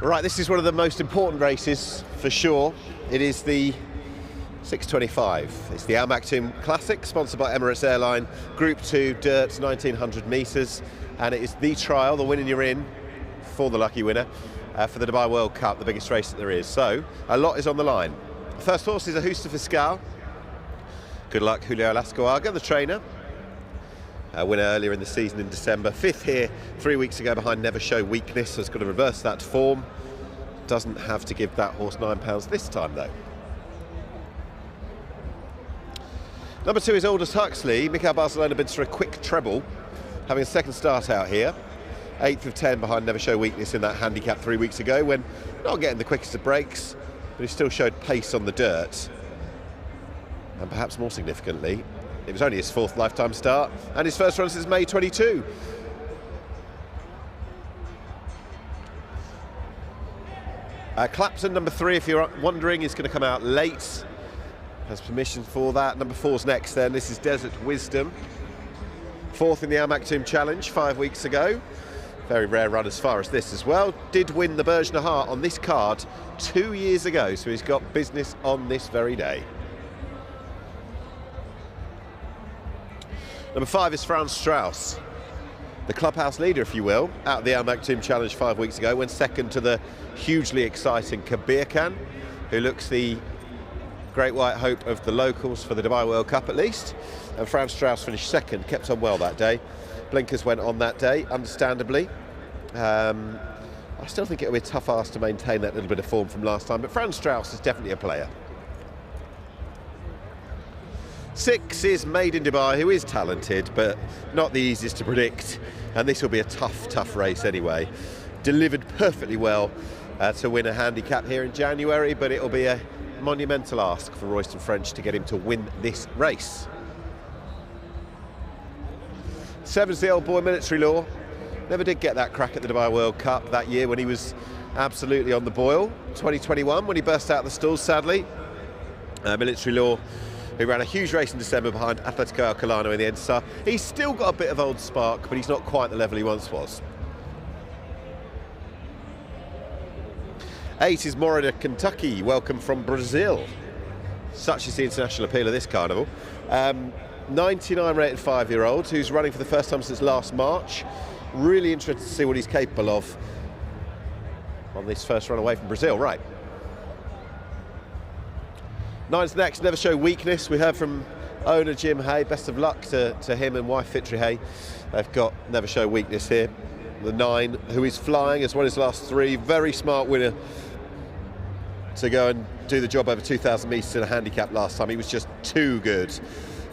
[SPEAKER 6] Right, this is one of the most important races for sure. It is the 625. It's the Al Maktoum Classic, sponsored by Emirates Airline, Group 2, dirt, 1900 metres, and it is the trial, the winning you're in for the lucky winner for the Dubai World Cup, the biggest race that there is. So a lot is on the line. The first horse is a Husta Fiscal. Good luck, Julio Lascoaga, the trainer. Winner earlier in the season in December. 5th here 3 weeks ago behind Never Show Weakness, so it's got to reverse that form. Doesn't have to give that horse £9 this time though. Number 2 is Aldous Huxley. Mikel Barcelona bids for a quick treble, having a second start out here. 8th of 10 behind Never Show Weakness in that handicap 3 weeks ago, when not getting the quickest of breaks, but he still showed pace on the dirt. And perhaps more significantly, it was only his 4th lifetime start and his first run since May 22. Clapton, number 3, if you're wondering, is going to come out late. Has permission for that. Number 4's next then. This is Desert Wisdom. 4th in the Al Maktoum Challenge 5 weeks ago. Very rare run as far as this as well. Did win the Bergner Heart on this card 2 years ago, so he's got business on this very day. Number 5 is Franz Strauss, the clubhouse leader, if you will, out of the Al Maktoum Challenge 5 weeks ago, went second to the hugely exciting Kabir Khan, who looks the great white hope of the locals for the Dubai World Cup at least. And Franz Strauss finished second, kept on well that day. Blinkers went on that day, understandably. I still think it'll be a tough ask to maintain that little bit of form from last time, but Fran Strauss is definitely a player. 6 is Made in Dubai, who is talented, but not the easiest to predict, and this will be a tough race anyway. Delivered perfectly well to win a handicap here in January, but it'll be a monumental ask for Royston French to get him to win this race. 7's the old boy Military Law. Never did get that crack at the Dubai World Cup that year when he was absolutely on the boil. 2021 when he burst out of the stalls, sadly. Military Law, who ran a huge race in December behind Atletico Alcalano in the end star. He's still got a bit of old spark, but he's not quite the level he once was. 8 is Meydan, Kentucky, welcome from Brazil. Such is the international appeal of this carnival. 99 rated 5-year-old who's running for the first time since last March. Really interested to see what he's capable of on this first run away from Brazil. Right. 9's next, Never Show Weakness. We heard from owner Jim Hay. Best of luck to him and wife Fitri Hay. They've got Never Show Weakness here. The 9, who is flying, has won his last 3. Very smart winner to go and do the job over 2,000 metres in a handicap last time. He was just too good.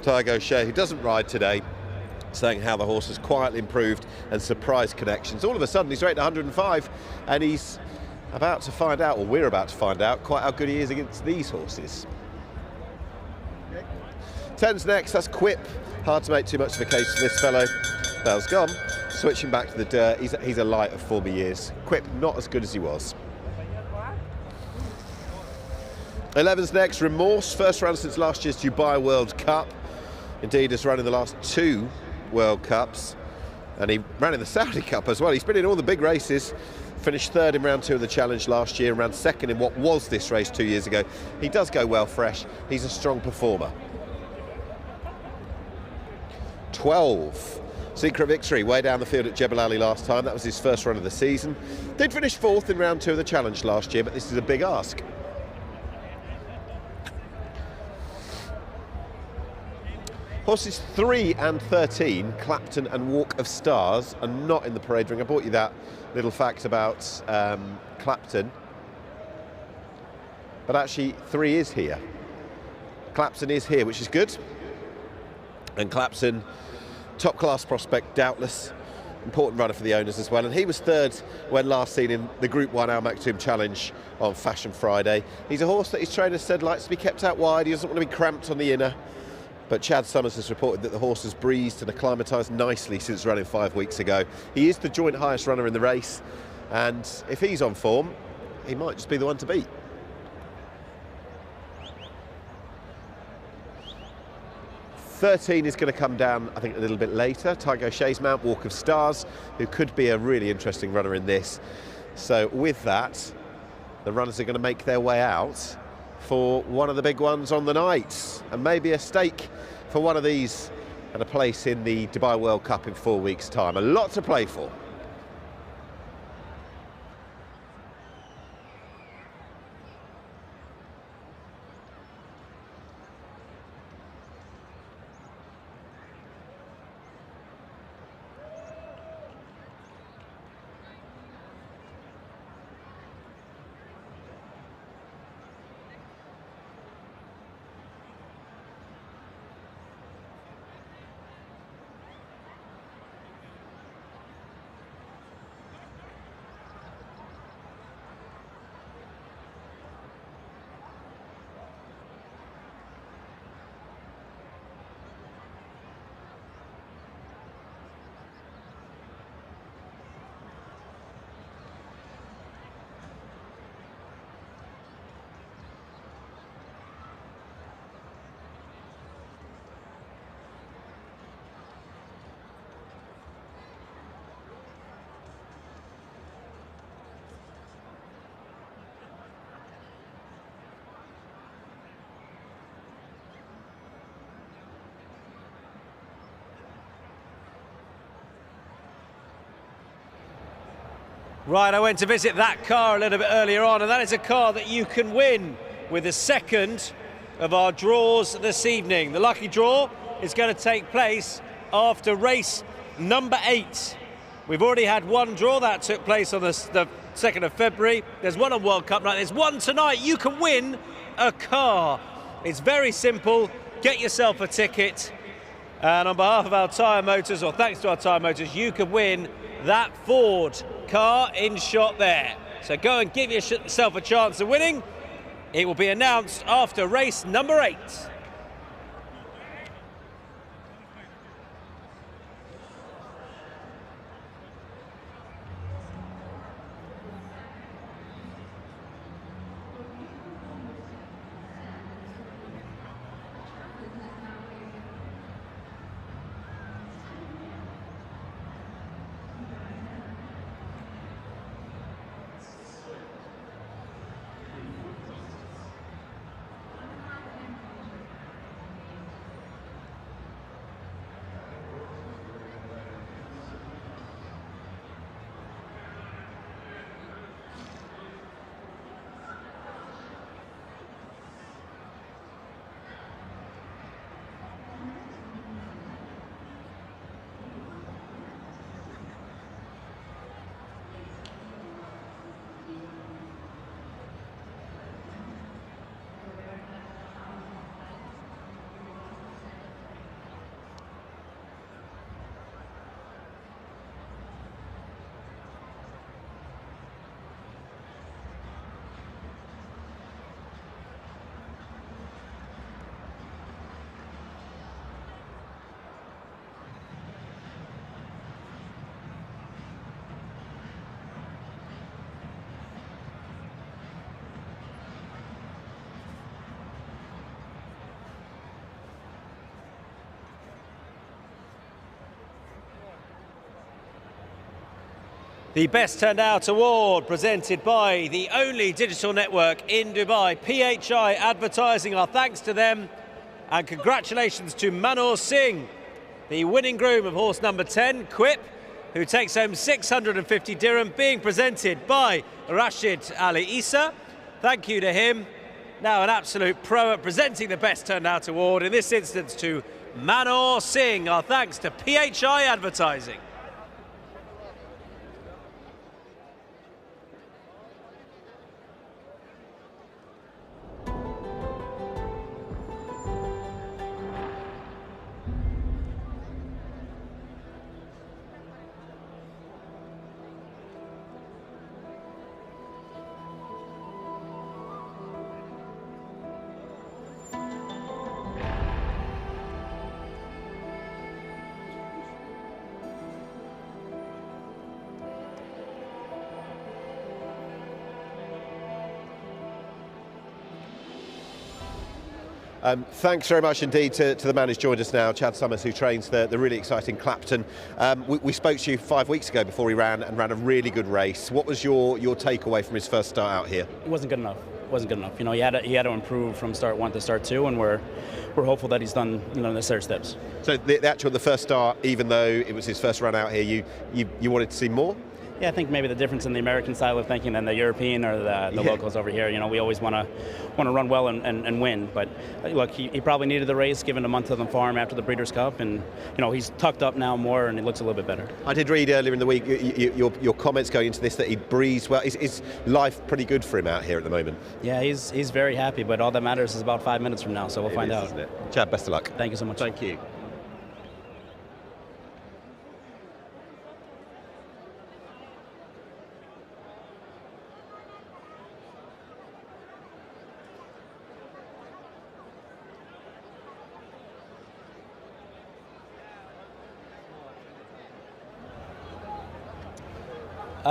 [SPEAKER 6] Tygo Shea, who doesn't ride today, saying how the horse has quietly improved and surprised connections. All of a sudden, he's rated 105, and he's about to find out, or we're about to find out, quite how good he is against these horses. 10's next, that's Quip. Hard to make too much of a case for this fellow. Bell's gone. Switching back to the dirt, he's a light of former years. Quip, not as good as he was. 11's next, Remorse. First run since last year's Dubai World Cup. Indeed, has run in the last 2 World Cups. And he ran in the Saudi Cup as well. He's been in all the big races. Finished 3rd in round 2 of the Challenge last year and ran 2nd in what was this race 2 years ago. He does go well fresh. He's a strong performer. 12. Secret Victory, way down the field at Jebel Ali last time. That was his first run of the season. Did finish 4th in round 2 of the Challenge last year, but this is a big ask. Horses 3 and 13, Clapton and Walk of Stars, are not in the parade ring. I brought you that little fact about Clapton. But actually, 3 is here. Clapton is here, which is good. And Clapton, top class prospect, doubtless. Important runner for the owners as well. And he was 3rd when last seen in the Group 1 Al Maktoum Challenge on Fashion Friday. He's a horse that his trainer said likes to be kept out wide. He doesn't want to be cramped on the inner. But Chad Summers has reported that the horse has breezed and acclimatised nicely since running 5 weeks ago. He is the joint highest runner in the race. And if he's on form, he might just be the one to beat. 13 is going to come down, I think, a little bit later. Tygo Shea's mount, Walk of Stars, who could be a really interesting runner in this. So with that, the runners are going to make their way out for one of the big ones on the night, and maybe a stake for one of these and a place in the Dubai World Cup in 4 weeks' time. A lot to play for.
[SPEAKER 5] Right, I went to visit that car a little bit earlier on, and that is a car that you can win with the second of our draws this evening. The lucky draw is going to take place after race number 8. We've already had one draw that took place on the 2nd of February. There's one on World Cup night. There's one tonight. You can win a car. It's very simple. Get yourself a ticket. And on behalf of our Tyre Motors, or thanks to our Tyre Motors, you can win that Ford car in shot there. So go and give yourself a chance of winning. It will be announced after race number 8. The Best Turned Out Award, presented by the only digital network in Dubai, PHI Advertising. Our thanks to them, and congratulations to Manor Singh, the winning groom of horse number 10, Quip, who takes home 650 dirham, being presented by Rashid Ali Issa. Thank you to him. Now an absolute pro at presenting the Best Turned Out Award, in this instance to Manor Singh. Our thanks to PHI Advertising.
[SPEAKER 6] Thanks very much indeed to the man who's joined us now, Chad Summers, who trains the really exciting Clapton. We spoke to you 5 weeks ago before he ran a really good race. What was your takeaway from his first start out here?
[SPEAKER 11] It wasn't good enough. You know, he had to improve from start 1 to start 2, and we're hopeful that he's done, you know, the necessary steps.
[SPEAKER 6] So the first start, even though it was his first run out here, you wanted to see more?
[SPEAKER 11] Yeah, I think maybe the difference in the American style of thinking than the European or the locals over here. You know, we always want to run well and win. But look, he probably needed the race, given a month of the farm after the Breeders' Cup, and you know he's tucked up now more and it looks a little bit better.
[SPEAKER 6] I did read earlier in the week your comments going into this that he breathes well. Is life pretty good for him out here at the moment?
[SPEAKER 11] Yeah, he's very happy. But all that matters is about 5 minutes from now, so we'll find out.
[SPEAKER 6] Isn't it? Chad, best of luck.
[SPEAKER 11] Thank you so much.
[SPEAKER 6] Thank you.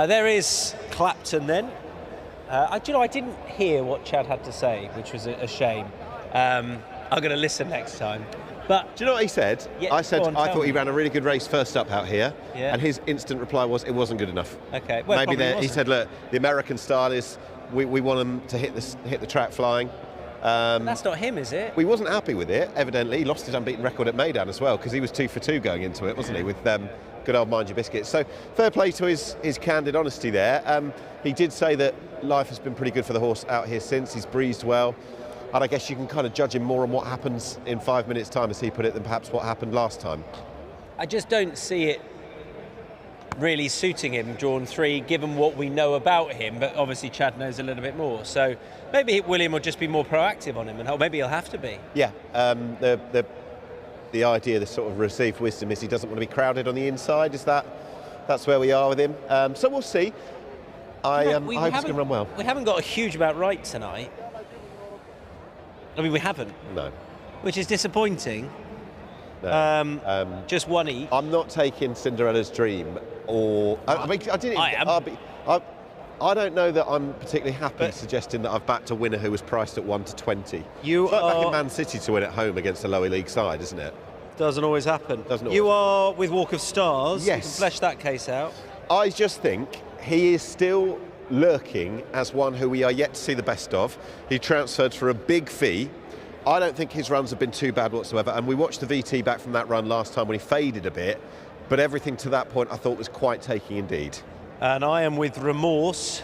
[SPEAKER 5] There is Clapton then. I didn't hear what Chad had to say, which was a shame. I'm going to listen next time. But
[SPEAKER 6] do you know what he said?
[SPEAKER 5] Yeah,
[SPEAKER 6] I thought he ran a really good race first up out here,
[SPEAKER 5] yeah.
[SPEAKER 6] And his instant reply was it wasn't good enough.
[SPEAKER 5] Okay, well,
[SPEAKER 6] maybe he said, look, the American style is we want him to hit the track flying.
[SPEAKER 5] That's not him, is it?
[SPEAKER 6] He wasn't happy with it. Evidently, he lost his unbeaten record at Meydan as well because he was 2 for 2 going into it, wasn't he? With good old Mind Your Biscuits. So fair play to his candid honesty there. He did say that life has been pretty good for the horse out here since. He's breezed well. And I guess you can kind of judge him more on what happens in 5 minutes' time, as he put it, than perhaps what happened last time.
[SPEAKER 5] I just don't see it really suiting him, drawn 3, given what we know about him, but obviously Chad knows a little bit more. So maybe William will just be more proactive on him, and maybe he'll have to be.
[SPEAKER 6] Yeah, the idea, the sort of received wisdom is he doesn't want to be crowded on the inside. That's where we are with him. So we'll see. I hope it's going to run well.
[SPEAKER 5] We haven't got a huge amount right tonight. I mean, we haven't.
[SPEAKER 6] No.
[SPEAKER 5] Which is disappointing.
[SPEAKER 6] No.
[SPEAKER 5] Just one each.
[SPEAKER 6] I'm not taking Cinderella's Dream or... I don't know that I'm particularly happy suggesting that I've backed a winner who was priced at 1-20.
[SPEAKER 5] You
[SPEAKER 6] it's like backing Man City to win at home against a lower league side, isn't it?
[SPEAKER 5] Doesn't always happen.
[SPEAKER 6] You
[SPEAKER 5] are with Walk of Stars.
[SPEAKER 6] Yes.
[SPEAKER 5] You can flesh that case out.
[SPEAKER 6] I just think he is still lurking as one who we are yet to see the best of. He transferred for a big fee. I don't think his runs have been too bad whatsoever, and we watched the VT back from that run last time when he faded a bit, but everything to that point I thought was quite taking indeed.
[SPEAKER 5] And I am with Remorse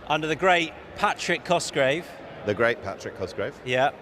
[SPEAKER 5] under the great Patrick Cosgrave.
[SPEAKER 6] The great Patrick Cosgrave.
[SPEAKER 5] Yeah.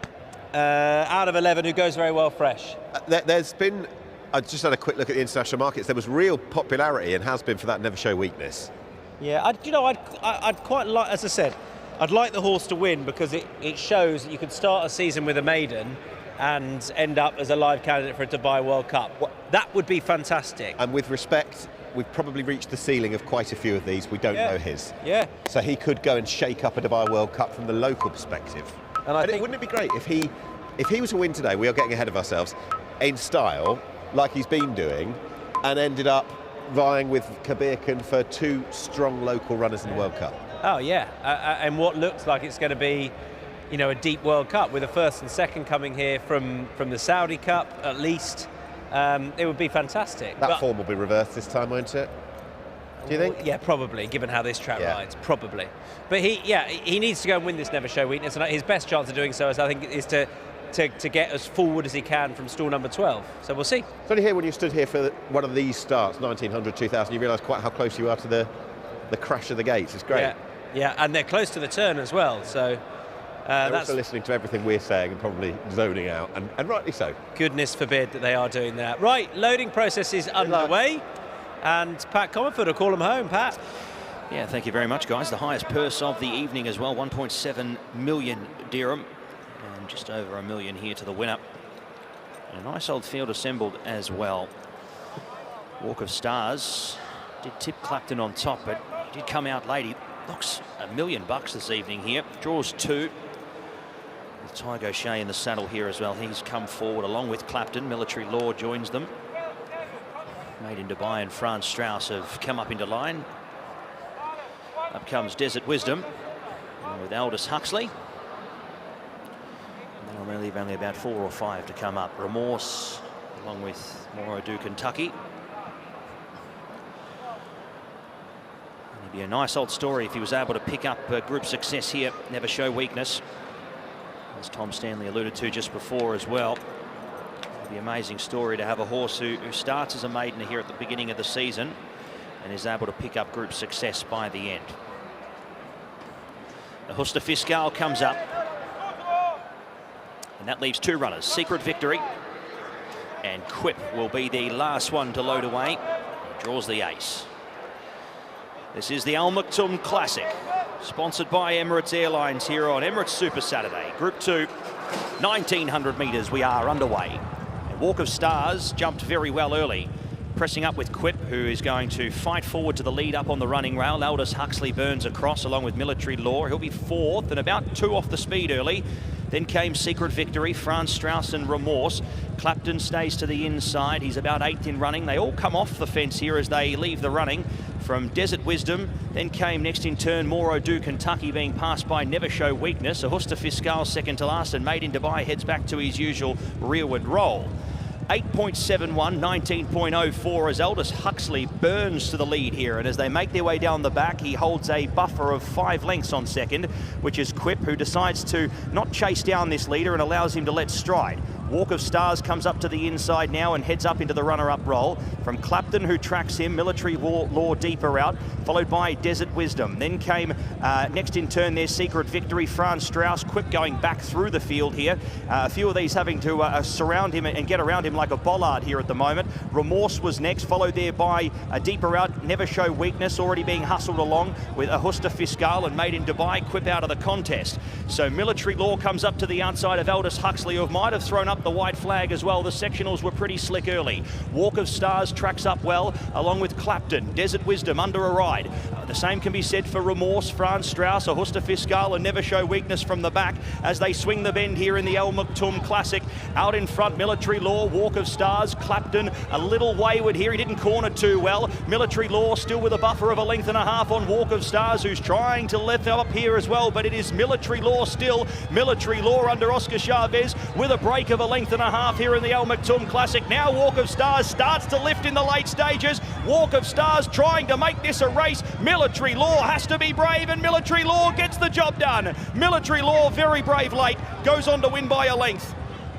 [SPEAKER 5] Out of 11, who goes very well fresh.
[SPEAKER 6] There's been, I just had a quick look at the international markets, there was real popularity and has been for that Never Show Weakness.
[SPEAKER 5] Yeah, I'd quite like, as I said, I'd like the horse to win because it shows that you could start a season with a maiden and end up as a live candidate for a Dubai World Cup. That would be fantastic.
[SPEAKER 6] And with respect, we've probably reached the ceiling of quite a few of these. We don't know his.
[SPEAKER 5] Yeah.
[SPEAKER 6] So he could go and shake up a Dubai World Cup from the local perspective. And wouldn't it be great if he was to win today, we are getting ahead of ourselves, in style, like he's been doing, and ended up vying with Kabir Khan for 2 strong local runners in the World Cup.
[SPEAKER 5] Oh yeah, and what looks like it's going to be, a deep World Cup with a first and second coming here from the Saudi Cup at least. It would be fantastic.
[SPEAKER 6] That form will be reversed this time, won't it? Do you think?
[SPEAKER 5] Yeah, probably, given how this track rides, probably. But he needs to go and win this Never Show Weakness, and his best chance of doing so, is to get as forward as he can from stall number 12. So we'll see.
[SPEAKER 6] It's only here when you stood here for one of these starts, 1900, 2000, you realise quite how close you are to the crash of the gates. It's great.
[SPEAKER 5] Yeah, and they're close to the turn as well. So
[SPEAKER 6] they're also listening to everything we're saying and probably zoning out, and rightly so.
[SPEAKER 5] Goodness forbid that they are doing that. Right, loading process is underway, and Pat Comerford will call them home. Pat.
[SPEAKER 2] Yeah, thank you very much, guys. The highest purse of the evening as well, 1.7 million dirham, and just over $1 million here to the winner. And a nice old field assembled as well. Walk of Stars did tip Clapton on top, but did come out late. He looks $1 million this evening here. Draws 2. With Tygo O'Shea in the saddle here as well. He's come forward along with Clapton. Military Law joins them. Made in Dubai and Franz Strauss have come up into line. Up comes Desert Wisdom with Aldous Huxley. And then I'll leave only about 4 or 5 to come up. Remorse along with Moro Du Kentucky. It'd be a nice old story if he was able to pick up group success here. Never Show Weakness, as Tom Stanley alluded to just before as well. It'd be an amazing story to have a horse who starts as a maiden here at the beginning of the season and is able to pick up group success by the end. The Husta Fiscal comes up, and that leaves 2 runners. Secret Victory and Quip will be the last one to load away. He draws the ace. This is the Al Maktoum Classic, sponsored by Emirates Airlines here on Emirates Super Saturday. Group 2, 1900 metres, we are underway. And Walk of Stars jumped very well early, pressing up with Quip, who is going to fight forward to the lead up on the running rail. Aldous Huxley burns across along with Military Law. He'll be 4th and about 2 off the speed early. Then came Secret Victory, Franz Strauss and Remorse. Clapton stays to the inside. He's about 8th in running. They all come off the fence here as they leave the running from Desert Wisdom. Then came next in turn Moro Du Kentucky, being passed by Never Show Weakness. Husta Fiscal second to last, and Made in Dubai heads back to his usual rearward roll. 8.71, 19.04 as Aldous Huxley burns to the lead here, and as they make their way down the back, he holds a buffer of 5 lengths on second, which is Quip, who decides to not chase down this leader and allows him to let stride. Walk of Stars comes up to the inside now and heads up into the runner-up role. From Clapton, who tracks him, Military Law deeper out, followed by Desert Wisdom. Then came next in turn their Secret Victory, Franz Strauss, Quip going back through the field here. A few of these having to surround him and get around him like a bollard here at the moment. Remorse was next, followed there by deeper out, Never Show Weakness, already being hustled along with a Husta Fiscal and Made in Dubai, Quip out of the contest. So Military Law comes up to the outside of Aldous Huxley, who might have thrown up the white flag as well. The sectionals were pretty slick early. Walk of Stars tracks up well, along with Clapton. Desert Wisdom under a ride. The same can be said for Remorse, Franz Strauss, a Husta Fiscal and Never Show Weakness from the back as they swing the bend here in the Al Maktoum Classic. Out in front, Military Law, Walk of Stars, Clapton a little wayward here. He didn't corner too well. Military Law still with a buffer of a length and a half on Walk of Stars, who's trying to lift up here as well, but it is Military Law still. Military Law under Oscar Chavez with a break of a length and a half here in the Al Maktoum Classic. Now Walk of Stars starts to lift in the late stages. Walk of Stars trying to make this a race. Military Law has to be brave, and Military Law gets the job done. Military Law, very brave late, goes on to win by a length.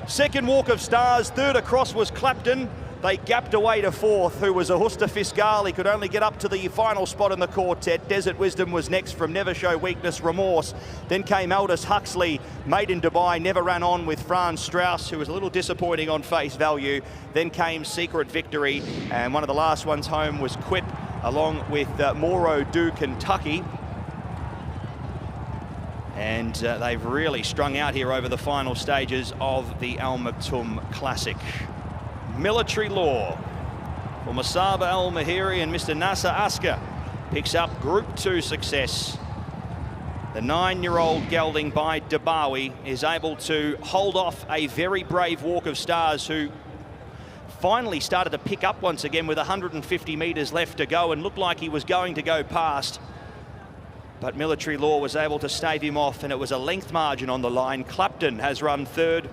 [SPEAKER 2] Second, Walk of Stars. Third across was Clapton. They gapped away to fourth, who was a Husta Fiscal. He could only get up to the final spot in the quartet. Desert Wisdom was next from Never Show Weakness, Remorse. Then came Aldous Huxley, Made in Dubai, never ran on with Franz Strauss, who was a little disappointing on face value. Then came Secret Victory, and one of the last ones home was Quip, along with Moro du Kentucky. And they've really strung out here over the final stages of the Al Maktoum Classic. Military Law for Masaba Al Mahiri and Mr. Nasser Asker picks up Group 2 success. The 9-year-old gelding by Dabawi is able to hold off a very brave Walk of Stars, who finally started to pick up once again with 150 metres left to go and looked like he was going to go past. But Military Law was able to stave him off, and it was a length margin on the line. Clapton has run third,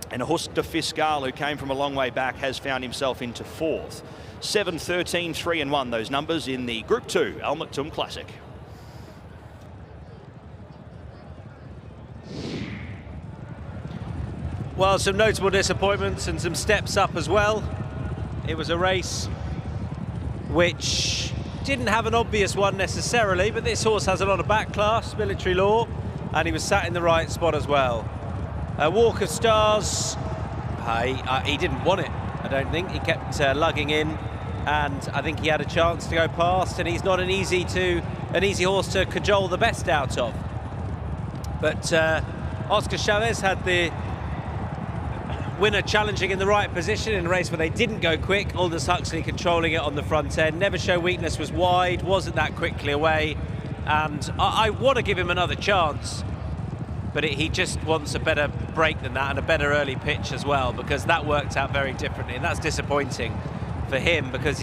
[SPEAKER 2] and Husta Fiscal, who came from a long way back, has found himself into fourth. 7, 13, 3 and 1, those numbers in the Group 2 Al Maktoum Classic.
[SPEAKER 5] Well, some notable disappointments and some steps up as well. It was a race which didn't have an obvious one necessarily, but this horse has a lot of back class, Military Law, and he was sat in the right spot as well. Walk of Stars, he didn't want it, I don't think. He kept lugging in, and I think he had a chance to go past, and he's not an easy horse to cajole the best out of. But Oscar Chavez had the winner challenging in the right position in a race where they didn't go quick. Aldous Huxley controlling it on the front end. Never Show Weakness was wide, wasn't that quickly away, and I want to give him another chance, but he just wants a better break than that and a better early pitch as well, because that worked out very differently, and that's disappointing for him, because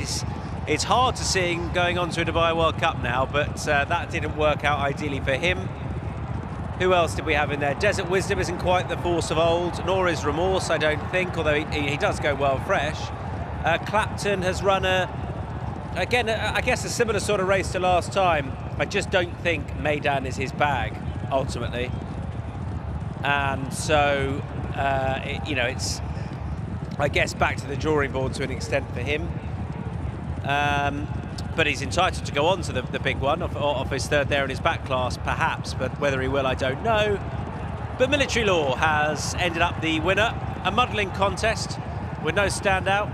[SPEAKER 5] it's hard to see him going on to a Dubai World Cup now, but that didn't work out ideally for him. Who else did we have in there? Desert Wisdom isn't quite the force of old, nor is Remorse, I don't think, although he does go well fresh. Clapton has run again, I guess a similar sort of race to last time. I just don't think Meydan is his bag, ultimately. And so, it's, I guess, back to the drawing board to an extent for him. But he's entitled to go on to the big one off his third there in his back class, perhaps, but whether he will, I don't know. But Military Law has ended up the winner. A muddling contest with no standout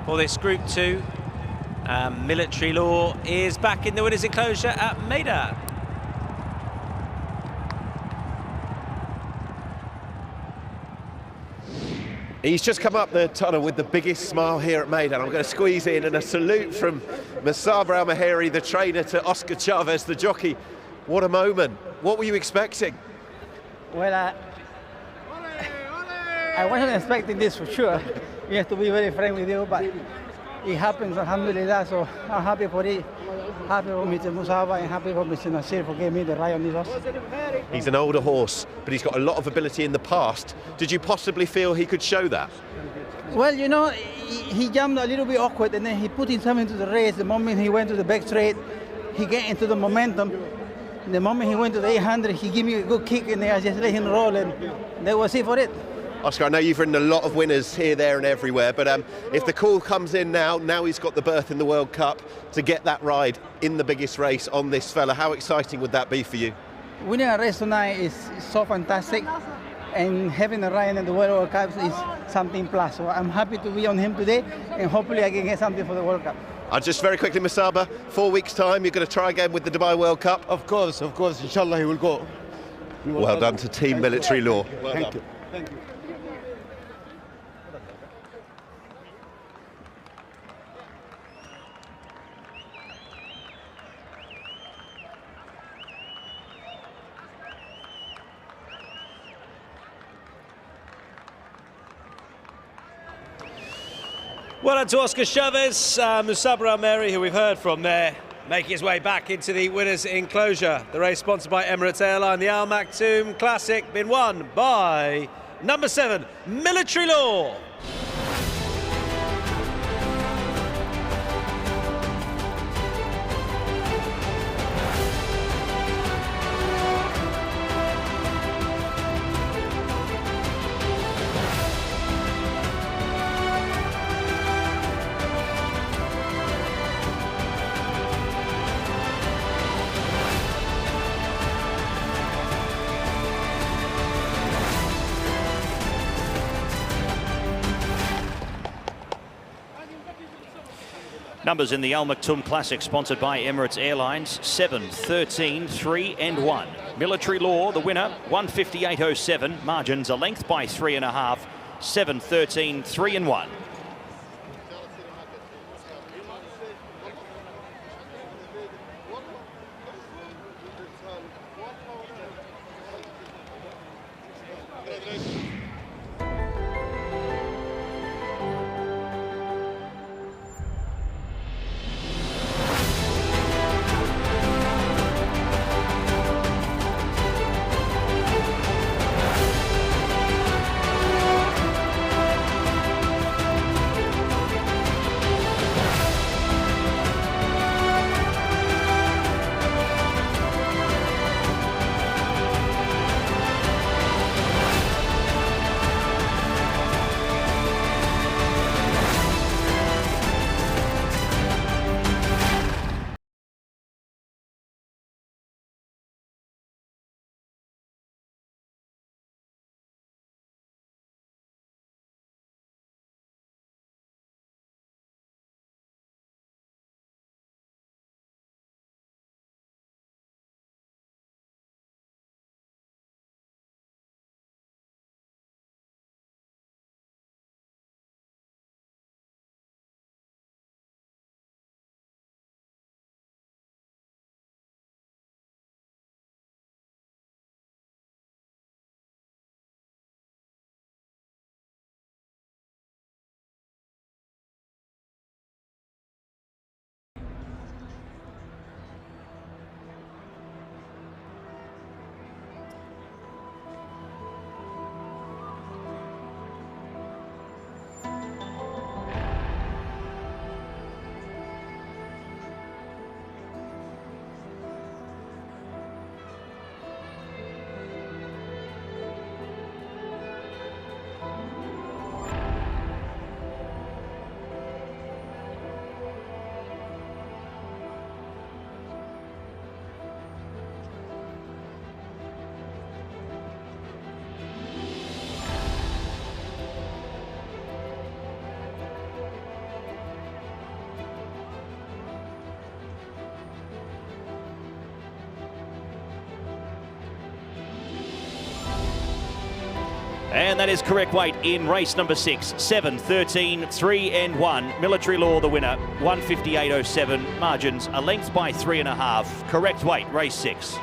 [SPEAKER 5] for this Group 2. Military Law is back in the winner's enclosure at Meydan.
[SPEAKER 6] He's just come up the tunnel with the biggest smile here at Meydan. I'm going to squeeze in, and a salute from Masaba Al Mahiri, the trainer, to Oscar Chavez, the jockey. What a moment. What were you expecting?
[SPEAKER 1] Well, I wasn't expecting this for sure. We have to be very frank with you, but it happens, alhamdulillah, so I'm happy for it. Happy for Mr. Musaba and happy for Mr. Nasir for giving me the ride on this horse.
[SPEAKER 6] He's an older horse, but he's got a lot of ability in the past. Did you possibly feel he could show that?
[SPEAKER 1] Well, he jumped a little bit awkward, and then he put himself into the race. The moment he went to the back straight, he got into the momentum. The moment he went to the 800, he gave me a good kick, and I just let him roll, and that was it for it.
[SPEAKER 6] Oscar, I know you've ridden a lot of winners here, there and everywhere, but if the call comes in now he's got the berth in the World Cup to get that ride in the biggest race on this fella, how exciting would that be for you?
[SPEAKER 1] Winning a race tonight is so fantastic, and having a ride in the World Cup is something plus. So I'm happy to be on him today, and hopefully I can get something for the World Cup.
[SPEAKER 6] Just very quickly, Musaba, 4 weeks' time, you're going to try again with the Dubai World Cup?
[SPEAKER 13] Of course, inshallah he will go.
[SPEAKER 6] Well done to Team Military Law.
[SPEAKER 13] Thank you. Thank you.
[SPEAKER 5] Well done to Oscar Chavez, Musaba Almeri, who we've heard from there, making his way back into the winners' enclosure. The race sponsored by Emirates Airline, the Al Maktoum Classic, been won by number 7, Military Law.
[SPEAKER 16] Numbers in the Al Maktoum Classic, sponsored by Emirates Airlines: 7, 13, 3 and 1. Military Law, the winner, 158.07. Margins a length by 3.5. 7, 13, 3 and 1. And that is correct weight in race number 6. 7, 13, 3 and 1. Military Law, the winner, 158.07. Margins a length by 3.5. Correct weight, race 6.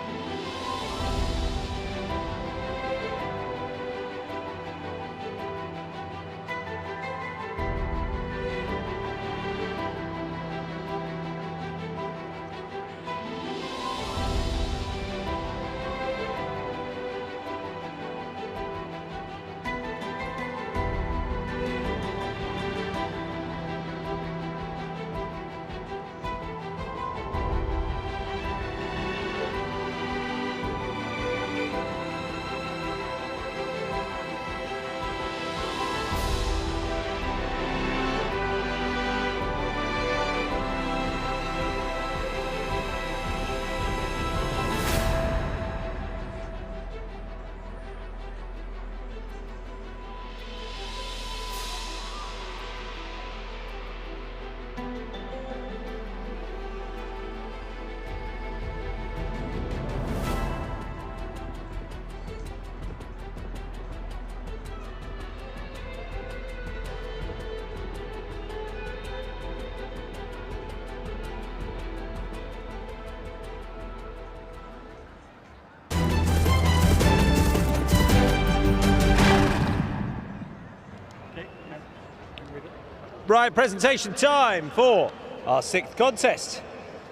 [SPEAKER 5] Right, presentation time for our 6th contest.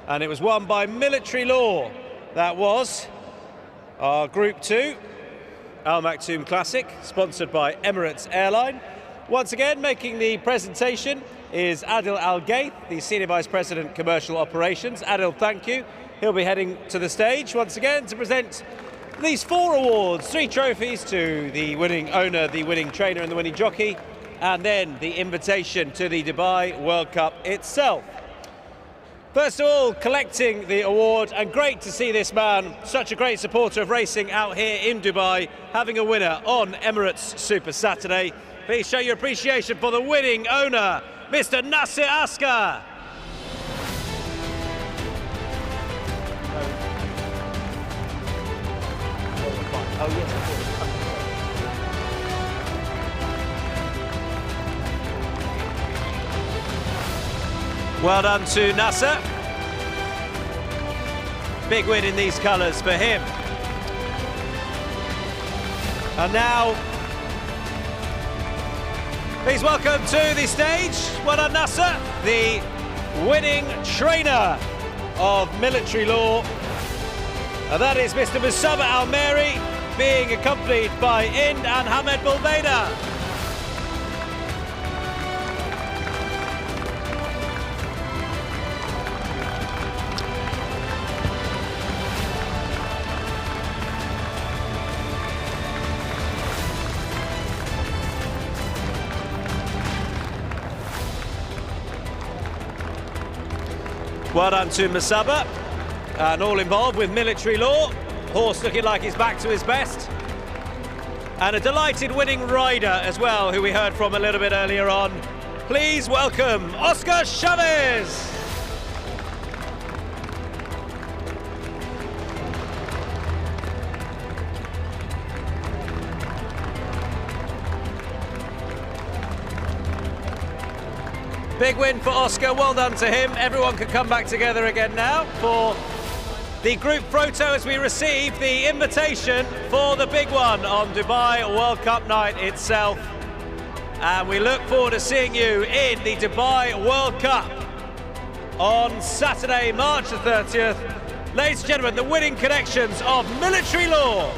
[SPEAKER 5] And it was won by Military Law. That was our Group 2 Al Maktoum Classic, sponsored by Emirates Airline. Once again, making the presentation is Adil Al-Gaith, the Senior Vice President Commercial Operations. Adil, thank you. He'll be heading to the stage once again to present these 4 awards, 3 trophies to the winning owner, the winning trainer and the winning jockey, and then the invitation to the Dubai World Cup itself. First of all, collecting the award, and great to see this man, such a great supporter of racing out here in Dubai, having a winner on Emirates Super Saturday. Please show your appreciation for the winning owner, Mr. Nasser Askar. Oh, yes. Well done to Nasser. Big win in these colours for him. And now, please welcome to the stage, well done Nasser, the winning trainer of Military Law. And that is Mr. Musaba Al-Meri, being accompanied by Ind and Hamed Bulbeda. Well done to Musaba and all involved with Military Law. Horse looking like he's back to his best. And a delighted winning rider as well, who we heard from a little bit earlier on. Please welcome Oscar Chavez. Big win for Oscar, well done to him. Everyone can come back together again now for the group photo as we receive the invitation for the big one on Dubai World Cup night itself. And we look forward to seeing you in the Dubai World Cup on Saturday, March the 30th. Ladies and gentlemen, the winning connections of Military Law.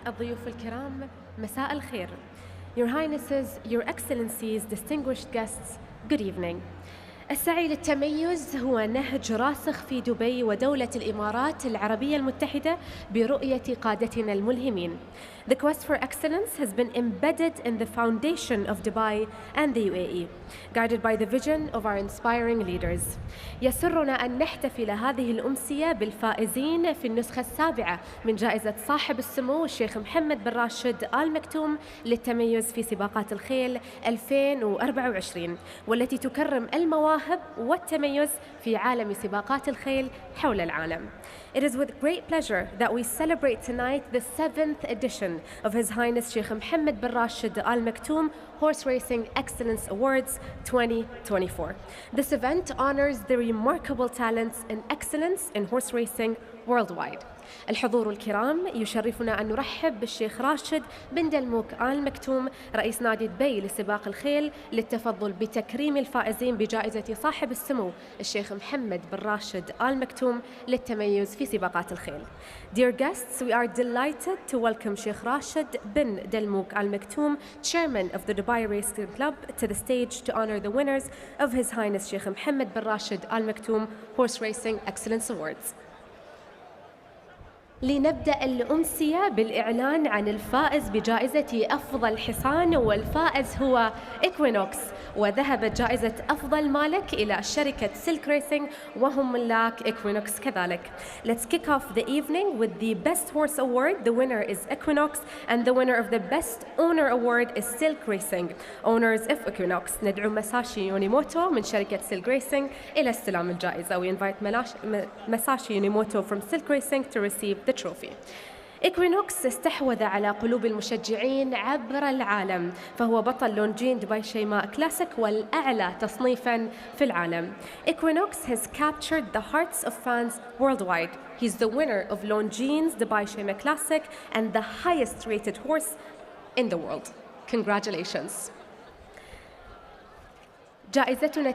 [SPEAKER 8] الضيوف الكرام، مساء الخير. Your Highnesses, Your Excellencies, distinguished guests, good evening. السعي للتميز هو نهج راسخ في دبي ودولة الإمارات العربية المتحدة برؤية قادتنا الملهمين. The quest for excellence has been embedded in the foundation of Dubai and the UAE, guided by the vision of our inspiring leaders. يسرنا أن نحتفل هذه الأمسية بالفائزين في النسخة السابعة من جائزة صاحب السمو الشيخ محمد بن راشد آل مكتوم للتميز في سباقات الخيل 2024، والتي تكرم المواهب والتميز في عالم سباقات الخيل حول العالم. It is with great pleasure that we celebrate tonight the 7th edition of His Highness Sheikh Mohammed bin Rashid Al Maktoum Horseracing Excellence Awards 2024. This event honors the remarkable talents and excellence in horse racing worldwide. الحضور الكرام، يشرفنا أن نرحب بالشيخ راشد بن دلموك آل مكتوم رئيس نادي دبي لسباق الخيل للتفضل بتكريم الفائزين بجائزة صاحب السمو الشيخ محمد بن راشد آل مكتوم للتميز في سباقات الخيل. Dear guests, we are delighted to welcome Sheikh Rashid bin Delmouk Al Maktoum, Chairman of the Dubai Racing Club, to the stage to honor the winners of His Highness Sheikh Mohammed bin Rashid Al Maktoum Horse Racing Excellence Awards. لنبدأ الأمسية بالإعلان عن الفائز بجائزة أفضل حصان، والفائز هو إكوينوكس، وذهبت جائزة أفضل مالك إلى شركة سيلك ريسينج وهم ملاك إكوينوكس كذلك. Let's kick off the evening with the Best Horse Award. The winner is Equinox and the winner of the Best Owner Award is Silk Racing. Owners of Equinox. ندعو مساشي يونيموتو من شركة سيلك ريسينج إلى استلام الجائزة. We invite مساشي يونيموتو from Silk Racing to receive the trophy. إكوينوكس استحوذ على قلوب المشجعين عبر العالم، فهو بطل لونجين دبي شيماء كلاسيك والأعلى تصنيفاً في العالم. Equinox has captured the hearts of fans worldwide. He's the winner of Longines Dubai Shema Classic and the highest rated horse in the world. Congratulations. جائزتنا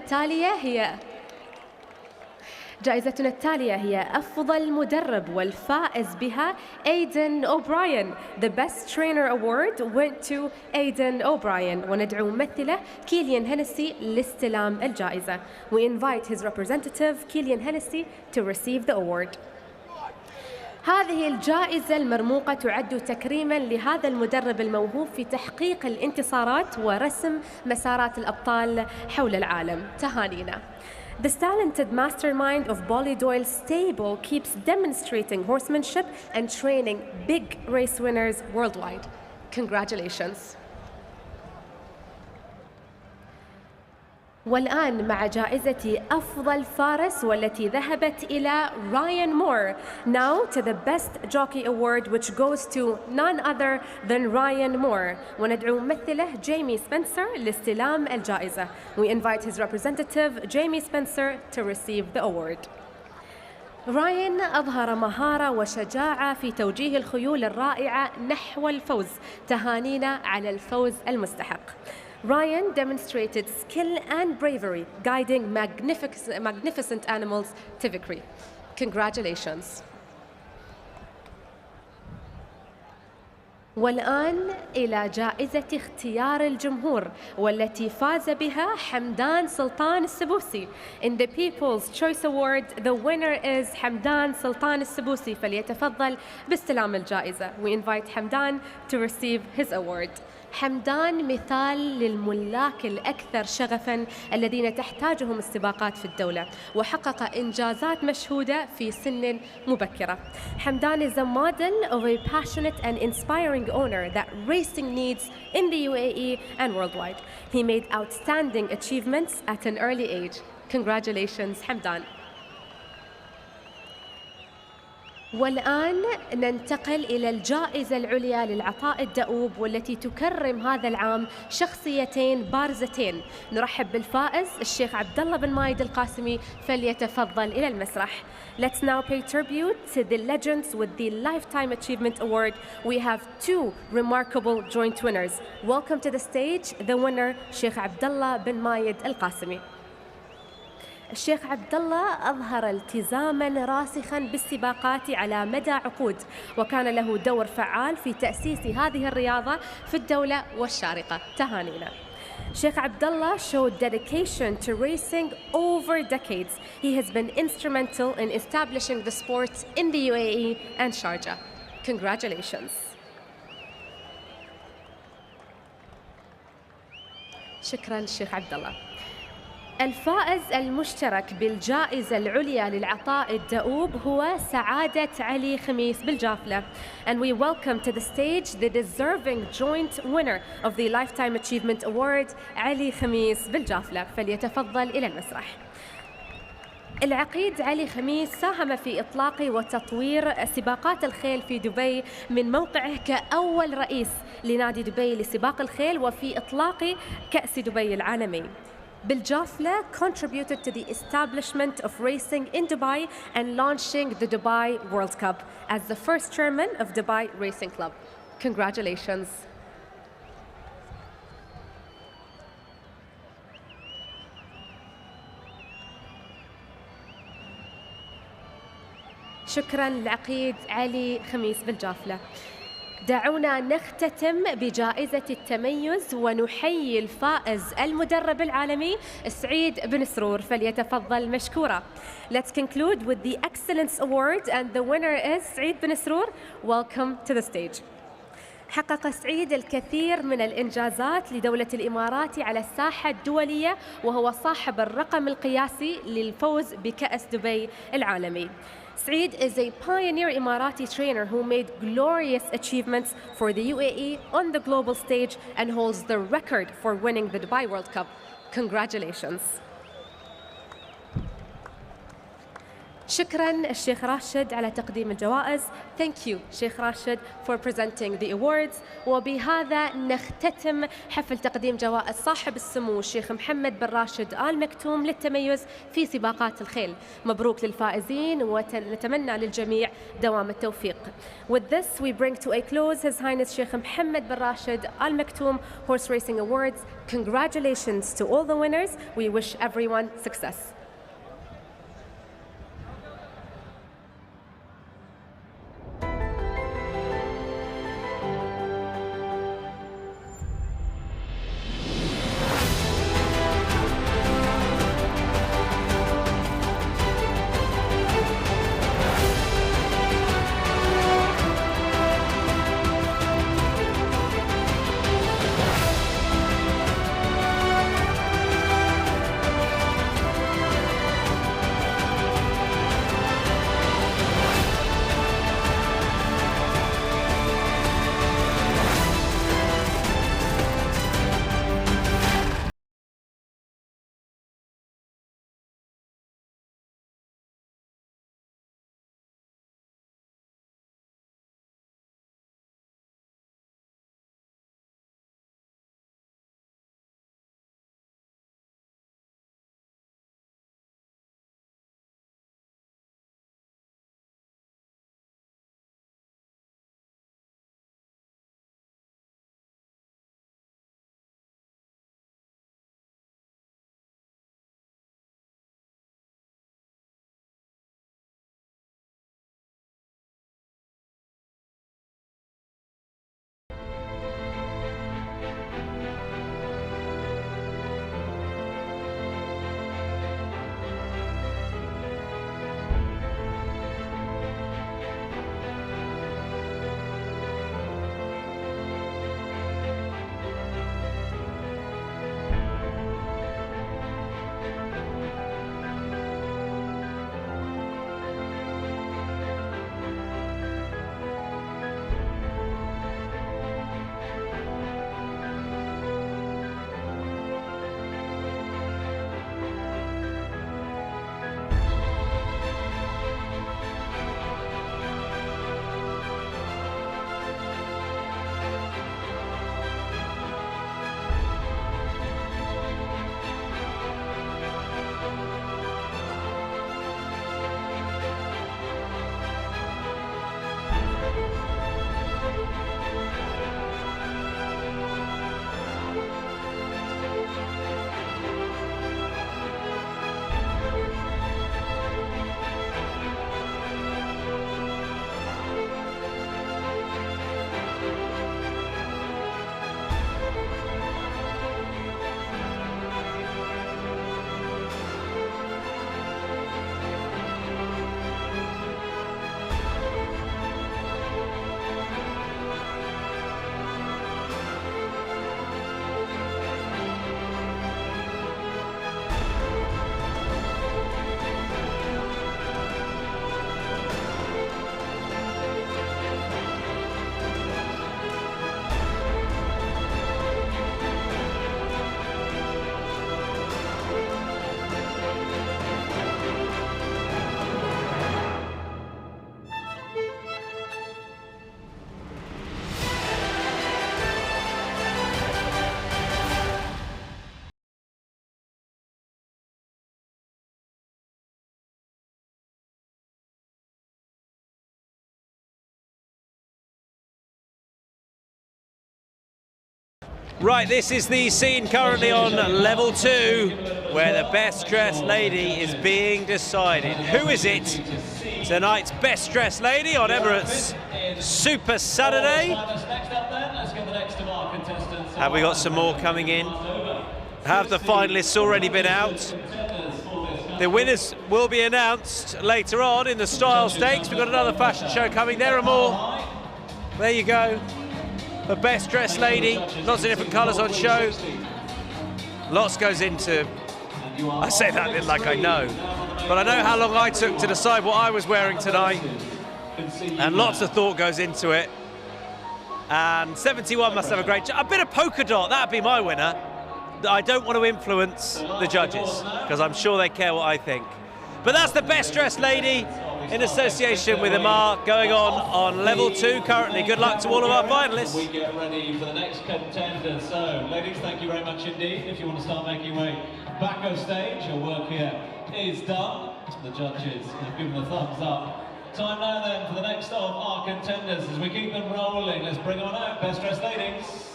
[SPEAKER 8] التالية هي أفضل مدرب، والفائز بها Aidan O'Brien. The Best Trainer Award went to Aidan O'Brien، وندعو ممثله كيليان هينسي لاستلام الجائزة. We invite his representative كيليان هينسي to receive the award. هذه الجائزة المرموقة تعد تكريماً لهذا المدرب الموهوب في تحقيق الانتصارات ورسم مسارات الأبطال حول العالم. تهانينا. This talented mastermind of Bolly Doyle Stable keeps demonstrating horsemanship and training big race winners worldwide. Congratulations. والآن مع جائزة أفضل فارس والتي ذهبت إلى رايان مور. Now to the Best Jockey Award which goes to none other than Ryan Moore. وندعو ممثله جيمي سبنسر لاستلام الجائزة. We invite his representative Jamie Spencer to receive the award. راين أظهر مهارة وشجاعة في توجيه الخيول الرائعة نحو الفوز. تهانينا على الفوز المستحق. Ryan demonstrated skill and bravery, guiding magnificent animals to victory. Congratulations. والآن إلى جائزة اختيار الجمهور والتي فاز بها حمدان سلطان السبوسي. In the People's Choice Award, the winner is حمدان سلطان السبوسي، فليتفضل باستلام الجائزة. We invite حمدان to receive his award. حمدان مثال للملاك الأكثر شغفاً الذين تحتاجهم السباقات في الدولة، وحقق إنجازات مشهودة في سن مبكرة. حمدان is a model of a passionate and inspiring owner that racing needs in the UAE and worldwide. He made outstanding achievements at an early age. Congratulations, حمدان. والآن ننتقل إلى الجائزة العليا للعطاء الدؤوب والتي تكرم هذا العام شخصيتين بارزتين. نرحب بالفائز الشيخ عبد الله بن مايد القاسمي، فليتفضل إلى المسرح. Let's now pay tribute to the legends with the Lifetime Achievement Award. We have two remarkable joint winners. Welcome to the stage the winner, Sheikh Abdullah bin Mayed Al-Qasimi. الشيخ عبد الله أظهر التزاما راسخا بالسباقات على مدى عقود، وكان له دور فعال في تأسيس هذه الرياضة في الدولة والشارقة. تهانينا. Sheikh Abdullah showed dedication to racing over decades. He has been instrumental in establishing the sport in the UAE and Sharjah. Congratulations. شكراً Sheikh Abdullah. الفائز المشترك بالجائزة العليا للعطاء الدؤوب هو سعادة علي خميس بالجافلة. And we welcome to the stage the deserving joint winner of the Lifetime Achievement Award, علي خميس بالجافلة. فليتفضل إلى المسرح. العقيد علي خميس ساهم في إطلاق وتطوير سباقات الخيل في دبي من موقعه كأول رئيس لنادي دبي لسباق الخيل وفي إطلاق كأس دبي العالمي. Biljafla contributed to the establishment of racing in Dubai and launching the Dubai World Cup as the first chairman of Dubai Racing Club. Congratulations. شكراً للعقيد علي خميس بالجافلة. دعونا نختتم بجائزة التميز ونحيي الفائز المدرب العالمي سعيد بن سرور. فليتفضل مشكورا. Let's conclude with the Excellence Award and the winner is سعيد بن سرور. Welcome to the stage. حقق سعيد الكثير من الإنجازات لدولة الإمارات على الساحة الدولية وهو صاحب الرقم القياسي للفوز بكأس دبي العالمي. Saeed is a pioneer Emirati trainer who made glorious achievements for the UAE on the global stage and holds the record for winning the Dubai World Cup. Congratulations. شكراً الشيخ راشد على تقديم الجوائز. Thank you شيخ راشد for presenting the awards. وبهذا نختتم حفل تقديم جوائز صاحب السمو الشيخ محمد بن راشد آل مكتوم للتميز في سباقات الخيل. مبروك للفائزين ونتمنى للجميع دوام التوفيق. With this we bring to a close His Highness Sheikh Mohammed bin Rashid Al Maktoum Horse Racing Awards. Congratulations to all the winners. We wish everyone success.
[SPEAKER 5] Right, this is the scene currently on level 2, where the best dressed lady is being decided. Who is it? Tonight's best dressed lady on Emirates Super Saturday. Have we got some more coming in? Have the finalists already been out? The winners will be announced later on in the style stakes. We've got another fashion show coming. There are more. There you go. The best dressed lady, lots of different colours on show. Lots goes into, I say that a bit like I know, but I know how long I took to decide what I was wearing tonight, and lots of thought goes into it. And 71 must have a great, a bit of polka dot, that'd be my winner. I don't want to influence the judges, because I'm sure they care what I think. But that's the best dressed lady in association with Amar going on level 2 currently. Good luck to all of our finalists.
[SPEAKER 14] We get ready for the next contender. So, ladies, thank you very much indeed. If you want to start making your way back of stage, your work here is done. The judges have given the thumbs up. Time now then for the next of our contenders. As we keep them rolling, let's bring on out best dressed ladies.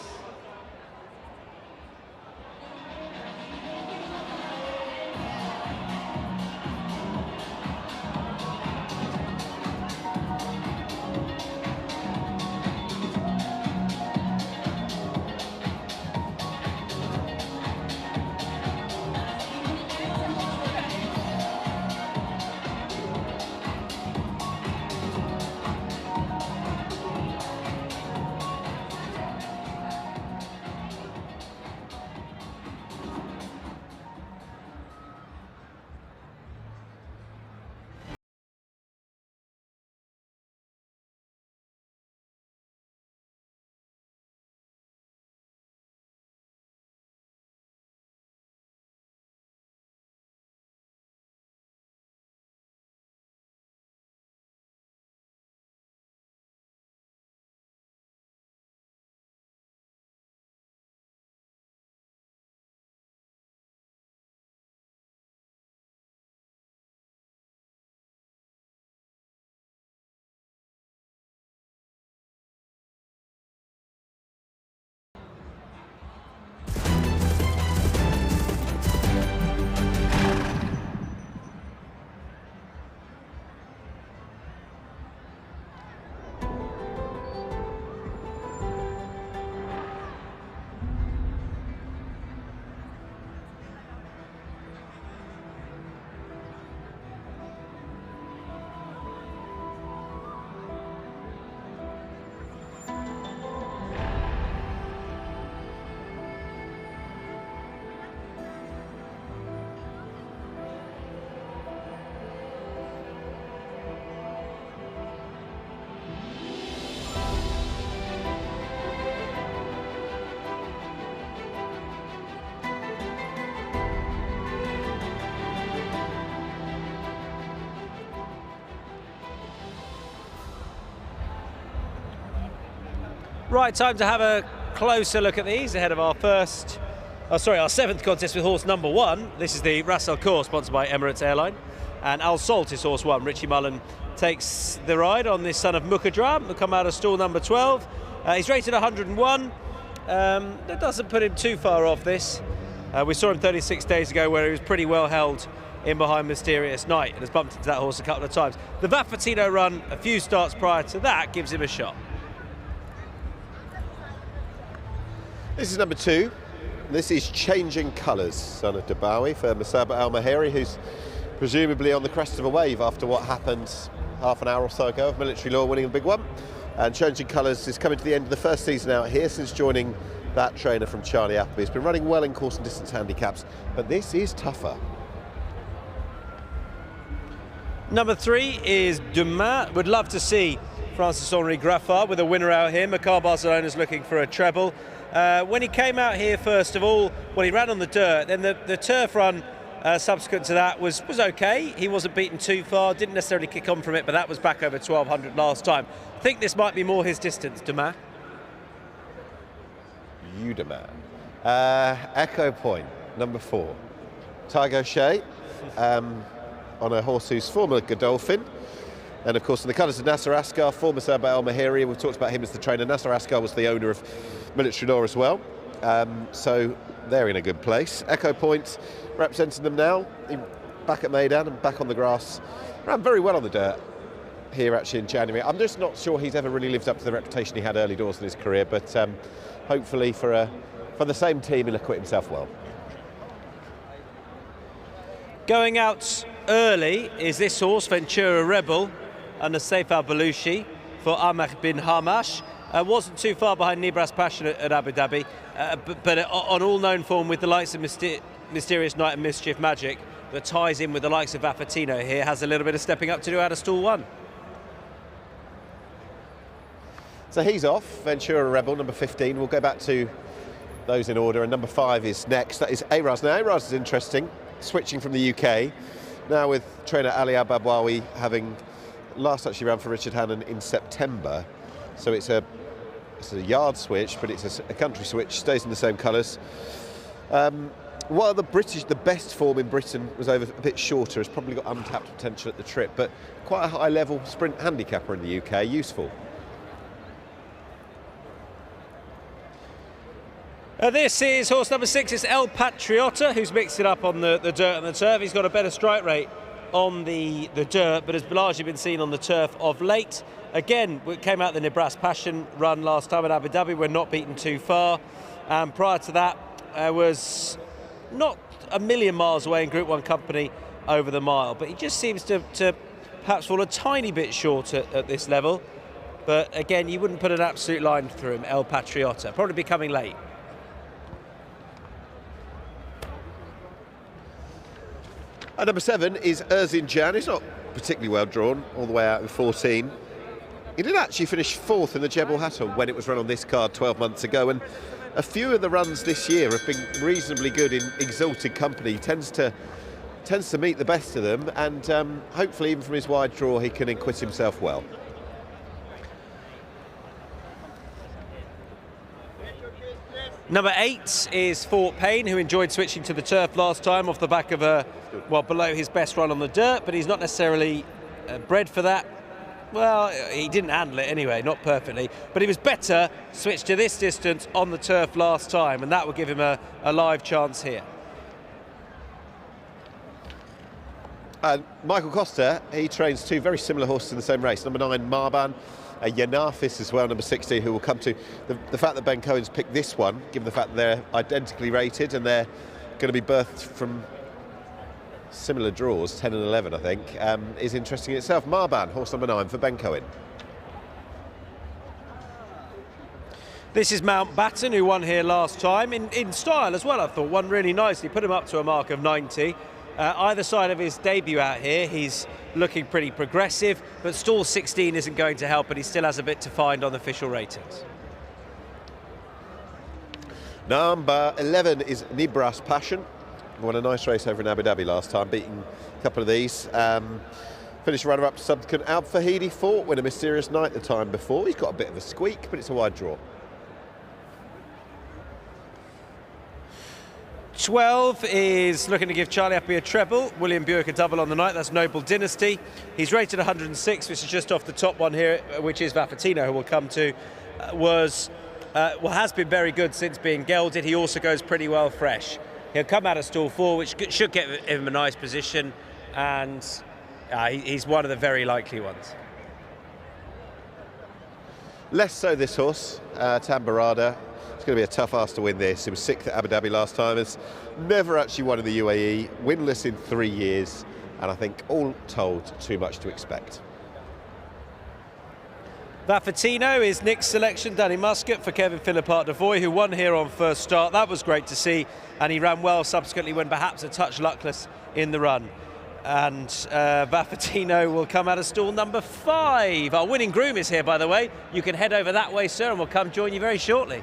[SPEAKER 5] Right, time to have a closer look at these ahead of our our 7th contest with horse number 1. This is the Ras Al Khor, sponsored by Emirates Airline. And Al Salt is horse 1. Richie Mullen takes the ride on this son of Mukhadram. He'll come out of stall number 12. He's rated 101. That doesn't put him too far off this. We saw him 36 days ago where he was pretty well held in behind Mysterious Night and has bumped into that horse a couple of times. The Vaffatino run a few starts prior to that gives him a shot.
[SPEAKER 6] This is number 2. This is Changing Colours, son of Dabawi, for Musaba Al Mahiri, who's presumably on the crest of a wave after what happened half an hour or so ago of Military Law winning a big one. And Changing Colours is coming to the end of the first season out here since joining that trainer from Charlie Appleby. He's been running well in course and distance handicaps, but this is tougher.
[SPEAKER 5] Number 3 is Dumas. Would love to see Francis-Henri Graffard with a winner out here. Macar Barcelona's looking for a treble. When he came out here, first of all, well, he ran on the dirt. Then the turf run subsequent to that was okay. He wasn't beaten too far, didn't necessarily kick on from it, but that was back over 1200 last time. I think this might be more his distance, Dumas.
[SPEAKER 6] Dumas. Echo Point, number 4. Tiger O'Shea, on a horse who's former Godolphin. And of course, in the colours of Nasser Askar, former Musaba Al Mahiri. We've talked about him as the trainer. Nasser Askar was the owner of Military Law as well. So they're in a good place. Echo Point representing them now, back at Meydan and back on the grass. Ran very well on the dirt here actually in January. I'm just not sure he's ever really lived up to the reputation he had early doors in his career, but hopefully for the same team he'll acquit himself well.
[SPEAKER 5] Going out early is this horse, Ventura Rebel, under Saif Al-Balushi for Ahmed bin Hamash. Wasn't too far behind Nibras Passion at Abu Dhabi, but on all known form with the likes of Mysterious Night and Mischief Magic, that ties in with the likes of Vaffatino here, has a little bit of stepping up to do out of stall 1.
[SPEAKER 6] So he's off, Ventura Rebel, number 15. We'll go back to those in order, and number 5 is next. That is Araz. Now, Araz is interesting, switching from the UK. Now with trainer Ali Al-Babwawi having last actually ran for Richard Hannon in September. So it's a yard switch, but it's a country switch, stays in the same colours. While the best form in Britain was over a bit shorter, has probably got untapped potential at the trip, but quite a high level sprint handicapper in the UK, useful.
[SPEAKER 5] This is horse number 6, it's El Patriota, who's mixed it up on the dirt and the turf. He's got a better strike rate on the dirt, but has largely been seen on the turf of late. Again, we came out the Nibras Passion run last time at Abu Dhabi. We're not beaten too far. Prior to that, was not a million miles away in Group 1 company over the mile, but he just seems to perhaps fall a tiny bit short at this level. But again, you wouldn't put an absolute line through him, El Patriota. Probably be coming late.
[SPEAKER 6] Number 7 is Erzincan. He's not particularly well drawn, all the way out in 14. He did actually finish 4th in the Jebel Hatta when it was run on this card 12 months ago, and a few of the runs this year have been reasonably good in exalted company. He tends to meet the best of them, and hopefully even from his wide draw he can acquit himself well.
[SPEAKER 5] Number 8 is Fort Payne, who enjoyed switching to the turf last time off the back of below his best run on the dirt, but he's not necessarily bred for that. Well, he didn't handle it anyway, not perfectly, but he was better switched to this distance on the turf last time, and that will give him a live chance here.
[SPEAKER 6] Michael Costa, he trains 2 very similar horses in the same race. Number 9, Marban, Yanafis as well, number 16, who will come to. The fact that Ben Cohen's picked this one, given the fact that they're identically rated and they're going to be birthed from similar draws, 10 and 11, I think, is interesting in itself. Marban, horse number 9 for Ben Cohen.
[SPEAKER 5] This is Mountbatten, who won here last time, in style as well, I thought. Won really nicely, put him up to a mark of 90. Either side of his debut out here, he's looking pretty progressive, but stall 16 isn't going to help, but he still has a bit to find on the official ratings.
[SPEAKER 6] Number 11 is Nibras Passion. Won a nice race over in Abu Dhabi last time, beating a couple of these. Finished runner-up to subsequent Al Fahidi fought, win a Mysterious Night the time before. He's got a bit of a squeak, but it's a wide draw.
[SPEAKER 5] 12 is looking to give Charlie Appy a treble. William Buick a double on the night. That's Noble Dynasty. He's rated 106, which is just off the top one here, which is Vaffatino, who we'll come to. Has been very good since being gelded. He also goes pretty well fresh. He'll come out of stall 4, which should get him a nice position, and he's one of the very likely ones.
[SPEAKER 6] Less so this horse, Tambarada. It's going to be a tough ask to win this. He was 6th at Abu Dhabi last time. Has never actually won in the UAE, winless in 3 years, and I think all told too much to expect.
[SPEAKER 5] Vaffatino is Nick's selection, Danny Muscat for Kevin Philippart Devoy, who won here on first start. That was great to see, and he ran well subsequently when perhaps a touch luckless in the run. And Vaffatino will come out of stall number 5. Our winning groom is here, by the way. You can head over that way, sir, and we'll come join you very shortly.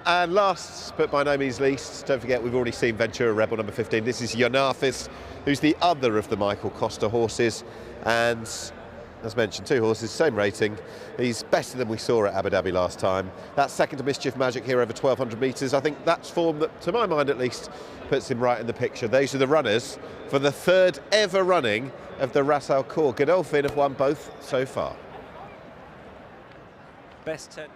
[SPEAKER 6] And last, but by no means least, don't forget we've already seen Ventura Rebel number 15. This is Yanafis, who's the other of the Michael Costa horses. And as mentioned, 2 horses, same rating. He's better than we saw at Abu Dhabi last time. That's second to Mischief Magic here over 1,200 metres. I think that's form that, to my mind at least, puts him right in the picture. Those are the runners for the 3rd ever running of the Ras Al Khor. Godolphin have won both so far.
[SPEAKER 5] Best 10.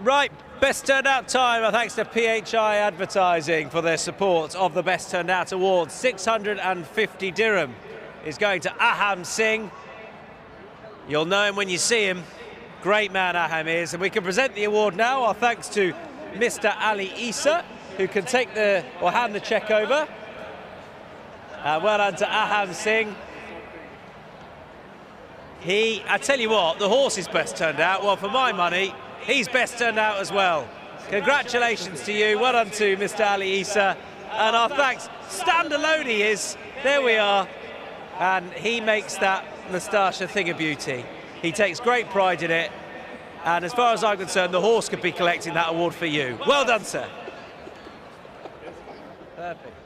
[SPEAKER 5] Right, best turned out time, thanks to PHI Advertising for their support of the Best Turned Out Award. 650 dirham is going to Aham Singh. You'll know him when you see him. Great man Aham is, and we can present the award now. Our thanks to Mr. Ali Issa, who can take hand the cheque over. Well done to Aham Singh. I tell you what, the horse is best turned out. Well, for my money, he's best turned out as well. Congratulations to you. Well done to Mr. Ali Issa. And our thanks. Standalone he is. There we are. And he makes that moustache a thing of beauty. He takes great pride in it. And as far as I'm concerned, the horse could be collecting that award for you. Well done, sir. Perfect.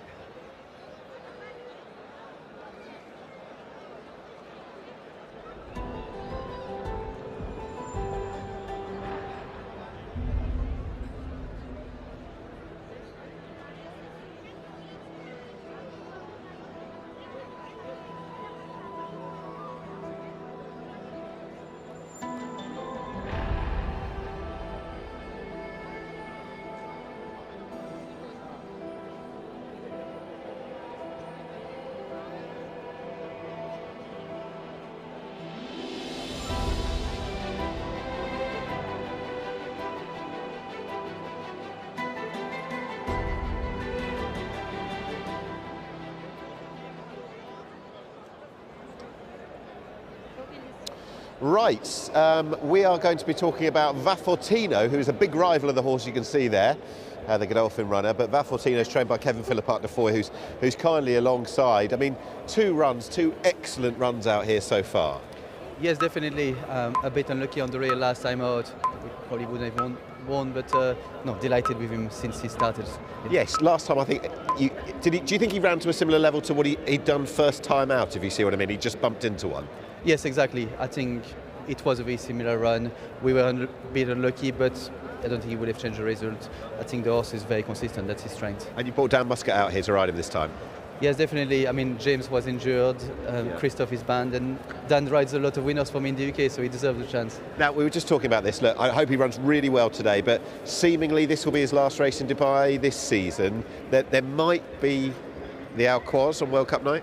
[SPEAKER 6] Right, we are going to be talking about Vafortino, who's a big rival of the horse you can see there, the Godolphin runner. But Vafortino is trained by Kevin Philippart de Foy, who's kindly alongside. I mean, two excellent runs out here so far.
[SPEAKER 15] Yes, definitely. A bit unlucky on the rail last time out. We probably wouldn't have won, but no, delighted with him since he started.
[SPEAKER 6] Yes, last time I think, do you think he ran to a similar level to what he'd done first time out, if you see what I mean? He just bumped into one.
[SPEAKER 15] Yes, exactly. I think it was a very similar run. We were a bit unlucky, but I don't think he would have changed the result. I think the horse is very consistent, that's his strength.
[SPEAKER 6] And you brought Dan Muscat out here to ride him this time?
[SPEAKER 15] Yes, definitely. I mean, James was injured, Christoph is banned, and Dan rides a lot of winners for me in the UK, so he deserves a chance.
[SPEAKER 6] Now, we were just talking about this. Look, I hope he runs really well today, but seemingly this will be his last race in Dubai this season. There might be the Al Quoz on World Cup night?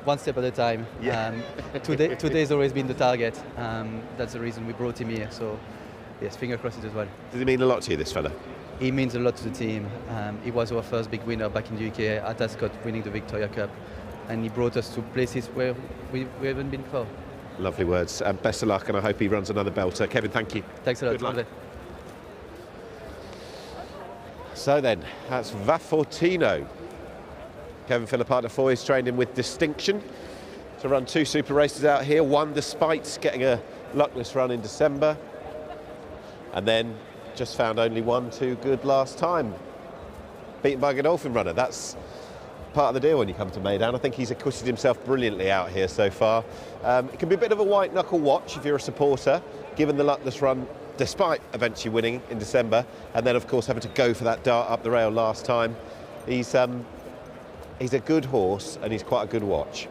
[SPEAKER 15] One step at a time.
[SPEAKER 6] Yeah.
[SPEAKER 15] Today's always been the target. That's the reason we brought him here. So, yes, finger crossed as well.
[SPEAKER 6] Does he mean a lot to you, this fella?
[SPEAKER 15] He means a lot to the team. He was our first big winner back in the UK at Ascot, winning the Victoria Cup. And he brought us to places where we haven't been before.
[SPEAKER 6] Lovely words. Best of luck, and I hope he runs another belter. Kevin, thank you.
[SPEAKER 15] Thanks a lot.
[SPEAKER 6] Good luck. So then, that's Vafortino. Kevin Philippart de Foy has trained him with distinction to run two super races out here, one despite getting a luckless run in December, and then just found only 1-2 good last time, beaten by a Godolphin runner. That's part of the deal when you come to Meydan. I think he's acquitted himself brilliantly out here so far. It can be a bit of a white knuckle watch if you're a supporter, given the luckless run despite eventually winning in December, and then of course having to go for that dart up the rail last time. He's a good horse and he's quite a good watch.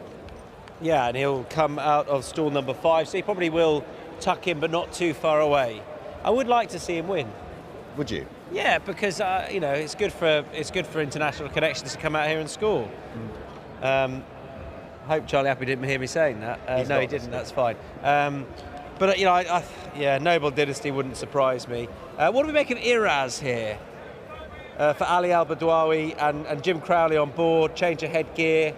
[SPEAKER 5] Yeah, and he'll come out of stall number 5, so he probably will tuck in, but not too far away. I would like to see him win.
[SPEAKER 6] Would you?
[SPEAKER 5] Yeah, because you know, it's good for international connections to come out here and score. Hope Charlie Happy didn't hear me saying that. No, he didn't. That's fine. But you know, yeah, Noble Dynasty wouldn't surprise me. What do we make of Iraz here? For Ali Al-Badwawi and Jim Crowley on board, change of headgear,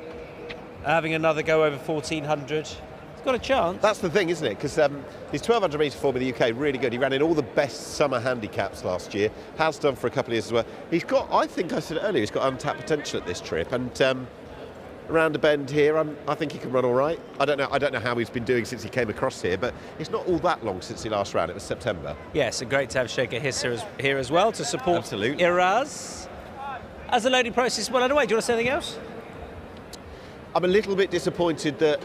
[SPEAKER 5] having another go over 1400. He's got a chance.
[SPEAKER 6] That's the thing, isn't it? Because his 1200 metre form in the UK, really good. He ran in all the best summer handicaps last year, has done for a couple of years as well. He's got, I think I said it earlier, he's got untapped potential at this trip. And around a bend here, I think he can run all right. I don't know how he's been doing since he came across here, but it's not all that long since he last ran. It was September.
[SPEAKER 5] Yes, and great to have Shaker Hisser here as well to support
[SPEAKER 6] Absolutely.
[SPEAKER 5] Iraz. As the loading process is well underway, do you want to say anything else?
[SPEAKER 6] I'm a little bit disappointed that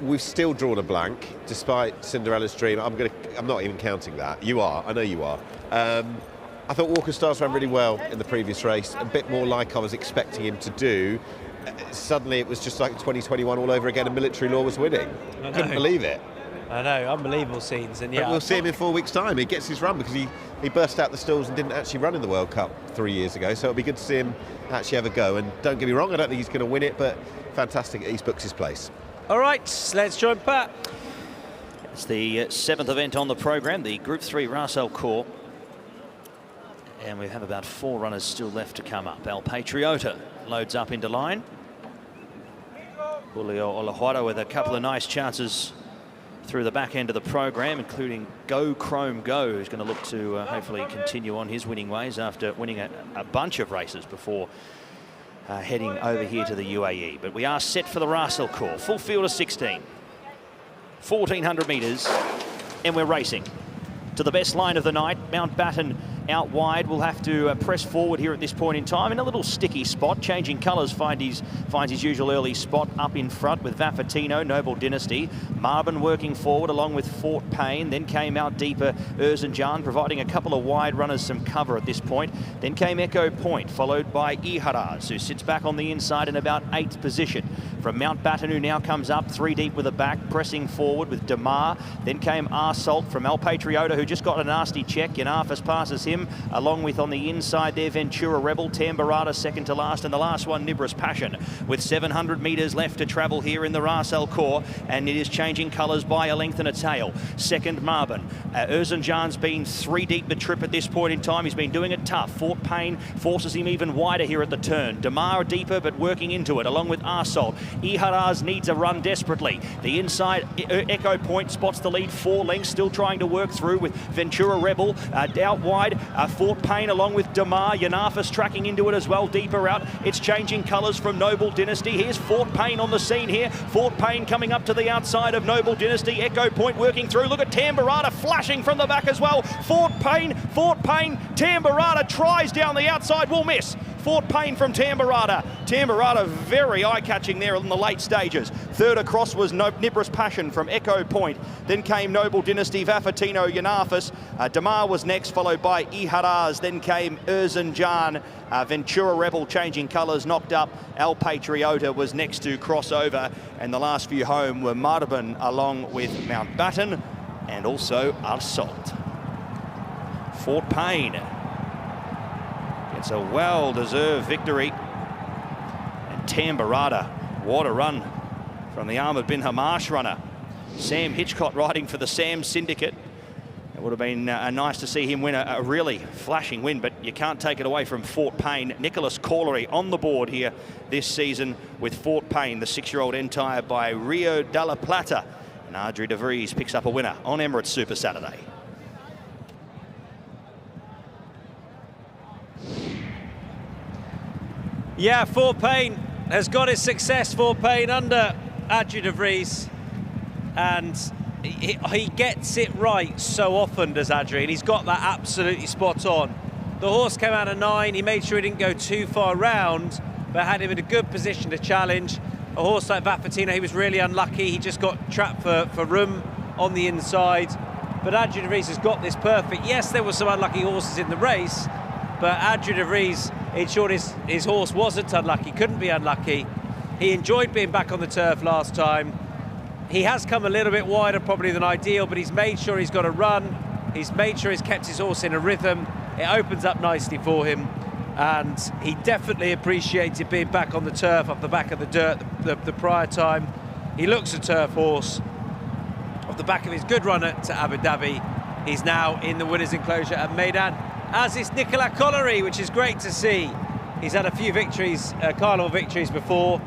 [SPEAKER 6] we've still drawn a blank, despite Cinderella's Dream. I'm not even counting that. You are, I know you are. I thought Walker Stars ran really well in the previous race, a bit more like I was expecting him to do. Suddenly it was just like 2021 all over again and Military Law was winning. Couldn't believe it.
[SPEAKER 5] I know, unbelievable scenes. And yeah,
[SPEAKER 6] but we'll see him in 4 weeks' time. He gets his run because he burst out the stalls and didn't actually run in the World Cup 3 years ago. So it'll be good to see him actually have a go. And don't get me wrong, I don't think he's going to win it, but fantastic he's booked his place.
[SPEAKER 5] All right, let's join Pat.
[SPEAKER 16] It's the 7th event on the programme, the Group 3 Ras-Al Khor. And we have about 4 runners still left to come up. El Patriota loads up into line. Julio Olajuara with a couple of nice chances through the back end of the program, including Go Chrome Go, who's going to look to hopefully continue on his winning ways after winning a bunch of races before heading over here to the UAE. But we are set for the Ras-Al Khor. Full field of 16. 1,400 metres, and we're racing to the best line of the night. Mountbatten out wide will have to press forward here at this point in time in a little sticky spot. Changing colours, finds his usual early spot up in front with Vaffatino, Noble Dynasty. Marvin working forward along with Fort Payne. Then came out deeper Erzincan, providing a couple of wide runners some cover at this point. Then came Echo Point, followed by Iharaz, who sits back on the inside in about 8th position. From Mountbatten, who now comes up 3 deep with the back, pressing forward with Damar. Then came Arsalt from El Patriota, who just got a nasty check. Yanafis passes him, along with on the inside there Ventura Rebel, Tamburrata second to last, and the last one Nibris Passion, with 700 metres left to travel here in the Ras-Al Khor, and it is changing colours by a length and a tail. Second Marvin. Erzincan's been 3 deep the trip at this point in time. He's been doing it tough. Fort Payne forces him even wider here at the turn. Damar deeper but working into it along with Arsalt. Iharaz needs a run desperately. The inside Echo Point spots the lead 4 lengths, still trying to work through with Ventura Rebel out wide. Fort Payne along with Damar. Yanafis tracking into it as well, deeper out. It's changing colours from Noble Dynasty. Here's Fort Payne on the scene here. Fort Payne coming up to the outside of Noble Dynasty. Echo Point working through. Look at Tamburrata flashing from the back as well. Fort Payne. Tamburrata tries down the outside, will miss. Fort Payne from Tamburrata. Tamburrata very eye-catching there in the late stages. Third across was Nibris Passion from Echo Point. Then came Noble Dynasty, Vaffatino, Yanafis. Damar was next, followed by Iharaz. Then came Erzincan. Ventura Rebel changing colours, knocked up. El Patriota was next to cross over. And the last few home were Marvin along with Mountbatten and also Arsalt. Fort Payne. It's a well-deserved victory. And Tamburrata, what a run from the Ahmed bin Hamash runner. Sam Hitchcock riding for the Sam Syndicate. It would have been nice to see him win a really flashing win, but you can't take it away from Fort Payne. Nicholas Corlery on the board here this season with Fort Payne, the 6-year-old entire by Rio de la Plata. And Adri de Vries picks up a winner on Emirates Super Saturday.
[SPEAKER 5] Yeah, Fort Payne has got his success. Fort Payne under Adri de Vries, and he gets it right so often, does Adri, and he's got that absolutely spot on. The horse came out of 9. He made sure he didn't go too far round, but had him in a good position to challenge. A horse like Vaffatino, he was really unlucky. He just got trapped for room on the inside. But Adri de Vries has got this perfect. Yes, there were some unlucky horses in the race, but Adri de Vries ensured his horse wasn't unlucky, couldn't be unlucky. He enjoyed being back on the turf last time. He has come a little bit wider probably than ideal, but he's made sure he's got a run. He's made sure he's kept his horse in a rhythm. It opens up nicely for him, and he definitely appreciated being back on the turf off the back of the dirt the prior time. He looks a turf horse. Off the back of his good run at Abu Dhabi, he's now in the winner's enclosure at Meydan, as is Nicolas Collery, which is great to see. He's had a few victories, Carnival victories before.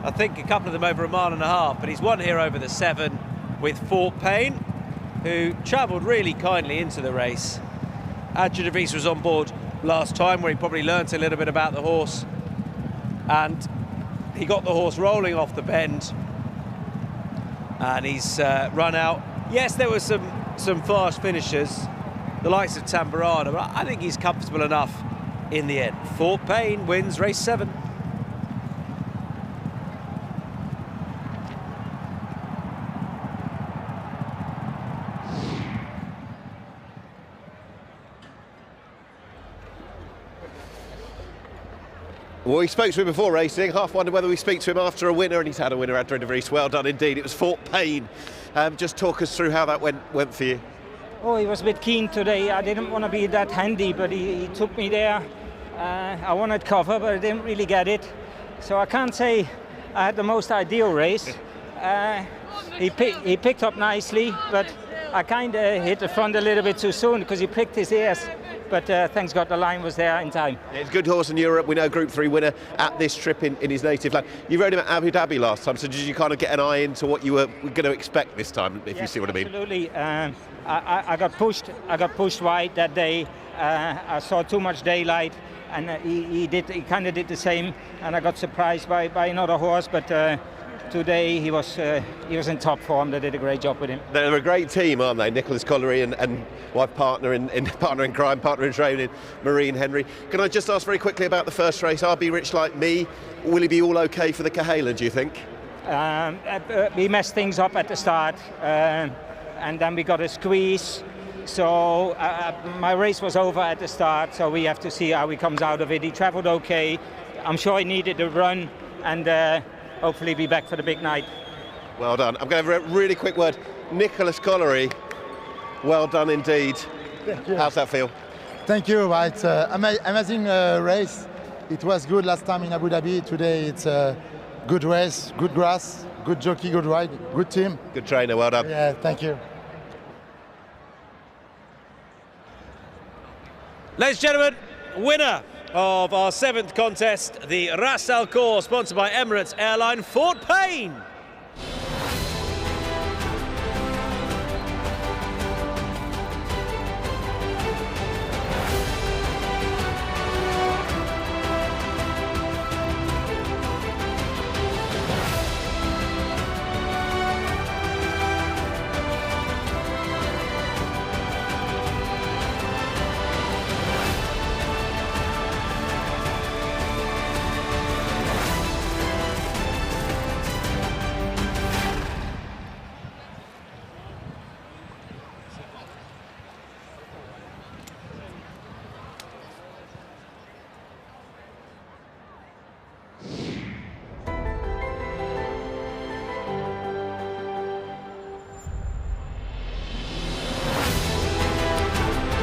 [SPEAKER 5] I think a couple of them over a mile and a half, but he's won here over the 7 with Fort Payne, who travelled really kindly into the race. Adri de Vries was on board last time, where he probably learnt a little bit about the horse, and he got the horse rolling off the bend, and he's run out. Yes, there were some fast finishers, the likes of Tamburrata, but I think he's comfortable enough in the end. Fort Payne wins race 7.
[SPEAKER 6] Well, we spoke to him before racing, half wondered whether we speak to him after a winner, and he's had a winner, Adrian de Vries. Well done indeed. It was Fort Payne. Just talk us through how that went for you.
[SPEAKER 18] Oh, he was a bit keen today. I didn't want to be that handy, but he took me there. I wanted cover, but I didn't really get it. So I can't say I had the most ideal race. He picked up nicely, but I kind of hit the front a little bit too soon because he pricked his ears. But thanks God the line was there in time.
[SPEAKER 6] It's a good horse in Europe. We know Group 3 winner at this trip in his native land. You rode him at Abu Dhabi last time, so did you kind of get an eye into what you were going to expect this time, if you see what I mean?
[SPEAKER 18] Absolutely. I got pushed wide that day. I saw too much daylight, and he kind of did the same, and I got surprised by another horse, but today he was in top form. They did a great job with him. They're a great team, aren't they? Nicholas Collery and wife, partner in crime, partner in training, Maureen Henry. Can I just ask very quickly about the first race? RB Rich Like Me, will he be all okay for the Cahalan, do you think? We messed things up at the start, and then we got a squeeze. So my race was over at the start, so we have to see how he comes out of it. He travelled okay. I'm sure he needed the run, and hopefully be back for the big night.
[SPEAKER 6] Well done. I'm going to have a really quick word. Nicholas Collery, well done indeed. How's that feel?
[SPEAKER 22] Thank you. It's an amazing race. It was good last time in Abu Dhabi. Today it's a good race, good grass, good jockey, good ride, good team.
[SPEAKER 6] Good trainer, well done.
[SPEAKER 22] Yeah, thank you.
[SPEAKER 5] Ladies and gentlemen, winner of our 7th contest, the Ras Al Khor, sponsored by Emirates Airline, Fort Payne.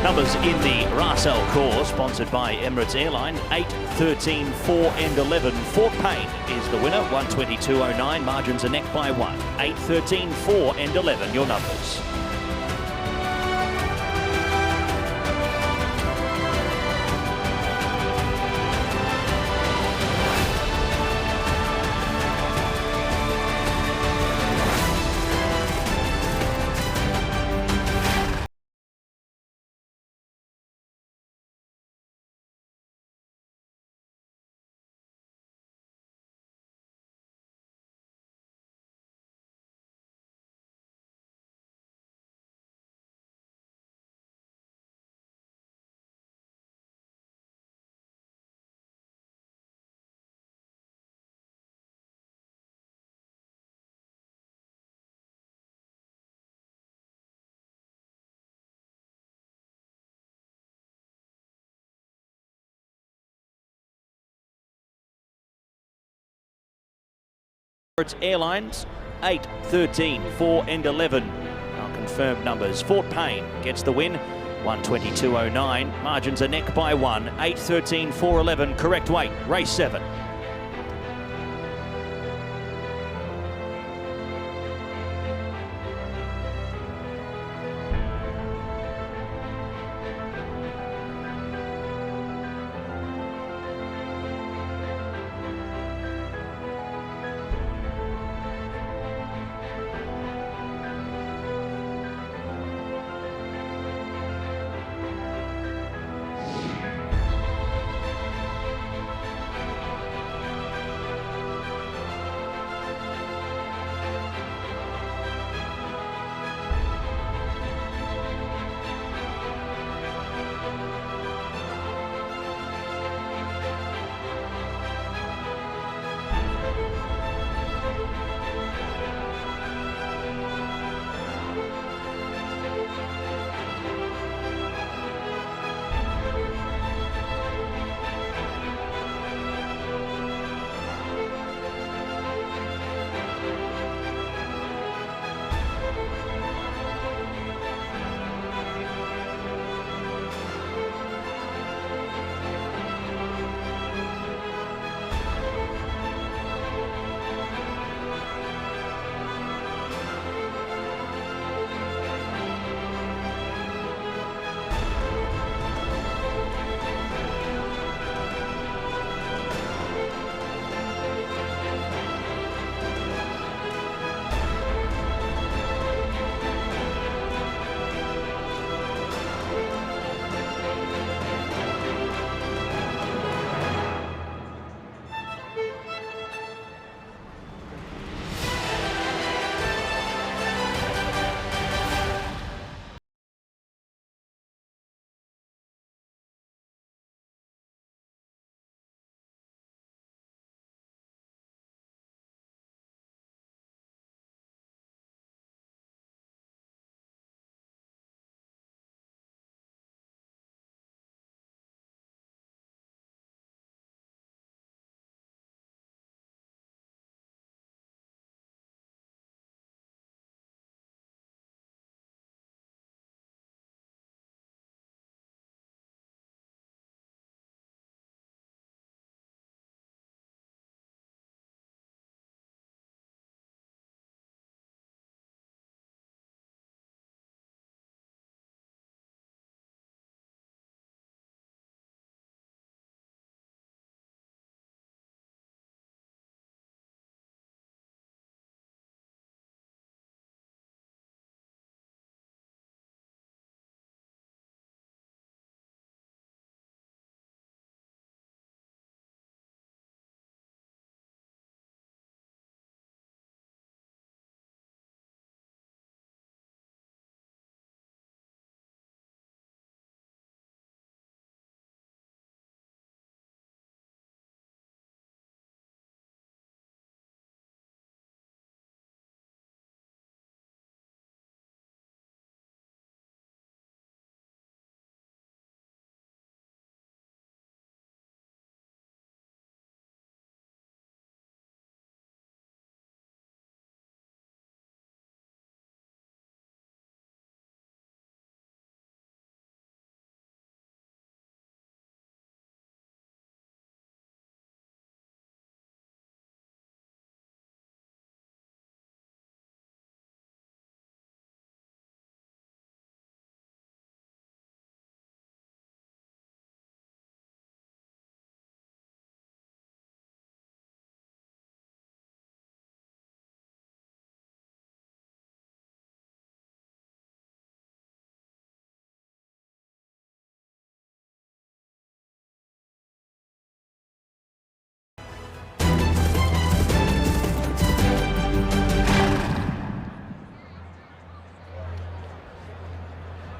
[SPEAKER 16] Numbers in the Ras Al Khor, sponsored by Emirates Airline, 8, 13, 4 and 11. Fort Payne is the winner, 122.09, margins are neck by 1. 8, 13, 4 and 11, your numbers. Emirates Airlines, 8, 13, 4 and 11. Our confirmed numbers. Fort Payne gets the win, 122.09. Margins are neck by 1. 8, 13, 4, 11. Correct weight, race 7.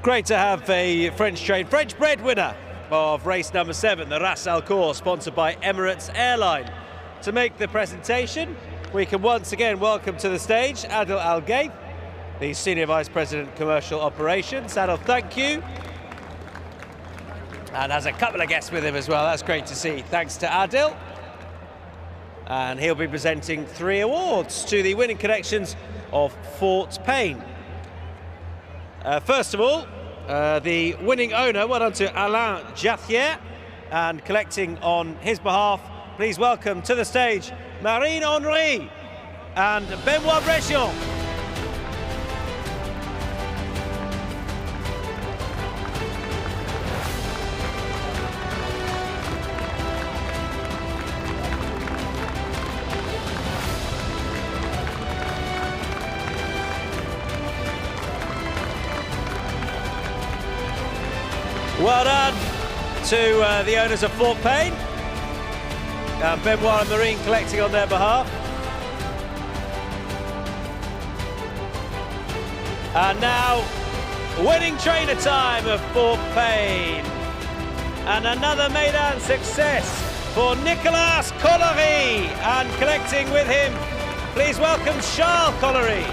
[SPEAKER 5] Great to have a French breadwinner of race number 7, the Ras Al Khor, sponsored by Emirates Airline. To make the presentation, we can once again welcome to the stage Adil Al-Gaith, the Senior Vice President Commercial Operations. Adil, thank you. And has a couple of guests with him as well. That's great to see. Thanks to Adil. And he'll be presenting 3 awards to the winning connections of Fort Payne. First of all, the winning owner, well done to Alain Jathier, and collecting on his behalf, please welcome to the stage Marine Henry and Benoit Brechion. Well done to the owners of Fort Payne. Benoit and Marine collecting on their behalf. And now, winning trainer time of Fort Payne. And another Meydan success for Nicolas Collery. And collecting with him, please welcome Charles Collery.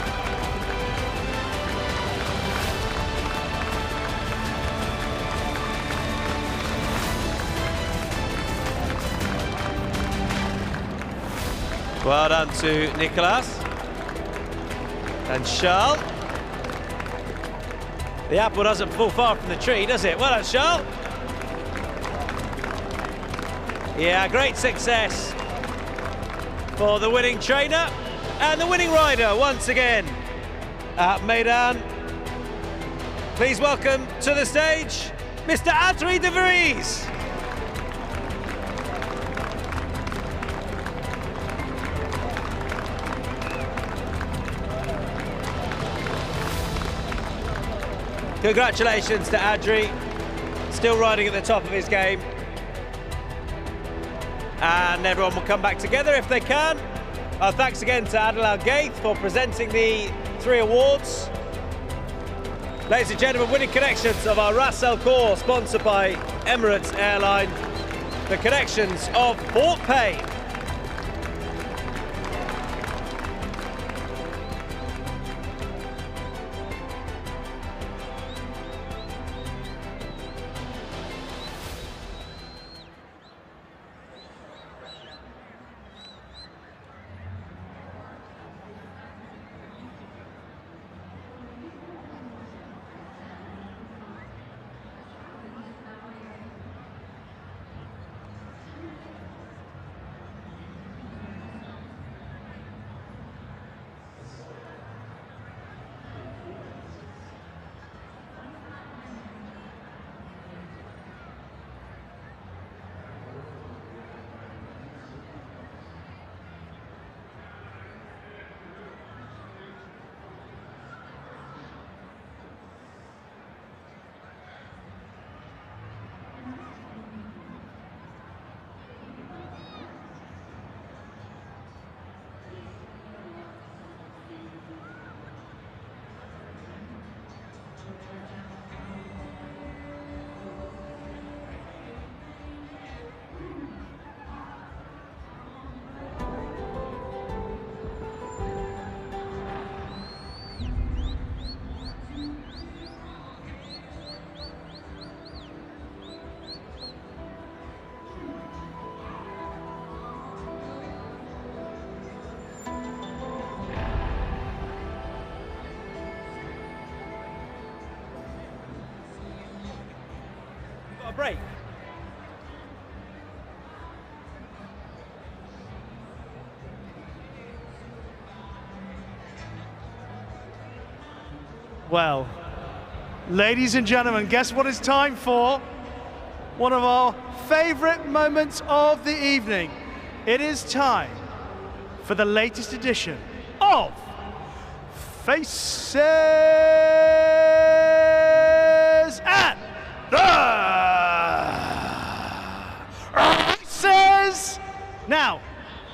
[SPEAKER 5] Well done to Nicolas and Charles. The apple doesn't fall far from the tree, does it? Well done, Charles. Yeah, great success for the winning trainer and the winning rider once again at Meydan. Please welcome to the stage Mr. Adrie de Vries. Congratulations to Adrie, still riding at the top of his game. And everyone will come back together if they can. Thanks again to Adil Al-Gaith for presenting the 3 awards. Ladies and gentlemen, winning connections of our Ras Al Khor, sponsored by Emirates Airline. The connections of Fort Payne. Break.
[SPEAKER 19] Well, ladies and gentlemen, guess what it's time for? One of our favorite moments of the evening. It is time for the latest edition of Faces at the Races. Now,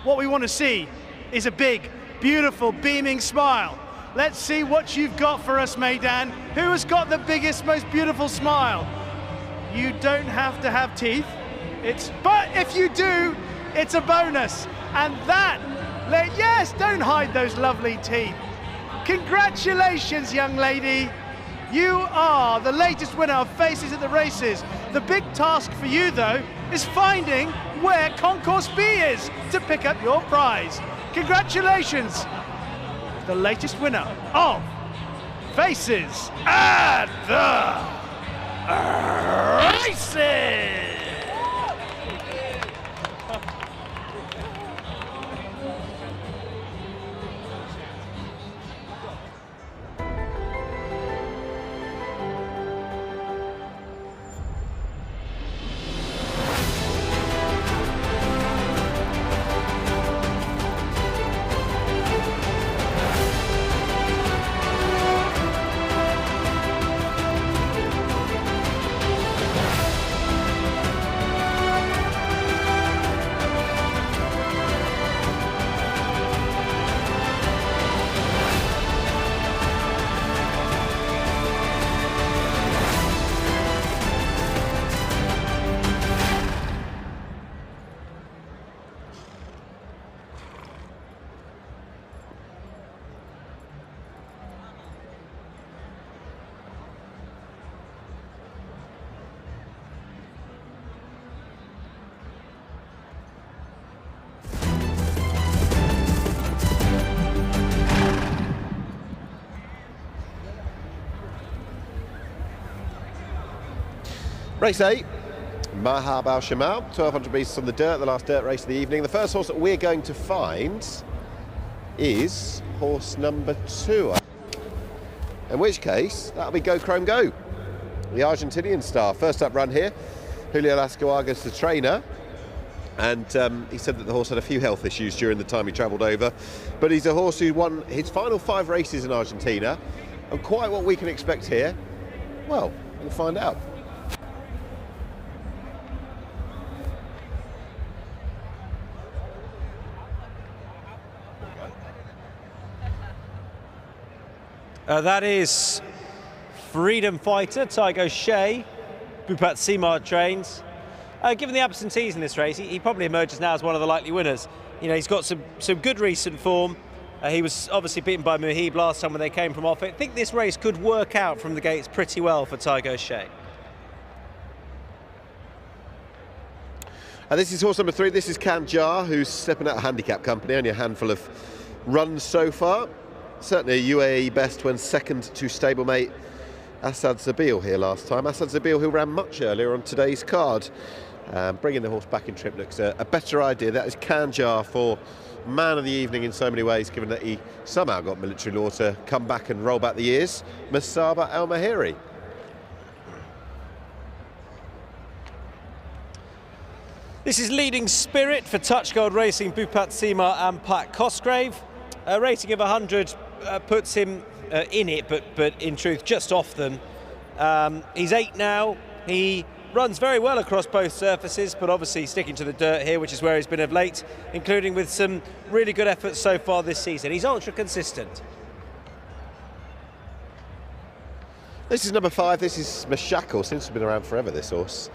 [SPEAKER 19] what we want to see is a big, beautiful, beaming smile Let's see what you've got for us, Meydan. Who has got the biggest, most beautiful smile? You don't have to have teeth. But if you do, it's a bonus. And that, yes, don't hide those lovely teeth. Congratulations, young lady. You are the latest winner of Faces at the Races. The big task for you, though, is finding where Concourse B is to pick up your prize. Congratulations, the latest winner of Faces at the Races.
[SPEAKER 6] Race 8, Mahab Al Shamal, 1200 metres on the dirt, the last dirt race of the evening. The first horse that we're going to find is horse number 2. In which case, that'll be Go Chrome Go, the Argentinian star. First up run here, Julio Lascoaga's the trainer. And he said that the horse had a few health issues during the time he travelled over. But he's a horse who won his final 5 races in Argentina. And quite what we can expect here, well, we'll find out.
[SPEAKER 5] That is Freedom Fighter, Tygo Shea, Bupat Simard trains. Given the absentees in this race, he probably emerges now as one of the likely winners. You know, he's got some good recent form. He was obviously beaten by Muhib last time when they came from off it. I think this race could work out from the gates pretty well for Tygo Shea.
[SPEAKER 6] This is horse number 3. This is Kanjar, who's stepping out of handicap company. Only a handful of runs so far. Certainly a UAE best when second to stablemate Asad Zabil here last time. Asad Zabil, who ran much earlier on today's card. Bringing the horse back in trip looks a better idea. That is Kanjar for man of the evening in so many ways, given that he somehow got military law to come back and roll back the years. Masaba Al Mahiri.
[SPEAKER 5] This is Leading Spirit for Touch Gold Racing, Bupat Sima and Pat Cosgrave. A rating of 100 puts him in it, but in truth just off them. He's 8 now. He runs very well across both surfaces, but obviously sticking to the dirt here, which is where he's been of late, including with some really good efforts so far this season. He's ultra consistent.
[SPEAKER 6] This is number 5. This is Mashakal. Seems to have been around forever, this horse.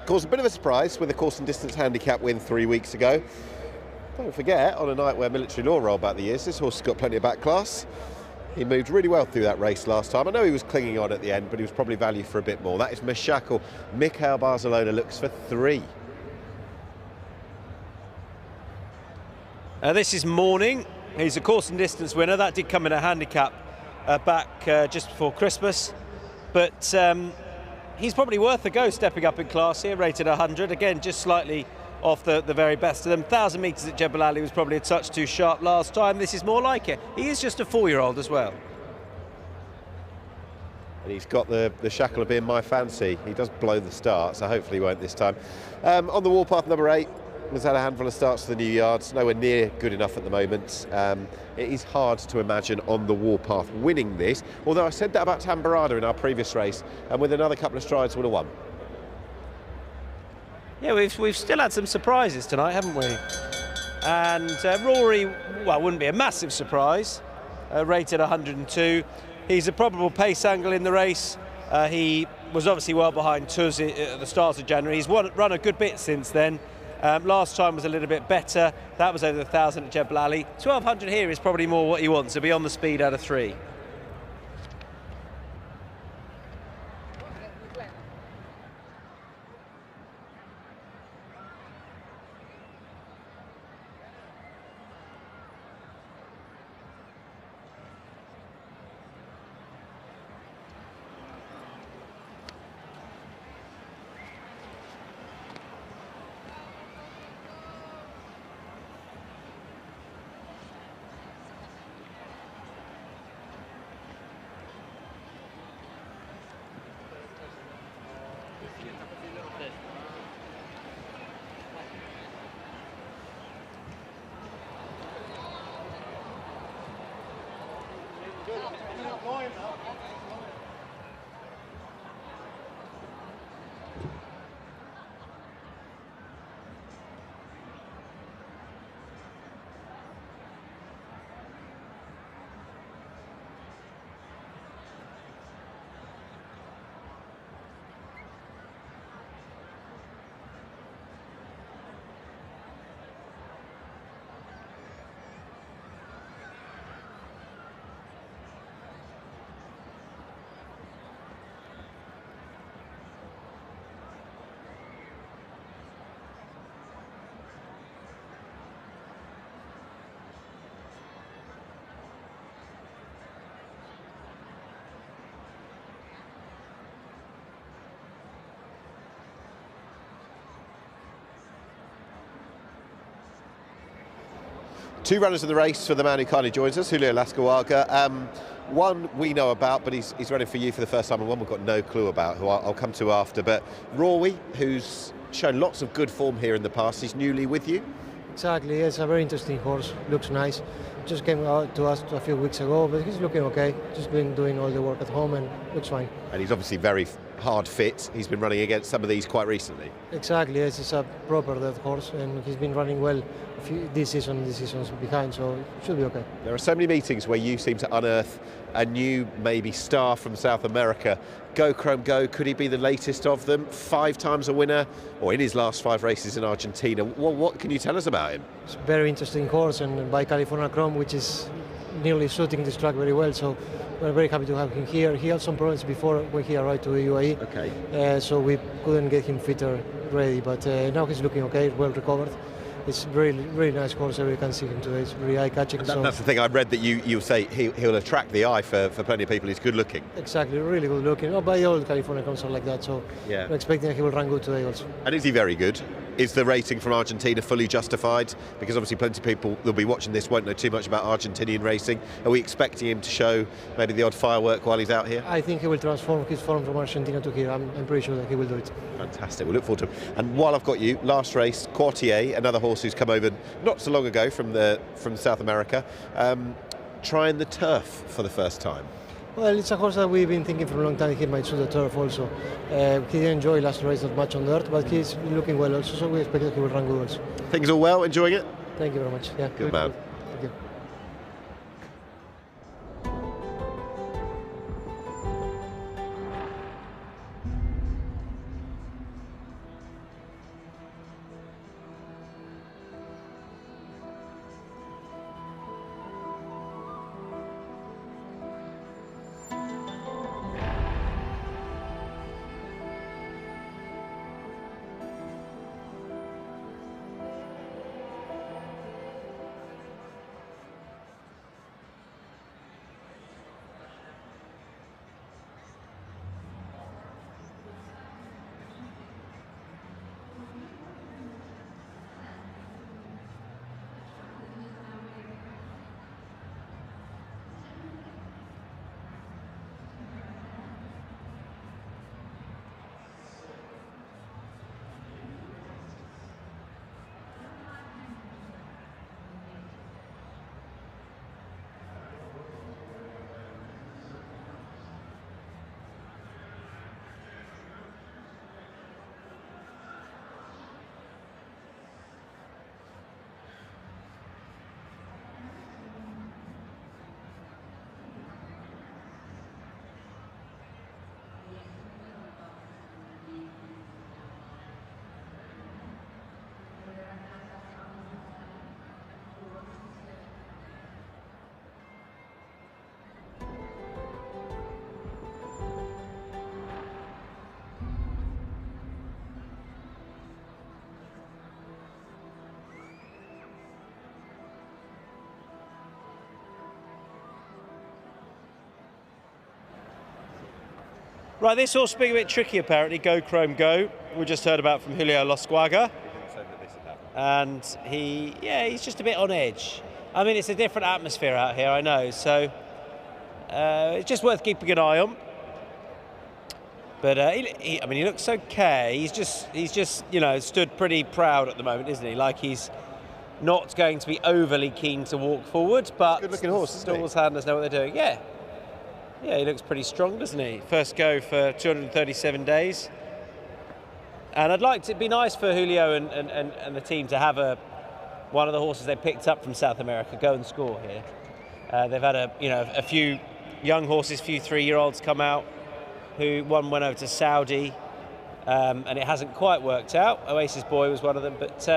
[SPEAKER 6] Caused a bit of a surprise with a course and distance handicap win 3 weeks ago. Don't forget, on a night where military law rolled back the years, this horse has got plenty of back class. He moved really well through that race last time. I know he was clinging on at the end, but he was probably value for a bit more. That is Mashakal. Mikhail Barcelona looks for 3.
[SPEAKER 5] This is Morning. He's a course and distance winner. That did come in a handicap back just before Christmas. But he's probably worth a go stepping up in class here, rated 100. Again, just slightly off the very best of them. 1,000 metres at Jebel Ali was probably a touch too sharp last time. This is more like it. He is just a 4-year-old as well.
[SPEAKER 6] And he's got the shackle of being my fancy. He does blow the start, so hopefully he won't this time. On the warpath, number 8, has had a handful of starts to the new yards. Nowhere near good enough at the moment. It is hard to imagine on the warpath winning this, although I said that about Tambarada in our previous race, and with another couple of strides would have won.
[SPEAKER 5] Yeah, we've still had some surprises tonight, haven't we? And Rory, well, wouldn't be a massive surprise. rated 102. He's a probable pace angle in the race. He was obviously well behind Tuz at the start of January. He's run a good bit since then. Last time was a little bit better. That was over the 1,000 at Jebel Ali. 1,200 here is probably more what he wants, to be on the speed out of 3.
[SPEAKER 6] Two runners in the race for the man who kindly joins us, Julio Lascawaga. One we know about, but he's running for you for the first time, and one we've got no clue about, who I'll come to after. But Rory, who's shown lots of good form here in the past, he's newly with you.
[SPEAKER 3] Exactly, it's a very interesting horse, looks nice. Just came out to us a few weeks ago, but he's looking okay. Just been doing all the work at home and looks fine. And
[SPEAKER 6] he's obviously very hard fit. He's been running against some of these quite recently.
[SPEAKER 3] Exactly, yes, it's a proper dead horse, and he's been running well this season's behind, so it should be okay.
[SPEAKER 6] There are so many meetings where you seem to unearth a new maybe star from South America. Go Chrome Go, could he be the latest of them? 5 times a winner, or in his last 5 races in Argentina. What can you tell us about him?
[SPEAKER 3] It's a very interesting horse, and by California Chrome, which is nearly suiting this track very well, so we're very happy to have him here. He had some problems before when he arrived to the UAE, so we couldn't get him fitter ready, but now he's looking okay, well recovered. It's really, really nice horse. You can see him today. It's really eye-catching.
[SPEAKER 6] That's the thing. I read that you say he'll attract the eye for plenty of people. He's good looking.
[SPEAKER 3] Exactly, really good looking. Oh, by all California comes like that. So
[SPEAKER 6] yeah,
[SPEAKER 3] we're expecting that he will run good today also.
[SPEAKER 6] And is he very good? Is the rating from Argentina fully justified? Because obviously plenty of people that'll be watching this won't know too much about Argentinian racing. Are we expecting him to show maybe the odd firework while he's out here?
[SPEAKER 3] I think he will transform his form from Argentina to here. I'm pretty sure that he will do it.
[SPEAKER 6] Fantastic. We'll look forward to him. And while I've got you, last race, Quartier, another horse who's come over not so long ago from South America, trying the turf for the first time.
[SPEAKER 3] Well, it's a horse that we've been thinking for a long time he might suit the turf also. He didn't enjoy last race that much on dirt, but he's looking well also, so we expect that he will run good also.
[SPEAKER 6] Things all well, enjoying it?
[SPEAKER 3] Thank you very much. Yeah,
[SPEAKER 6] good man.
[SPEAKER 3] Thank you.
[SPEAKER 5] Right, this horse being a bit tricky apparently, Go Chrome Go. We just heard about from Julio Losquaga. And he's just a bit on edge. I mean, it's a different atmosphere out here, I know, so it's just worth keeping an eye on. But he looks okay. He's just stood pretty proud at the moment, isn't he? Like he's not going to be overly keen to walk forward, but
[SPEAKER 6] good-looking horse,
[SPEAKER 5] stalls handlers know what they're doing. Yeah, he looks pretty strong, doesn't he? First go for 237 days. And it'd be nice for Julio and the team to have one of the horses they picked up from South America go and score here. They've had a few young horses, a few 3-year-olds come out. One went over to Saudi, and it hasn't quite worked out. Oasis Boy was one of them, but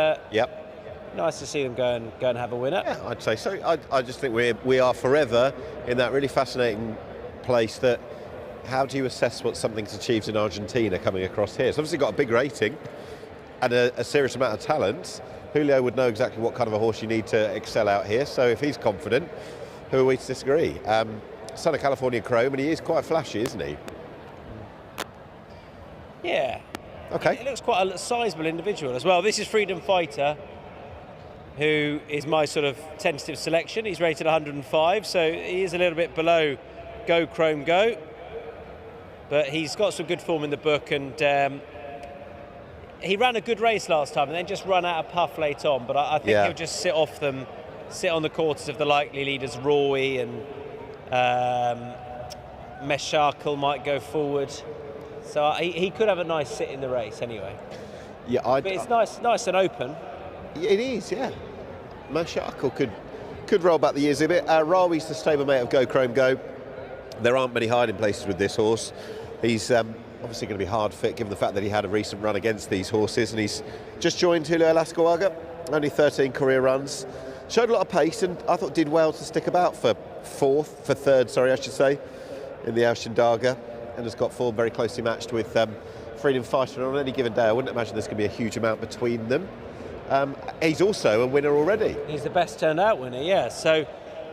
[SPEAKER 5] nice to see them go and have a winner.
[SPEAKER 6] Yeah, I'd say so. I just think we are forever in that really fascinating place that. How do you assess what something's achieved in Argentina coming across here? It's obviously got a big rating and a serious amount of talent. Julio would know exactly what kind of a horse you need to excel out here. So if he's confident, who are we to disagree? Son of California Chrome, and he is quite flashy, isn't he?
[SPEAKER 5] Yeah.
[SPEAKER 6] Okay.
[SPEAKER 5] He looks quite a sizable individual as well. This is Freedom Fighter, who is my sort of tentative selection. He's rated 105, so he is a little bit below Go Chrome Go. But he's got some good form in the book, and he ran a good race last time and then just run out of puff late on. But I think he'll just sit on the quarters of the likely leaders. Roy and Meshakel might go forward. So he could have a nice sit in the race anyway.
[SPEAKER 6] Yeah,
[SPEAKER 5] but it's nice and open.
[SPEAKER 6] It is, yeah. Meshakel could roll back the years a bit. Rawi's the stablemate of Go Chrome Go. There aren't many hiding places with this horse. He's obviously going to be hard fit given the fact that he had a recent run against these horses, and he's just joined Julio Losquaga, only 13 career runs. Showed a lot of pace and I thought did well to stick about for third, I should say, in the Aushindaga, and has got form very closely matched with Freedom Fighter. And on any given day, I wouldn't imagine there's going to be a huge amount between them. He's also a winner already.
[SPEAKER 5] He's the best turned out winner, yeah. So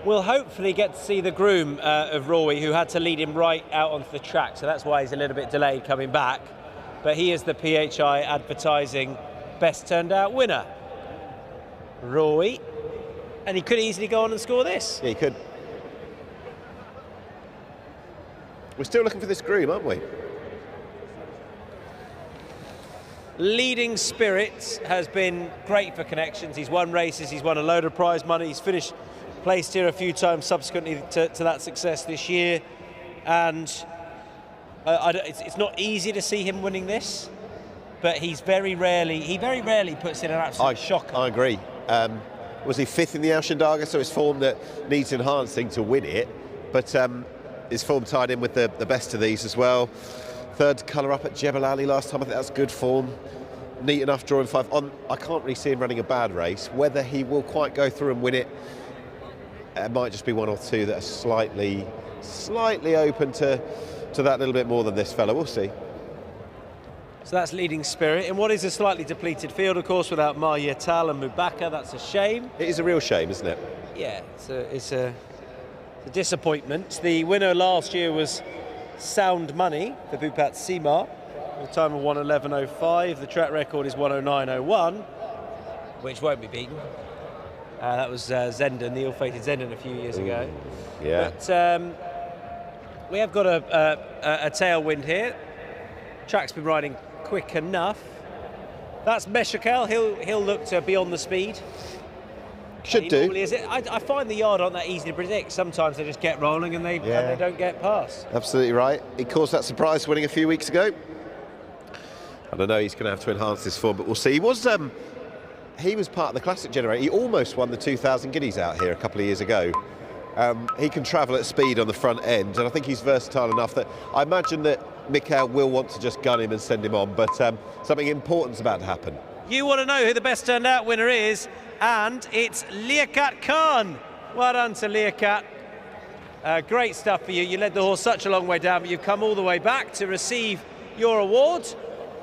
[SPEAKER 5] we'll hopefully get to see the groom of Roy, who had to lead him right out onto the track, so that's why he's a little bit delayed coming back. But he is the PHI Advertising Best Turned Out winner. Roy. And he could easily go on and score this.
[SPEAKER 6] Yeah, he could. We're still looking for this groom, aren't we?
[SPEAKER 5] Leading Spirit has been great for connections. He's won races, he's won a load of prize money, he's placed here a few times subsequently to that success this year, and it's not easy to see him winning this, but he very rarely puts in an absolute shocker.
[SPEAKER 6] I agree. Was he fifth in the Aushindaga, so it's form that needs enhancing to win it, but his form tied in with the best of these as well. Third colour up at Jebel Ali last time. I think that's good form. Neat enough drawing 5 on. I can't really see him running a bad race. Whether he will quite go through and win it, it might just be one or two that are slightly open to that little bit more than this fella. We'll see.
[SPEAKER 5] So that's Leading Spirit in what is a slightly depleted field, of course, without Marietal and Mubaka. That's a shame.
[SPEAKER 6] It is a real shame, isn't it?
[SPEAKER 5] Yeah, it's a disappointment. The winner last year was Sound Money for Bupat Sima, with a time of 1:11.05. The track record is 1:09.01, which won't be beaten. That was Zenden, the ill-fated Zenden, a few years ago.
[SPEAKER 6] Yeah.
[SPEAKER 5] But we have got a tailwind here. Track's been riding quick enough. That's Meshakel. He'll look to be on the speed.
[SPEAKER 6] Should do.
[SPEAKER 5] Normally is it. I find the yard aren't that easy to predict. Sometimes they just get rolling and they don't get past.
[SPEAKER 6] Absolutely right. He caused that surprise winning a few weeks ago. And I know he's going to have to enhance this form, but we'll see. He was part of the classic generation. He almost won the 2,000 guineas out here a couple of years ago. He can travel at speed on the front end, and I think he's versatile enough that I imagine that Mikhail will want to just gun him and send him on, but something important's about to happen.
[SPEAKER 5] You want to know who the best turned out winner is, and it's Liaquat Khan. Well done to Liaquat. Great stuff for you. You led the horse such a long way down, but you've come all the way back to receive your award.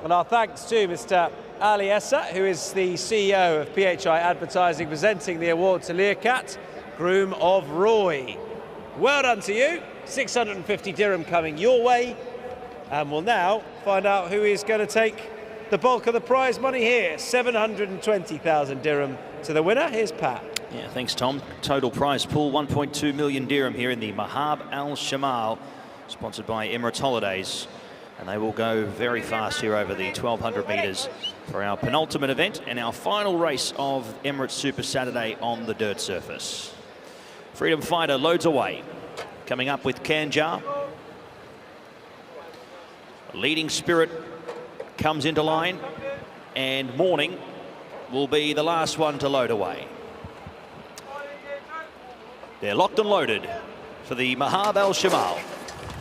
[SPEAKER 5] And our thanks to Mr. Ali Essa, who is the CEO of PHI Advertising, presenting the award to Liaquat, groom of Roy. Well done to you. 650 dirham coming your way. And we'll now find out who is going to take the bulk of the prize money here. 720,000 dirham to the winner. Here's Pat.
[SPEAKER 16] Yeah, thanks, Tom. Total prize pool, 1.2 million dirham here in the Mahab Al Shamal, sponsored by Emirates Holidays. And they will go very fast here over the 1,200 metres for our penultimate event and our final race of Emirates Super Saturday on the dirt surface. Freedom Fighter loads away. Coming up with Kanjar. Leading Spirit comes into line, and Morning will be the last one to load away. They're locked and loaded for the Mahab Al Shamal.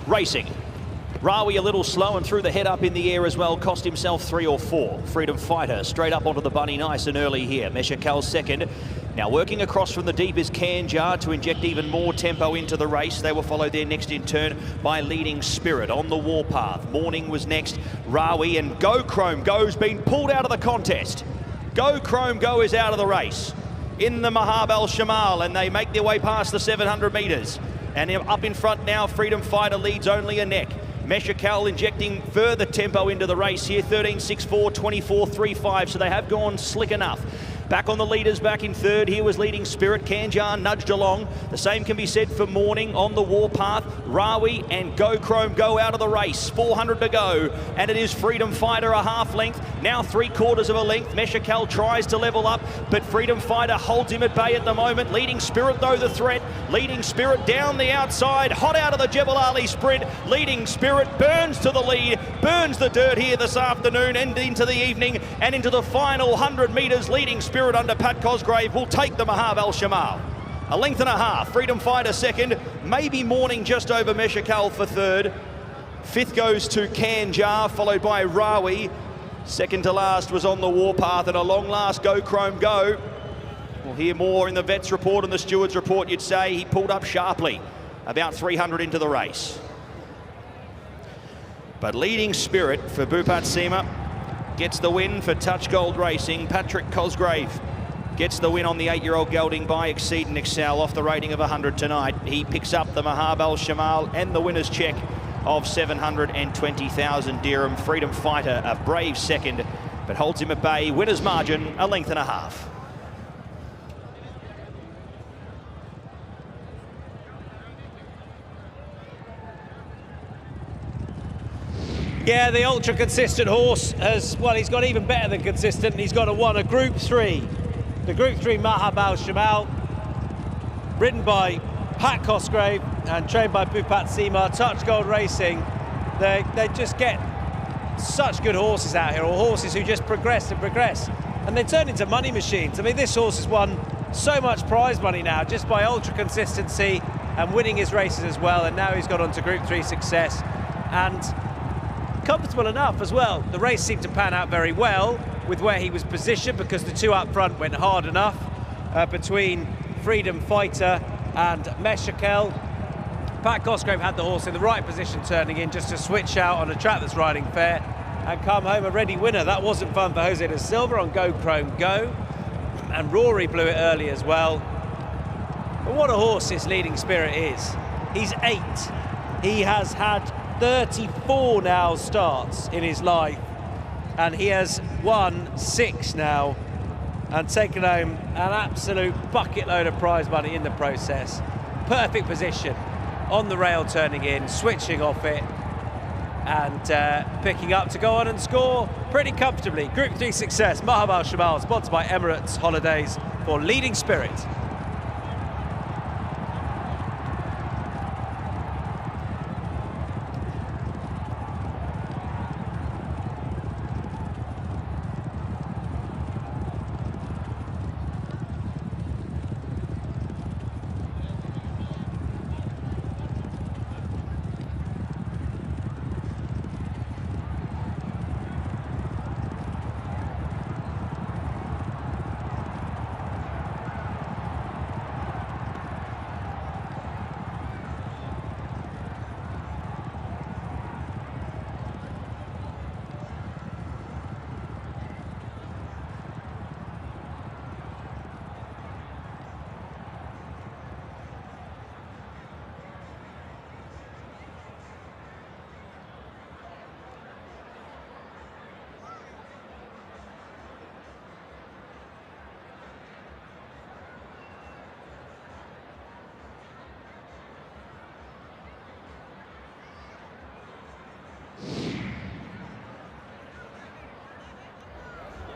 [SPEAKER 16] Racing. Rawi a little slow and threw the head up in the air as well, cost himself 3 or 4. Freedom Fighter straight up onto the bunny nice and early here. Meshakal second. Now working across from the deep is Kanjar to inject even more tempo into the race. They were followed there next in turn by Leading Spirit on the warpath. Morning was next. Rawi and Go Chrome Go's been pulled out of the contest. Go Chrome Go is out of the race in the Mahab Al Shamal, and they make their way past the 700 metres. And up in front now, Freedom Fighter leads only a neck. Meshakal injecting further tempo into the race here, 13.64, 24.35, so they have gone slick enough. Back on the leaders, back in third. Here was Leading Spirit. Kanjar nudged along. The same can be said for Morning on the warpath. Rawi and Go Chrome Go out of the race. 400 to go. And it is Freedom Fighter a half length. Now 3/4 of a length. Meshakal tries to level up, but Freedom Fighter holds him at bay at the moment. Leading Spirit, though, the threat. Leading Spirit down the outside. Hot out of the Jebel Ali sprint. Leading Spirit burns to the lead. Burns the dirt here this afternoon and into the evening and into the final 100 metres. Leading Spirit under Pat Cosgrave will take the Mahab Al Shamal. A length and a half. Freedom Fighter second. Maybe Morning just over Meshakal for third. Fifth goes to Kanjar, followed by Rawi. Second to last was on the warpath, and a long last Go Chrome Go. We'll hear more in the vet's report and the steward's report. You'd say he pulled up sharply about 300 into the race. But Leading Spirit for Bhupat Seema gets the win for Touch Gold Racing. Patrick Cosgrave gets the win on the 8-year-old gelding by Exceed and Excel off the rating of 100 tonight. He picks up the Mahab Al Shamal and the winner's check of 720,000 dirham. Freedom Fighter a brave second, but holds him at bay. Winner's margin, a length and a half.
[SPEAKER 5] Yeah, the ultra-consistent horse has, well, he's got even better than consistent, and he's got a Group 3. The Group 3 Mahab Al Shamal, ridden by Pat Cosgrave and trained by Bhupat Seema, Touch Gold Racing. They just get such good horses out here, or horses who just progress and progress. And they turn into money machines. I mean, this horse has won so much prize money now, just by ultra-consistency and winning his races as well. And now he's got onto Group 3 success. And comfortable enough as well. The race seemed to pan out very well with where he was positioned, because the two up front went hard enough between Freedom Fighter and Meshakal. Pat Cosgrave had the horse in the right position turning in, just to switch out on a track that's riding fair and come home a ready winner. That wasn't fun for Jose de Silva on Go Chrome Go, and Rory blew it early as well. But what a horse this Leading Spirit is. He's 8. He has had 34 now starts in his life, and he has won 6 now and taken home an absolute bucket load of prize money in the process. Perfect position on the rail turning in, switching off it and picking up to go on and score pretty comfortably. Group 3 success, Mahab Al Shamal, sponsored by Emirates Holidays for Leading Spirit.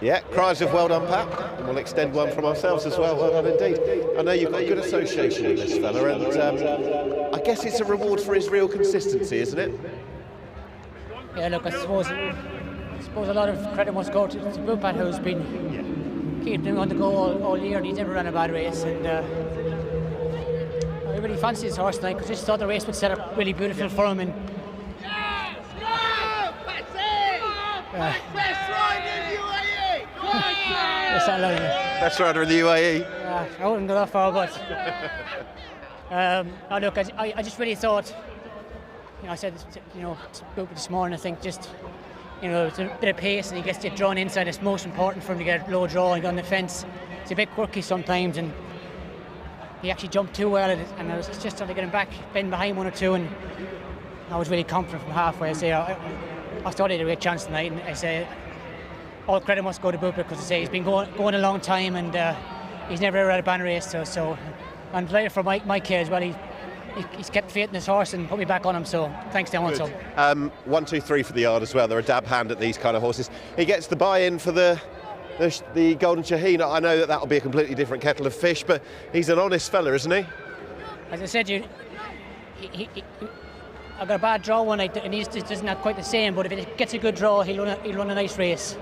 [SPEAKER 6] Yeah, cries of well done, Pat. And we'll extend one from ourselves as well. Well done indeed. I know you've got a good association with this fella, and I guess it's a reward for his real consistency, isn't it?
[SPEAKER 4] Yeah, look, I suppose a lot of credit must go to Bupat, who's been keeping him on the go all year. He's never run a bad race, and I really fancy his horse tonight because I just thought the race would set up really beautiful for him. And
[SPEAKER 6] Best rider in the UAE.
[SPEAKER 4] I wouldn't go that far, but look, I just really thought, I said, this morning, I think just, it's a bit of pace and he gets to get drawn inside. It's most important for him to get a low draw and on the fence. It's a bit quirky sometimes, and he actually jumped too well at it, and I was just trying to get him back, bend behind one or two, and I was really confident from halfway. I say, I thought he had a great chance tonight, and I say, all credit must go to Bupa, because I say he's been going a long time, and he's never ever had a banner race, so I'm delighted for Mike here as well. He's kept faith in his horse and put me back on him, so thanks to him.
[SPEAKER 6] 1, 2, 3 for the yard as well. They're a dab hand at these kind of horses. He gets the buy-in for the Golden Shaheen. I know that'll be a completely different kettle of fish, but he's an honest fella, isn't he?
[SPEAKER 4] As I said, I got a bad draw one night, and he's just not quite the same, but if he gets a good draw, he'll run a nice race.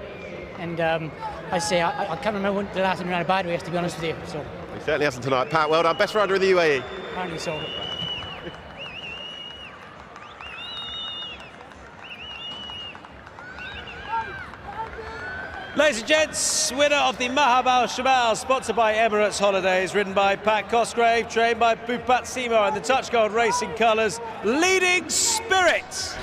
[SPEAKER 4] And I say, I can't remember when the last time he ran a bad race, to be honest with you. So
[SPEAKER 6] He certainly hasn't tonight. Pat, well done. Best rider in the UAE.
[SPEAKER 4] Apparently so.
[SPEAKER 5] Ladies and gents, winner of the Mahab Al Shamal, sponsored by Emirates Holidays, ridden by Pat Cosgrave, trained by Bupat Seymour in the Touch Gold Racing colours, Leading Spirit.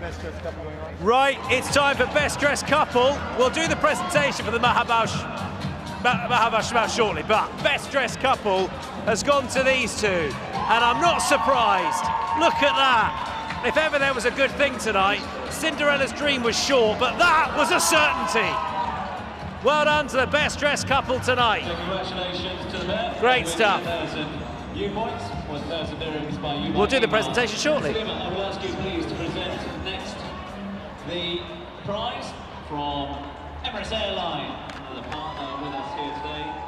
[SPEAKER 19] best dressed couple going on.
[SPEAKER 5] Right, it's time for best dressed couple. We'll do the presentation for the Mahabaush shortly, but best dressed couple has gone to these two, and I'm not surprised. Look at that. If ever there was a good thing tonight, Cinderella's dream was short, but that was a certainty. Well done to the best dressed couple tonight.
[SPEAKER 14] Congratulations to the pair.
[SPEAKER 5] Great stuff. We'll do the presentation shortly.
[SPEAKER 14] I will ask you please to present next the prize from Emirates Airline, the partner with us here today.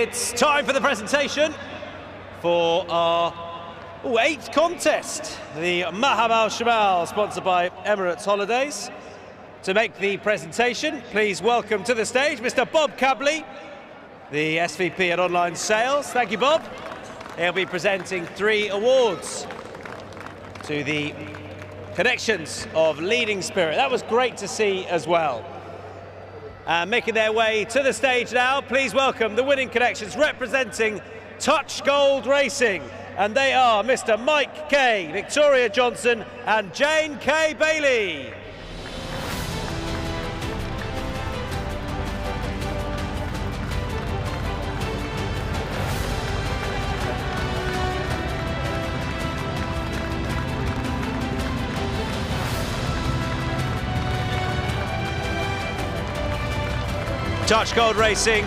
[SPEAKER 5] It's time for the presentation for our 8th contest, the Mahab Al Shamal, sponsored by Emirates Holidays. To make the presentation, please welcome to the stage Mr. Bob Cabley, the SVP at Online Sales. Thank you, Bob. He'll be presenting 3 awards to the connections of Leading Spirit. That was great to see as well. Making their way to the stage now, please welcome the winning connections representing Touch Gold Racing. And they are Mr. Mike Kay, Victoria Johnson and Jane K. Bailey. Touch Gold Racing,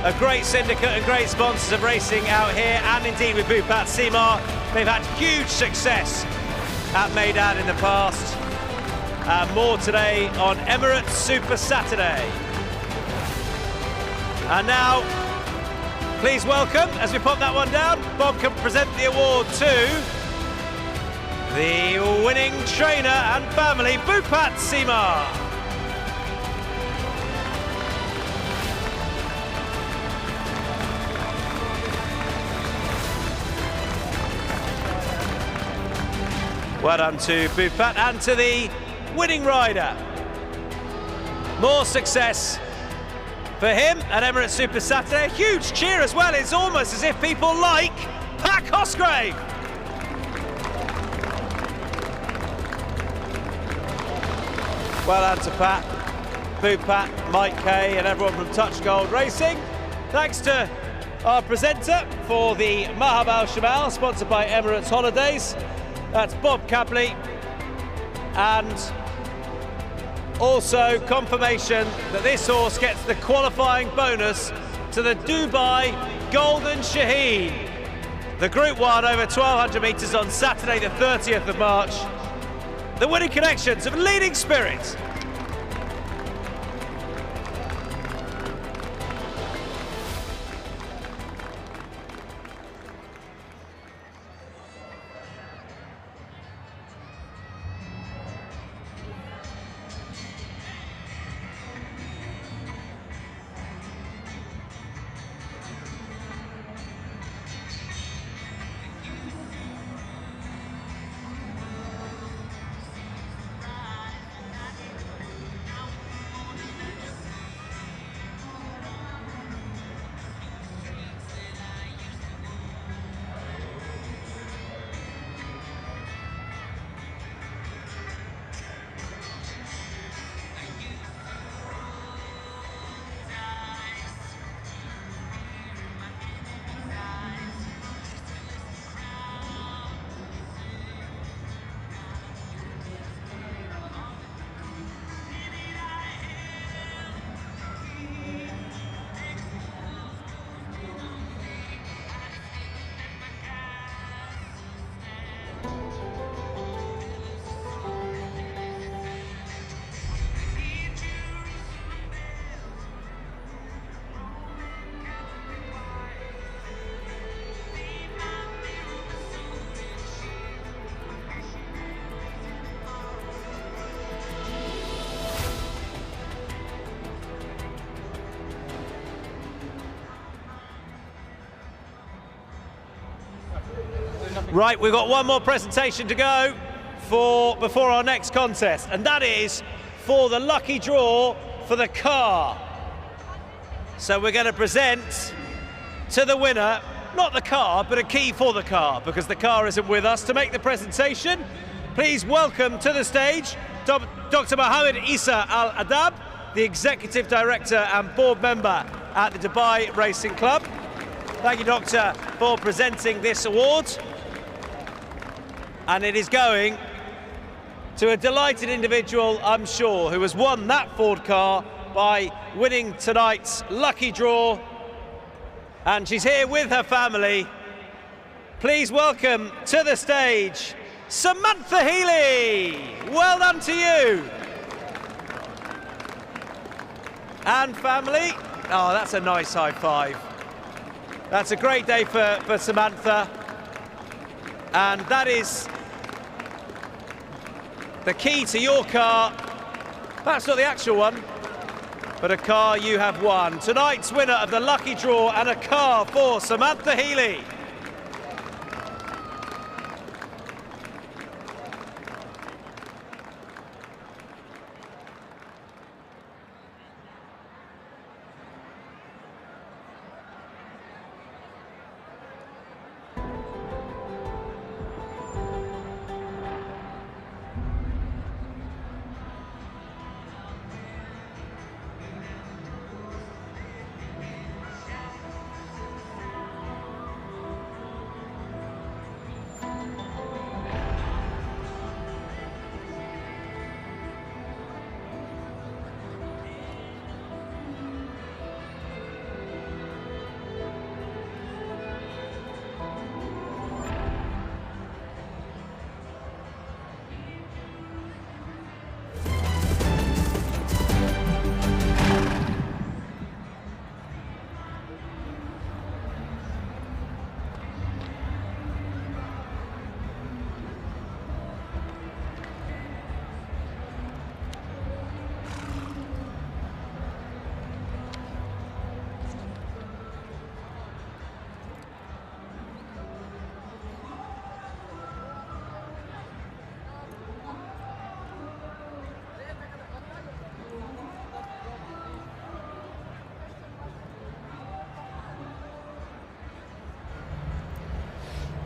[SPEAKER 5] a great syndicate and great sponsors of racing out here, and indeed with Bhupat Seema. They've had huge success at Meydan in the past. More today on Emirates Super Saturday. And now, please welcome, as we pop that one down, Bob can present the award to the winning trainer and family, Bhupat Seema. Well done to Bhupat and to the winning rider. More success for him at Emirates Super Saturday. A huge cheer as well. It's almost as if people like Pat Cosgrave. Well done to Pat, Bhupat, Mike Kay and everyone from Touch Gold Racing. Thanks to our presenter for the Mahab Al Shamal, sponsored by Emirates Holidays. That's Bob Cabley, and also confirmation that this horse gets the qualifying bonus to the Dubai Golden Shaheen. The Group 1 over 1,200 metres on Saturday the 30th of March. The winning connections of Leading Spirit. Right, we've got one more presentation to go before our next contest, and that is for the lucky draw for the car. So we're going to present to the winner, not the car, but a key for the car, because the car isn't with us. To make the presentation, please welcome to the stage Dr. Mohammed Isa Al Adab, the Executive Director and Board Member at the Dubai Racing Club. Thank you, Doctor, for presenting this award. And it is going to a delighted individual, I'm sure, who has won that Ford car by winning tonight's lucky draw. And she's here with her family. Please welcome to the stage, Samantha Healy. Well done to you. And family. Oh, that's a nice high five. That's a great day for Samantha. And that is the key to your car. That's not the actual one, but a car you have won. Tonight's winner of the lucky draw and a car for Samantha Healy.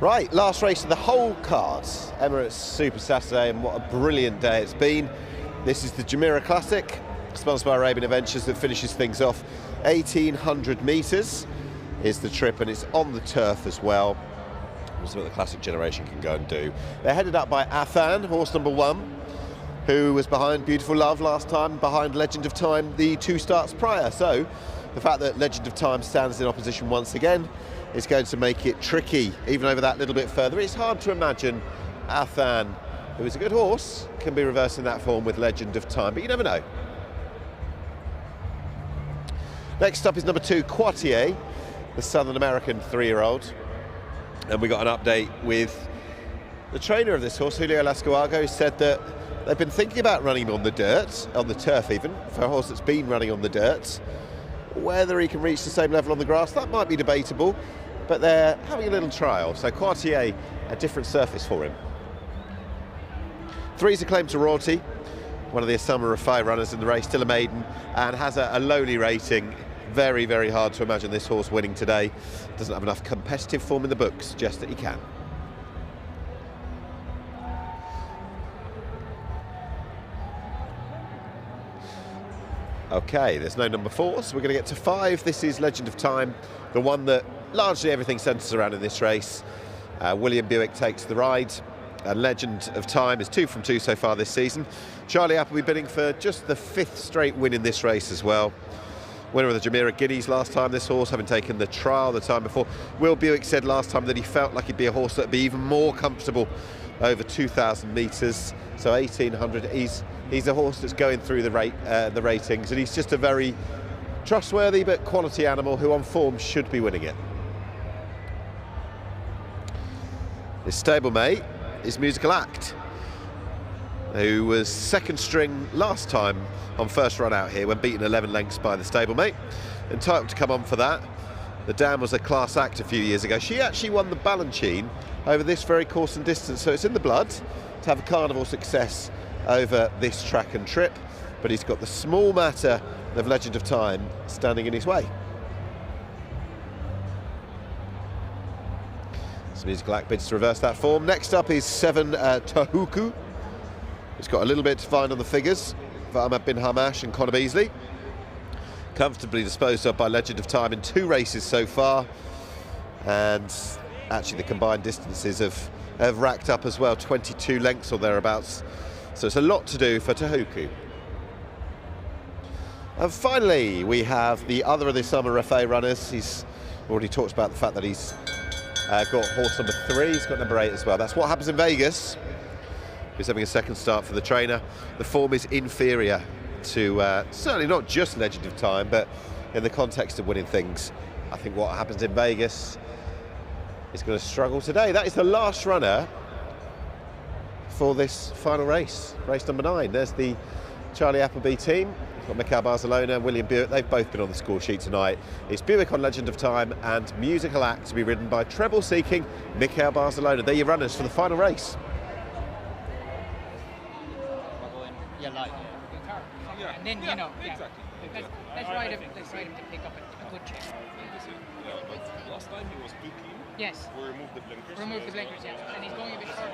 [SPEAKER 6] Right, last race of the whole card, Emirates Super Saturday, and what a brilliant day it's been. This is the Jumeirah Classic, sponsored by Arabian Adventures, that finishes things off. 1,800 metres is the trip, and it's on the turf as well. That's what the Classic generation can go and do. They're headed up by Athan, horse number 1, who was behind Beautiful Love last time, behind Legend of Time the 2 starts prior. So the fact that Legend of Time stands in opposition once again is going to make it tricky, even over that little bit further. It's hard to imagine Athan, who is a good horse, can be reversing that form with Legend of Time, but you never know. Next up is number 2, Quartier, the Southern American 3-year-old. And we got an update with the trainer of this horse, Julio Lascuago, who said that they've been thinking about running him on the dirt, on the turf even, for a horse that's been running on the dirt. Whether he can reach the same level on the grass, that might be debatable, but they're having a little trial. So Quartier, a different surface for him. 3's a claim to royalty, one of the Osama Rafai runners in the race, still a maiden, and has a lowly rating. Very, very hard to imagine this horse winning today. Doesn't have enough competitive form in the book, suggest that he can. Okay, there's no number 4, so we're going to get to 5. This is Legend of Time, the one that largely everything centres around in this race. William Buick takes the ride, and Legend of Time is 2 from 2 so far this season. Charlie Appleby bidding for just the 5th straight win in this race as well. Winner of the Jumeirah Guineas last time, this horse, having taken the trial the time before. Will Buick said last time that he felt like he'd be a horse that would be even more comfortable over 2,000 metres. So 1,800, he's a horse that's going through the ratings, and he's just a very trustworthy but quality animal who on form should be winning it. His stablemate is Musical Act, who was 2nd string last time on first run out here when beaten 11 lengths by the stablemate. Entitled to come on for that. The dam was a class act a few years ago. She actually won the Balanchine over this very course and distance, so it's in the blood to have a carnival success over this track and trip, but he's got the small matter of Legend of Time standing in his way. So Musical Act bids to reverse that form. Next up is 7 Tahuku. It's got a little bit to find on the figures for Ahmad bin Hamash and Conor Beasley. Comfortably disposed of by Legend of Time in 2 races so far, and actually the combined distances have racked up as well, 22 lengths or thereabouts. So it's a lot to do for Tahuku. And finally, we have the other of the Osama Rafai runners. He's already talked about the fact that he's got horse number 3. He's got number 8 as well. That's what happens in Vegas. He's having a 2nd start for the trainer. The form is inferior to certainly not just Legend of Time, but in the context of winning things, I think what happens in Vegas is going to struggle today. That is the last runner for this final race, race number 9. There's the Charlie Appleby team. We've got Mikel Barcelona and William Buick. They've both been on the score sheet tonight. It's Buick on Legend of Time and Musical Act to be ridden by treble-seeking Mikel Barcelona. They're your runners for the final race.
[SPEAKER 4] And then, you know, exactly. Let's ride him to pick up a good check.
[SPEAKER 7] Last time he was too clean.
[SPEAKER 4] Yes.
[SPEAKER 7] We removed the blinkers.
[SPEAKER 4] Remove the blinkers, yes. And he's going a bit further.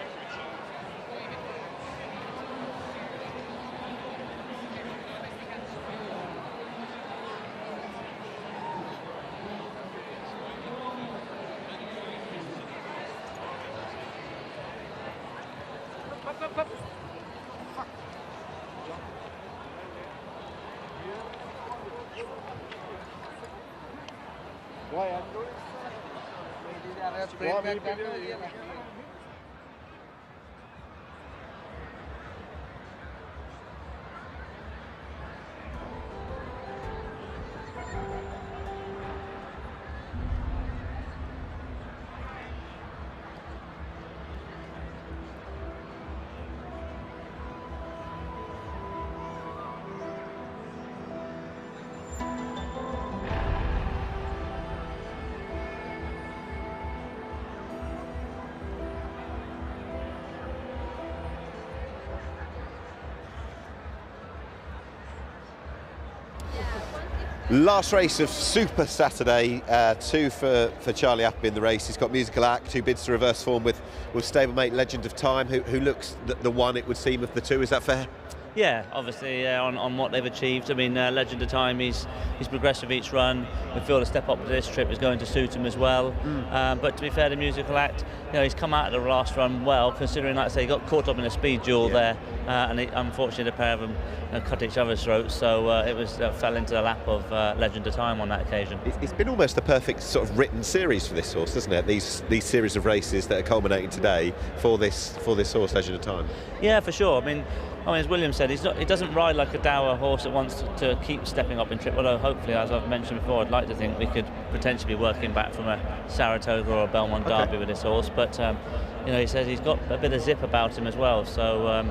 [SPEAKER 6] Last race of Super Saturday, 2 for Charlie Appleby in the race. He's got Musical Act, who bids to reverse form with stablemate Legend of Time, who looks the one, it would seem, of the two. Is that fair?
[SPEAKER 20] Yeah, obviously on what they've achieved. I mean, Legend of Time, he's progressed with each run. We feel the step up to this trip is going to suit him as well. But to be fair to Musical Act, you know, he's come out of the last run well, considering, like I say, he got caught up in a speed duel there, and unfortunately the pair of them cut each other's throats. So it fell into the lap of Legend of Time on that occasion.
[SPEAKER 6] It's been almost the perfect sort of written series for this horse, hasn't it? These series of races that are culminating today for this horse, Legend of Time.
[SPEAKER 20] Yeah, for sure. I mean, as William said, he doesn't ride like a dour horse that wants to keep stepping up in trip, although hopefully, as I've mentioned before, I'd like to think we could potentially be working back from a Saratoga or a Belmont Derby with this horse. But, you know, he says he's got a bit of zip about him as well. So,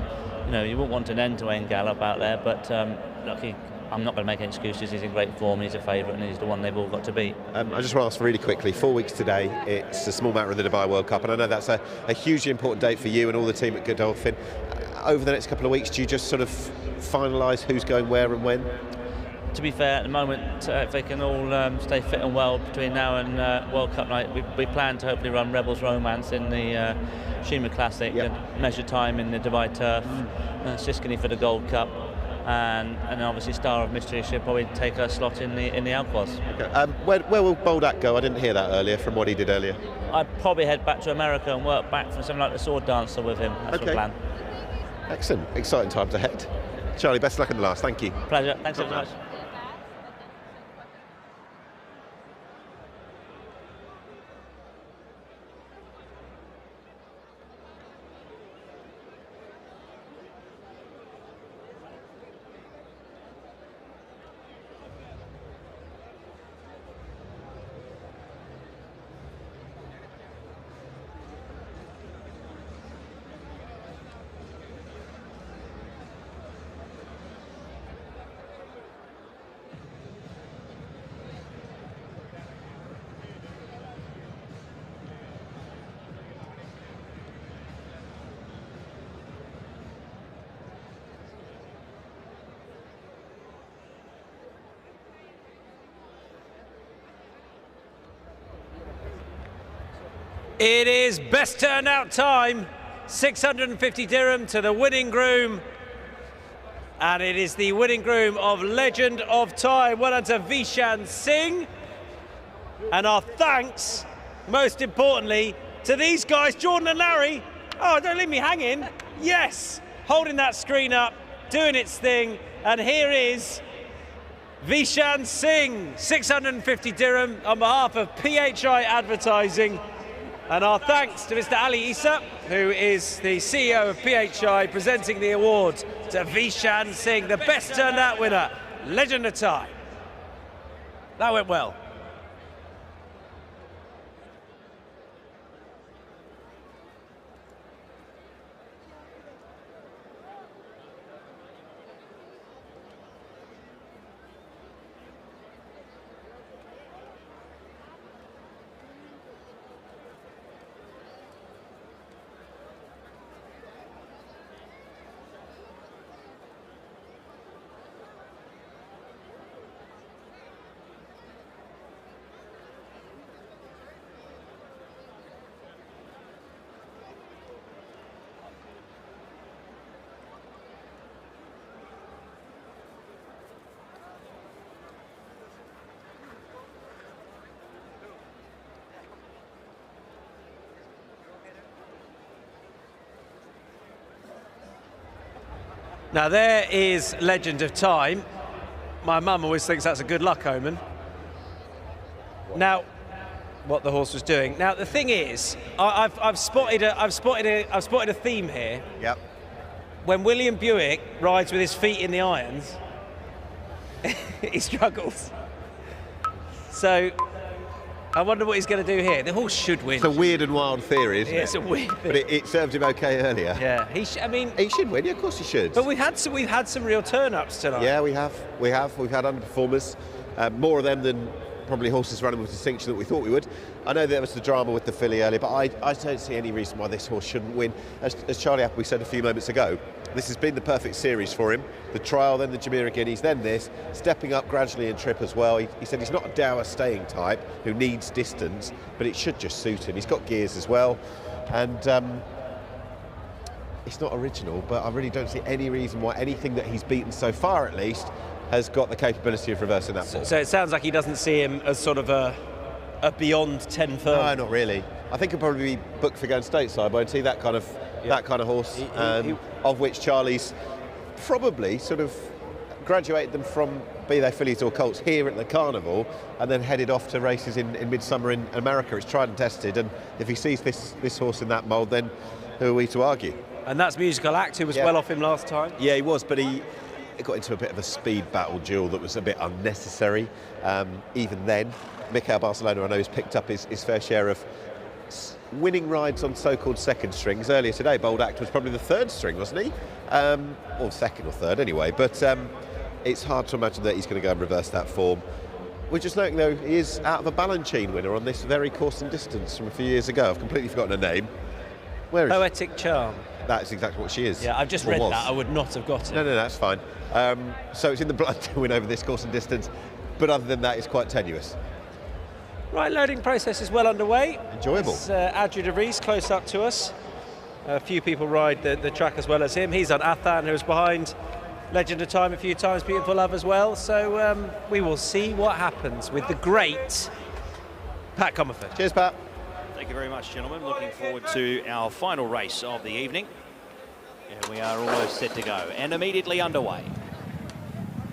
[SPEAKER 20] you know, you wouldn't want an end-to-end gallop out there. But, look, I'm not going to make any excuses. He's in great form, he's a favourite, and he's the one they've all got to beat.
[SPEAKER 6] I just want to ask really quickly, 4 weeks today, it's a small matter of the Dubai World Cup, and I know that's a hugely important date for you and all the team at Godolphin. Over the next couple of weeks, do you just sort of finalise who's going where and when?
[SPEAKER 20] To be fair, at the moment, if they can all stay fit and well between now and World Cup night, we plan to hopefully run Rebels Romance in the Shima Classic, and Measure Time in the Dubai Turf, Siskany for the Gold Cup, and obviously Star of Mystery should probably take her slot in the Alcos.
[SPEAKER 6] Okay. Where will Boldak go? I didn't hear that earlier from what he did earlier.
[SPEAKER 20] I'd probably head back to America and work back from something like the Sword Dancer with him. That's the plan.
[SPEAKER 6] Excellent. Exciting times ahead. Charlie, best of luck in the last. Thank you.
[SPEAKER 20] Pleasure. Thanks so much.
[SPEAKER 5] It is best turnout time, 650 dirham to the winning groom. And it is the winning groom of Legend of Time. Well done to Vishan Singh. And our thanks, most importantly, to these guys, Jordan and Larry. Oh, don't leave me hanging. Yes, holding that screen up, doing its thing. And here is Vishan Singh, 650 dirham on behalf of PHI Advertising. And our thanks to Mr. Ali Issa, who is the CEO of PHI, presenting the award to Vishan Singh, the best turned out winner, Legend of Time. That went well. Now there is Legend of Time. My mum always thinks that's a good luck omen. Now, what the horse was doing. Now the thing is, I've spotted a theme here.
[SPEAKER 6] Yep.
[SPEAKER 5] When William Buick rides with his feet in the irons, he struggles. So I wonder what he's going to do here. The horse should win.
[SPEAKER 6] It's a weird and wild theory, isn't it?
[SPEAKER 5] Yeah, it's a weird
[SPEAKER 6] But it served him okay earlier.
[SPEAKER 5] Yeah, he
[SPEAKER 6] should win. Yeah, of course he should.
[SPEAKER 5] But we've had some real turn-ups tonight.
[SPEAKER 6] Yeah, we have. We've had underperformers. More of them than probably horses running with distinction that we thought we would. I know there was the drama with the filly earlier, but I don't see any reason why this horse shouldn't win. As Charlie Appleby said a few moments ago, this has been the perfect series for him. The trial, then the Jumeirah Guineas, then this, stepping up gradually in trip as well. He said he's not a dour staying type who needs distance, but it should just suit him. He's got gears as well, and it's not original, but I really don't see any reason why anything that he's beaten so far, at least, has got the capability of reversing that form.
[SPEAKER 5] So it sounds like he doesn't see him as sort of a beyond 10 firm.
[SPEAKER 6] No, not really. I think he'll probably be booked for going stateside, won't he? That kind of horse, of which Charlie's probably sort of graduated them from, be they fillies or colts, here at the Carnival, and then headed off to races in midsummer in America. It's tried and tested, and if he sees this horse in that mould, then who are we to argue? And
[SPEAKER 5] that's Musical Act, who was well off him last time.
[SPEAKER 6] Yeah, he was, but he got into a bit of a speed battle duel that was a bit unnecessary. Even then, Mikel Barcelona, I know, has picked up his fair share of winning rides on so-called second strings. Earlier today, Bold Act was probably the third string, wasn't he? Or second or third anyway, but it's hard to imagine that he's going to go and reverse that form. We're just noting, though, he is out of a Balanchine winner on this very course and distance from a few years ago. I've completely forgotten her name. Where is
[SPEAKER 5] Poetic Charm.
[SPEAKER 6] That is exactly what she is.
[SPEAKER 5] Yeah, I've just read that. I would not have got it.
[SPEAKER 6] No, that's fine. So it's in the blood to win over this course and distance, but other than that, it's quite tenuous.
[SPEAKER 5] Right, loading process is well underway.
[SPEAKER 6] Enjoyable.
[SPEAKER 5] It's Adju de Vries close up to us. A few people ride the track as well as him. He's on Athan, who's behind Legend of Time a few times, Beautiful Love as well. So we will see what happens with the great Pat Comerford.
[SPEAKER 6] Cheers, Pat.
[SPEAKER 16] Thank you very much, gentlemen. Looking forward to our final race of the evening. And we are almost set to go and immediately underway.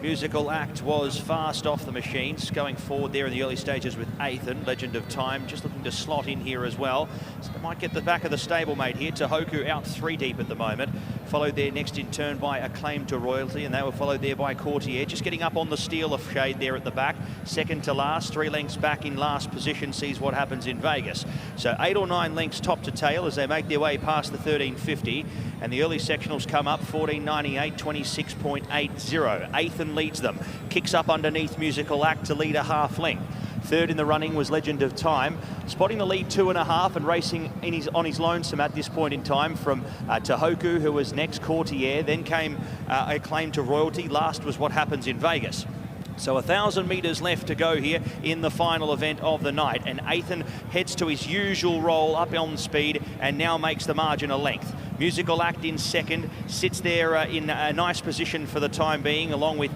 [SPEAKER 16] Musical Act was fast off the machines, going forward there in the early stages with Athan, Legend of Time, just looking to slot in here as well. So they might get the back of the stablemate here. Tohoku out 3 deep at the moment. Followed there next in turn by Acclaim to Royalty, and they were followed there by Courtier. Just getting up on the steel of shade there at the back. Second to last, 3 lengths back in last position, sees what happens in Vegas. So 8 or 9 lengths top to tail as they make their way past the 1350. And the early sectionals come up 14.98, 26.80. Athan leads them, kicks up underneath Musical Act to lead a half length. Third in the running was Legend of Time, spotting the lead 2.5 and racing on his lonesome at this point in time from Tohoku, who was next, Courtier. Then came Acclaim to Royalty. Last was What Happens in Vegas. So 1,000 metres left to go here in the final event of the night, and Athan heads to his usual roll up on speed and now makes the margin a length. Musical Act in second, sits there in a nice position for the time being, along with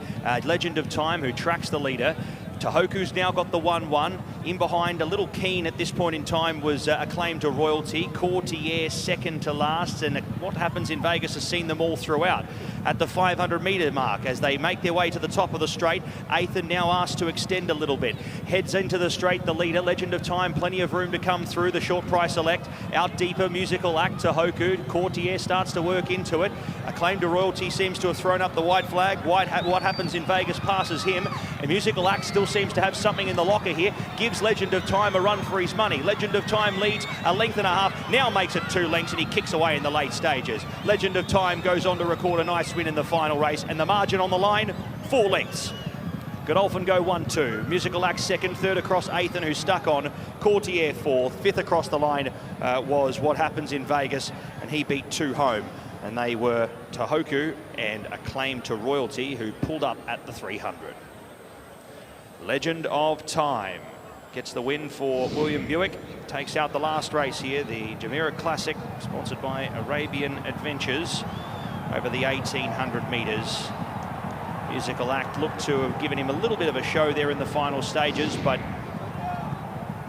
[SPEAKER 16] Legend of Time, who tracks the leader. Tohoku's now got the 1-1. In behind, a little keen at this point in time, was Acclaim to Royalty. Courtier second to last, and What Happens in Vegas has seen them all throughout. At the 500-metre mark, as they make their way to the top of the straight, Athan now asked to extend a little bit. Heads into the straight, the leader, Legend of Time, plenty of room to come through. The short price select, out deeper, Musical Act to Tohoku. Courtier starts to work into it. Acclaim to Royalty seems to have thrown up the white flag. What Happens in Vegas passes him, and Musical Act still seems to have something in the locker here. Gives Legend of Time a run for his money. Legend of Time leads 1.5 lengths, now makes it 2 lengths, and he kicks away in the late stages. Legend of Time goes on to record a nice win in the final race, and the margin on the line, 4 lengths. Godolphin go 1-2. Musical Act second, third across Athan, who stuck on. Courtier fourth, fifth across the line was What Happens in Vegas, and he beat 2 home. And they were Tohoku and Acclaim to Royalty, who pulled up at the 300. Legend of Time gets the win for William Buick. Takes out the last race here, the Jumeirah Classic, sponsored by Arabian Adventures, over the 1,800 metres. Musical Act looked to have given him a little bit of a show there in the final stages, but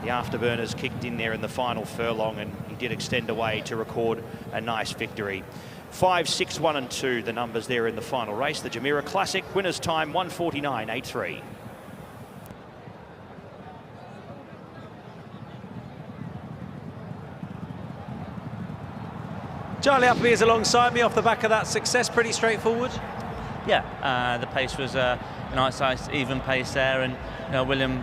[SPEAKER 16] the afterburners kicked in there in the final furlong, and he did extend away to record a nice victory.
[SPEAKER 2] 5, 6, 1 and 2, the numbers there in the final race. The Jumeirah Classic, winner's time 1:49.83.
[SPEAKER 5] Charlie Appleby is alongside me off the back of that success. Pretty straightforward.
[SPEAKER 20] Yeah, the pace was a nice even pace there, and William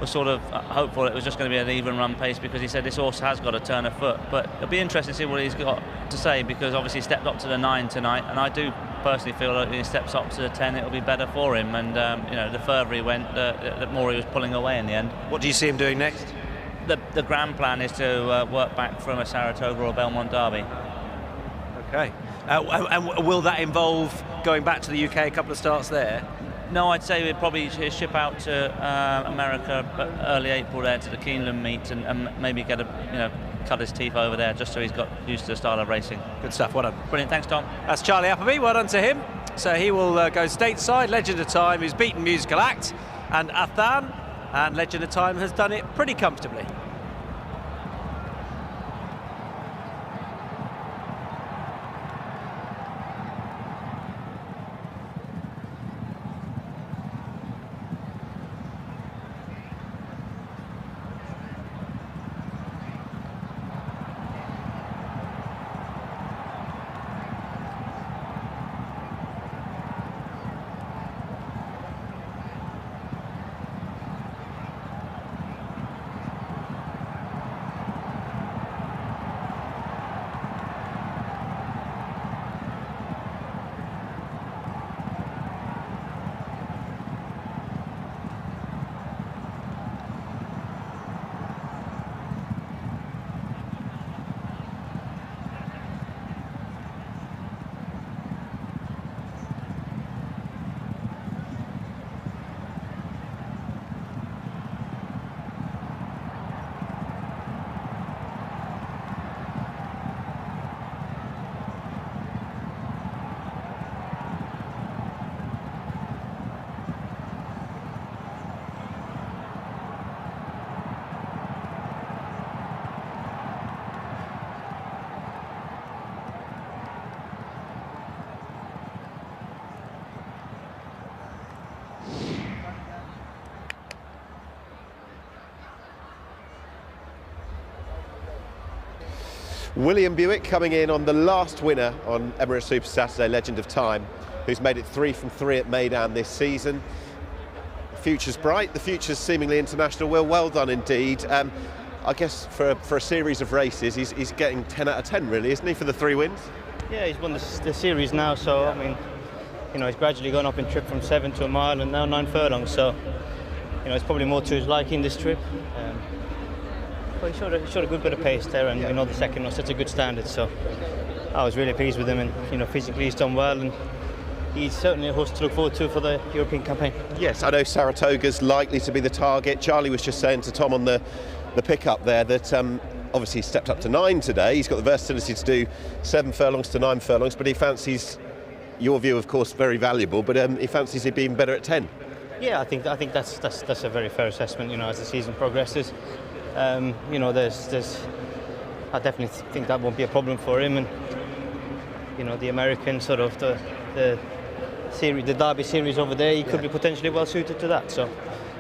[SPEAKER 20] was sort of hopeful it was just going to be an even run pace, because he said this horse has got to turn a foot. But it'll be interesting to see what he's got to say, because obviously he stepped up to the 9 tonight, and I do personally feel like if he steps up to the 10 it'll be better for him, and the further he went, the more he was pulling away in the end.
[SPEAKER 5] What do you see him doing next?
[SPEAKER 20] The grand plan is to work back from a Saratoga or Belmont Derby.
[SPEAKER 5] Okay. And will that involve going back to the UK, a couple of starts there?
[SPEAKER 20] No, I'd say we'd probably ship out to America early April there to the Keeneland meet, and maybe get cut his teeth over there, just so he's got used to the style of racing.
[SPEAKER 5] Good stuff, well done.
[SPEAKER 20] Brilliant, thanks Tom.
[SPEAKER 5] That's Charlie Appleby, well done to him. So he will go stateside. Legend of Time, who's beaten Musical Act and Athan, and Legend of Time has done it pretty comfortably.
[SPEAKER 6] William Buick coming in on the last winner on Emirates Super Saturday, Legend of Time, who's made it 3 from 3 at Meydan this season. The future's bright, the future's seemingly international. Well done indeed. I guess for a series of races, he's getting 10 out of 10 really, isn't he, for the 3 wins?
[SPEAKER 9] Yeah, he's won the series now, so I mean, he's gradually gone up in trip from 7 to a mile and now 9 furlongs, so it's probably more to his liking this trip. But he showed a good bit of pace there, and the second was such a good standard, so I was really pleased with him, and physically he's done well, and he's certainly a horse to look forward to for the European campaign.
[SPEAKER 6] Yes, I know Saratoga's likely to be the target. Charlie was just saying to Tom on the pickup there that obviously he stepped up to 9 today. He's got the versatility to do 7 furlongs to 9 furlongs, but he fancies, your view of course very valuable, but he fancies it being better at 10.
[SPEAKER 9] Yeah, I think that's a very fair assessment. As the season progresses, there's I definitely think that won't be a problem for him, and the American sort of the series, the Derby series over there, he could be potentially well suited to that. So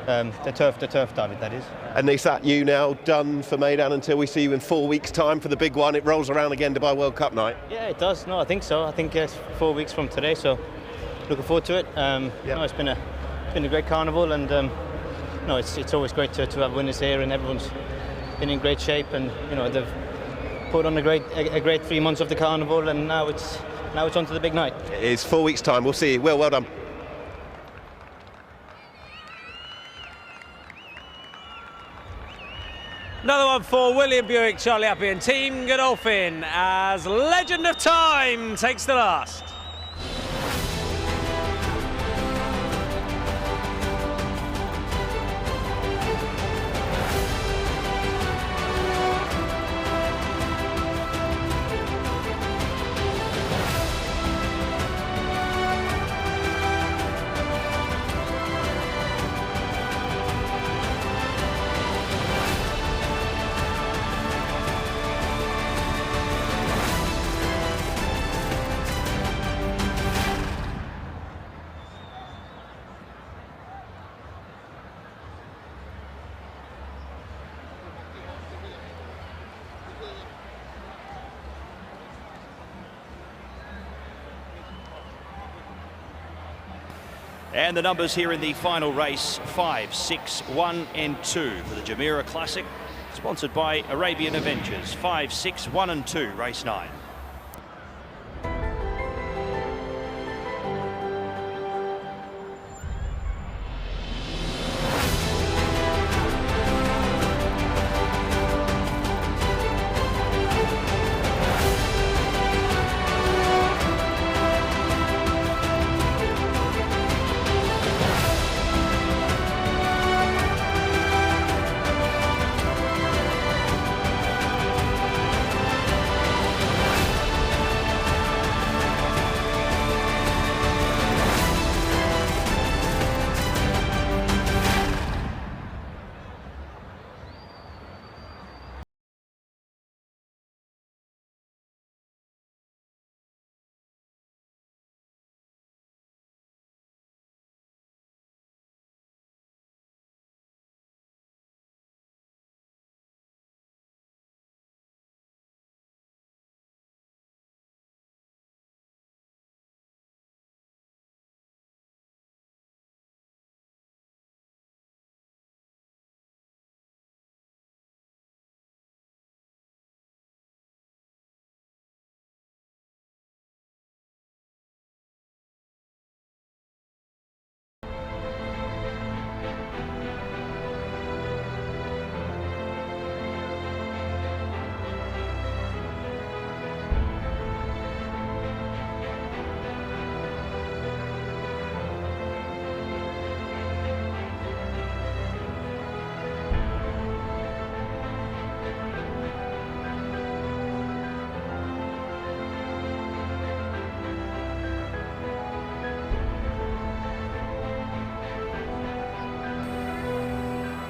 [SPEAKER 9] the turf Derby, that is.
[SPEAKER 6] And is that you now done for Meydan until we see you in 4 weeks' time for the big one? It rolls around again, Dubai World Cup night.
[SPEAKER 9] Yeah, it does. No, I think so. I think it's 4 weeks from today, so looking forward to it. It's been a great carnival, and it's always great to have winners here, and everyone's been in great shape, and they've put on a great 3 months of the carnival, and now it's on to the big night.
[SPEAKER 6] It's 4 weeks' time. We'll see you. Well done.
[SPEAKER 5] Another one for William Buick, Charlie Appleby and Team Godolphin as Legend of Time takes the last.
[SPEAKER 2] And the numbers here in the final race, 5, 6, 1 and 2 for the Jumeirah Classic, sponsored by Arabian Adventures. 5, 6, 1 and 2, race 9.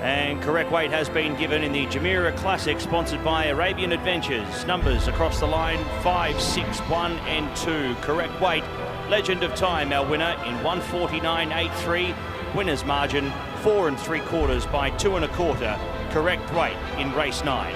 [SPEAKER 2] And correct weight has been given in the Jumeirah Classic, sponsored by Arabian Adventures. Numbers across the line, 5, 6, 1 and 2. Correct weight, Legend of Time, our winner in 149.83. Winner's margin, 4 3/4 by 2 1/4. Correct weight in race 9.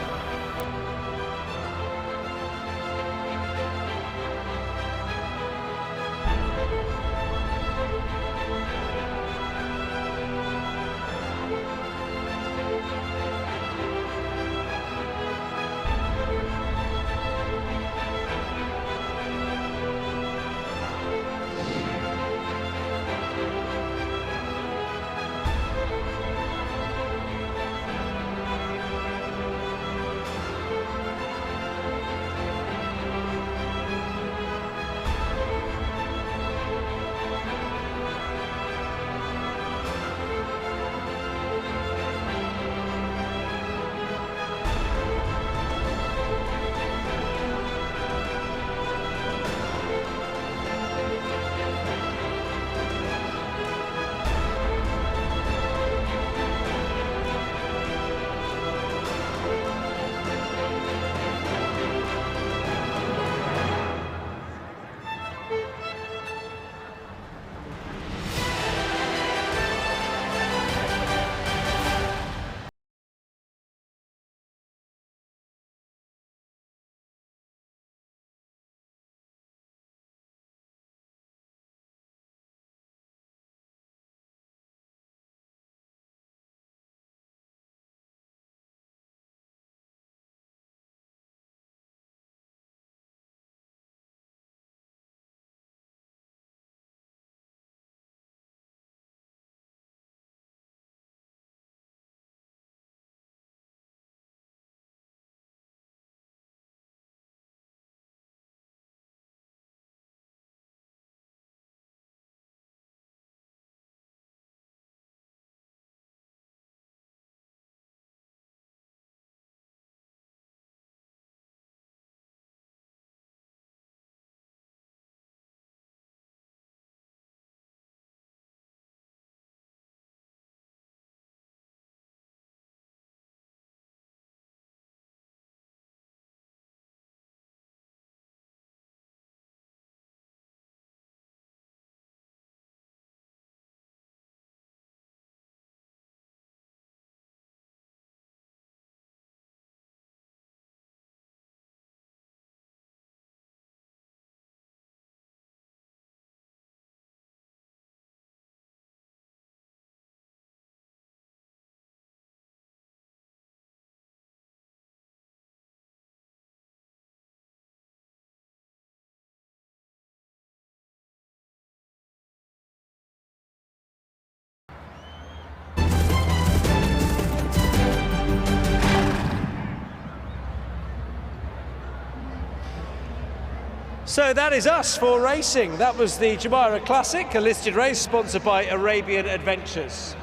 [SPEAKER 5] So that is us for racing. That was the Jumeirah Classic, a listed race sponsored by Arabian Adventures.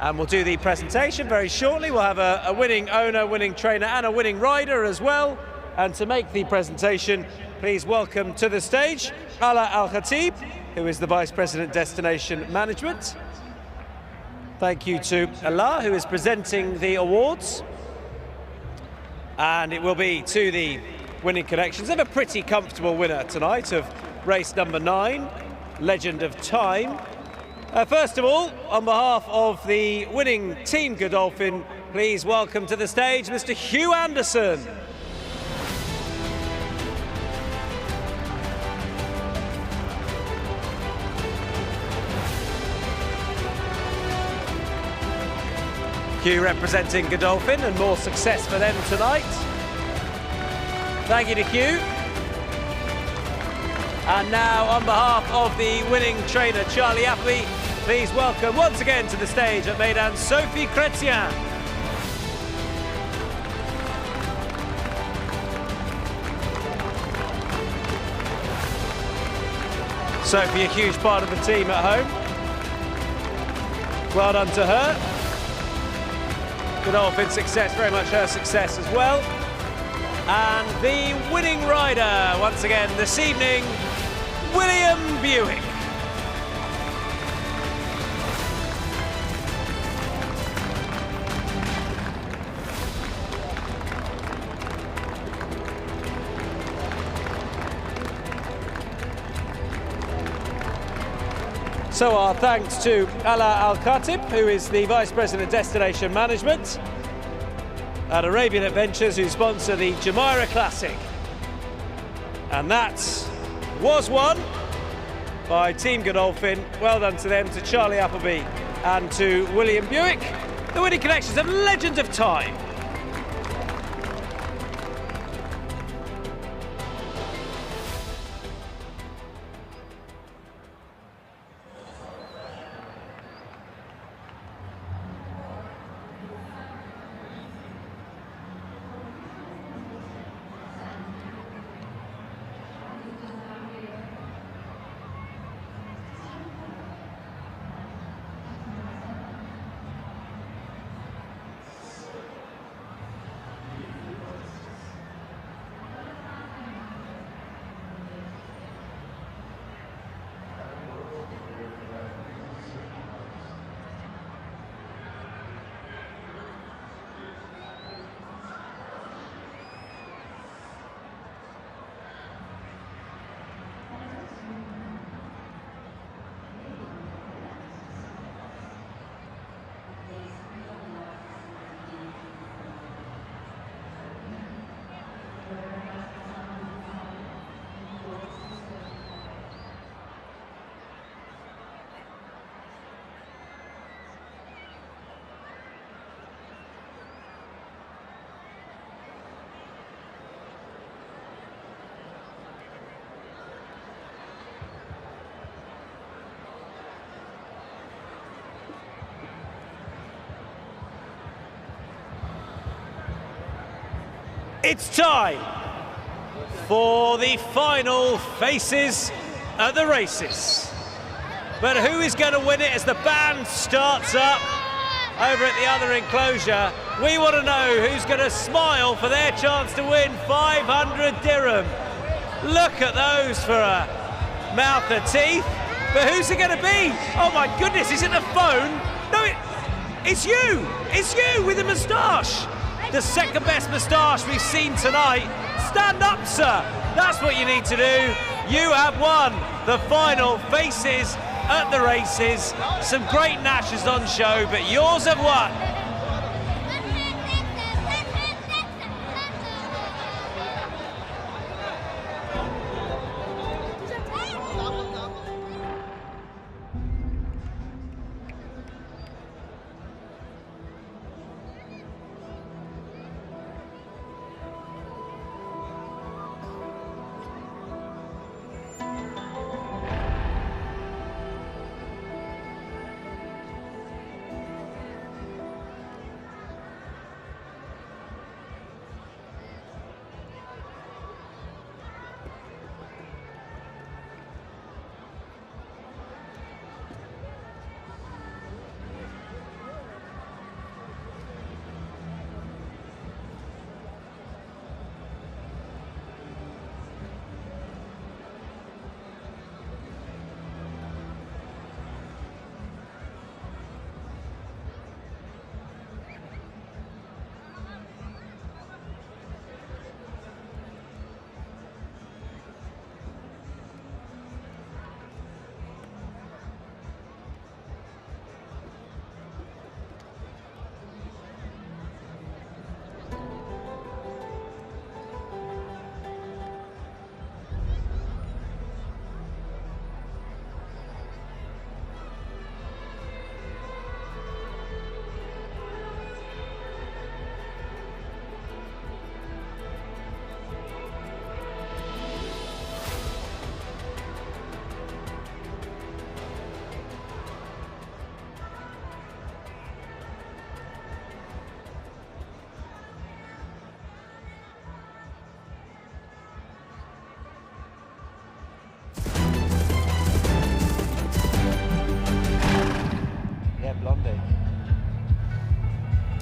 [SPEAKER 5] And we'll do the presentation very shortly. We'll have a winning owner, winning trainer and a winning rider as well. And to make the presentation, please welcome to the stage Ala Al-Khatib, who is the Vice President Destination Management. Thank you to Allah, who is presenting the awards. And it will be to the winning connections of a pretty comfortable winner tonight of race number 9, Legend of Time. First of all, on behalf of the winning Team Godolphin, please welcome to the stage Mr. Hugh Anderson. Hugh representing Godolphin, and more success for them tonight. Thank you to Hugh. And now, on behalf of the winning trainer, Charlie Appleby, please welcome once again to the stage at Meydan, Sophie Chrétien. Sophie, a huge part of the team at home. Well done to her. Godolphin success, very much her success as well. And the winning rider, once again this evening, William Buick. So our thanks to Ala Al-Khatib, who is the Vice President of Destination Management at Arabian Adventures, who sponsor the Jumeirah Classic. And that was won by Team Godolphin. Well done to them, to Charlie Appleby and to William Buick. The winning connections of Legend of Time. It's time for the final faces at the races. But who is going to win it as the band starts up over at the other enclosure? We want to know who's going to smile for their chance to win 500 dirham. Look at those for a mouth of teeth. But who's it going to be? Oh my goodness, is it the phone? No, it's you! It's you with the moustache! The second best moustache we've seen tonight. Stand up, sir. That's what you need to do. You have won the final faces at the races. Some great nashes on show, but yours have won.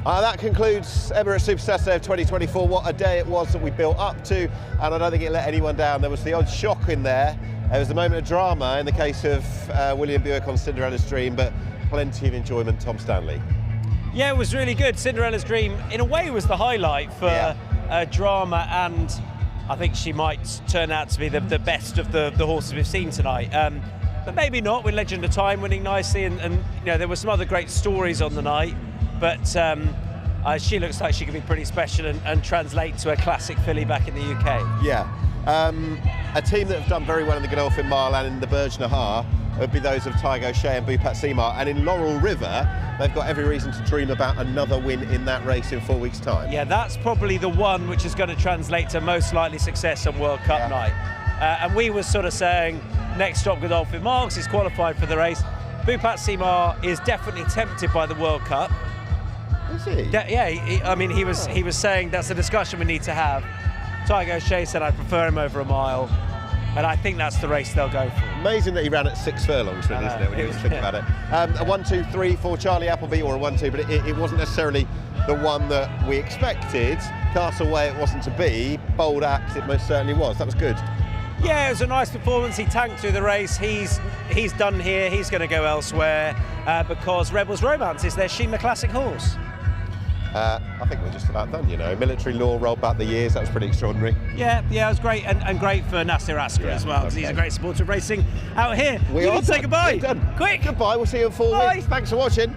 [SPEAKER 6] That concludes Emirates Super Saturday of 2024. What a day it was that we built up to, and I don't think it let anyone down. There was the odd shock in there. There was a moment of drama in the case of William Buick on Cinderella's Dream, but plenty of enjoyment. Tom Stanley.
[SPEAKER 5] Yeah, it was really good. Cinderella's Dream, in a way, was the highlight for drama, and I think she might turn out to be the best of the horses we've seen tonight. But maybe not, with Legend of Time winning nicely, and you know, there were some other great stories on the night, but she looks like she could be pretty special and translate to a classic filly back in the UK.
[SPEAKER 6] Yeah. A team that have done very well in the Godolphin Mile and in the Burj Nahar would be those of Tiger O'Shea and Bhupat Simar, and in Laurel River they've got every reason to dream about another win in that race in 4 weeks' time.
[SPEAKER 5] Yeah, that's probably the one which is going to translate to most likely success on World Cup night. And we were sort of saying next stop Godolphin Mile because he's qualified for the race. Bhupat Simar is definitely tempted by the World Cup.
[SPEAKER 6] Is he?
[SPEAKER 5] Yeah, I mean he was saying that's a discussion we need to have. Tiger O'Shea said I'd prefer him over a mile, and I think that's the race they'll go for.
[SPEAKER 6] Amazing that he ran at 6 furlongs, really, isn't it, when you think about it. A 1-2-3 for Charlie Appleby, or a 1-2, but it wasn't necessarily the one that we expected. Castleway it wasn't to be, bold act it most certainly was. That was good.
[SPEAKER 5] Yeah, it was a nice performance. He tanked through the race. He's done here. He's going to go elsewhere because Rebels Romance is their Shima Classic horse.
[SPEAKER 6] I think we're just about done, you know. Military Law rolled back the years, that was pretty extraordinary.
[SPEAKER 5] Yeah, it was great, and great for Nasser Asker as well, because he's a great supporter of racing out here.
[SPEAKER 6] We
[SPEAKER 5] you
[SPEAKER 6] are
[SPEAKER 5] need to say
[SPEAKER 6] done.
[SPEAKER 5] goodbye.
[SPEAKER 6] We're done.
[SPEAKER 5] Quick.
[SPEAKER 6] Goodbye, we'll see you in 4 weeks. Thanks for watching.